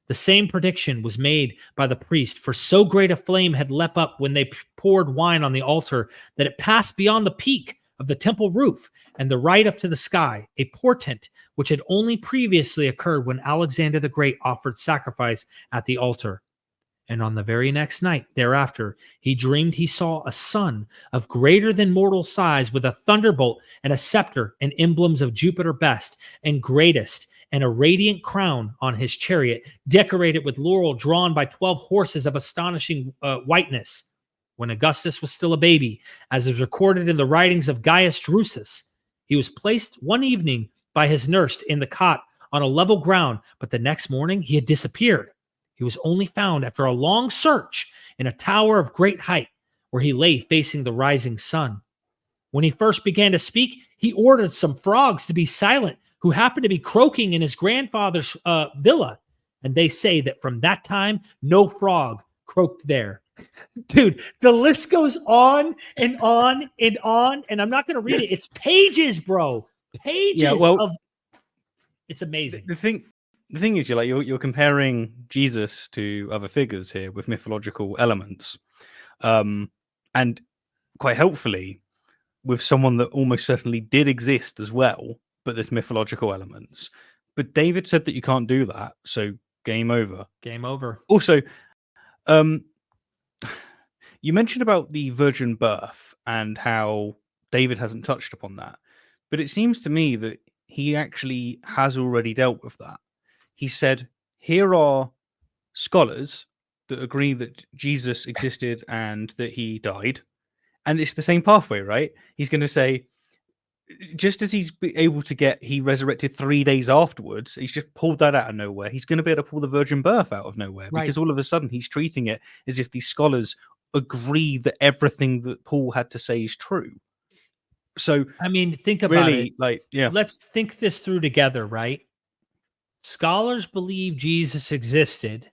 the same prediction was made by the priest, for so great a flame had leapt up when they poured wine on the altar that it passed beyond the peak of the temple roof and the right up to the sky, a portent which had only previously occurred when Alexander the Great offered sacrifice at the altar. And on the very next night thereafter, he dreamed he saw a sun of greater than mortal size with a thunderbolt and a scepter and emblems of Jupiter best and greatest, and a radiant crown on his chariot, decorated with laurel drawn by 12 horses of astonishing whiteness. When Augustus was still a baby, as is recorded in the writings of Gaius Drusus, he was placed one evening by his nurse in the cot on a level ground, but the next morning he had disappeared. He was only found after a long search in a tower of great height, where he lay facing the rising sun. When he first began to speak, he ordered some frogs to be silent, who happened to be croaking in his grandfather's villa. And they say that from that time, no frog croaked there. Dude, the list goes on and on and on. And I'm not going to read it. It's pages, bro. Pages of. It's amazing. The thing is, you're comparing Jesus to other figures here with mythological elements, and quite helpfully with someone that almost certainly did exist as well, but there's mythological elements. But David said that you can't do that, so game over. Game over. Also, you mentioned about the virgin birth and how David hasn't touched upon that, but it seems to me that he actually has already dealt with that. He said, here are scholars that agree that Jesus existed and that he died. And it's the same pathway, right? He's going to say, just as he's able to get, he resurrected 3 days afterwards, he's just pulled that out of nowhere. He's going to be able to pull the virgin birth out of nowhere, because all of a sudden he's treating it as if these scholars agree that everything that Paul had to say is true. So, I mean, think about really, it. Let's think this through together, right? Scholars believe Jesus existed.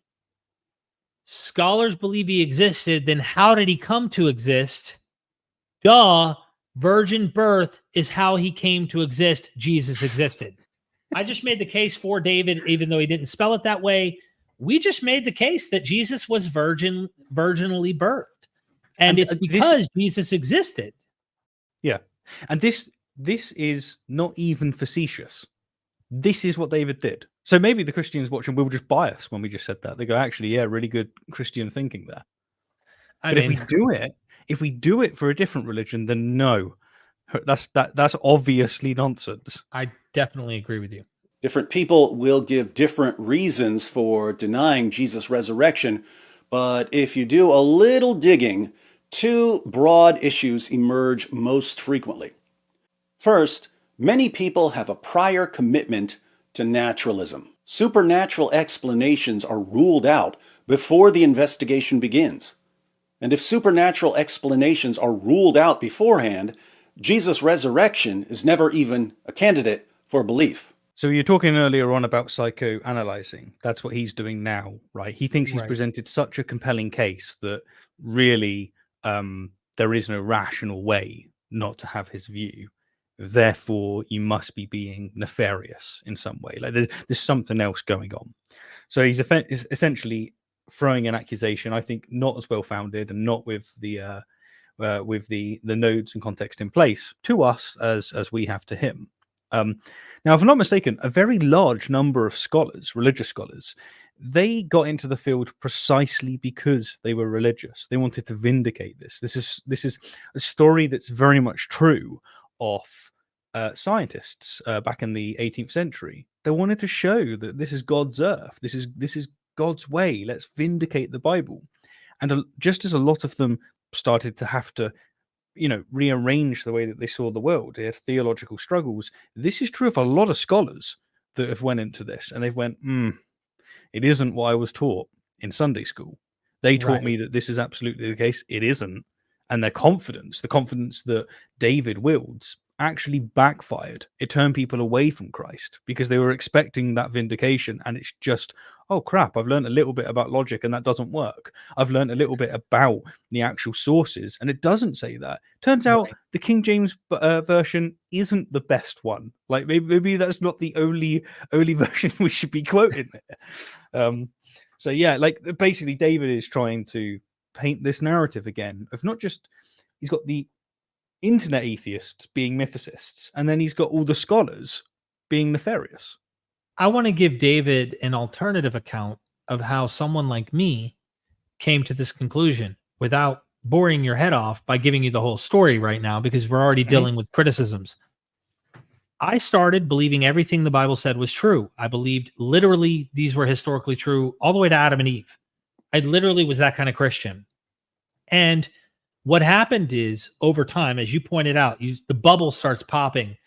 Scholars believe he existed. Then how did he come to exist? Duh. Virgin birth is how he came to exist. Jesus existed. I just made the case for David, even though he didn't spell it that way. We just made the case that Jesus was virginally birthed. And it's because Jesus existed. Yeah. And this is not even facetious. This is what David did. So maybe the Christians watching will just buy us when we just said that. They go, actually, yeah, really good Christian thinking there. But if we do it for a different religion, then no. That's obviously nonsense. I definitely agree with you. Different people will give different reasons for denying Jesus' resurrection, but if you do a little digging, two broad issues emerge most frequently. First, many people have a prior commitment to naturalism. Supernatural explanations are ruled out before the investigation begins. And if supernatural explanations are ruled out beforehand, Jesus' resurrection is never even a candidate for belief. So you're talking earlier on about psychoanalyzing. That's what he's doing now, right? He thinks he's presented such a compelling case that really there is no rational way not to have his view. Therefore, you must be being nefarious in some way. Like there's something else going on. So he's essentially throwing an accusation, I think, not as well founded and not with the nodes and context in place to us as we have to him. Now, if I'm not mistaken, a very large number of scholars, religious scholars, they got into the field precisely because they were religious. They wanted to vindicate this. This is a story that's very much true of scientists back in the 18th century. They wanted to show that this is God's earth. This is God's way. Let's vindicate the Bible. And just as a lot of them started to have to, rearrange the way that they saw the world, they had theological struggles. This is true of a lot of scholars that have went into this, and they've went, it isn't what I was taught in Sunday school. They taught me that this is absolutely the case. It isn't. And their confidence, the confidence that David wields, actually backfired. It turned people away from Christ because they were expecting that vindication, and it's just, oh crap, I've learned a little bit about logic and that doesn't work. I've learned a little bit about the actual sources and it doesn't say that. Turns out the King James version isn't the best one. Like maybe that's not the only version we should be quoting. So yeah, like basically David is trying to paint this narrative again of not just, he's got the internet atheists being mythicists, and then he's got all the scholars being nefarious. I want to give David an alternative account of how someone like me came to this conclusion without boring your head off by giving you the whole story right now, because we're already dealing with criticisms. I started believing everything the Bible said was true. I believed literally these were historically true all the way to Adam and Eve. I literally was that kind of Christian. And what happened is over time, as you pointed out, the bubble starts popping.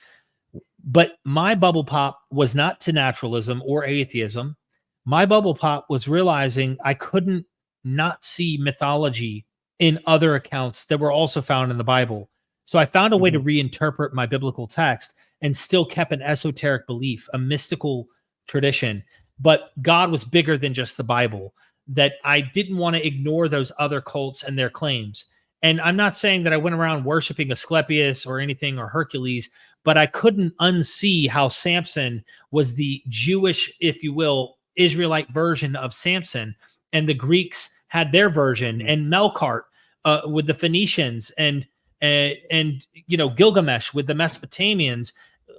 But my bubble pop was not to naturalism or atheism. My bubble pop was realizing I couldn't not see mythology in other accounts that were also found in the Bible. So I found a way to reinterpret my biblical text and still kept an esoteric belief, a mystical tradition. But God was bigger than just the Bible, that I didn't want to ignore those other cults and their claims. And I'm not saying that I went around worshiping Asclepius or anything or Hercules, but I couldn't unsee how Samson was the Jewish, if you will, Israelite version of Samson, and the Greeks had their version, and Melkart with the Phoenicians, and Gilgamesh with the Mesopotamians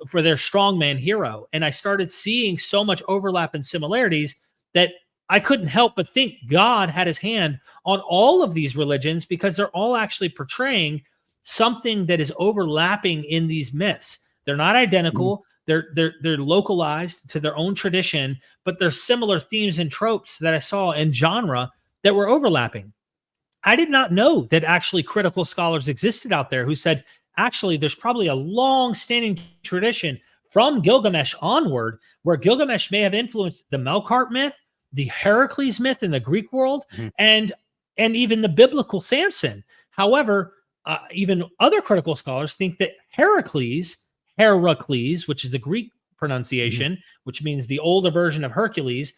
for their strongman hero. And I started seeing so much overlap and similarities that I couldn't help but think God had his hand on all of these religions, because they're all actually portraying something that is overlapping in these myths. They're not identical. They're localized to their own tradition, but there's similar themes and tropes that I saw in genre that were overlapping. I did not know that actually critical scholars existed out there who said, actually, there's probably a long-standing tradition from Gilgamesh onward where Gilgamesh may have influenced the Melkart myth, the Heracles myth in the Greek world, and even the biblical Samson. However, even other critical scholars think that Heracles, which is the Greek pronunciation, which means the older version of Hercules,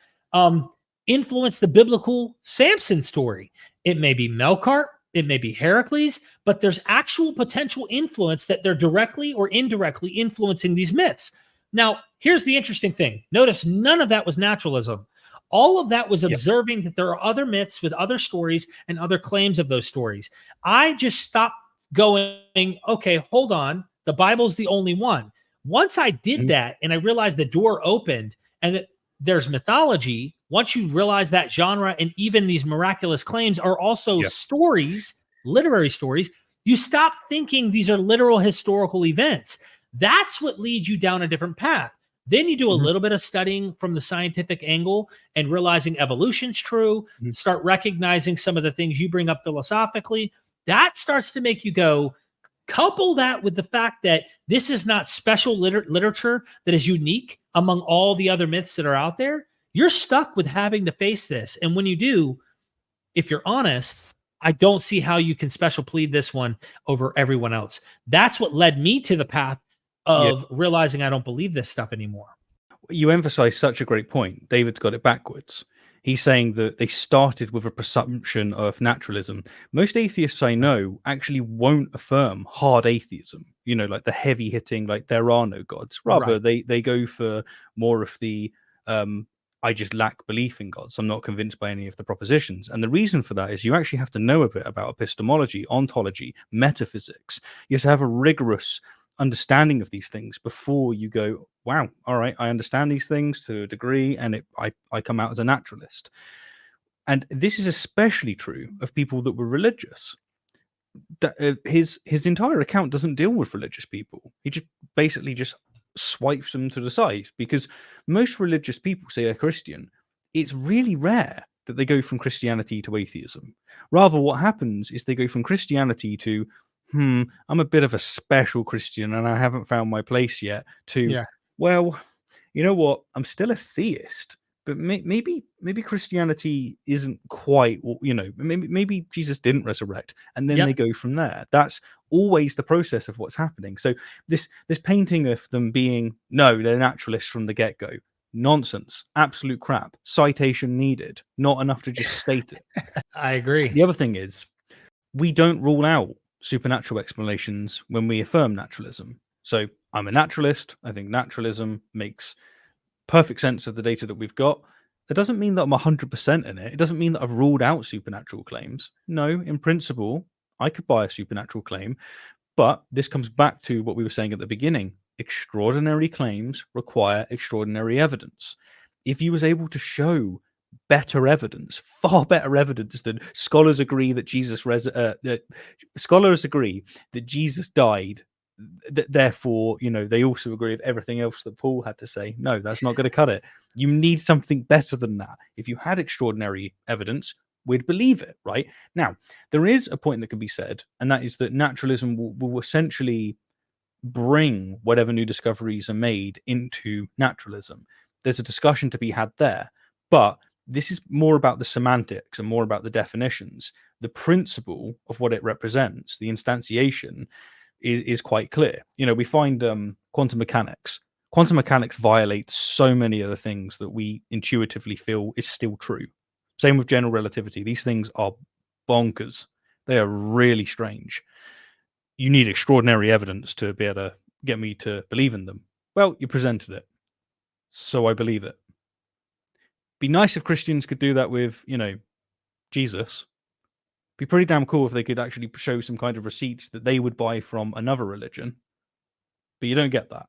influenced the biblical Samson story. It may be Melkart, it may be Heracles, but there's actual potential influence that they're directly or indirectly influencing these myths. Now, here's the interesting thing. Notice none of that was naturalism. All of that was observing that there are other myths with other stories and other claims of those stories. I just stopped going, okay, hold on. The Bible's the only one. Once I did that and I realized the door opened and that there's mythology, once you realize that genre and even these miraculous claims are also stories, literary stories, you stop thinking these are literal historical events. That's what leads you down a different path. Then you do a little bit of studying from the scientific angle and realizing evolution's true, start recognizing some of the things you bring up philosophically. That starts to make you go, couple that with the fact that this is not special literature that is unique among all the other myths that are out there. You're stuck with having to face this. And when you do, if you're honest, I don't see how you can special plead this one over everyone else. That's what led me to the path of realizing I don't believe this stuff anymore. You emphasize such a great point. David's got it backwards. He's saying that they started with a presumption of naturalism. Most atheists I know actually won't affirm hard atheism, like the heavy hitting, like there are no gods. Rather, they go for more of the I just lack belief in gods. I'm not convinced by any of the propositions. And the reason for that is you actually have to know a bit about epistemology, ontology, metaphysics. You have to have a rigorous understanding of these things before you go, wow, all right, I understand these things to a degree, and I come out as a naturalist. And this is especially true of people that were religious. His entire account doesn't deal with religious people. He just basically just swipes them to the side, because most religious people say are Christian. It's really rare that they go from Christianity to atheism. Rather, what happens is they go from Christianity to I'm a bit of a special Christian and I haven't found my place yet, to well, you know what, I'm still a theist, but maybe Christianity isn't quite, maybe Jesus didn't resurrect, and then they go from there. That's always the process of what's happening. So this painting of them being, no, they're naturalists from the get-go, nonsense, absolute crap, citation needed, not enough to just state it. I agree. The other thing is, we don't rule out supernatural explanations when we affirm naturalism. So I'm a naturalist. I think naturalism makes perfect sense of the data that we've got. It doesn't mean that I'm 100% in it. It doesn't mean that I've ruled out supernatural claims. No, in principle, I could buy a supernatural claim. But this comes back to what we were saying at the beginning. Extraordinary claims require extraordinary evidence. If you was able to show better evidence, far better evidence than scholars agree that scholars agree that Jesus died therefore, they also agree with everything else that Paul had to say. No, that's not going to cut it. You need something better than that. If you had extraordinary evidence, we'd believe it, right? Now, there is a point that can be said, and that is that naturalism will essentially bring whatever new discoveries are made into naturalism. There's a discussion to be had there, but this is more about the semantics and more about the definitions. The principle of what it represents, the instantiation, is quite clear. We find quantum mechanics. Quantum mechanics violates so many other things that we intuitively feel is still true. Same with general relativity. These things are bonkers. They are really strange. You need extraordinary evidence to be able to get me to believe in them. Well, you presented it, so I believe it. Be nice if Christians could do that with, Jesus. Be pretty damn cool if they could actually show some kind of receipts that they would buy from another religion. But you don't get that.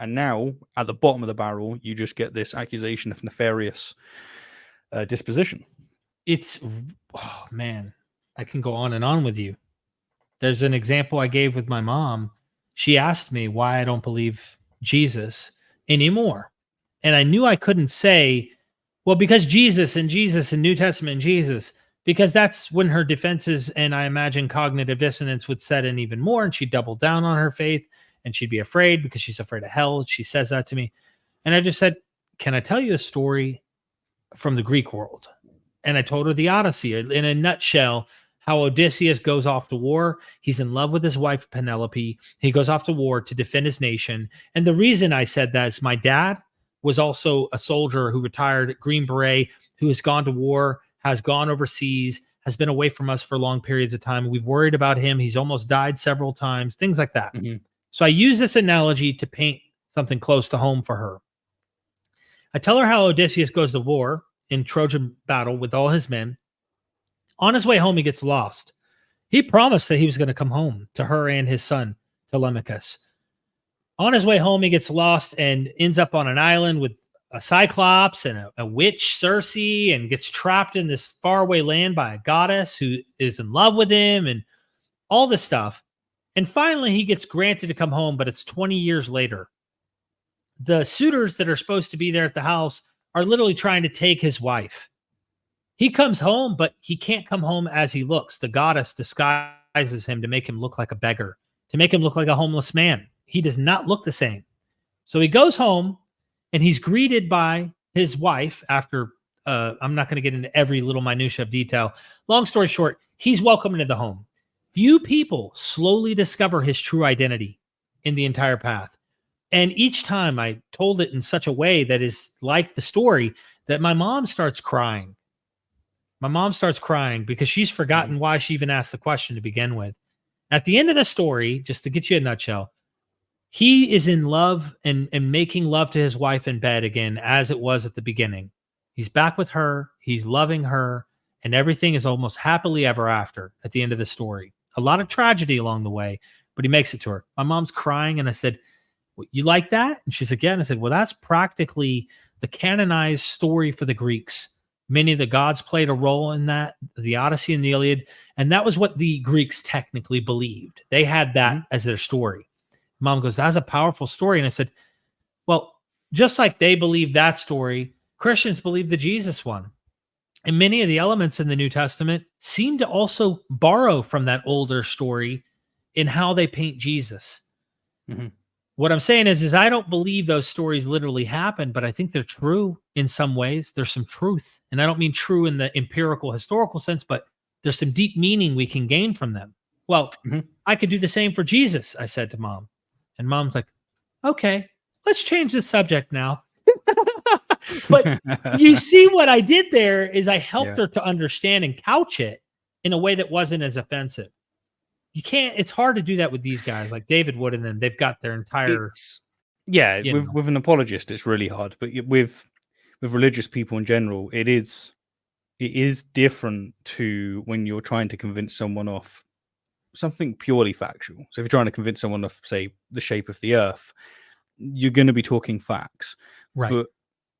And now, at the bottom of the barrel, you just get this accusation of nefarious disposition. Oh man, I can go on and on with you. There's an example I gave with my mom. She asked me why I don't believe Jesus anymore. And I knew I couldn't say, well, because Jesus and New Testament and Jesus, because that's when her defenses and I imagine cognitive dissonance would set in even more. And she'd double down on her faith and she'd be afraid because she's afraid of hell. She says that to me. And I just said, can I tell you a story from the Greek world? And I told her the Odyssey in a nutshell, how Odysseus goes off to war. He's in love with his wife, Penelope. He goes off to war to defend his nation. And the reason I said that is my dad was also a soldier who retired, Green Beret, who has gone to war, has gone overseas, has been away from us for long periods of time. We've worried about him. He's almost died several times, things like that. Mm-hmm. So I use this analogy to paint something close to home for her. I tell her how Odysseus goes to war in Trojan battle with all his men. On his way home, he gets lost. He promised that he was going to come home to her and his son, Telemachus. On his way home, he gets lost and ends up on an island with a Cyclops and a witch, Circe, and gets trapped in this faraway land by a goddess who is in love with him and all this stuff. And finally, he gets granted to come home, but it's 20 years later. The suitors that are supposed to be there at the house are literally trying to take his wife. He comes home, but he can't come home as he looks. The goddess disguises him to make him look like a beggar, to make him look like a homeless man. He does not look the same. So he goes home and he's greeted by his wife after, I'm not going to get into every little minutia of detail. Long story short, he's welcomed into the home. Few people slowly discover his true identity in the entire path. And each time I told it in such a way that is like the story that my mom starts crying. My mom starts crying because she's forgotten why she even asked the question to begin with. At the end of the story, just to get you a nutshell, he is in love and making love to his wife in bed again, as it was at the beginning. He's back with her. He's loving her. And everything is almost happily ever after at the end of the story. A lot of tragedy along the way, but he makes it to her. My mom's crying. And I said, you like that? And she said, yeah. And I said, well, that's practically the canonized story for the Greeks. Many of the gods played a role in that, the Odyssey and the Iliad. And that was what the Greeks technically believed. They had that as their story. Mom goes, that's a powerful story. And I said, well, just like they believe that story, Christians believe the Jesus one. And many of the elements in the New Testament seem to also borrow from that older story in how they paint Jesus. Mm-hmm. What I'm saying is I don't believe those stories literally happened, but I think they're true in some ways. There's some truth. And I don't mean true in the empirical, historical sense, but there's some deep meaning we can gain from them. Well, I could do the same for Jesus, I said to Mom. And Mom's like, okay, let's change the subject now. But you see what I did there is I helped her to understand and couch it in a way that wasn't as offensive. You can't, it's hard to do that with these guys like David Wood and them. They've got their entire... with an apologist, it's really hard. But with religious people in general, it is different to when you're trying to convince someone of something purely factual. So if you're trying to convince someone of, say, the shape of the earth, you're going to be talking facts. Right. But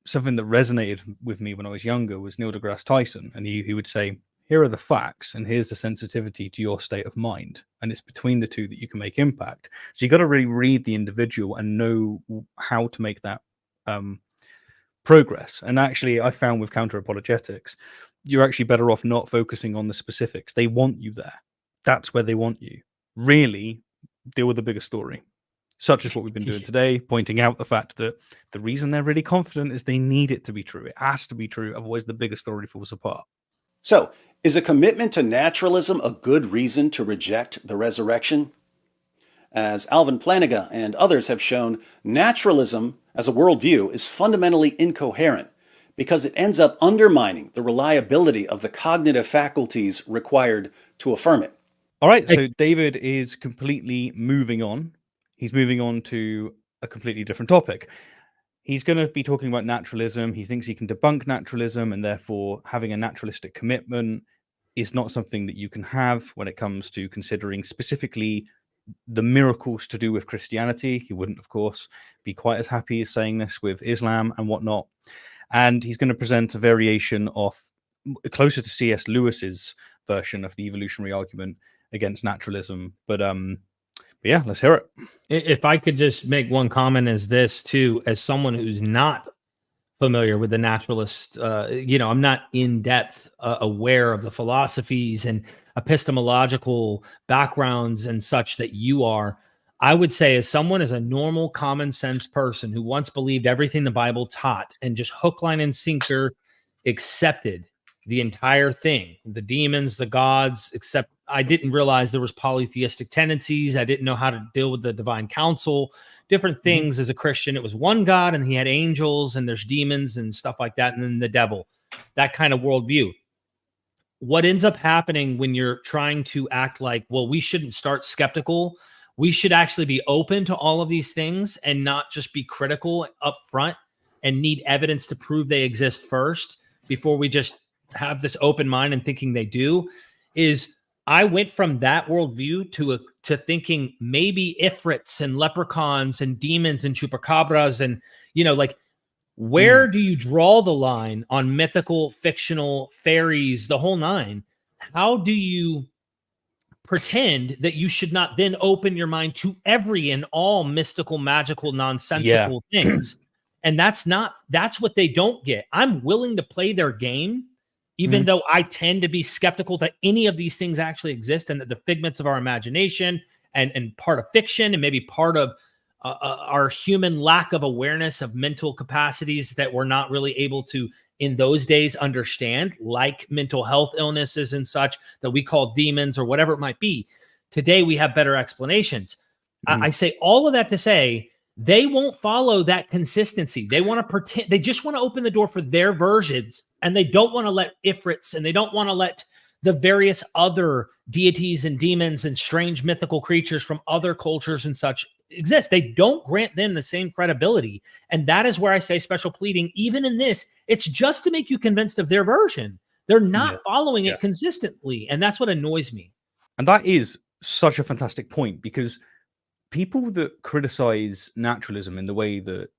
something that resonated with me when I was younger was Neil deGrasse Tyson. And he would say, here are the facts, and here's the sensitivity to your state of mind. And it's between the two that you can make impact. So you got to really read the individual and know how to make that progress. And actually, I found with counter apologetics, you're actually better off not focusing on the specifics. They want you there. That's where they want you. Really deal with the bigger story, such as what we've been doing today, pointing out the fact that the reason they're really confident is they need it to be true. It has to be true. Otherwise, the bigger story falls apart. So, is a commitment to naturalism a good reason to reject the resurrection? As Alvin Plantinga and others have shown, naturalism as a worldview is fundamentally incoherent because it ends up undermining the reliability of the cognitive faculties required to affirm it. All right, so David is completely moving on. He's moving on to a completely different topic. He's going to be talking about naturalism. He thinks he can debunk naturalism, and therefore having a naturalistic commitment is not something that you can have when it comes to considering specifically the miracles to do with Christianity. He wouldn't, of course, be quite as happy as saying this with Islam and whatnot. And he's going to present a variation of closer to C.S. Lewis's version of the evolutionary argument against naturalism. But yeah, let's hear it. If I could just make one comment as this too, as someone who's not familiar with the naturalist, I'm not in depth aware of the philosophies and epistemological backgrounds and such that you are. I would say, as someone, as a normal common sense person who once believed everything the Bible taught and just hook, line, and sinker accepted the entire thing, the demons, the gods, except I didn't realize there was polytheistic tendencies. I didn't know how to deal with the divine council, different things. As a Christian, it was one God and he had angels and there's demons and stuff like that. And then the devil, that kind of worldview. What ends up happening when you're trying to act like, well, we shouldn't start skeptical. We should actually be open to all of these things and not just be critical up front and need evidence to prove they exist first before we just have this open mind and thinking they do. Is I went from that worldview to thinking maybe ifrits and leprechauns and demons and chupacabras and, where do you draw the line on mythical, fictional, fairies, the whole nine? How do you pretend that you should not then open your mind to every and all mystical, magical, nonsensical things? And that's what they don't get. I'm willing to play their game, even though I tend to be skeptical that any of these things actually exist and that the figments of our imagination and part of fiction and maybe part of our human lack of awareness of mental capacities that we're not really able to, in those days, understand, like mental health illnesses and such that we call demons or whatever it might be. Today, we have better explanations. I say all of that to say they won't follow that consistency. They want to pretend, they just want to open the door for their versions, and they don't want to let ifrits and they don't want to let the various other deities and demons and strange mythical creatures from other cultures and such exist. They don't grant them the same credibility. And that is where I say special pleading, even in this, it's just to make you convinced of their version. They're not following it consistently. And that's what annoys me. And that is such a fantastic point, because people that criticize naturalism in the way that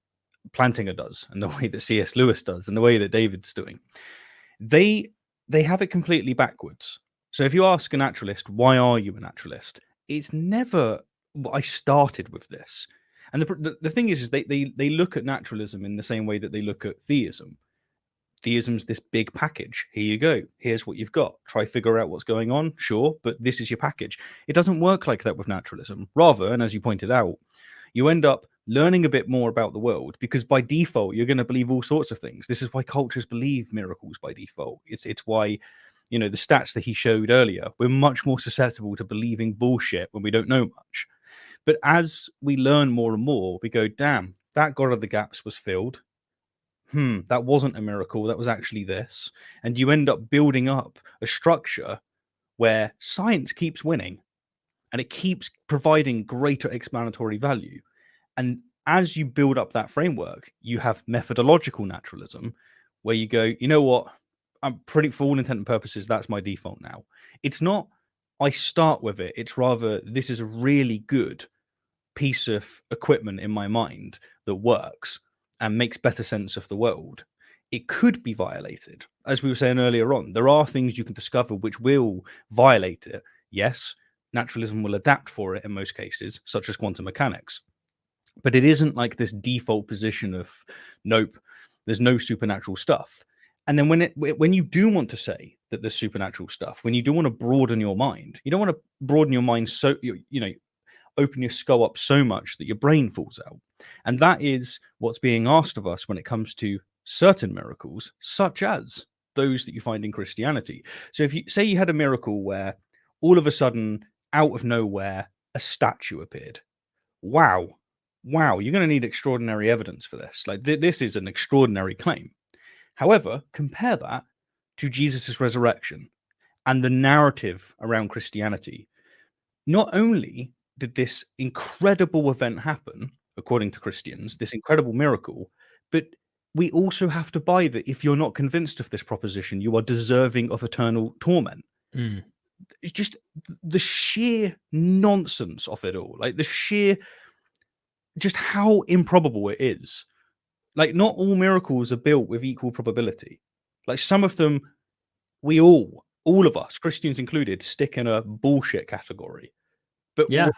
Plantinga does and the way that C.S. Lewis does and the way that David's doing, they have it completely backwards. So if you ask a naturalist, why are you a naturalist? It's never, I started with this. And the thing is they look at naturalism in the same way that they look at theism. Theism's this big package. Here you go. Here's what you've got. Try figure out what's going on. Sure, but this is your package. It doesn't work like that with naturalism. Rather, and as you pointed out, you end up learning a bit more about the world, because by default, you're going to believe all sorts of things. This is why cultures believe miracles by default. It's why, the stats that he showed earlier, we're much more susceptible to believing bullshit when we don't know much. But as we learn more and more, we go, damn, that God of the gaps was filled. That wasn't a miracle. That was actually this. And you end up building up a structure where science keeps winning and it keeps providing greater explanatory value. And as you build up that framework, you have methodological naturalism, where you go, you know what? I'm pretty, for all intent and purposes, that's my default now. It's not I start with it. It's rather, this is a really good piece of equipment in my mind that works and makes better sense of the world. It could be violated. as we were saying earlier on, there are things you can discover which will violate it. Yes, naturalism will adapt for it in most cases, such as quantum mechanics. But it isn't like this default position of, nope, there's no supernatural stuff. And then when you do want to say that there's supernatural stuff, when you do want to broaden your mind, you don't want to broaden your mind so, open your skull up so much that your brain falls out. And that is what's being asked of us when it comes to certain miracles, such as those that you find in Christianity. So if you say you had a miracle where all of a sudden, out of nowhere, a statue appeared. Wow, you're going to need extraordinary evidence for this. Like this is an extraordinary claim. However, compare that to Jesus's resurrection and the narrative around Christianity. Not only did this incredible event happen, according to Christians, this incredible miracle, but we also have to buy that if you're not convinced of this proposition, you are deserving of eternal torment. It's just the sheer nonsense of it all. Like the sheer, just how improbable it is. Like not all miracles are built with equal probability. Like some of them, we all of us, Christians included, stick in a bullshit category. But Yeah.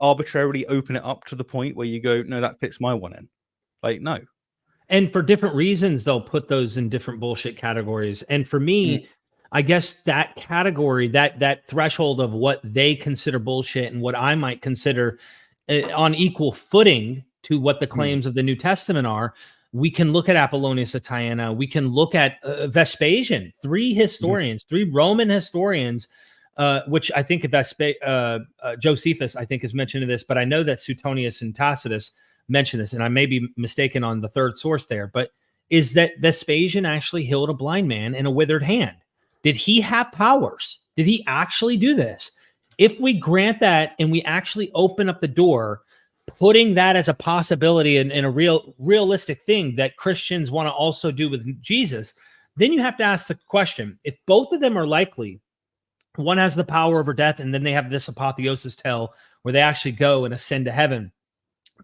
arbitrarily open it up to the point where you go, no, that fits my one in. Like, no. And for different reasons, they'll put those in different bullshit categories. And for me, I guess that category, that threshold of what they consider bullshit and what I might consider on equal footing to what the claims of the New Testament are, we can look at Apollonius of Tyana. We can look at Vespasian, three Roman historians, which I think Josephus, I think, is mentioned in this, but I know that Suetonius and Tacitus mention this, and I may be mistaken on the third source there, but is that Vespasian actually healed a blind man in a withered hand? Did he have powers? Did he actually do this? If we grant that and we actually open up the door, putting that as a possibility and a realistic thing that Christians want to also do with Jesus, then you have to ask the question, if both of them are likely, one has the power over death, and then they have this apotheosis tale where they actually go and ascend to heaven,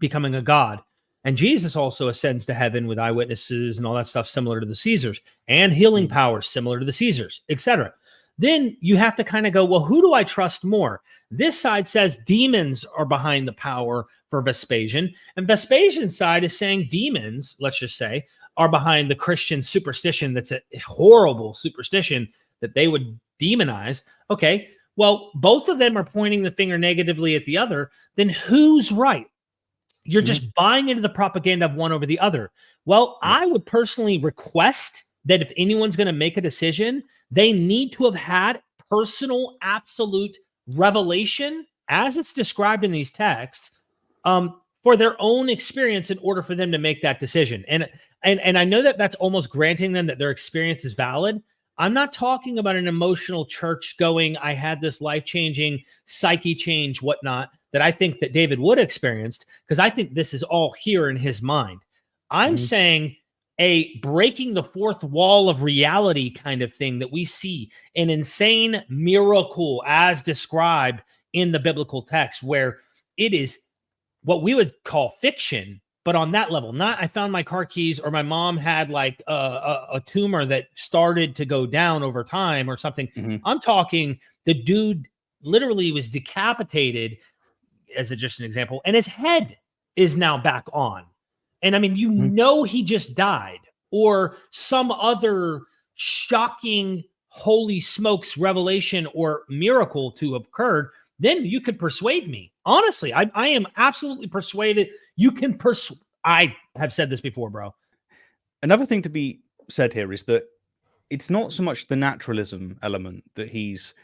becoming a god. And Jesus also ascends to heaven with eyewitnesses and all that stuff similar to the Caesars, and healing powers similar to the Caesars, etc. Then you have to kind of go, well, who do I trust more? This side says demons are behind the power for Vespasian, and Vespasian's side is saying demons, let's just say, are behind the Christian superstition that's a horrible superstition that they would demonize. Okay, well, both of them are pointing the finger negatively at the other. Then who's right? You're just buying into the propaganda of one over the other. Well, I would personally request that if anyone's going to make a decision, they need to have had personal, absolute revelation, as it's described in these texts, for their own experience in order for them to make that decision. And I know that that's almost granting them that their experience is valid. I'm not talking about an emotional church going, I had this life-changing psyche change, whatnot, that I think that David Wood experienced, because I think this is all here in his mind. I'm saying a breaking the fourth wall of reality kind of thing that we see, an insane miracle as described in the biblical text, where it is what we would call fiction, but on that level, not I found my car keys or my mom had like a tumor that started to go down over time or something. I'm talking the dude literally was decapitated, as just an example, and his head is now back on. And I mean, you know, he just died, or some other shocking, holy smokes revelation or miracle to have occurred, then you could persuade me. Honestly, I am absolutely persuaded. You can I have said this before, bro. Another thing to be said here is that it's not so much the naturalism element that he's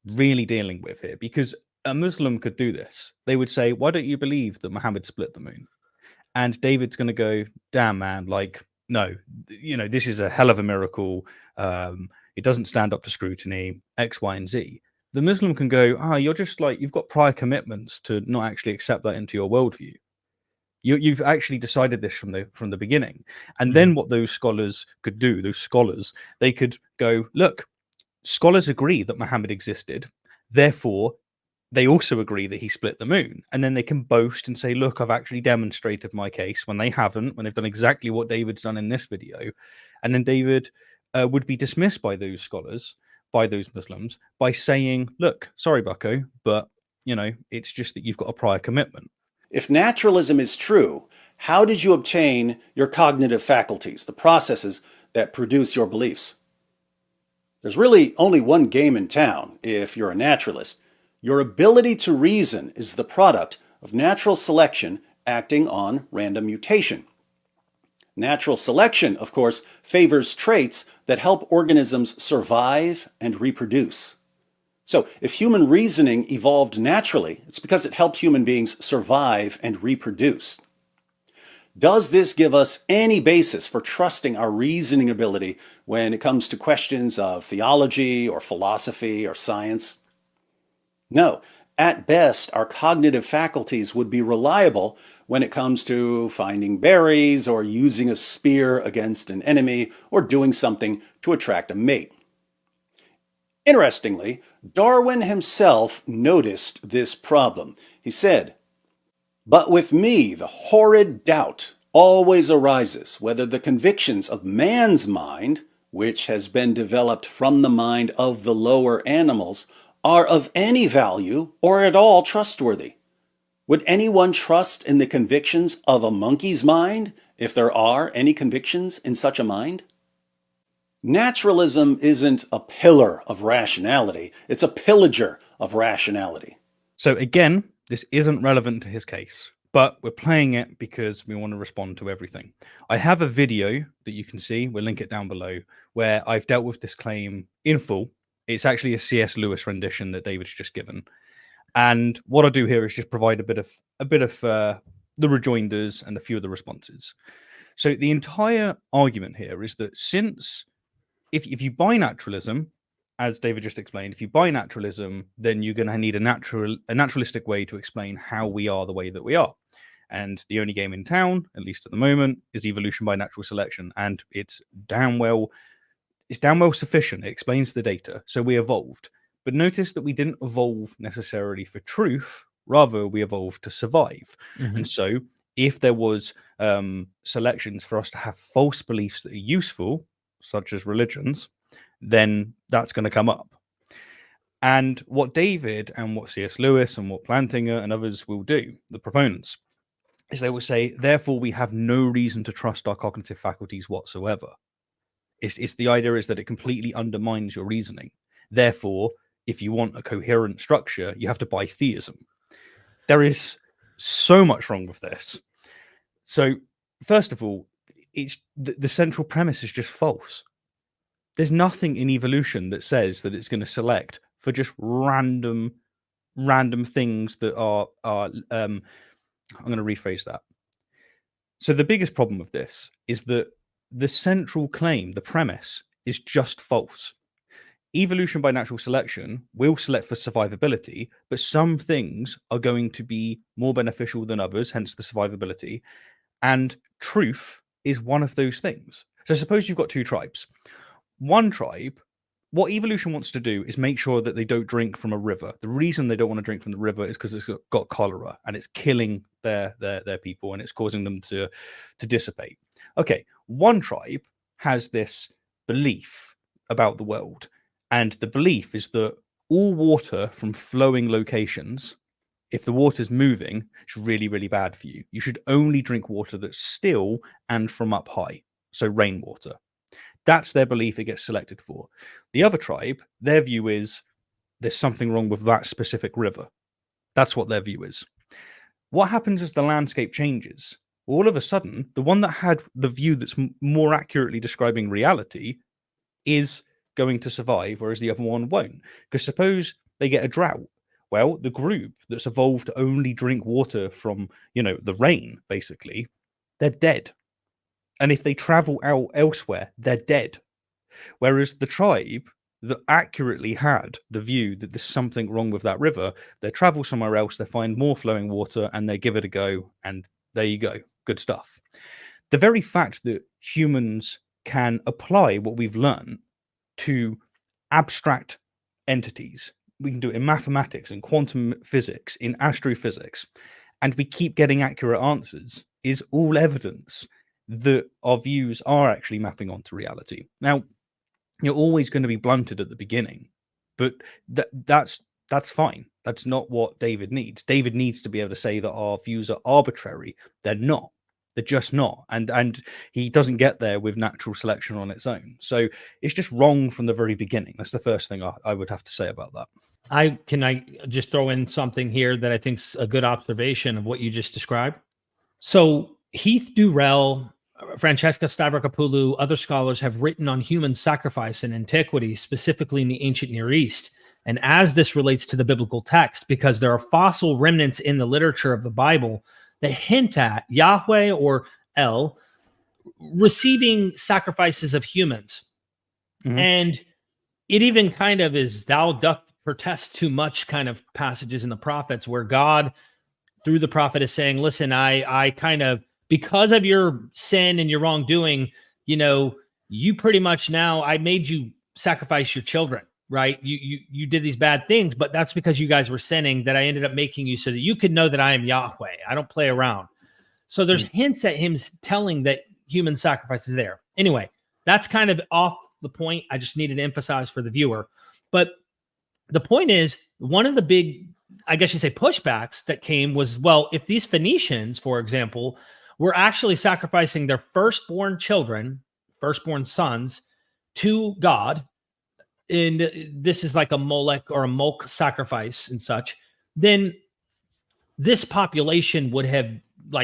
really dealing with here, because a Muslim could do this. They would say, why don't you believe that Muhammad split the moon? And David's going to go, damn, man, like, no, you know, this is a hell of a miracle. It doesn't stand up to scrutiny, X, Y, and Z. The Muslim can go, you're just like, you've got prior commitments to not actually accept that into your worldview. You've actually decided this from the beginning. And then what those scholars could do, they could go, look, scholars agree that Muhammad existed. Therefore, they also agree that he split the moon. And then they can boast and say, look, I've actually demonstrated my case, when they haven't, when they've done exactly what David's done in this video. And then David would be dismissed by those scholars, by those Muslims, by saying, look, sorry, bucko, but, it's just that you've got a prior commitment. If naturalism is true, how did you obtain your cognitive faculties, the processes that produce your beliefs? There's really only one game in town if you're a naturalist. Your ability to reason is the product of natural selection acting on random mutation. Natural selection, of course, favors traits that help organisms survive and reproduce. So, if human reasoning evolved naturally, it's because it helped human beings survive and reproduce. Does this give us any basis for trusting our reasoning ability when it comes to questions of theology or philosophy or science? No. At best, our cognitive faculties would be reliable when it comes to finding berries or using a spear against an enemy or doing something to attract a mate. Interestingly, Darwin himself noticed this problem. He said, "But with me the horrid doubt always arises whether the convictions of man's mind, which has been developed from the mind of the lower animals, are of any value or at all trustworthy. Would anyone trust in the convictions of a monkey's mind, if there are any convictions in such a mind?" Naturalism isn't a pillar of rationality, it's a pillager of rationality. So again, this isn't relevant to his case, but we're playing it because we want to respond to everything. I have a video that you can see, we'll link it down below, where I've dealt with this claim in full. It's actually a C.S. Lewis rendition that David's just given. And what I'll do here is just provide a bit of the rejoinders and a few of the responses. So the entire argument here is that since if you buy naturalism, as David just explained, if you buy naturalism, then you're going to need a naturalistic way to explain how we are the way that we are. And the only game in town, at least at the moment, is evolution by natural selection. And it's damn well sufficient. It explains the data. So we evolved. But notice that we didn't evolve necessarily for truth. Rather, we evolved to survive. Mm-hmm. And so if there was selections for us to have false beliefs that are useful, such as religions, then that's going to come up. And what David and what C.S. Lewis and what Plantinga and others will do, the proponents, is they will say, therefore, we have no reason to trust our cognitive faculties whatsoever. It's the idea is that it completely undermines your reasoning. Therefore, if you want a coherent structure, you have to buy theism. There is so much wrong with this. So, first of all, it's the central premise is just false. There's nothing in evolution that says that it's going to select for just random things that are I'm going to rephrase that. So the biggest problem with this is that the central claim, the premise, is just false. Evolution by natural selection will select for survivability, but some things are going to be more beneficial than others, hence the survivability. And truth is one of those things. So suppose you've got two tribes. One tribe, what evolution wants to do is make sure that they don't drink from a river. The reason they don't want to drink from the river is because it's got cholera and it's killing their people and it's causing them to dissipate. Okay, one tribe has this belief about the world, and the belief is that all water from flowing locations, if the water's moving, it's really, really bad for you. You should only drink water that's still and from up high, so rainwater. That's their belief it gets selected for. The other tribe, their view is there's something wrong with that specific river. That's what their view is. What happens as the landscape changes? All of a sudden, the one that had the view that's more accurately describing reality is going to survive, whereas the other one won't. Because suppose they get a drought. Well, the group that's evolved to only drink water from, the rain, basically, they're dead. And if they travel out elsewhere, they're dead. Whereas the tribe that accurately had the view that there's something wrong with that river, they travel somewhere else, they find more flowing water, and they give it a go, and there you go. Good stuff. The very fact that humans can apply what we've learned to abstract entities, we can do it in mathematics, in quantum physics, in astrophysics, and we keep getting accurate answers, is all evidence that our views are actually mapping onto reality. Now, you're always going to be blunted at the beginning. But that's fine. That's not what David needs. David needs to be able to say that our views are arbitrary. They're not. They're just not. And he doesn't get there with natural selection on its own. So it's just wrong from the very beginning. That's the first thing I would have to say about that. I just throw in something here that I think's a good observation of what you just described. So Heath Durrell, Francesca Stavrokopoulou, other scholars have written on human sacrifice in antiquity, specifically in the ancient Near East. And as this relates to the biblical text, because there are fossil remnants in the literature of the Bible that hint at Yahweh or El receiving sacrifices of humans. Mhm. And it even kind of is thou doth protest too much kind of passages in the prophets where God through the prophet is saying, listen, I kind of, because of your sin and your wrongdoing, you pretty much now, I made you sacrifice your children, right? You did these bad things, but that's because you guys were sinning that I ended up making you so that you could know that I am Yahweh. I don't play around. So there's hints at him telling that human sacrifice is there. Anyway, that's kind of off the point. I just needed to emphasize for the viewer. But the point is, one of the big, I guess you say, pushbacks that came was, well, if these Phoenicians, for example, were actually sacrificing their firstborn children, firstborn sons, to God, and this is like a Molech or a Molech sacrifice and such, then this population would have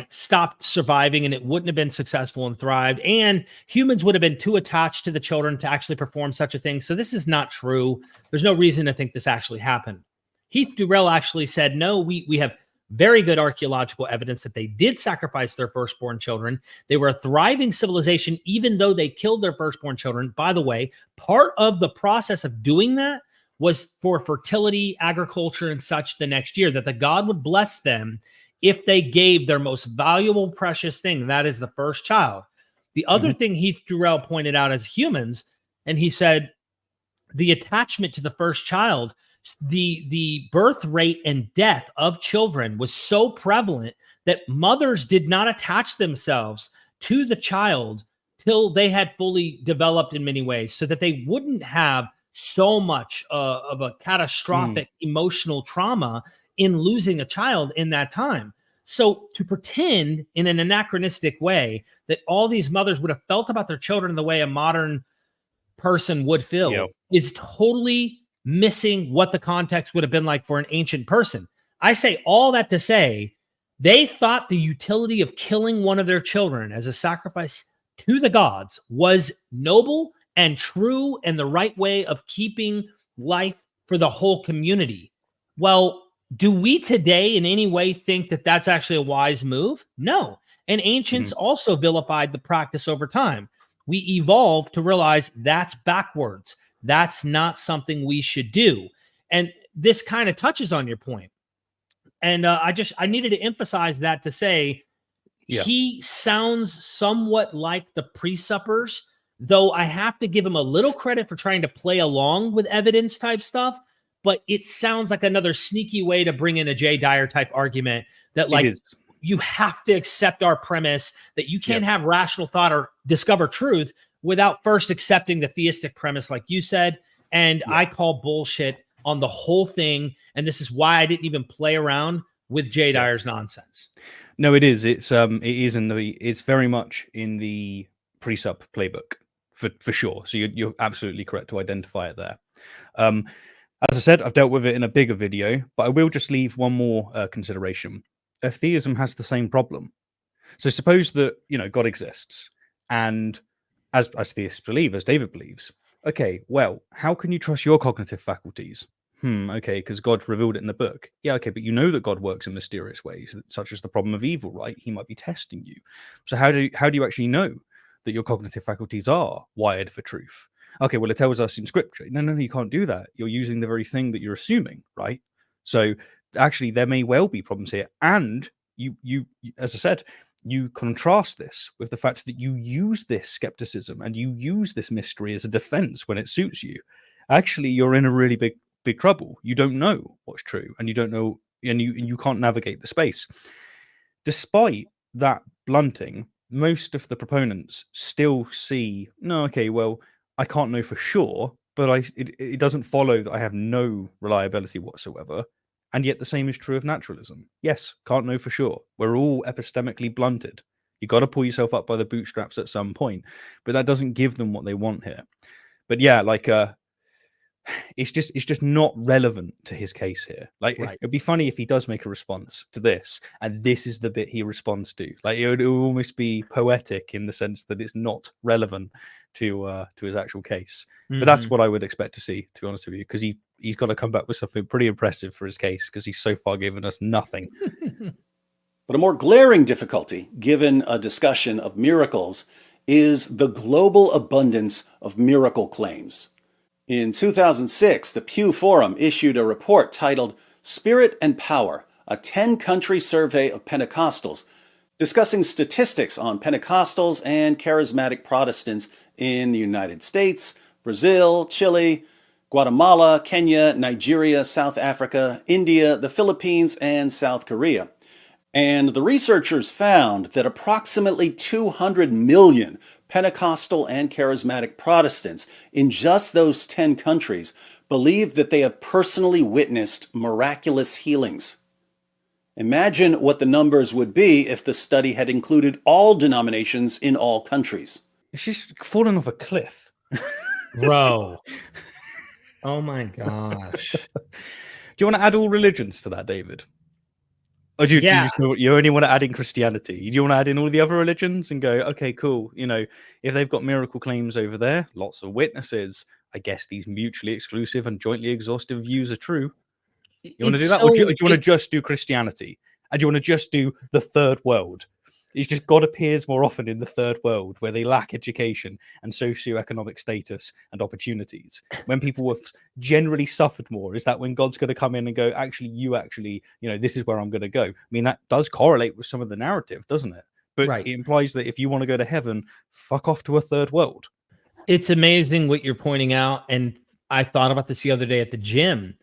stopped surviving and it wouldn't have been successful and thrived. And humans would have been too attached to the children to actually perform such a thing. So this is not true. There's no reason to think this actually happened. Heath Durrell actually said, no, we have very good archaeological evidence that they did sacrifice their firstborn children. They were a thriving civilization, even though they killed their firstborn children. By the way, part of the process of doing that was for fertility, agriculture, and such the next year, that the God would bless them if they gave their most valuable, precious thing, that is the first child. The other thing Heath Durrell pointed out as humans, and he said the attachment to the first child, the birth rate and death of children was so prevalent that mothers did not attach themselves to the child till they had fully developed in many ways, so that they wouldn't have so much of a catastrophic emotional trauma in losing a child in that time. So to pretend in an anachronistic way that all these mothers would have felt about their children the way a modern person would feel is totally missing what the context would have been like for an ancient person. I say all that to say they thought the utility of killing one of their children as a sacrifice to the gods was noble and true and the right way of keeping life for the whole community. Well, do we today in any way think that that's actually a wise move? No. And ancients also vilified the practice over time. We evolved to realize that's backwards. That's not something we should do. And this kind of touches on your point. And I needed to emphasize that to say he sounds somewhat like the pre-suppers, though I have to give him a little credit for trying to play along with evidence type stuff. But it sounds like another sneaky way to bring in a Jay Dyer type argument that you have to accept our premise that you can't have rational thought or discover truth without first accepting the theistic premise, like you said. And I call bullshit on the whole thing. And this is why I didn't even play around with Jay Dyer's nonsense. No, it is. It's it's very much in the pre-sup playbook for sure. So you're absolutely correct to identify it there. As I said, I've dealt with it in a bigger video, but I will just leave one more consideration. Theism has the same problem. So suppose that, God exists, and as theists believe, as David believes, okay, well, how can you trust your cognitive faculties? Okay, because God revealed it in the book. Yeah, okay, but you know that God works in mysterious ways, such as the problem of evil, right? He might be testing you. So how do you actually know that your cognitive faculties are wired for truth? Okay, well, it tells us in scripture. No, you can't do that. You're using the very thing that you're assuming, right? So actually, there may well be problems here. And you, as I said, you contrast this with the fact that you use this skepticism and you use this mystery as a defense when it suits you. Actually, you're in a really big trouble. You don't know what's true, and you don't know, and you can't navigate the space. Despite that blunting, most of the proponents still see, no, okay, well, I can't know for sure, but it doesn't follow that I have no reliability whatsoever. And yet the same is true of naturalism. Yes, can't know for sure. We're all epistemically blunted. You got to pull yourself up by the bootstraps at some point, but that doesn't give them what they want here. But yeah, like it's just not relevant to his case here. Like Right. it'd be funny if he does make a response to this, and this is the bit he responds to. Like it would almost be poetic in the sense that it's not relevant to his actual case. But that's what I would expect to see, to be honest with you, because he's got to come back with something pretty impressive for his case, because he's so far given us nothing. But a more glaring difficulty, given a discussion of miracles, is the global abundance of miracle claims. In 2006, the Pew Forum issued a report titled Spirit and Power, a 10-country survey of Pentecostals, discussing statistics on Pentecostals and charismatic Protestants in the United States, Brazil, Chile, Guatemala, Kenya, Nigeria, South Africa, India, the Philippines, and South Korea. And the researchers found that approximately 200 million Pentecostal and charismatic Protestants in just those 10 countries believe that they have personally witnessed miraculous healings. Imagine what the numbers would be if the study had included all denominations in all countries. It's just fallen off a cliff. Bro. Oh my gosh. Do you want to add all religions to that, David? Or do you only want to add in Christianity? Do you want to add in all the other religions and go, okay, cool. You know, if they've got miracle claims over there, lots of witnesses, I guess these mutually exclusive and jointly exhaustive views are true. You want to do that? Or do you want to just do Christianity? And do you want to just do the third world? It's just God appears more often in the third world, where they lack education and socioeconomic status and opportunities. When people have generally suffered more, is that when God's going to come in and go, this is where I'm going to go? I mean, that does correlate with some of the narrative, doesn't it? But Right. It implies that if you want to go to heaven, fuck off to a third world. It's amazing what you're pointing out. And I thought about this the other day at the gym.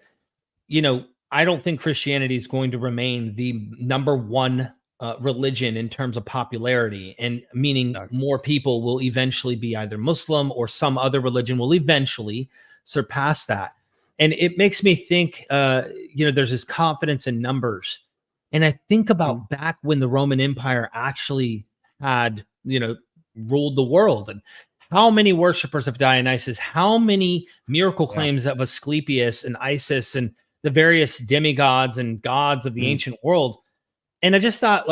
You know, I don't think Christianity is going to remain the number one religion in terms of popularity, and meaning more people will eventually be either Muslim or some other religion will eventually surpass that. And it makes me think, there's this confidence in numbers. And I think about back when the Roman Empire actually had, ruled the world, and how many worshipers of Dionysus, how many miracle claims of Asclepius and Isis and the various demigods and gods of the ancient world. And I just thought,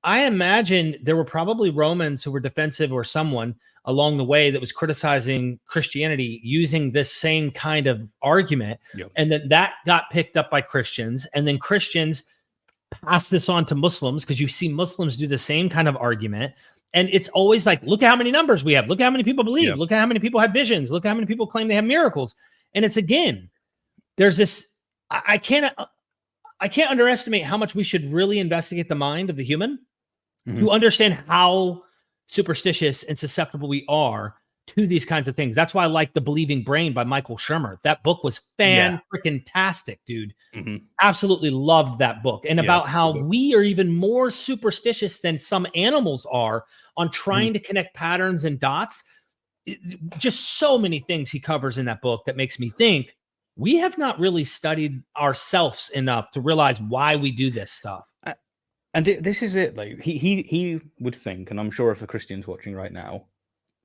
I imagine there were probably Romans who were defensive, or someone along the way that was criticizing Christianity using this same kind of argument. Yep. And then that got picked up by Christians. And then Christians passed this on to Muslims, because you see Muslims do the same kind of argument. And it's always like, look at how many numbers we have. Look at how many people believe. Yep. Look at how many people have visions. Look at how many people claim they have miracles. And it's, again, there's this, I can't underestimate how much we should really investigate the mind of the human to understand how superstitious and susceptible we are to these kinds of things. That's why I like The Believing Brain by Michael Shermer. That book was fan-freaking-tastic, dude. Absolutely loved that book. And about how we are even more superstitious than some animals are on trying to connect patterns and dots. Just so many things he covers in that book that makes me think we have not really studied ourselves enough to realize why we do this stuff. And this is it. Like he would think, and I'm sure if a Christian's watching right now,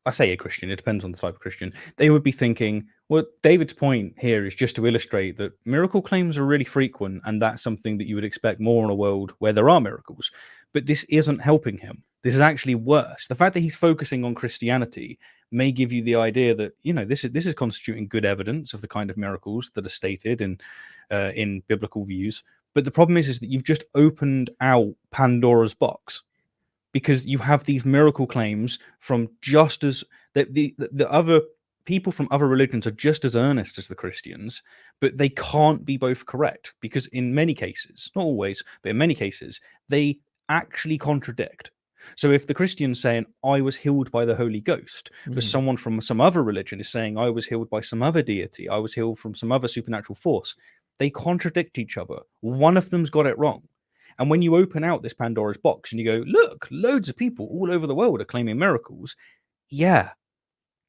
I say a Christian, it depends on the type of Christian, they would be thinking, well, David's point here is just to illustrate that miracle claims are really frequent, and that's something that you would expect more in a world where there are miracles. But this isn't helping him. This is actually worse. The fact that he's focusing on Christianity may give you the idea that, this is constituting good evidence of the kind of miracles that are stated in biblical views. But the problem is that you've just opened out Pandora's box, because you have these miracle claims from just as the other people from other religions are just as earnest as the Christians, but they can't be both correct, because in many cases, not always, but in many cases, they actually contradict. So if the Christian's saying, I was healed by the Holy Ghost, but someone from some other religion is saying, I was healed by some other deity, I was healed from some other supernatural force, they contradict each other. One of them's got it wrong. And when you open out this Pandora's box and you go, look, loads of people all over the world are claiming miracles. Yeah,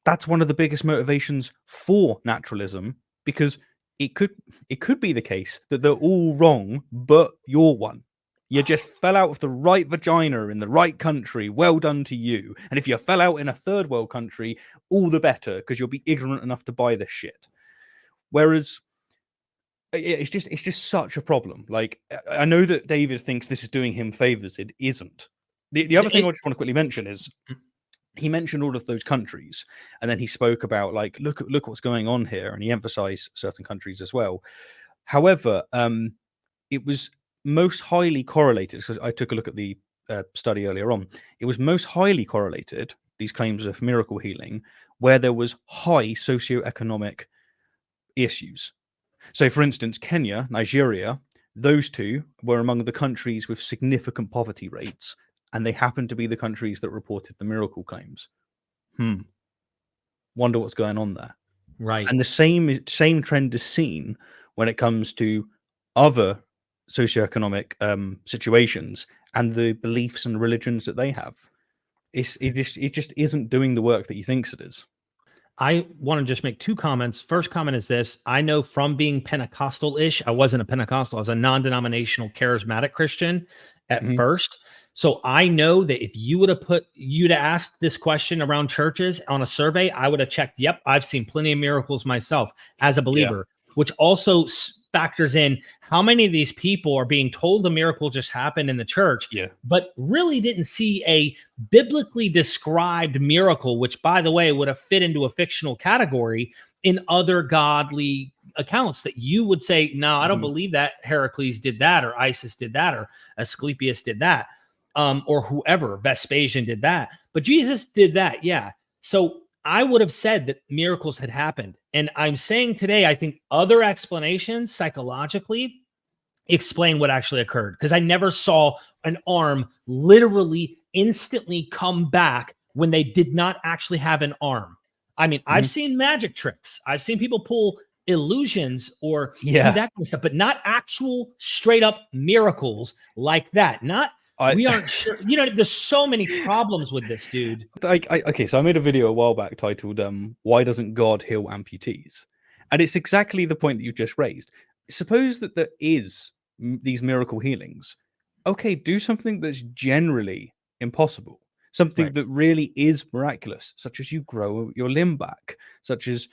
that's one of the biggest motivations for naturalism, because it could be the case that they're all wrong, but you're one. You just fell out of the right vagina in the right country. Well done to you. And if you fell out in a third world country, all the better, because you'll be ignorant enough to buy this shit. Whereas it's just such a problem. Like, I know that David thinks this is doing him favors. It isn't. The other thing I just want to quickly mention is he mentioned all of those countries, and then he spoke about, like, look what's going on here, and he emphasized certain countries as well. However, it was most highly correlated, because I took a look at the study earlier on. It was most highly correlated, these claims of miracle healing, where there was high socioeconomic issues. So, for instance, Kenya, Nigeria, those two were among the countries with significant poverty rates, and they happened to be the countries that reported the miracle claims. Wonder what's going on there. Right. And the same trend is seen when it comes to other socioeconomic situations and the beliefs and religions that they have. It just isn't doing the work that he thinks it is. I want to just make two comments. First comment is this. I know from being Pentecostal-ish, I wasn't a Pentecostal, I was a non-denominational charismatic Christian at first. So I know that if you would have asked this question around churches on a survey, I would have checked, yep, I've seen plenty of miracles myself as a believer, which also factors in how many of these people are being told a miracle just happened in the church, but really didn't see a biblically described miracle, which, by the way, would have fit into a fictional category in other godly accounts that you would say, no, I don't believe that Heracles did that, or Isis did that, or Asclepius did that, or whoever, Vespasian did that. But Jesus did that, yeah. So I would have said that miracles had happened. And I'm saying today, I think other explanations psychologically explain what actually occurred, because I never saw an arm literally instantly come back when they did not actually have an arm. I mean, I've seen magic tricks. I've seen people pull illusions or do that kind of stuff, but not actual straight up miracles like that. We aren't sure. You know, there's so many problems with this, dude. Okay, so I made a video a while back titled "Why Doesn't God Heal Amputees?" And it's exactly the point that you just raised. Suppose that there is these miracle healings. Okay, do something that's generally impossible. Something that really is miraculous, such as you grow your limb back, such as,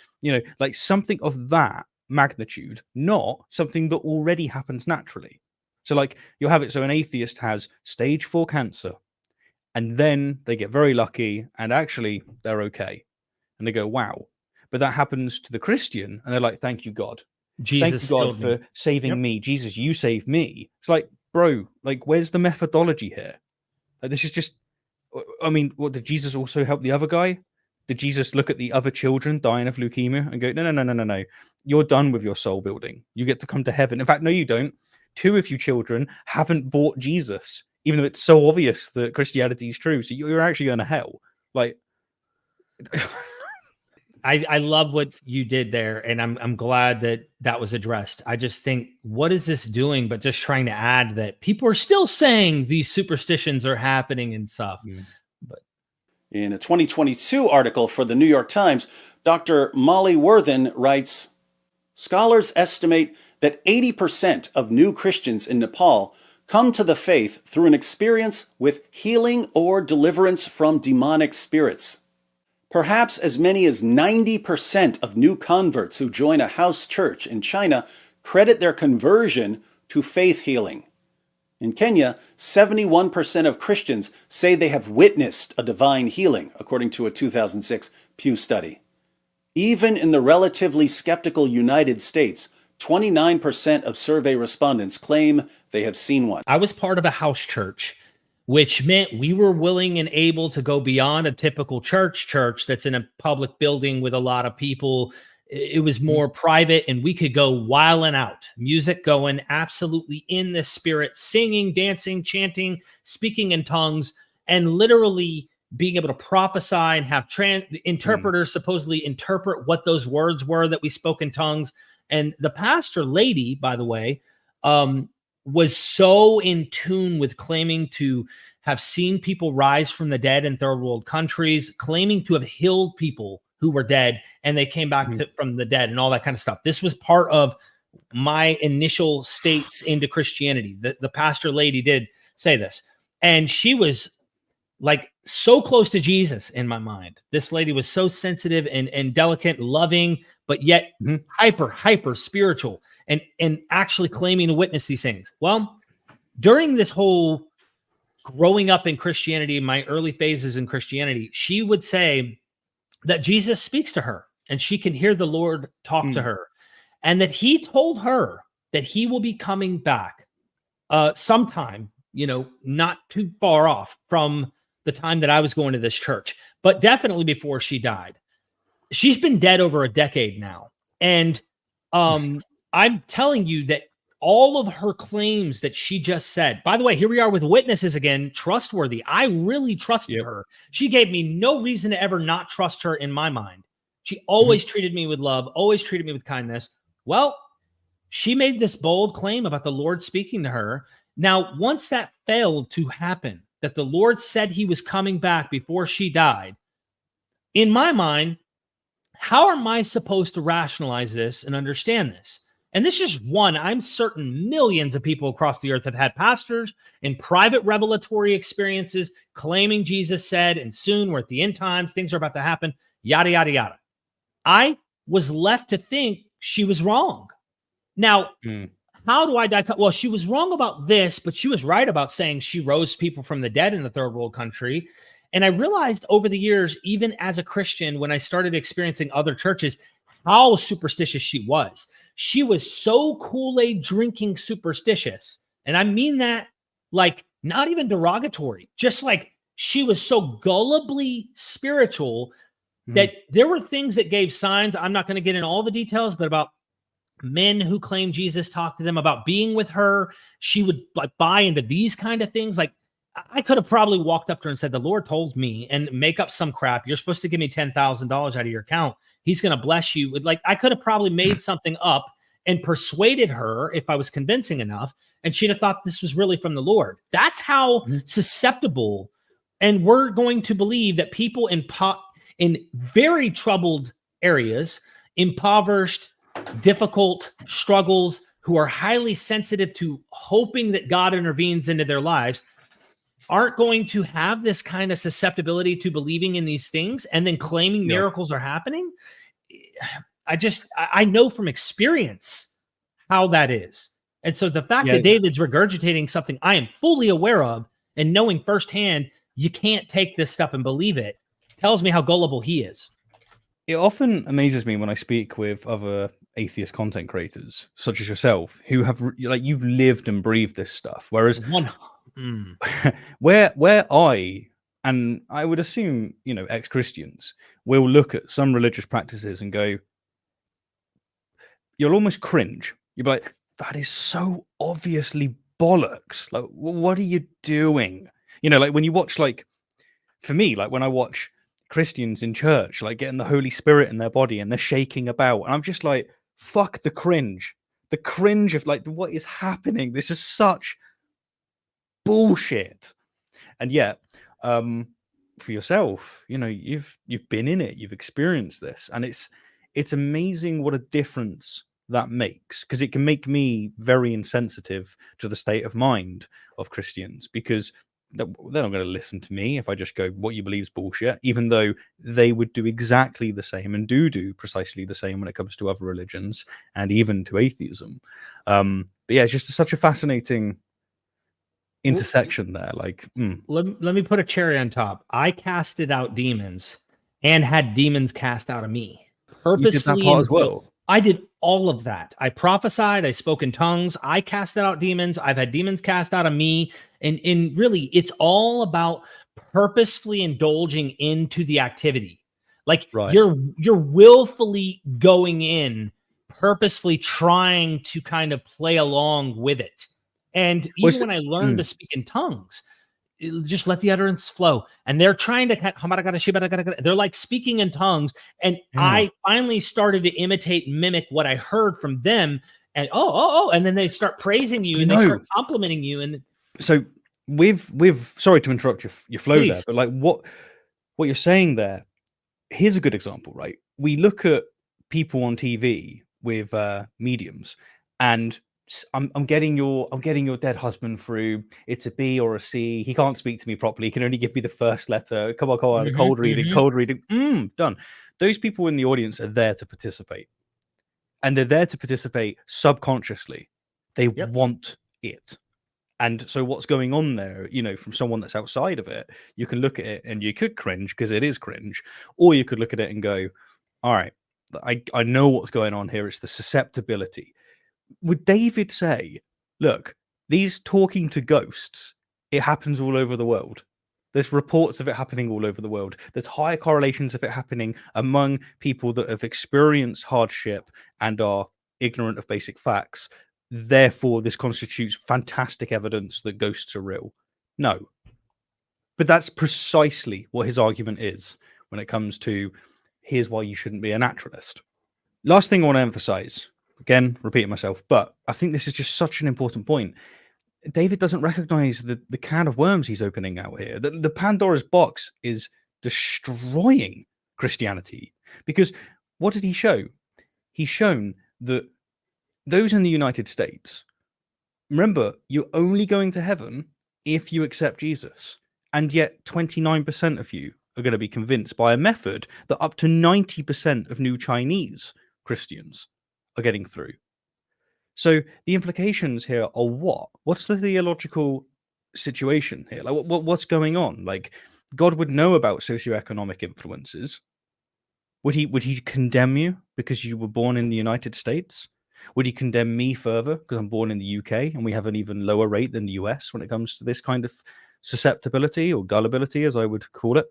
like something of that magnitude, not something that already happens naturally. So, like, you'll have it so an atheist has stage 4 cancer, and then they get very lucky, and actually they're okay. And they go, wow. But that happens to the Christian, and they're like, thank you, God. Jesus, thank you, God, for saving me. Jesus, you saved me. It's like, bro, like, where's the methodology here? Like, this is just, I mean, what, did Jesus also help the other guy? Did Jesus look at the other children dying of leukemia and go, no, you're done with your soul building. You get to come to heaven. In fact, no, you don't. 2 of you children haven't bought Jesus, even though it's so obvious that Christianity is true. So you're actually going to hell. Like, I love what you did there, and I'm glad that was addressed. I just think, what is this doing? But just trying to add that people are still saying these superstitions are happening and stuff. But in a 2022 article for the New York Times, Dr. Molly Worthen writes, scholars estimate that 80% of new Christians in Nepal come to the faith through an experience with healing or deliverance from demonic spirits. Perhaps as many as 90% of new converts who join a house church in China credit their conversion to faith healing. In Kenya, 71% of Christians say they have witnessed a divine healing, according to a 2006 Pew study. Even in the relatively skeptical United States, 29% of survey respondents claim they have seen one. I was part of a house church, which meant we were willing and able to go beyond a typical church that's in a public building with a lot of people. It was more private, and we could go wilding out, music going, absolutely in the spirit, singing, dancing, chanting, speaking in tongues, and literally being able to prophesy and have interpreters supposedly interpret what those words were that we spoke in tongues. And the pastor lady, by the way, was so in tune with claiming to have seen people rise from the dead in third world countries, claiming to have healed people who were dead and they came back from the dead and all that kind of stuff. This was part of my initial states into Christianity. The pastor lady did say this, and she was like so close to Jesus in my mind. This lady was so sensitive and delicate, loving, but yet hyper spiritual, and actually claiming to witness these things. Well, during this whole growing up in Christianity, my early phases in Christianity, she would say that Jesus speaks to her and she can hear the Lord talk to her, and that he told her that he will be coming back sometime, not too far off from the time that I was going to this church, but definitely before she died. She's been dead over a decade now. And I'm telling you that all of her claims that she just said, by the way, here we are with witnesses again, trustworthy. I really trusted her. She gave me no reason to ever not trust her in my mind. She always treated me with love, always treated me with kindness. Well, she made this bold claim about the Lord speaking to her. Now, once that failed to happen, that the Lord said he was coming back before she died, in my mind, how am I supposed to rationalize this and understand this? And this is one, I'm certain millions of people across the earth have had pastors in private revelatory experiences claiming Jesus said, and soon we're at the end times, things are about to happen, yada, yada, yada. I was left to think she was wrong. Now, how do I dichotomize? Well, she was wrong about this, but she was right about saying she rose people from the dead in the third world country. And I realized over the years, even as a Christian, when I started experiencing other churches, how superstitious she was. She was so Kool-Aid drinking superstitious. And I mean that like not even derogatory, just like she was so gullibly spiritual that there were things that gave signs. I'm not going to get into all the details, but about men who claimed Jesus talked to them about being with her. She would like buy into these kind of things. Like I could have probably walked up to her and said, the Lord told me, and make up some crap. You're supposed to give me $10,000 out of your account. He's going to bless you with, like, I could have probably made something up and persuaded her if I was convincing enough. And she'd have thought this was really from the Lord. That's how susceptible. And we're going to believe that people in very troubled areas, impoverished, difficult struggles, who are highly sensitive to hoping that God intervenes into their lives, aren't going to have this kind of susceptibility to believing in these things and then claiming miracles are happening. I know from experience how that is. And so the fact that David's regurgitating something I am fully aware of and knowing firsthand, you can't take this stuff and believe it, tells me how gullible he is. It often amazes me when I speak with other atheist content creators, such as yourself, who have you've lived and breathed this stuff. Whereas where I would assume, ex-Christians will look at some religious practices and go, you'll almost cringe. You'll be like, that is so obviously bollocks. Like, what are you doing? Like when you watch, like, for me, like when I watch Christians in church, like getting the Holy Spirit in their body and they're shaking about, and I'm just like, fuck the cringe of like, what is happening? This is such bullshit. And yet, for yourself, you've been in it, you've experienced this, and it's amazing what a difference that makes, because it can make me very insensitive to the state of mind of Christians, because they're not going to listen to me if I just go, what you believe is bullshit, even though they would do exactly the same and do precisely the same when it comes to other religions and even to atheism. But yeah, it's just such a fascinating intersection there. Like, let me put a cherry on top. I casted out demons and had demons cast out of me purposefully. You did that part as well. I did all of that. I prophesied. I spoke in tongues. I casted out demons. I've had demons cast out of me. And really, it's all about purposefully indulging into the activity. Like you're willfully going in, purposefully trying to kind of play along with it. And even when I learned to speak in tongues, just let the utterance flow. And they're trying to, they're like speaking in tongues. And I finally started to imitate, mimic what I heard from them. And and then they start praising you and they start complimenting you. And so with sorry to interrupt your flow there, but like what you're saying there here's a good example, right? We look at people on TV with mediums, and I'm getting your dead husband through. It's a B or a C. He can't speak to me properly. He can only give me the first letter. Come on, cold reading. Done. Those people in the audience are there to participate, and they're there to participate subconsciously. They want it. And so what's going on there, from someone that's outside of it, you can look at it and you could cringe because it is cringe, or you could look at it and go, all right, I know what's going on here. It's the susceptibility. Would David say, look, these talking to ghosts, it happens all over the world. There's reports of it happening all over the world. There's high correlations of it happening among people that have experienced hardship and are ignorant of basic facts. Therefore, this constitutes fantastic evidence that ghosts are real. No. But that's precisely what his argument is when it comes to here's why you shouldn't be a naturalist. Last thing I want to emphasize, again, repeating myself, but I think this is just such an important point. David doesn't recognize the can of worms he's opening out here. The Pandora's box is destroying Christianity. Because what did he show? He's shown that those in the United States, remember, you're only going to heaven if you accept Jesus. And yet 29% of you are going to be convinced by a method that up to 90% of new Chinese Christians are getting through. So the implications here are what? What's the theological situation here? Like, what's going on? Like, God would know about socioeconomic influences. Would he condemn you because you were born in the United States? Would he condemn me further because I'm born in the UK and we have an even lower rate than the US when it comes to this kind of susceptibility or gullibility, as I would call it?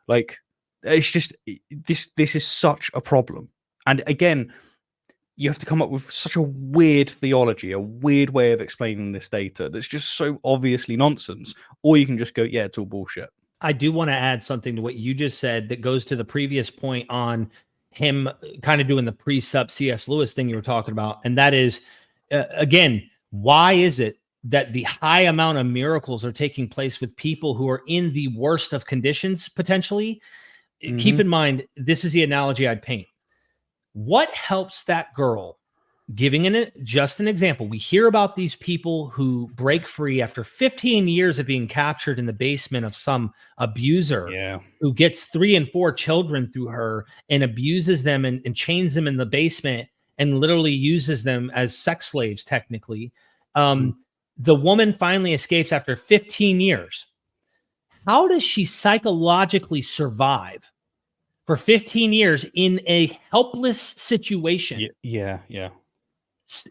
Like, it's just this is such a problem. And again, you have to come up with such a weird theology, a weird way of explaining this data that's just so obviously nonsense. Or you can just go, yeah, it's all bullshit. I do want to add something to what you just said that goes to the previous point on him kind of doing the precept C.S. Lewis thing you were talking about. And that is, again, why is it that the high amount of miracles are taking place with people who are in the worst of conditions, potentially? Mm-hmm. Keep in mind, this is the analogy I'd paint. What helps that girl? Giving just an example, we hear about these people who break free after 15 years of being captured in the basement of some abuser who gets 3 and 4 children through her and abuses them and chains them in the basement and literally uses them as sex slaves, technically. The woman finally escapes after 15 years. How does she psychologically survive for 15 years in a helpless situation? Yeah.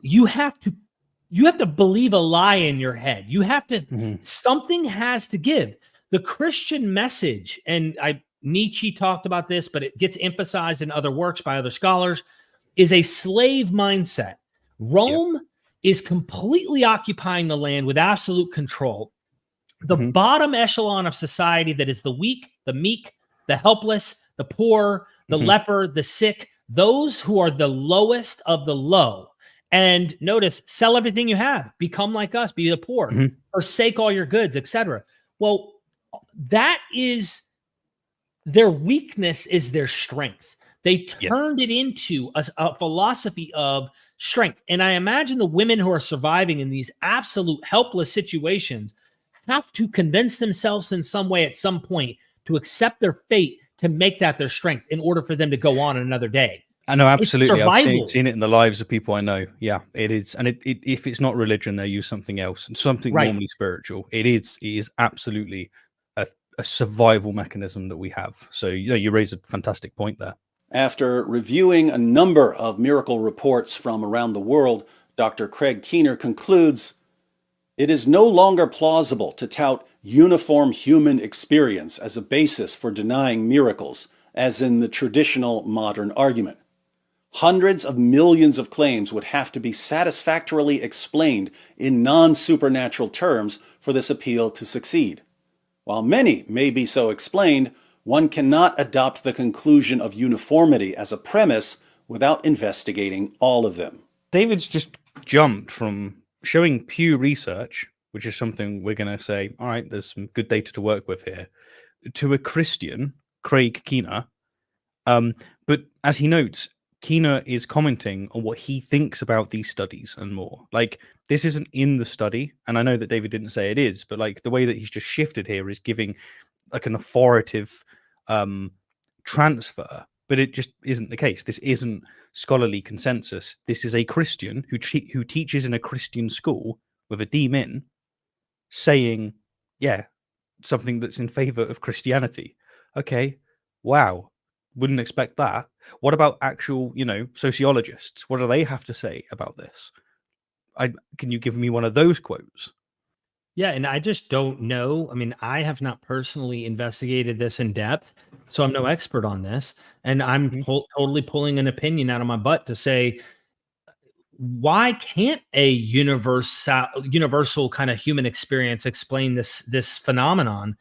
You have to believe a lie in your head. You have to, something has to give. The Christian message, and Nietzsche talked about this, but it gets emphasized in other works by other scholars, is a slave mindset. Rome is completely occupying the land with absolute control. The bottom echelon of society, that is the weak, the meek, the helpless, the poor, the leper, the sick, those who are the lowest of the low. And notice, sell everything you have, become like us, be the poor, forsake all your goods, etc. Well, that is their weakness is their strength. They turned it into a philosophy of strength. And I imagine the women who are surviving in these absolute helpless situations have to convince themselves in some way at some point to accept their fate, to make that their strength in order for them to go on another day. I know, absolutely. I've seen it in the lives of people I know. Yeah, it is. And if it's not religion, they use something else, and something normally spiritual. It is absolutely a survival mechanism that we have. So you raise a fantastic point there. After reviewing a number of miracle reports from around the world, Dr. Craig Keener concludes, it is no longer plausible to tout uniform human experience as a basis for denying miracles, as in the traditional modern argument. Hundreds of millions of claims would have to be satisfactorily explained in non-supernatural terms for this appeal to succeed. While many may be so explained, one cannot adopt the conclusion of uniformity as a premise without investigating all of them. David's just jumped from showing Pew Research, which is something we're going to say, all right, there's some good data to work with here, to a Christian, Craig Keener, But as he notes, Keener is commenting on what he thinks about these studies and more. Like, this isn't in the study, and I know that David didn't say it is, but like the way that he's just shifted here is giving like an authoritative transfer, but it just isn't the case. This isn't scholarly consensus. This is a Christian who teaches in a Christian school with a D-min saying, yeah, something that's in favor of Christianity. Okay, wow, wouldn't expect that. What about actual, sociologists? What do they have to say about this? Can you give me one of those quotes? Yeah, and I just don't know. I mean, I have not personally investigated this in depth, so I'm no expert on this, and I'm totally pulling an opinion out of my butt to say, why can't a universal kind of human experience explain this phenomenon?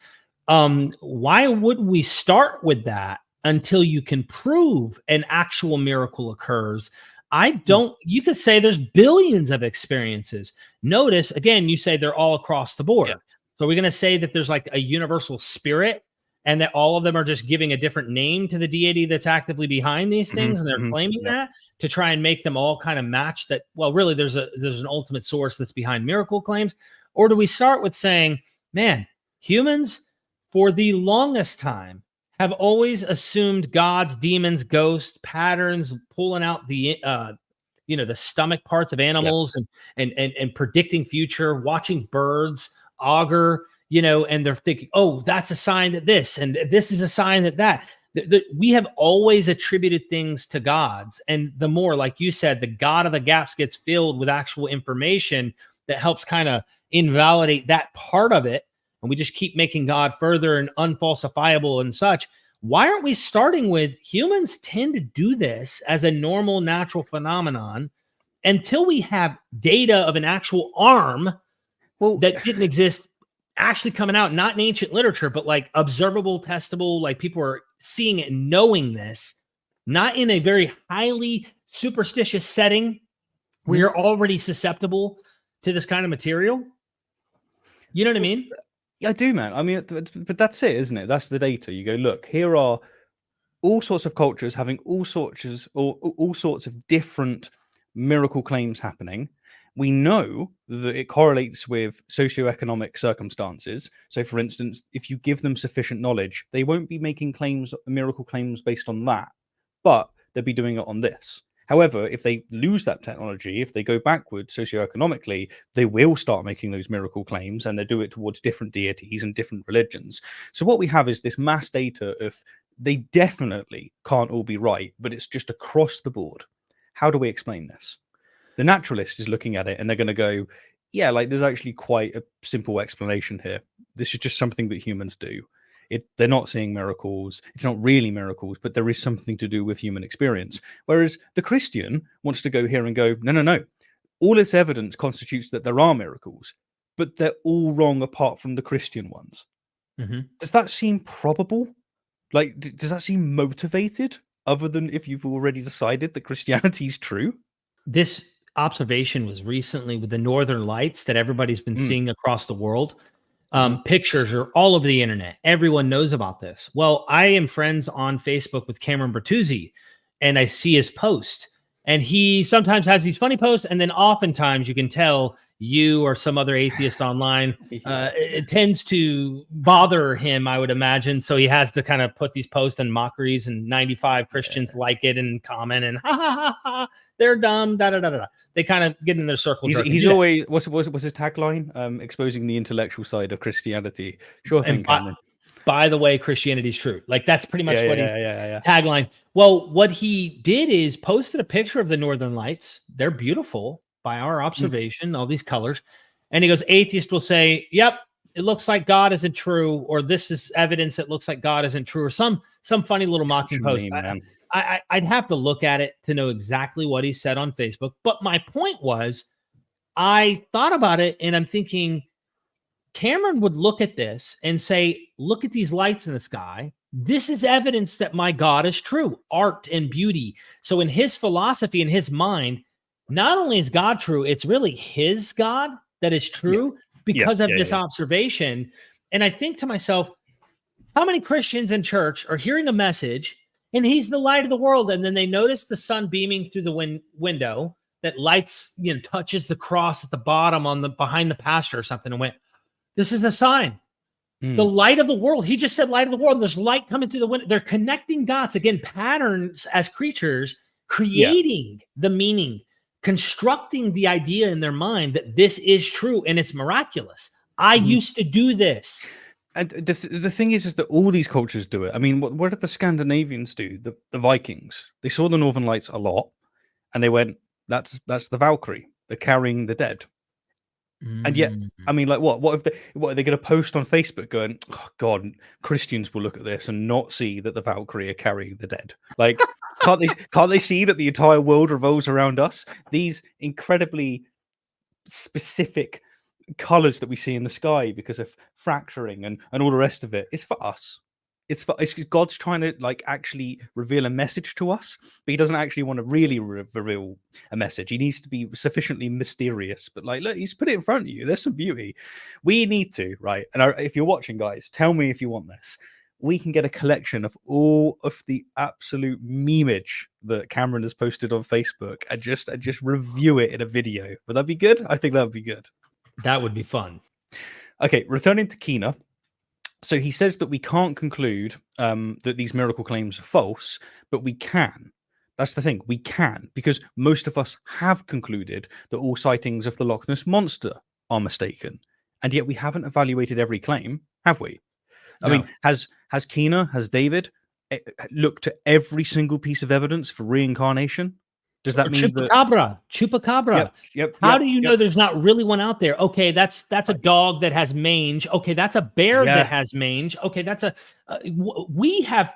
Why would we start with that until you can prove an actual miracle occurs? You could say there's billions of experiences. Notice, again, you say they're all across the board. Yeah. So we're going to say that there's like a universal spirit and that all of them are just giving a different name to the deity that's actively behind these things. And they're claiming that to try and make them all kind of match that. Well, really, there's an ultimate source that's behind miracle claims. Or do we start with saying, man, humans for the longest time have always assumed gods, demons, ghosts, patterns, pulling out the the stomach parts of animals and predicting future, watching birds augur, and they're thinking, oh, that's a sign that this, and this is a sign that. We have always attributed things to gods, and the more, like you said, the God of the gaps gets filled with actual information that helps kind of invalidate that part of it. And we just keep making God further and unfalsifiable and such. Why aren't we starting with humans tend to do this as a normal natural phenomenon until we have data of an actual arm that didn't exist actually coming out, not in ancient literature, but like observable, testable, like people are seeing it and knowing this, not in a very highly superstitious setting where you're already susceptible to this kind of material. You know what I mean? Yeah, I do, man. I mean, but that's it, isn't it? That's the data. You go, look, here are all sorts of cultures having all sorts of different miracle claims happening. We know that it correlates with socioeconomic circumstances. So, for instance, if you give them sufficient knowledge, they won't be making miracle claims based on that, but they'll be doing it on this. However, if they lose that technology, if they go backward socioeconomically, they will start making those miracle claims, and they do it towards different deities and different religions. So what we have is this mass data of they definitely can't all be right, but it's just across the board. How do we explain this? The naturalist is looking at it and they're going to go, yeah, like there's actually quite a simple explanation here. This is just something that humans do. They're not seeing miracles. It's not really miracles, but there is something to do with human experience. Whereas the Christian wants to go here and go, no. All its evidence constitutes that there are miracles, but they're all wrong apart from the Christian ones. Does that seem probable? Like, does that seem motivated other than if you've already decided that Christianity is true? This observation was recently with the Northern Lights that everybody's been seeing across the world. Pictures are all over the internet. Everyone knows about this. Well, I am friends on Facebook with Cameron Bertuzzi, and I see his post. And he sometimes has these funny posts, and then oftentimes you can tell you or some other atheist online, it tends to bother him, I would imagine. So he has to kind of put these posts in mockeries, and 95 Christians like it and comment and ha ha ha ha, they're dumb, da da da da. They kind of get in their circle. He's always what's his tagline? Exposing the intellectual side of Christianity. Sure thing, Cameron. By the way, Christianity is true. Like that's pretty much what tagline. Well, what he did is posted a picture of the Northern Lights. They're beautiful by our observation, all these colors. And he goes, atheist will say, yep, it looks like God isn't true, or this is evidence that looks like God isn't true, or some funny little mocking post. I'd have to look at it to know exactly what he said on Facebook. But my point was, I thought about it and I'm thinking, Cameron would look at this and say, look at these lights in the sky. This is evidence that my God is true, art and beauty. So in his philosophy, in his mind, not only is God true, it's really his God that is true because of this observation. And I think to myself, how many Christians in church are hearing a message and he's the light of the world. And then they notice the sun beaming through the window that lights, touches the cross at the bottom behind the pasture or something, and went, this is a sign. The light of the world. He just said light of the world. And there's light coming through the window. They're connecting dots, again, patterns as creatures, creating the meaning, constructing the idea in their mind that this is true and it's miraculous. I used to do this. And the thing is that all these cultures do it. I mean, what did the Scandinavians do? The Vikings. They saw the Northern Lights a lot, and they went, that's the Valkyrie. They're carrying the dead. And yet, I mean, like, what are they going to post on Facebook going, oh God, Christians will look at this and not see that the Valkyrie are carrying the dead? Like, can't they see that the entire world revolves around us? These incredibly specific colors that we see in the sky because of fracturing and all the rest of it, it's for us. It's God's trying to like actually reveal a message to us, but he doesn't actually want to really reveal a message. He needs to be sufficiently mysterious, but like, look, he's put it in front of you. There's some beauty. We need to, right? And if you're watching, guys, tell me if you want this. We can get a collection of all of the absolute memeage that Cameron has posted on Facebook and just review it in a video. Would that be good? I think that would be good. That would be fun. Okay, returning to Kina. So he says that we can't conclude that these miracle claims are false, but we can. That's the thing. We can, because most of us have concluded that all sightings of the Loch Ness Monster are mistaken. And yet we haven't evaluated every claim, have we? I mean, has Kina, has David looked at every single piece of evidence for reincarnation? Does that mean Chupacabra? Yep. How do you know there's not really one out there? Okay, that's a dog that has mange. Okay, that's a bear that has mange. Okay, that's we have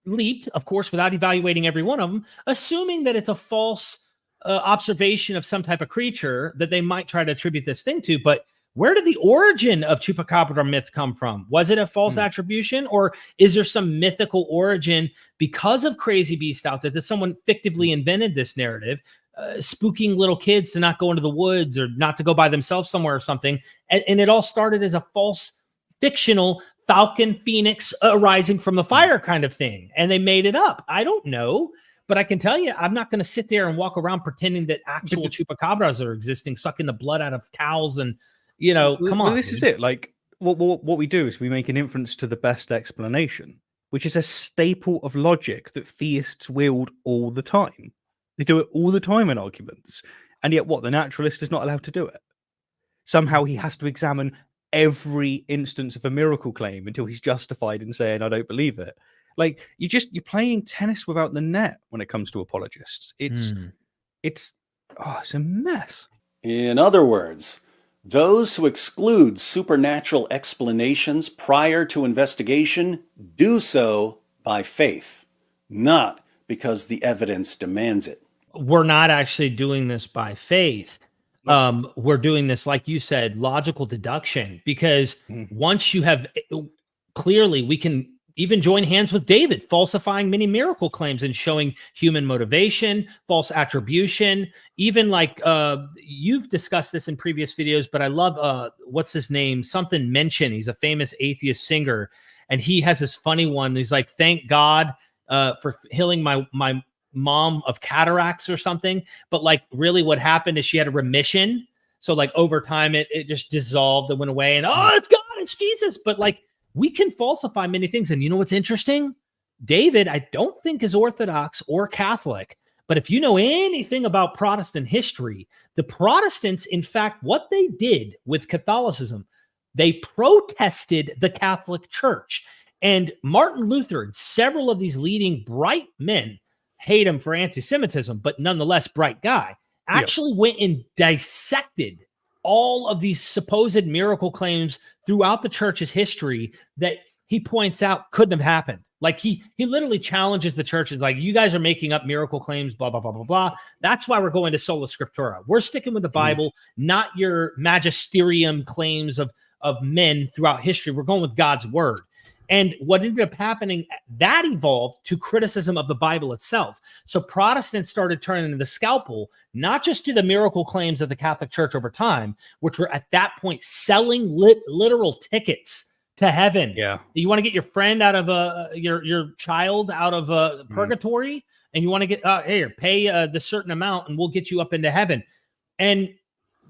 leaped, of course, without evaluating every one of them, assuming that it's a false observation of some type of creature that they might try to attribute this thing to. But where did the origin of Chupacabra myth come from? Was it a false attribution, or is there some mythical origin because of Crazy Beast out there that someone fictively invented this narrative, spooking little kids to not go into the woods or not to go by themselves somewhere or something? And it all started as a false, fictional Falcon Phoenix arising from the fire kind of thing. And they made it up. I don't know. But I can tell you, I'm not going to sit there and walk around pretending that actual Chupacabras are existing, sucking the blood out of cows and... come on. This is it. Like, what we do is we make an inference to the best explanation, which is a staple of logic that theists wield all the time. They do it all the time in arguments. And yet the naturalist is not allowed to do it. Somehow he has to examine every instance of a miracle claim until he's justified in saying, I don't believe it. Like, you're playing tennis without the net when it comes to apologists. It's a mess. In other words, those who exclude supernatural explanations prior to investigation do so by faith, not because the evidence demands it. We're not actually doing this by faith. We're doing this, like you said, logical deduction, because once you have clearly, we can even join hands with David, falsifying many miracle claims and showing human motivation, false attribution, even like you've discussed this in previous videos, but I love, what's his name? Something Mention. He's a famous atheist singer. And he has this funny one. He's like, thank God for healing my mom of cataracts or something. But like really what happened is she had a remission. So like over time, it just dissolved and went away and, oh, it's God, it's Jesus. But like, we can falsify many things. And you know what's interesting? David, I don't think is Orthodox or Catholic, but if you know anything about Protestant history, the Protestants, in fact, what they did with Catholicism, they protested the Catholic Church. And Martin Luther and several of these leading bright men, hate him for anti-Semitism, but nonetheless bright guy, actually went and dissected all of these supposed miracle claims throughout the church's history that he points out couldn't have happened. Like he literally challenges the church. It's like, you guys are making up miracle claims, blah, blah, blah, blah, blah. That's why we're going to sola scriptura. We're sticking with the Bible, not your magisterium claims of men throughout history. We're going with God's word. And what ended up happening, that evolved to criticism of the Bible itself. So Protestants started turning the scalpel, not just to the miracle claims of the Catholic Church over time, which were at that point selling literal tickets to heaven. Yeah. You want to get your friend out of your child out of purgatory, and you want to get here, pay the certain amount, and we'll get you up into heaven. And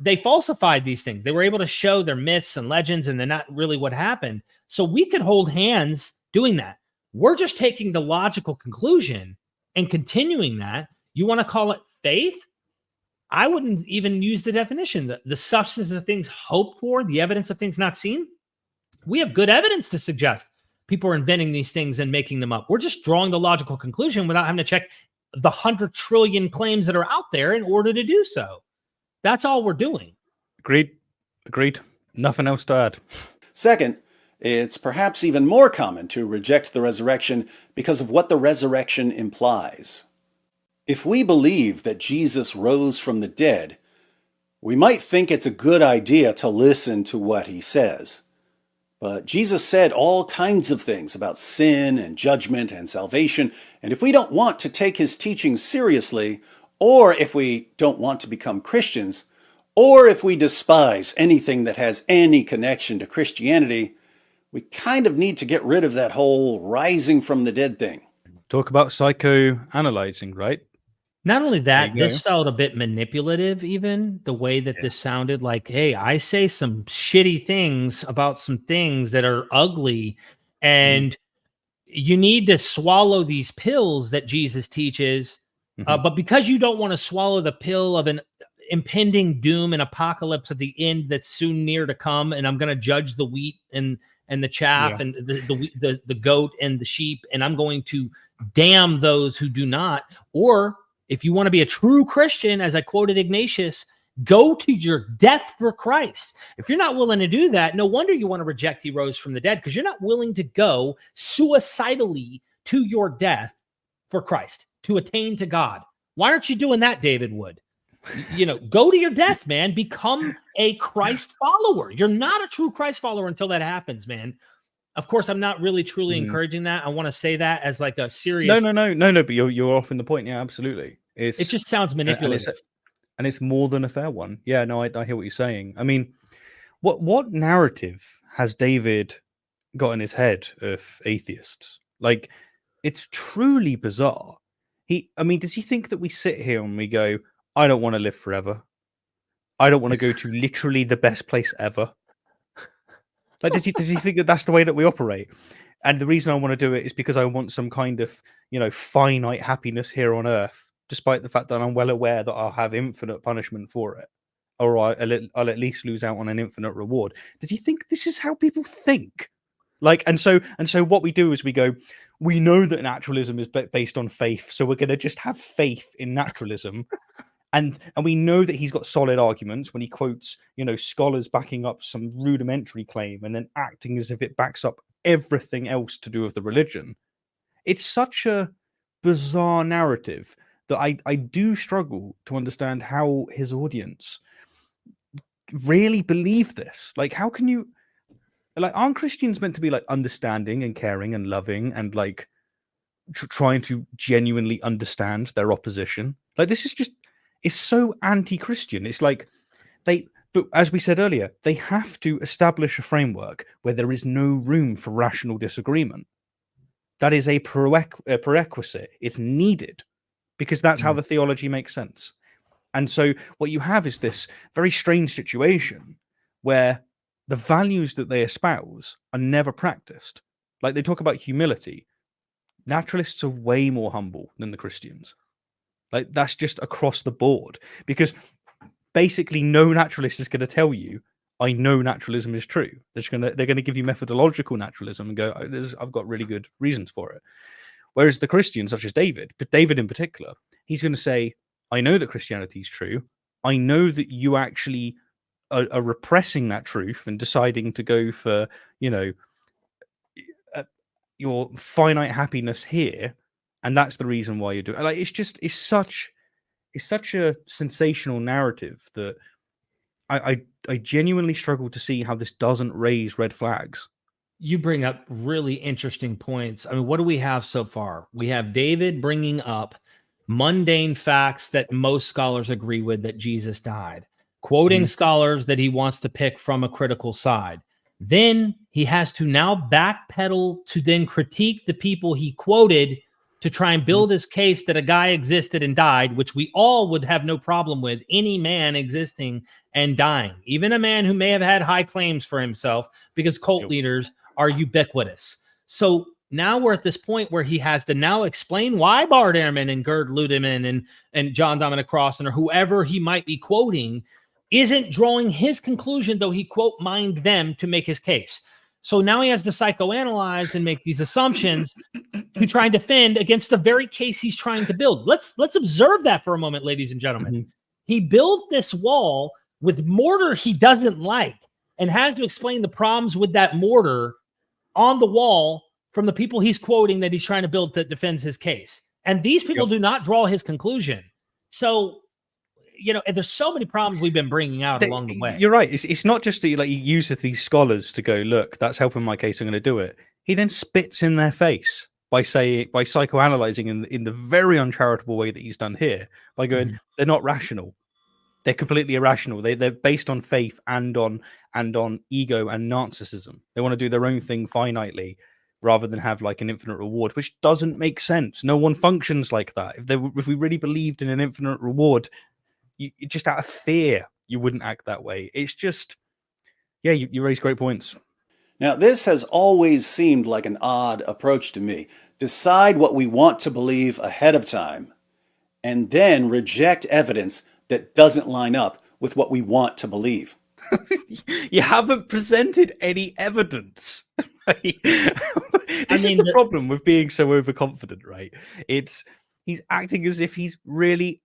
they falsified these things. They were able to show their myths and legends, and they're not really what happened. So we could hold hands doing that. We're just taking the logical conclusion and continuing that. You want to call it faith? I wouldn't even use the definition. The substance of things hoped for, the evidence of things not seen. We have good evidence to suggest people are inventing these things and making them up. We're just drawing the logical conclusion without having to check the 100 trillion claims that are out there in order to do so. That's all we're doing. Agreed. Nothing else to add. Second, it's perhaps even more common to reject the resurrection because of what the resurrection implies. If we believe that Jesus rose from the dead, we might think it's a good idea to listen to what he says. But Jesus said all kinds of things about sin and judgment and salvation, and if we don't want to take his teachings seriously, or if we don't want to become Christians, or if we despise anything that has any connection to Christianity, we kind of need to get rid of that whole rising from the dead thing. Talk about psychoanalyzing, right? Not only that, There you go. this felt a bit manipulative, even the way that this sounded like, hey, I say some shitty things about some things that are ugly, and you need to swallow these pills that Jesus teaches. But because you don't want to swallow the pill of an impending doom and apocalypse of the end that's soon near to come, and I'm going to judge the wheat and the chaff and the goat and the sheep, and I'm going to damn those who do not. Or if you want to be a true Christian, as I quoted Ignatius, go to your death for Christ. If you're not willing to do that, no wonder you want to reject he rose from the dead, because you're not willing to go suicidally to your death for Christ, to attain to God. Why aren't you doing that, David Wood? Go to your death, man. Become a Christ follower. You're not a true Christ follower until that happens, man. Of course, I'm not really truly encouraging that. I want to say that as like a serious. No. But you're off in the point. Yeah, absolutely. It just sounds manipulative, and it's more than a fair one. Yeah, no, I hear what you're saying. I mean, what narrative has David got in his head of atheists? Like, it's truly bizarre. Does he think that we sit here and we go, I don't want to live forever. I don't want to go to literally the best place ever. Like, does he think that that's the way that we operate? And the reason I want to do it is because I want some kind of, finite happiness here on earth, despite the fact that I'm well aware that I'll have infinite punishment for it, or I'll at least lose out on an infinite reward. Does he think this is how people think? Like, and so what we do is we go, we know that naturalism is based on faith, so we're going to just have faith in naturalism. And we know that he's got solid arguments when he quotes, scholars backing up some rudimentary claim and then acting as if it backs up everything else to do with the religion. It's such a bizarre narrative that I do struggle to understand how his audience really believe this. Like, how can you, like, aren't Christians meant to be like understanding and caring and loving and like trying to genuinely understand their opposition? Like, this is just, it's so anti-Christian. It's like but as we said earlier, they have to establish a framework where there is no room for rational disagreement. That is a prerequisite. It's needed because that's how the theology makes sense. And so what you have is this very strange situation where the values that they espouse are never practiced. Like, they talk about humility. Naturalists are way more humble than the Christians. Like, that's just across the board, because basically no naturalist is going to tell you, I know naturalism is true. They're going to give you methodological naturalism and go, I've got really good reasons for it. Whereas the Christians, such as David, but David in particular, he's going to say, I know that Christianity is true. I know that you actually are repressing that truth and deciding to go for, your finite happiness here. And that's the reason why you're doing it. Like, it's such a sensational narrative that I genuinely struggle to see how this doesn't raise red flags. You bring up really interesting points. I mean, what do we have so far? We have David bringing up mundane facts that most scholars agree with, that Jesus died, quoting scholars that he wants to pick from a critical side. Then he has to now backpedal to then critique the people he quoted to try and build his case that a guy existed and died, which we all would have no problem with, any man existing and dying, even a man who may have had high claims for himself, because cult leaders are ubiquitous. So now we're at this point where he has to now explain why Bart Ehrman and Gerd Ludemann and John Dominic Crossan or whoever he might be quoting isn't drawing his conclusion, though he quote mined them to make his case. So now he has to psychoanalyze and make these assumptions to try and defend against the very case he's trying to build. Let's observe that for a moment, ladies and gentlemen. Mhm. He built this wall with mortar he doesn't like and has to explain the problems with that mortar on the wall from the people he's quoting that he's trying to build that defends his case. And these people do not draw his conclusion. So, you know, and there's so many problems we've been bringing out along the way. You're right. It's not just that you use these scholars to go, look, that's helping my case, I'm going to do it. He then spits in their face by psychoanalyzing in the very uncharitable way that he's done here, by going, they're not rational. They're completely irrational. They're based on faith and on ego and narcissism. They want to do their own thing finitely rather than have like an infinite reward, which doesn't make sense. No one functions like that. If we really believed in an infinite reward, you just out of fear, you wouldn't act that way. It's just, yeah, you raise great points. Now, this has always seemed like an odd approach to me. Decide what we want to believe ahead of time, and then reject evidence that doesn't line up with what we want to believe. You haven't presented any evidence. This is the problem with being so overconfident, right? He's acting as if he's really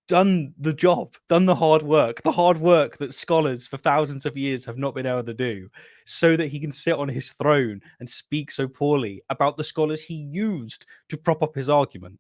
done the job, done the hard work that scholars for thousands of years have not been able to do, so that he can sit on his throne and speak so poorly about the scholars he used to prop up his argument.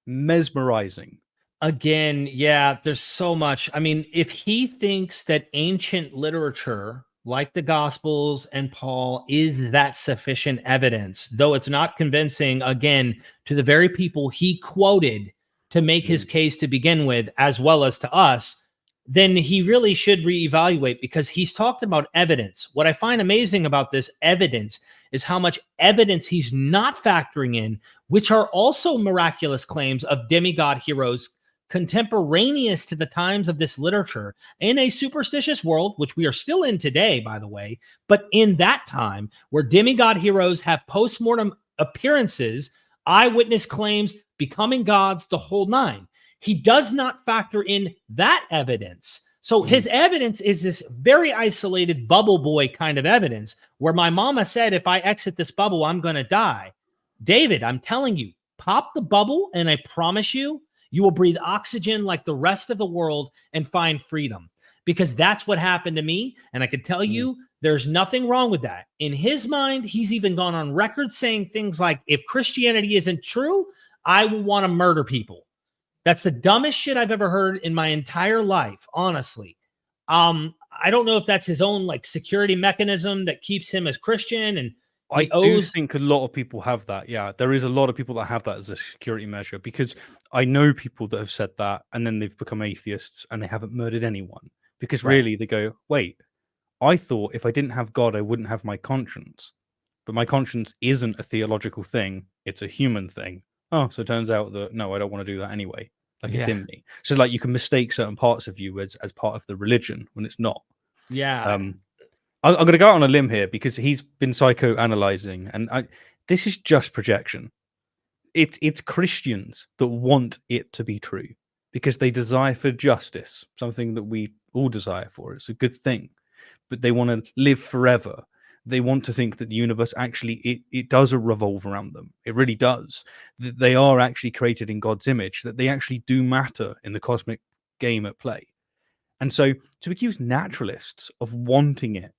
Mesmerizing. Again, yeah, there's so much. I mean, if he thinks that ancient literature like the Gospels and Paul is that sufficient evidence, though it's not convincing, again, to the very people he quoted to make his case to begin with, as well as to us, then he really should reevaluate, because he's talked about evidence. What I find amazing about this evidence is how much evidence he's not factoring in, which are also miraculous claims of demigod heroes contemporaneous to the times of this literature in a superstitious world, which we are still in today, by the way, but in that time where demigod heroes have post-mortem appearances, eyewitness claims, becoming gods, the whole nine. He does not factor in that evidence. So his evidence is this very isolated bubble boy kind of evidence where my mama said, if I exit this bubble, I'm going to die. David, I'm telling you, pop the bubble and I promise you, you will breathe oxygen like the rest of the world and find freedom, because that's what happened to me. And I can tell you, there's nothing wrong with that. In his mind, he's even gone on record saying things like, if Christianity isn't true, I will want to murder people. That's the dumbest shit I've ever heard in my entire life, honestly. I don't know if that's his own like security mechanism that keeps him as Christian, and I do think a lot of people have that. Yeah, there is a lot of people that have that as a security measure, because I know people that have said that and then they've become atheists and they haven't murdered anyone, because really they go, wait, I thought if I didn't have God, I wouldn't have my conscience, but my conscience isn't a theological thing. It's a human thing. Oh, so it turns out that, no, I don't want to do that anyway. Like it's in me. So like you can mistake certain parts of you as part of the religion when it's not. Yeah. I'm going to go out on a limb here because he's been psychoanalyzing, and this is just projection. It's Christians that want it to be true because they desire for justice, something that we all desire for. It's a good thing, but they want to live forever. They want to think that the universe actually, it does revolve around them. It really does. That they are actually created in God's image, that they actually do matter in the cosmic game at play. And so to accuse naturalists of wanting it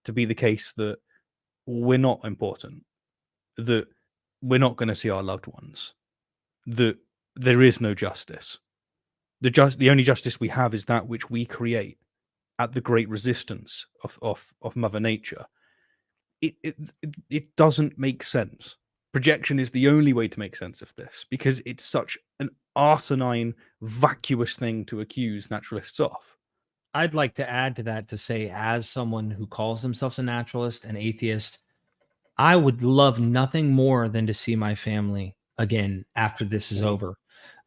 to be the case that we're not important, that we're not going to see our loved ones, that there is no justice. The only justice we have is that which we create at the great resistance of Mother Nature. It doesn't make sense. Projection is the only way to make sense of this, because it's such an asinine, vacuous thing to accuse naturalists of. I'd like to add to that to say, as someone who calls themselves a naturalist, an atheist, I would love nothing more than to see my family again after this is over.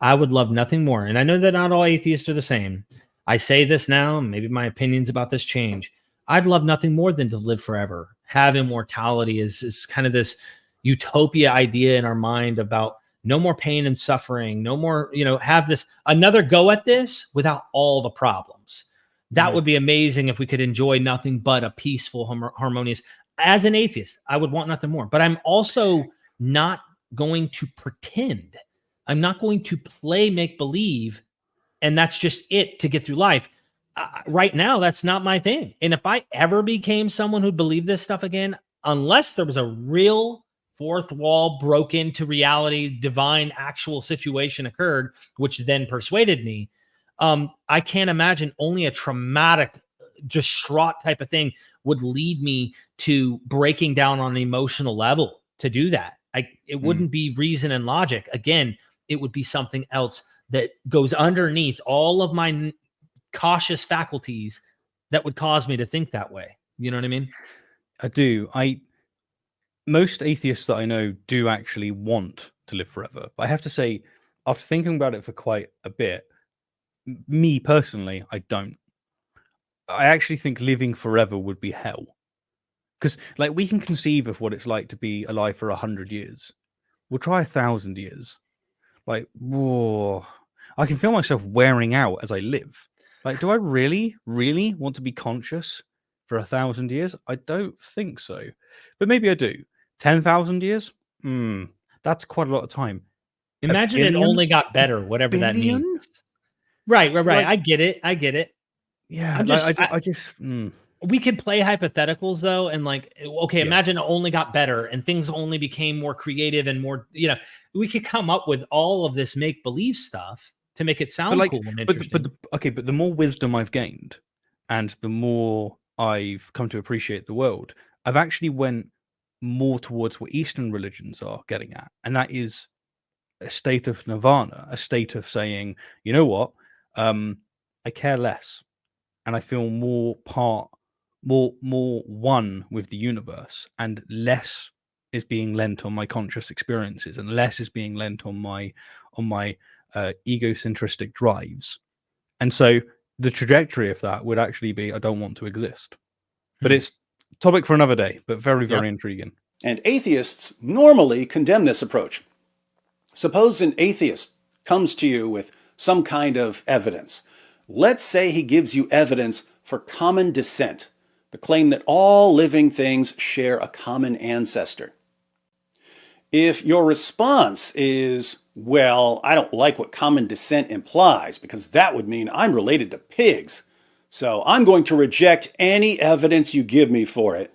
I would love nothing more. And I know that not all atheists are the same. I say this now, maybe my opinions about this change. I'd love nothing more than to live forever. Have immortality is kind of this utopia idea in our mind about no more pain and suffering, no more, have this another go at this without all the problems. That would be amazing if we could enjoy nothing but a peaceful, harmonious. As an atheist, I would want nothing more. But I'm also not going to pretend. I'm not going to play make believe, and that's just it to get through life. Right now, that's not my thing. And if I ever became someone who believed this stuff again, unless there was a real fourth wall broke into reality, divine actual situation occurred, which then persuaded me, I can't imagine only a traumatic, distraught type of thing would lead me to breaking down on an emotional level to do that. It wouldn't be reason and logic. Again, it would be something else that goes underneath all of my cautious faculties that would cause me to think that way. You know what I mean? I do. Most atheists that I know do actually want to live forever. But I have to say, after thinking about it for quite a bit, me personally, I don't. I actually think living forever would be hell. Because, like, we can conceive of what it's like to be alive for 100 years. We'll try 1,000 years. Like, whoa. I can feel myself wearing out as I live. Like, do I really, really want to be conscious for 1,000 years? I don't think so. But maybe I do. 10,000 years? That's quite a lot of time. Imagine it only got better, whatever that means. Right. Like, I get it. Yeah, we could play hypotheticals though, and imagine it only got better and things only became more creative and more, we could come up with all of this make believe stuff to make it sound cool and interesting. But the more wisdom I've gained and the more I've come to appreciate the world, I've actually went more towards what Eastern religions are getting at, and that is a state of nirvana, a state of saying, you know what, I care less, and I feel more one with the universe, and less is being lent on my conscious experiences, and less is being lent on my egocentristic drives. And so the trajectory of that would actually be, I don't want to exist. But it's topic for another day, but very, very intriguing. And atheists normally condemn this approach. Suppose an atheist comes to you with some kind of evidence. Let's say he gives you evidence for common descent, the claim that all living things share a common ancestor. If your response is, well, I don't like what common descent implies because that would mean I'm related to pigs, so I'm going to reject any evidence you give me for it,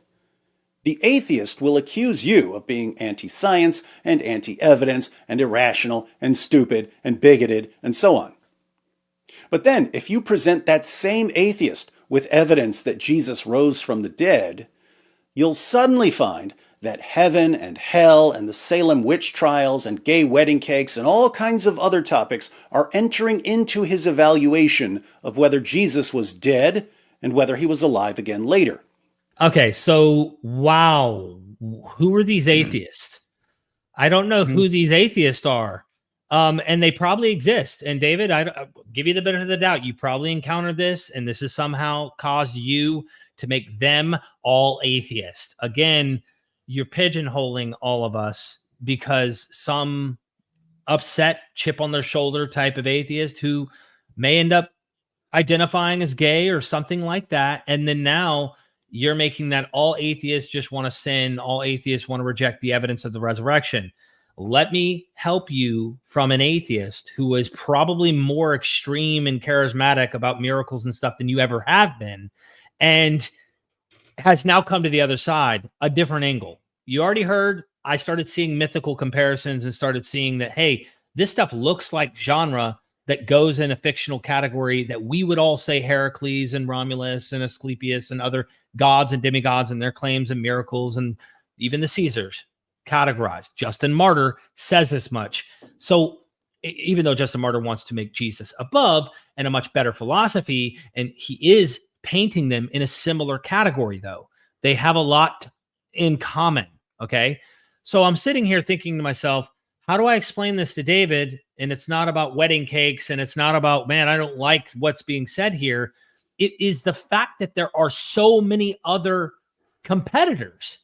the atheist will accuse you of being anti-science and anti-evidence and irrational and stupid and bigoted and so on. But then, if you present that same atheist with evidence that Jesus rose from the dead, you'll suddenly find that heaven and hell and the Salem witch trials and gay wedding cakes and all kinds of other topics are entering into his evaluation of whether Jesus was dead and whether he was alive again later. Okay, so wow, who are these atheists? I don't know who these atheists are. And they probably exist. And David, I give you the benefit of the doubt. You probably encountered this, and this has somehow caused you to make them all atheists. Again, you're pigeonholing all of us because some upset chip on their shoulder type of atheist who may end up identifying as gay or something like that. And then now you're making that all atheists just want to sin. All atheists want to reject the evidence of the resurrection. Let me help you from an atheist who is probably more extreme and charismatic about miracles and stuff than you ever have been, and has now come to the other side, a different angle. You already heard, I started seeing mythical comparisons and started seeing that, hey, this stuff looks like genre that goes in a fictional category that we would all say Heracles and Romulus and Asclepius and other gods and demigods and their claims and miracles, and even the Caesars categorized. Justin Martyr says as much. So even though Justin Martyr wants to make Jesus above and a much better philosophy, and he is painting them in a similar category, though. They have a lot in common, okay? So I'm sitting here thinking to myself, how do I explain this to David? And it's not about wedding cakes, and it's not about, man, I don't like what's being said here. It is the fact that there are so many other competitors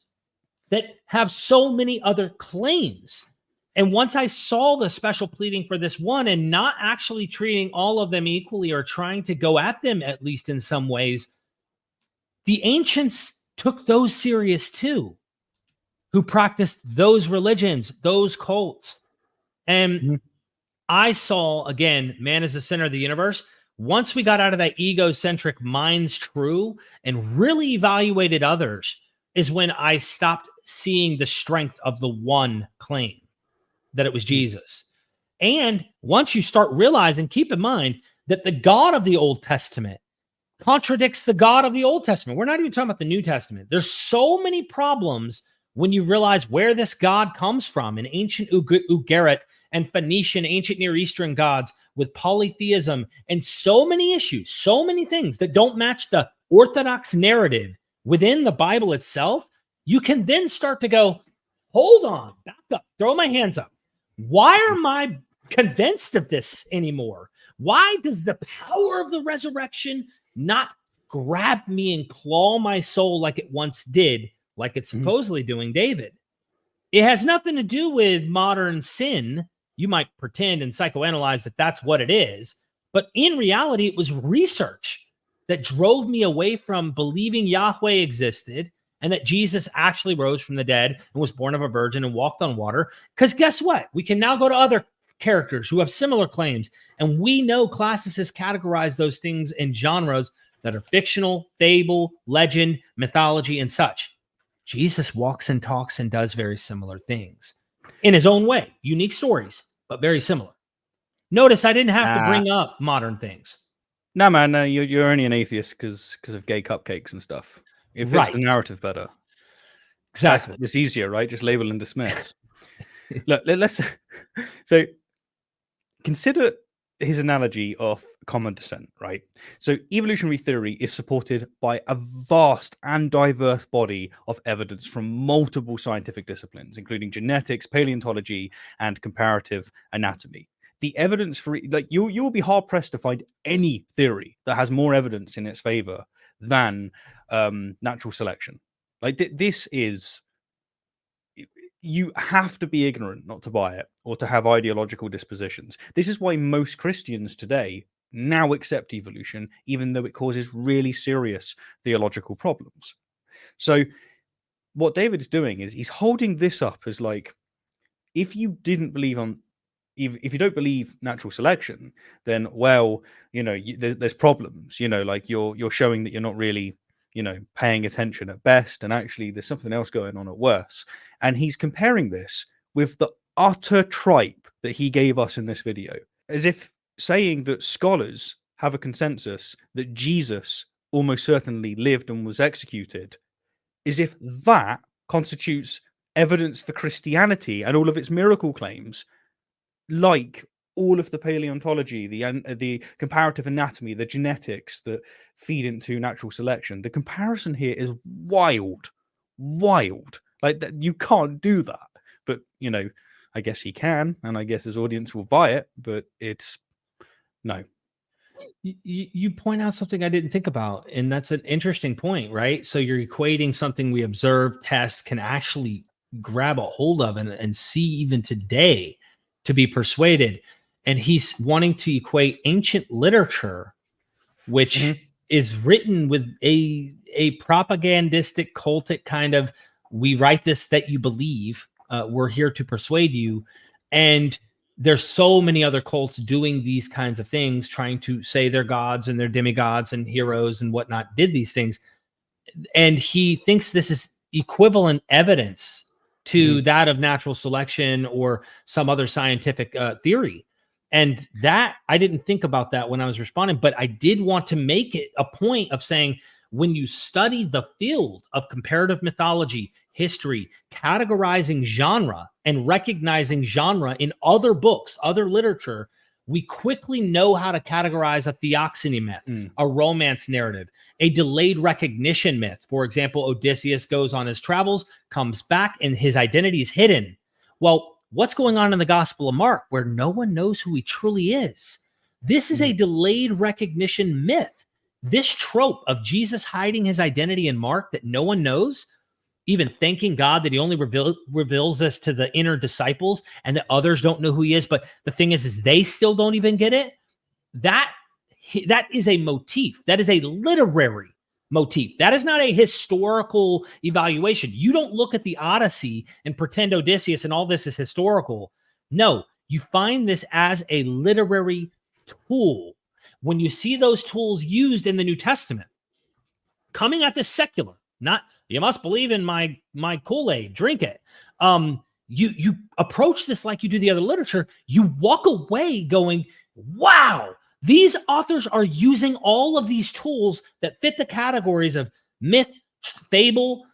that have so many other claims. And once I saw the special pleading for this one and not actually treating all of them equally or trying to go at them, at least in some ways, the ancients took those serious too, who practiced those religions, those cults. And I saw, again, man is the center of the universe. Once we got out of that egocentric mine's true and really evaluated others is when I stopped seeing the strength of the one claim, that it was Jesus. And once you start realizing, keep in mind that the God of the Old Testament contradicts the God of the Old Testament. We're not even talking about the New Testament. There's so many problems when you realize where this God comes from in ancient Ugarit and Phoenician, ancient Near Eastern gods with polytheism and so many issues, so many things that don't match the Orthodox narrative within the Bible itself. You can then start to go, hold on, back up, throw my hands up. Why am I convinced of this anymore? Why does the power of the resurrection not grab me and claw my soul like it once did, like it's supposedly doing David? It has nothing to do with modern sin. You might pretend and psychoanalyze that that's what it is. But in reality, it was research that drove me away from believing Yahweh existed and that Jesus actually rose from the dead and was born of a virgin and walked on water. Because guess what? We can now go to other characters who have similar claims. And we know classicists categorize those things in genres that are fictional, fable, legend, mythology, and such. Jesus walks and talks and does very similar things in his own way. Unique stories, but very similar. Notice I didn't have to bring up modern things. No, man, no, you're only an atheist because of gay cupcakes and stuff. It fits the narrative better. Exactly. It's easier, right? Just label and dismiss. Look, let's so consider his analogy of common descent, right? So evolutionary theory is supported by a vast and diverse body of evidence from multiple scientific disciplines, including genetics, paleontology, and comparative anatomy. The evidence for, like, you'll be hard pressed to find any theory that has more evidence in its favor than natural selection. Like this is, you have to be ignorant not to buy it or to have ideological dispositions. This is why most Christians today now accept evolution, even though it causes really serious theological problems. So what David is doing is he's holding this up as like, if you didn't believe on, if you don't believe natural selection, then, well, you know, there's problems, you know, like you're showing that you're not really, you know, paying attention at best, and actually there's something else going on at worse. And he's comparing this with the utter tripe that he gave us in this video, as if saying that scholars have a consensus that Jesus almost certainly lived and was executed, as if that constitutes evidence for Christianity and all of its miracle claims, like all of the paleontology, the comparative anatomy, the genetics that feed into natural selection. The comparison here is wild. Like that, you can't do that. But, you know, I guess he can, and I guess his audience will buy it, but it's no. You point out something I didn't think about, and that's an interesting point, right? So you're equating something we observe, test, can actually grab a hold of and see even today to be persuaded. And he's wanting to equate ancient literature, which is written with a propagandistic, cultic kind of, we write this that you believe, we're here to persuade you. And there's so many other cults doing these kinds of things, trying to say their gods and their demigods and heroes and whatnot did these things. And he thinks this is equivalent evidence to that of natural selection or some other scientific theory. And that, I didn't think about that when I was responding, but I did want to make it a point of saying, when you study the field of comparative mythology, history, categorizing genre, and recognizing genre in other books, other literature, we quickly know how to categorize a theophany myth, a romance narrative, a delayed recognition myth. For example, Odysseus goes on his travels, comes back, and his identity is hidden. Well, what's going on in the Gospel of Mark, where no one knows who he truly is? This is a delayed recognition myth. This trope of Jesus hiding his identity in Mark that no one knows, even thanking God that he only reveals this to the inner disciples and that others don't know who he is. But the thing is they still don't even get it. That is a motif. That is a literary motif. That is not a historical evaluation. You don't look at the Odyssey and pretend Odysseus and all this is historical. No, you find this as a literary tool. When you see those tools used in the New Testament, coming at this secular, not you must believe in my Kool-Aid, drink it. You approach this like you do the other literature. You walk away going, wow, these authors are using all of these tools that fit the categories of myth, fable,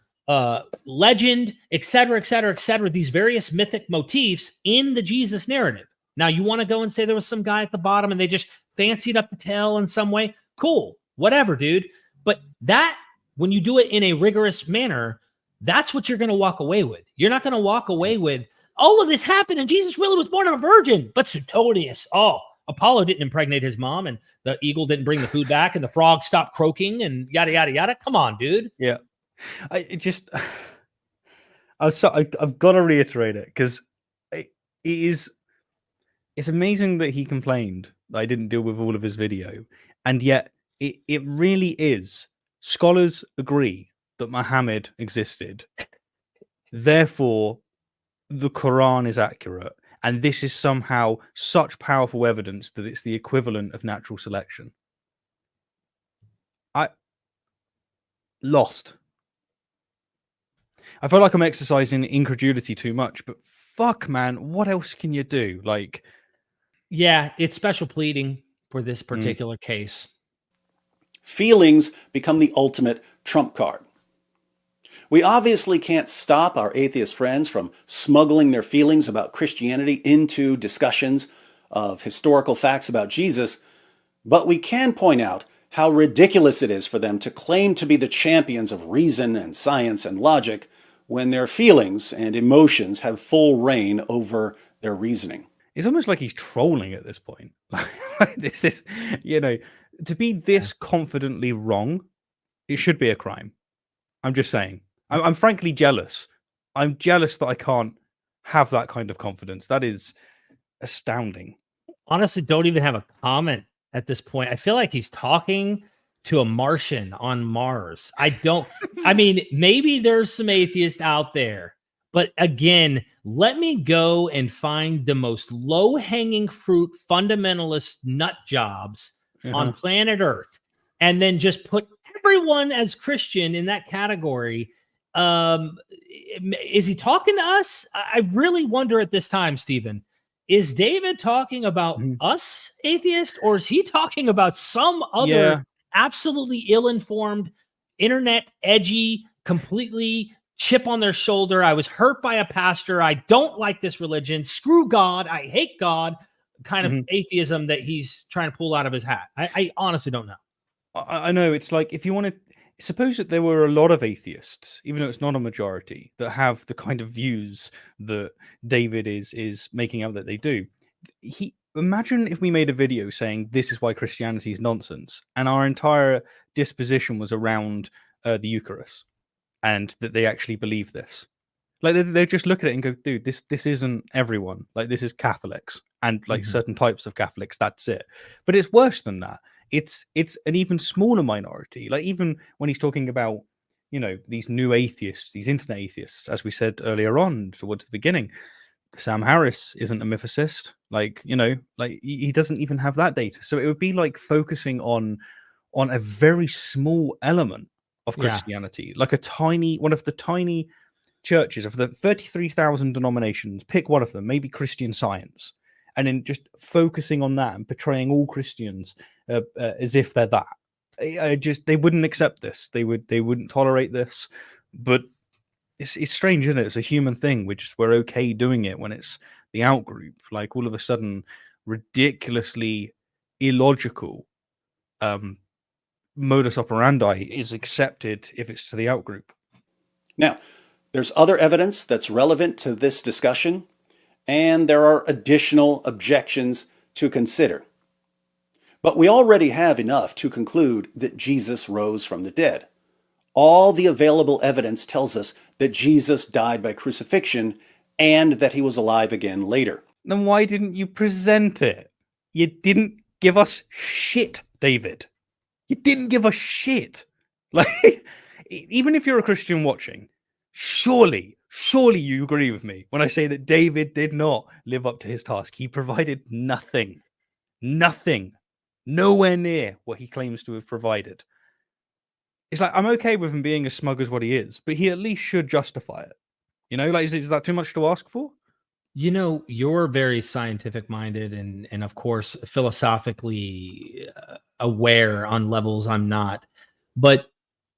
legend, etc., etc., etc., these various mythic motifs in the Jesus narrative. Now, you want to go and say there was some guy at the bottom and they just fancied up the tale in some way? Cool, whatever, dude. But that, when you do it in a rigorous manner, that's what you're going to walk away with. You're not going to walk away with, all of this happened and Jesus really was born of a virgin. But Suetonius, Apollo didn't impregnate his mom and the eagle didn't bring the food back and the frog stopped croaking and yada, yada, yada. Come on, dude. Yeah. I've got to reiterate it because it's amazing that he complained that I didn't deal with all of his video. And yet it really is. Scholars agree that Muhammad existed. Therefore, the Quran is accurate. And this is somehow such powerful evidence that it's the equivalent of natural selection. I lost. I feel like I'm exercising incredulity too much, but fuck, man, what else can you do? Like, yeah, it's special pleading for this particular case. Feelings become the ultimate trump card. We obviously can't stop our atheist friends from smuggling their feelings about Christianity into discussions of historical facts about Jesus, but we can point out how ridiculous it is for them to claim to be the champions of reason and science and logic when their feelings and emotions have full reign over their reasoning. It's almost like he's trolling at this point. This is, to be this confidently wrong, it should be a crime. I'm just saying. I'm frankly jealous. I'm jealous that I can't have that kind of confidence. That is astounding. Honestly, don't even have a comment at this point. I feel like he's talking to a Martian on Mars. I mean, maybe there's some atheists out there, but again, let me go and find the most low-hanging fruit fundamentalist nut jobs on planet Earth, and then just put everyone as Christian in that category. Is he talking to us? I really wonder at this time, Stephen, is David talking about us atheists, or is he talking about some other absolutely ill-informed, internet edgy, completely chip on their shoulder? I was hurt by a pastor. I don't like this religion. Screw God. I hate God. Kind of atheism that he's trying to pull out of his hat. I honestly don't know. I know. It's like, if you want to suppose that there were a lot of atheists, even though it's not a majority, that have the kind of views that David is making out that they do. Imagine if we made a video saying this is why Christianity is nonsense, and our entire disposition was around the Eucharist, and that they actually believe this. Like, they just look at it and go, dude, this isn't everyone. Like, this is Catholics and like certain types of Catholics. That's it. But it's worse than that. It's an even smaller minority. Like, even when he's talking about, these new atheists, these internet atheists, as we said earlier on towards the beginning, Sam Harris isn't a mythicist. Like, he doesn't even have that data. So it would be like focusing on a very small element of Christianity, like one of the tiny churches of the 33,000 denominations. Pick one of them, maybe Christian Science, and then just focusing on that and portraying all Christians as if they're that. I just, they wouldn't accept this. They wouldn't tolerate this. But it's strange, isn't it? It's a human thing. We're okay doing it when it's the out group. Like all of a sudden, ridiculously illogical modus operandi is accepted if it's to the out group. Now, there's other evidence that's relevant to this discussion, and there are additional objections to consider. But we already have enough to conclude that Jesus rose from the dead. All the available evidence tells us that Jesus died by crucifixion and that he was alive again later. Then why didn't you present it? You didn't give us shit, David. You didn't give us shit. Like, even if you're a Christian watching, surely you agree with me when I say that David did not live up to his task. He provided nothing, nowhere near what he claims to have provided. It's like, I'm okay with him being as smug as what he is, but he at least should justify it. You know, like, is that too much to ask for? You know, you're very scientific minded and of course philosophically aware on levels I'm not. But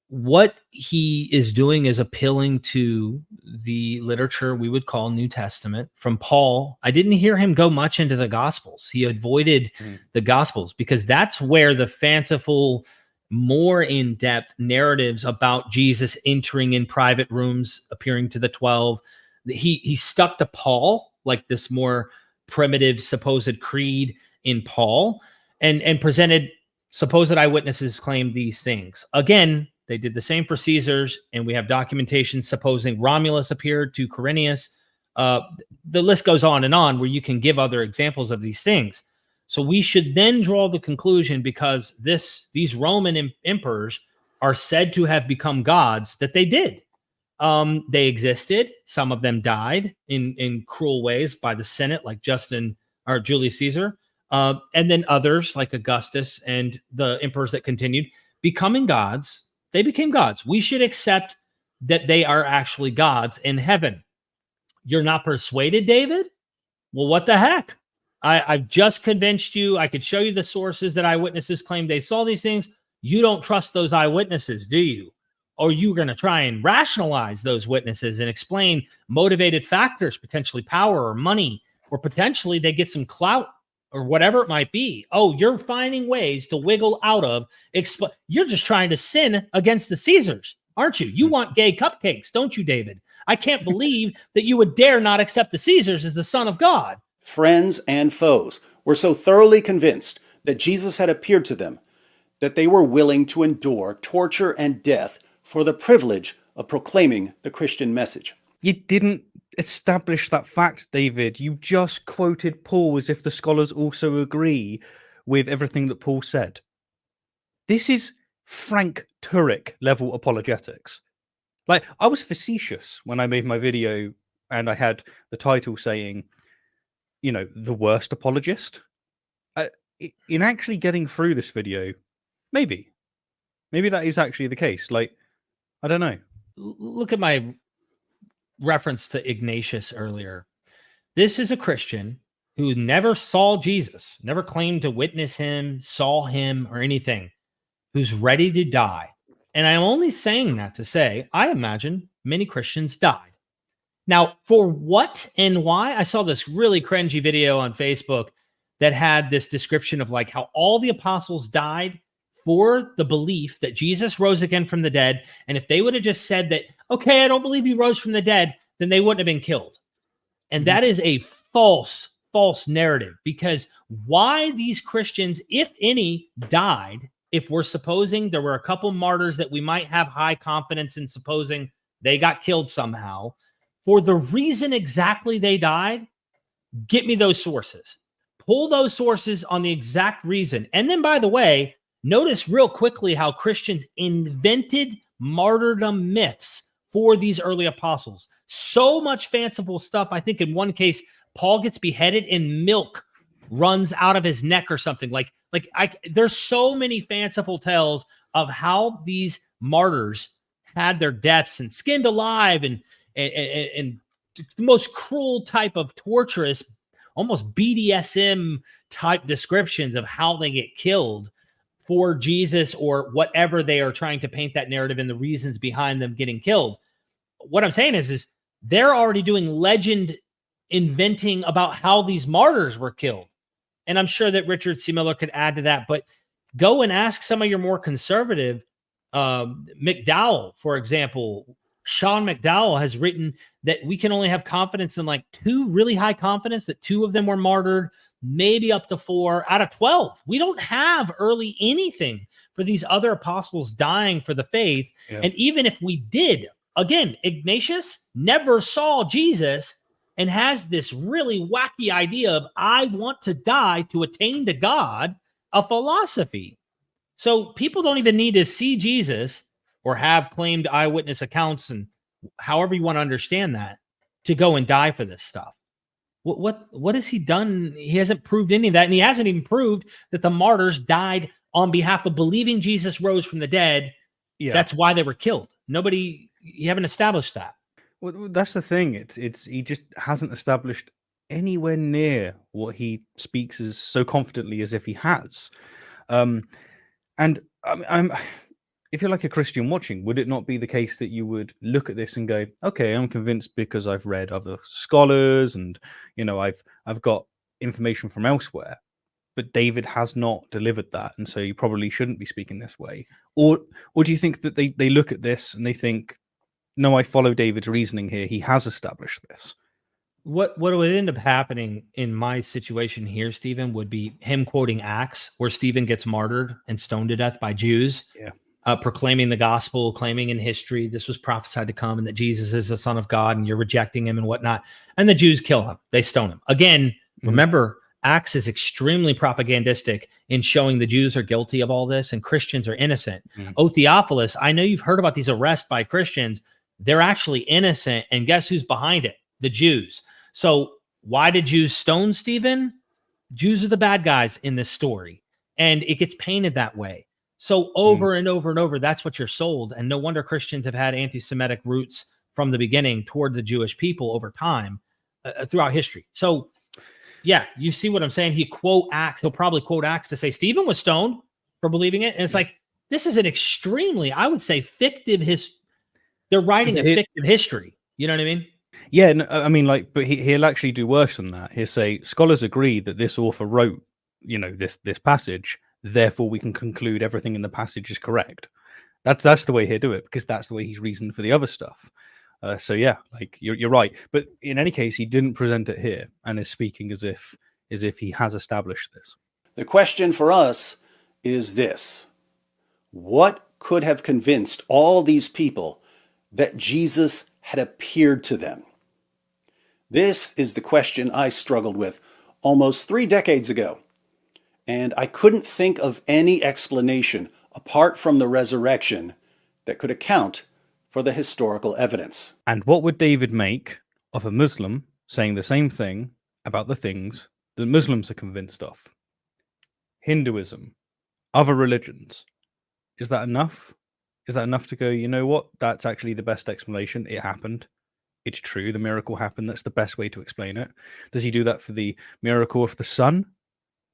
what he is doing is appealing to the literature we would call New Testament from Paul. I didn't hear him go much into the Gospels. He avoided the Gospels because that's where the fanciful, more in-depth narratives about Jesus entering in private rooms, appearing to the 12. He stuck to Paul, like this more primitive supposed creed in Paul, and presented supposed eyewitnesses claimed these things. Again, they did the same for Caesars, and we have documentation supposing Romulus appeared to Quirinius. The list goes on and on where you can give other examples of these things. So we should then draw the conclusion, because these Roman emperors are said to have become gods, that they did. They existed. Some of them died in cruel ways by the Senate, like Julius Caesar. And then others, like Augustus and the emperors that continued, becoming gods. They became gods. We should accept that they are actually gods in heaven. You're not persuaded, David? Well, what the heck? I've just convinced you. I could show you the sources that eyewitnesses claim they saw these things. You don't trust those eyewitnesses, do you? Or you're going to try and rationalize those witnesses and explain motivated factors, potentially power or money, or potentially they get some clout or whatever it might be. Oh, you're finding ways to wiggle out of. You're just trying to sin against the Caesars, aren't you? You want gay cupcakes, don't you, David? I can't believe that you would dare not accept the Caesars as the Son of God. Friends and foes were so thoroughly convinced that Jesus had appeared to them that they were willing to endure torture and death for the privilege of proclaiming the Christian message. You didn't establish that fact, David. You just quoted Paul as if the scholars also agree with everything that Paul said. This is Frank Turek level apologetics. Like, I was facetious when I made my video and I had the title saying, you know, the worst apologist. In actually getting through this video, maybe that is actually the case. Like, I don't know. Look at my reference to Ignatius earlier. This is a Christian who never saw Jesus, never claimed to witness him, saw him, or anything, who's ready to die. And I'm only saying that to say, I imagine many Christians died. Now, for what and why? I saw this really cringy video on Facebook that had this description of like how all the apostles died for the belief that Jesus rose again from the dead. And if they would have just said that, okay, I don't believe he rose from the dead, then they wouldn't have been killed. And that is a false narrative, because why these Christians, if any, died, if we're supposing there were a couple martyrs that we might have high confidence in supposing they got killed somehow, for the reason exactly they died, get me those sources. Pull those sources on the exact reason. And then, by the way, notice real quickly how Christians invented martyrdom myths for these early apostles. So much fanciful stuff. I think in one case, Paul gets beheaded and milk runs out of his neck or something. There's so many fanciful tales of how these martyrs had their deaths and skinned alive and the most cruel type of torturous, almost BDSM type descriptions of how they get killed for Jesus or whatever they are trying to paint that narrative and the reasons behind them getting killed. What I'm saying is they're already doing legend inventing about how these martyrs were killed. And I'm sure that Richard C. Miller could add to that, but go and ask some of your more conservative, McDowell, for example. Sean McDowell has written that we can only have confidence in like 2, really high confidence that 2 of them were martyred, maybe up to 4 out of 12. We don't have early anything for these other apostles dying for the faith. Yeah. And even if we did, again, Ignatius never saw Jesus and has this really wacky idea of, I want to die to attain to God, a philosophy. So people don't even need to see Jesus or have claimed eyewitness accounts, and however you want to understand that, to go and die for this stuff. What has he done? He hasn't proved any of that, and he hasn't even proved that the martyrs died on behalf of believing Jesus rose from the dead. Yeah. That's why they were killed. You haven't established that. Well, that's the thing. It's he just hasn't established anywhere near what he speaks as so confidently as if he has. And I'm if you're like a Christian watching, would it not be the case that you would look at this and go, okay, I'm convinced because I've read other scholars and, you know, I've got information from elsewhere, but David has not delivered that, and so you probably shouldn't be speaking this way? Or do you think that they look at this and they think, no, I follow David's reasoning here, he has established this? What would end up happening in my situation here, Stephen, would be him quoting Acts, where Stephen gets martyred and stoned to death by Jews. Yeah. Proclaiming the gospel, claiming in history this was prophesied to come and that Jesus is the Son of God and you're rejecting him and whatnot. And the Jews kill him. They stone him. Again, remember, Acts is extremely propagandistic in showing the Jews are guilty of all this and Christians are innocent. Oh, Theophilus, I know you've heard about these arrests by Christians. They're actually innocent. And guess who's behind it? The Jews. So why did Jews stone Stephen? Jews are the bad guys in this story. And it gets painted that way. So over and over and over, that's what you're sold. And no wonder Christians have had anti-Semitic roots from the beginning toward the Jewish people over time throughout history. So yeah, you see what I'm saying? He'll probably quote Acts to say Stephen was stoned for believing it. And it's like, this is an extremely, I would say, fictive they're writing a fictive history. You know what I mean? Yeah, no, I mean, like, but he'll actually do worse than that. He'll say scholars agree that this author wrote, you know, this passage. Therefore, we can conclude everything in the passage is correct. That's the way he'll do it, because that's the way he's reasoned for the other stuff. So yeah, like you're right. But in any case, he didn't present it here and is speaking as if he has established this. The question for us is this: what could have convinced all these people that Jesus had appeared to them? This is the question I struggled with almost 3 decades ago. And I couldn't think of any explanation apart from the resurrection that could account for the historical evidence. And what would David make of a Muslim saying the same thing about the things that Muslims are convinced of? Hinduism, other religions. Is that enough? Is that enough to go, you know what? That's actually the best explanation. It happened. It's true. The miracle happened. That's the best way to explain it. Does he do that for the miracle of the sun?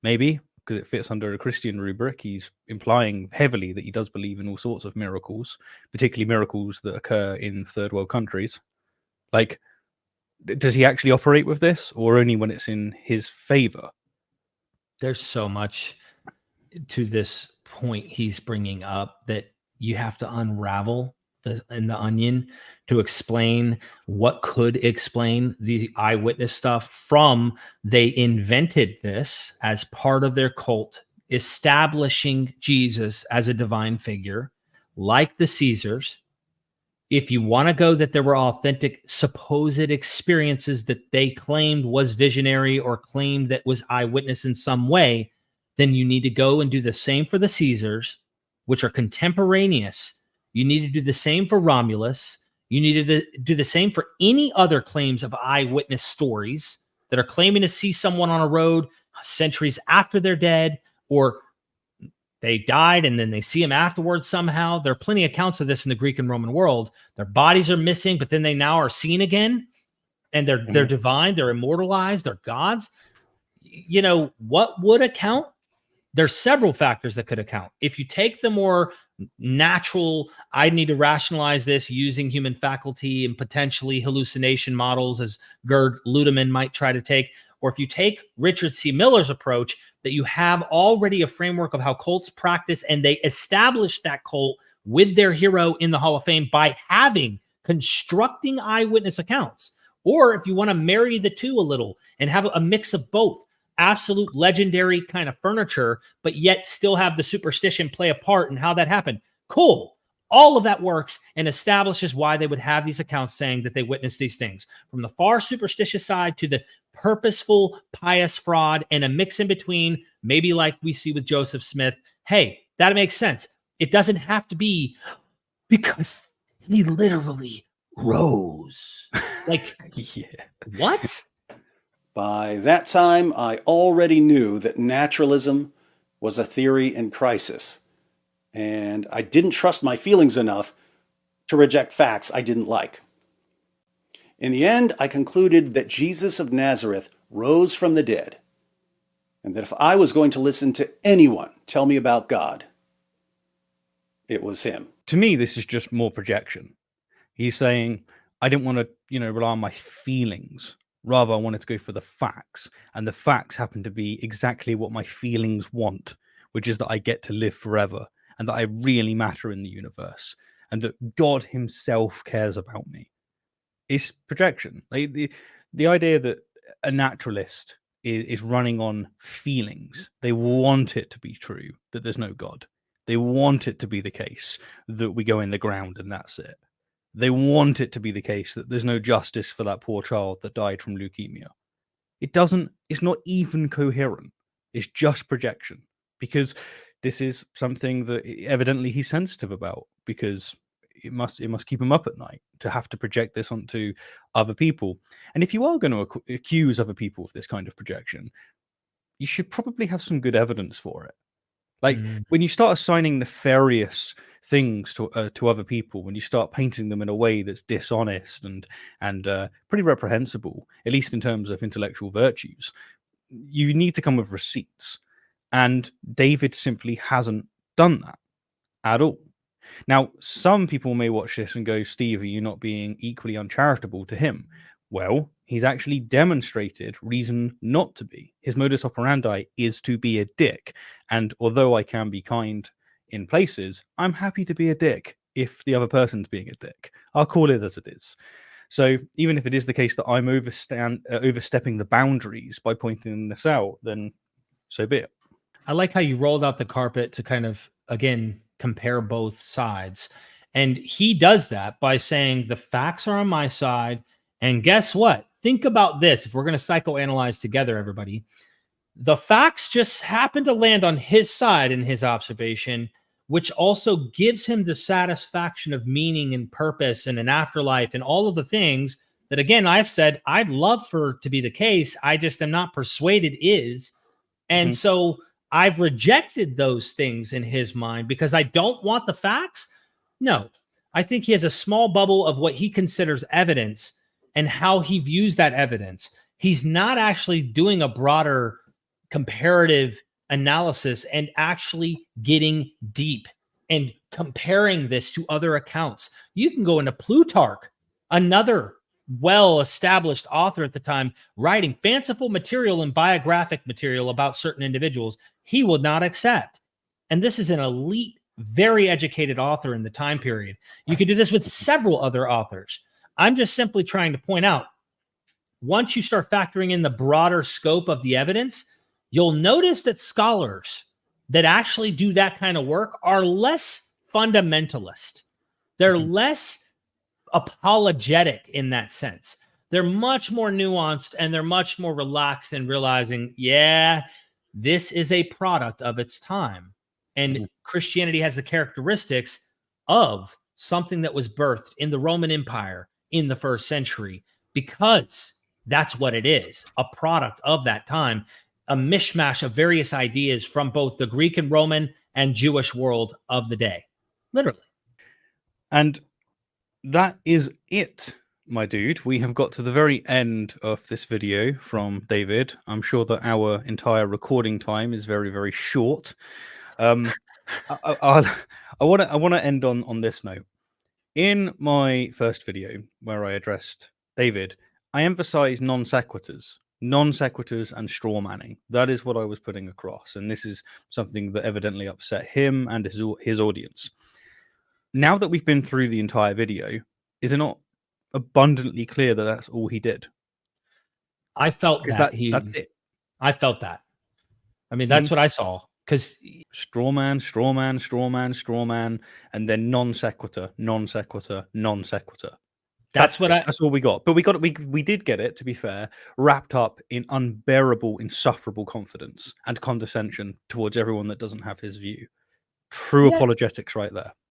Maybe, because it fits under a Christian rubric. He's implying heavily that he does believe in all sorts of miracles, particularly miracles that occur in third world countries. Like, does he actually operate with this, or only when it's in his favor? There's so much to this point he's bringing up that you have to unravel in the onion to explain what could explain the eyewitness stuff from they invented this as part of their cult, establishing Jesus as a divine figure, like the Caesars. If you want to go that there were authentic supposed experiences that they claimed was visionary or claimed that was eyewitness in some way, then you need to go and do the same for the Caesars, which are contemporaneous. You need to do the same for Romulus. You need to do the same for any other claims of eyewitness stories that are claiming to see someone on a road centuries after they're dead, or they died and then they see him afterwards somehow. There are plenty of accounts of this in the Greek and Roman world. Their bodies are missing, but then they now are seen again, and they're divine, they're immortalized, they're gods. You know, what would account? there's several factors that could account. If you take the more natural, I need to rationalize this using human faculty and potentially hallucination models, as Gerd Ludemann might try to take, or if you take Richard C. Miller's approach, that you have already a framework of how cults practice, and they establish that cult with their hero in the Hall of Fame by constructing eyewitness accounts. Or if you want to marry the two a little and have a mix of both, absolute legendary kind of furniture, but yet still have the superstition play a part in how that happened. Cool. All of that works and establishes why they would have these accounts saying that they witnessed these things. From the far superstitious side to the purposeful, pious fraud, and a mix in between, maybe like we see with Joseph Smith. Hey, that makes sense. It doesn't have to be because he literally rose. Like, Yeah. what? By that time, I already knew that naturalism was a theory in crisis, and I didn't trust my feelings enough to reject facts I didn't like. In the end, I concluded that Jesus of Nazareth rose from the dead, and that if I was going to listen to anyone tell me about God, it was him. To me, this is just more projection. He's saying, I didn't want to, rely on my feelings. Rather, I wanted to go for the facts. And the facts happen to be exactly what my feelings want, which is that I get to live forever and that I really matter in the universe and that God himself cares about me. It's projection. Like the idea that a naturalist is running on feelings. They want it to be true that there's no God. They want it to be the case that we go in the ground and that's it. They want it to be the case that there's no justice for that poor child that died from leukemia. It's not even coherent. It's just projection, because this is something that evidently he's sensitive about, because it must keep him up at night to have to project this onto other people. And if you are going to accuse other people of this kind of projection, you should probably have some good evidence for it. Like when you start assigning nefarious things to other people, when you start painting them in a way that's dishonest and pretty reprehensible, at least in terms of intellectual virtues, you need to come with receipts. And David simply hasn't done that at all. Now, some people may watch this and go, Steve, are you not being equally uncharitable to him? Well, he's actually demonstrated reason not to be. His modus operandi is to be a dick. And although I can be kind in places, I'm happy to be a dick if the other person's being a dick. I'll call it as it is. So even if it is the case that I'm overstepping the boundaries by pointing this out, then so be it. I like how you rolled out the carpet to kind of, again, compare both sides. And he does that by saying the facts are on my side. And guess what? Think about this. If we're going to psychoanalyze together, everybody, the facts just happen to land on his side in his observation, which also gives him the satisfaction of meaning and purpose and an afterlife and all of the things that, again, I've said I'd love for to be the case. I just am not persuaded is. And so I've rejected those things in his mind because I don't want the facts. No, I think he has a small bubble of what he considers evidence and how he views that evidence. He's not actually doing a broader comparative analysis and actually getting deep and comparing this to other accounts. You can go into Plutarch, another well-established author at the time, writing fanciful material and biographic material about certain individuals he would not accept. And this is an elite, very educated author in the time period. You could do this with several other authors. I'm just simply trying to point out, once you start factoring in the broader scope of the evidence, you'll notice that scholars that actually do that kind of work are less fundamentalist. They're less apologetic in that sense. They're much more nuanced and they're much more relaxed in realizing, yeah, this is a product of its time. And Christianity has the characteristics of something that was birthed in the Roman Empire in the first century, because that's what it is, a product of that time, a mishmash of various ideas from both the Greek and Roman and Jewish world of the day, literally. And that is it my dude, we have got to the very end of this video from David. I'm sure that our entire recording time is very, very short. I want to end on this note. In my first video where I addressed David, I emphasized non sequiturs and straw manning. That is what I was putting across, and this is something that evidently upset him and his audience. Now that we've been through the entire video, is it not abundantly clear that that's all he did? I felt that that's it. I felt that. I mean, that's what I saw. Because straw man, and then non sequitur. That's all we got. But we did get it, to be fair, wrapped up in unbearable, insufferable confidence and condescension towards everyone that doesn't have his view. True apologetics right there.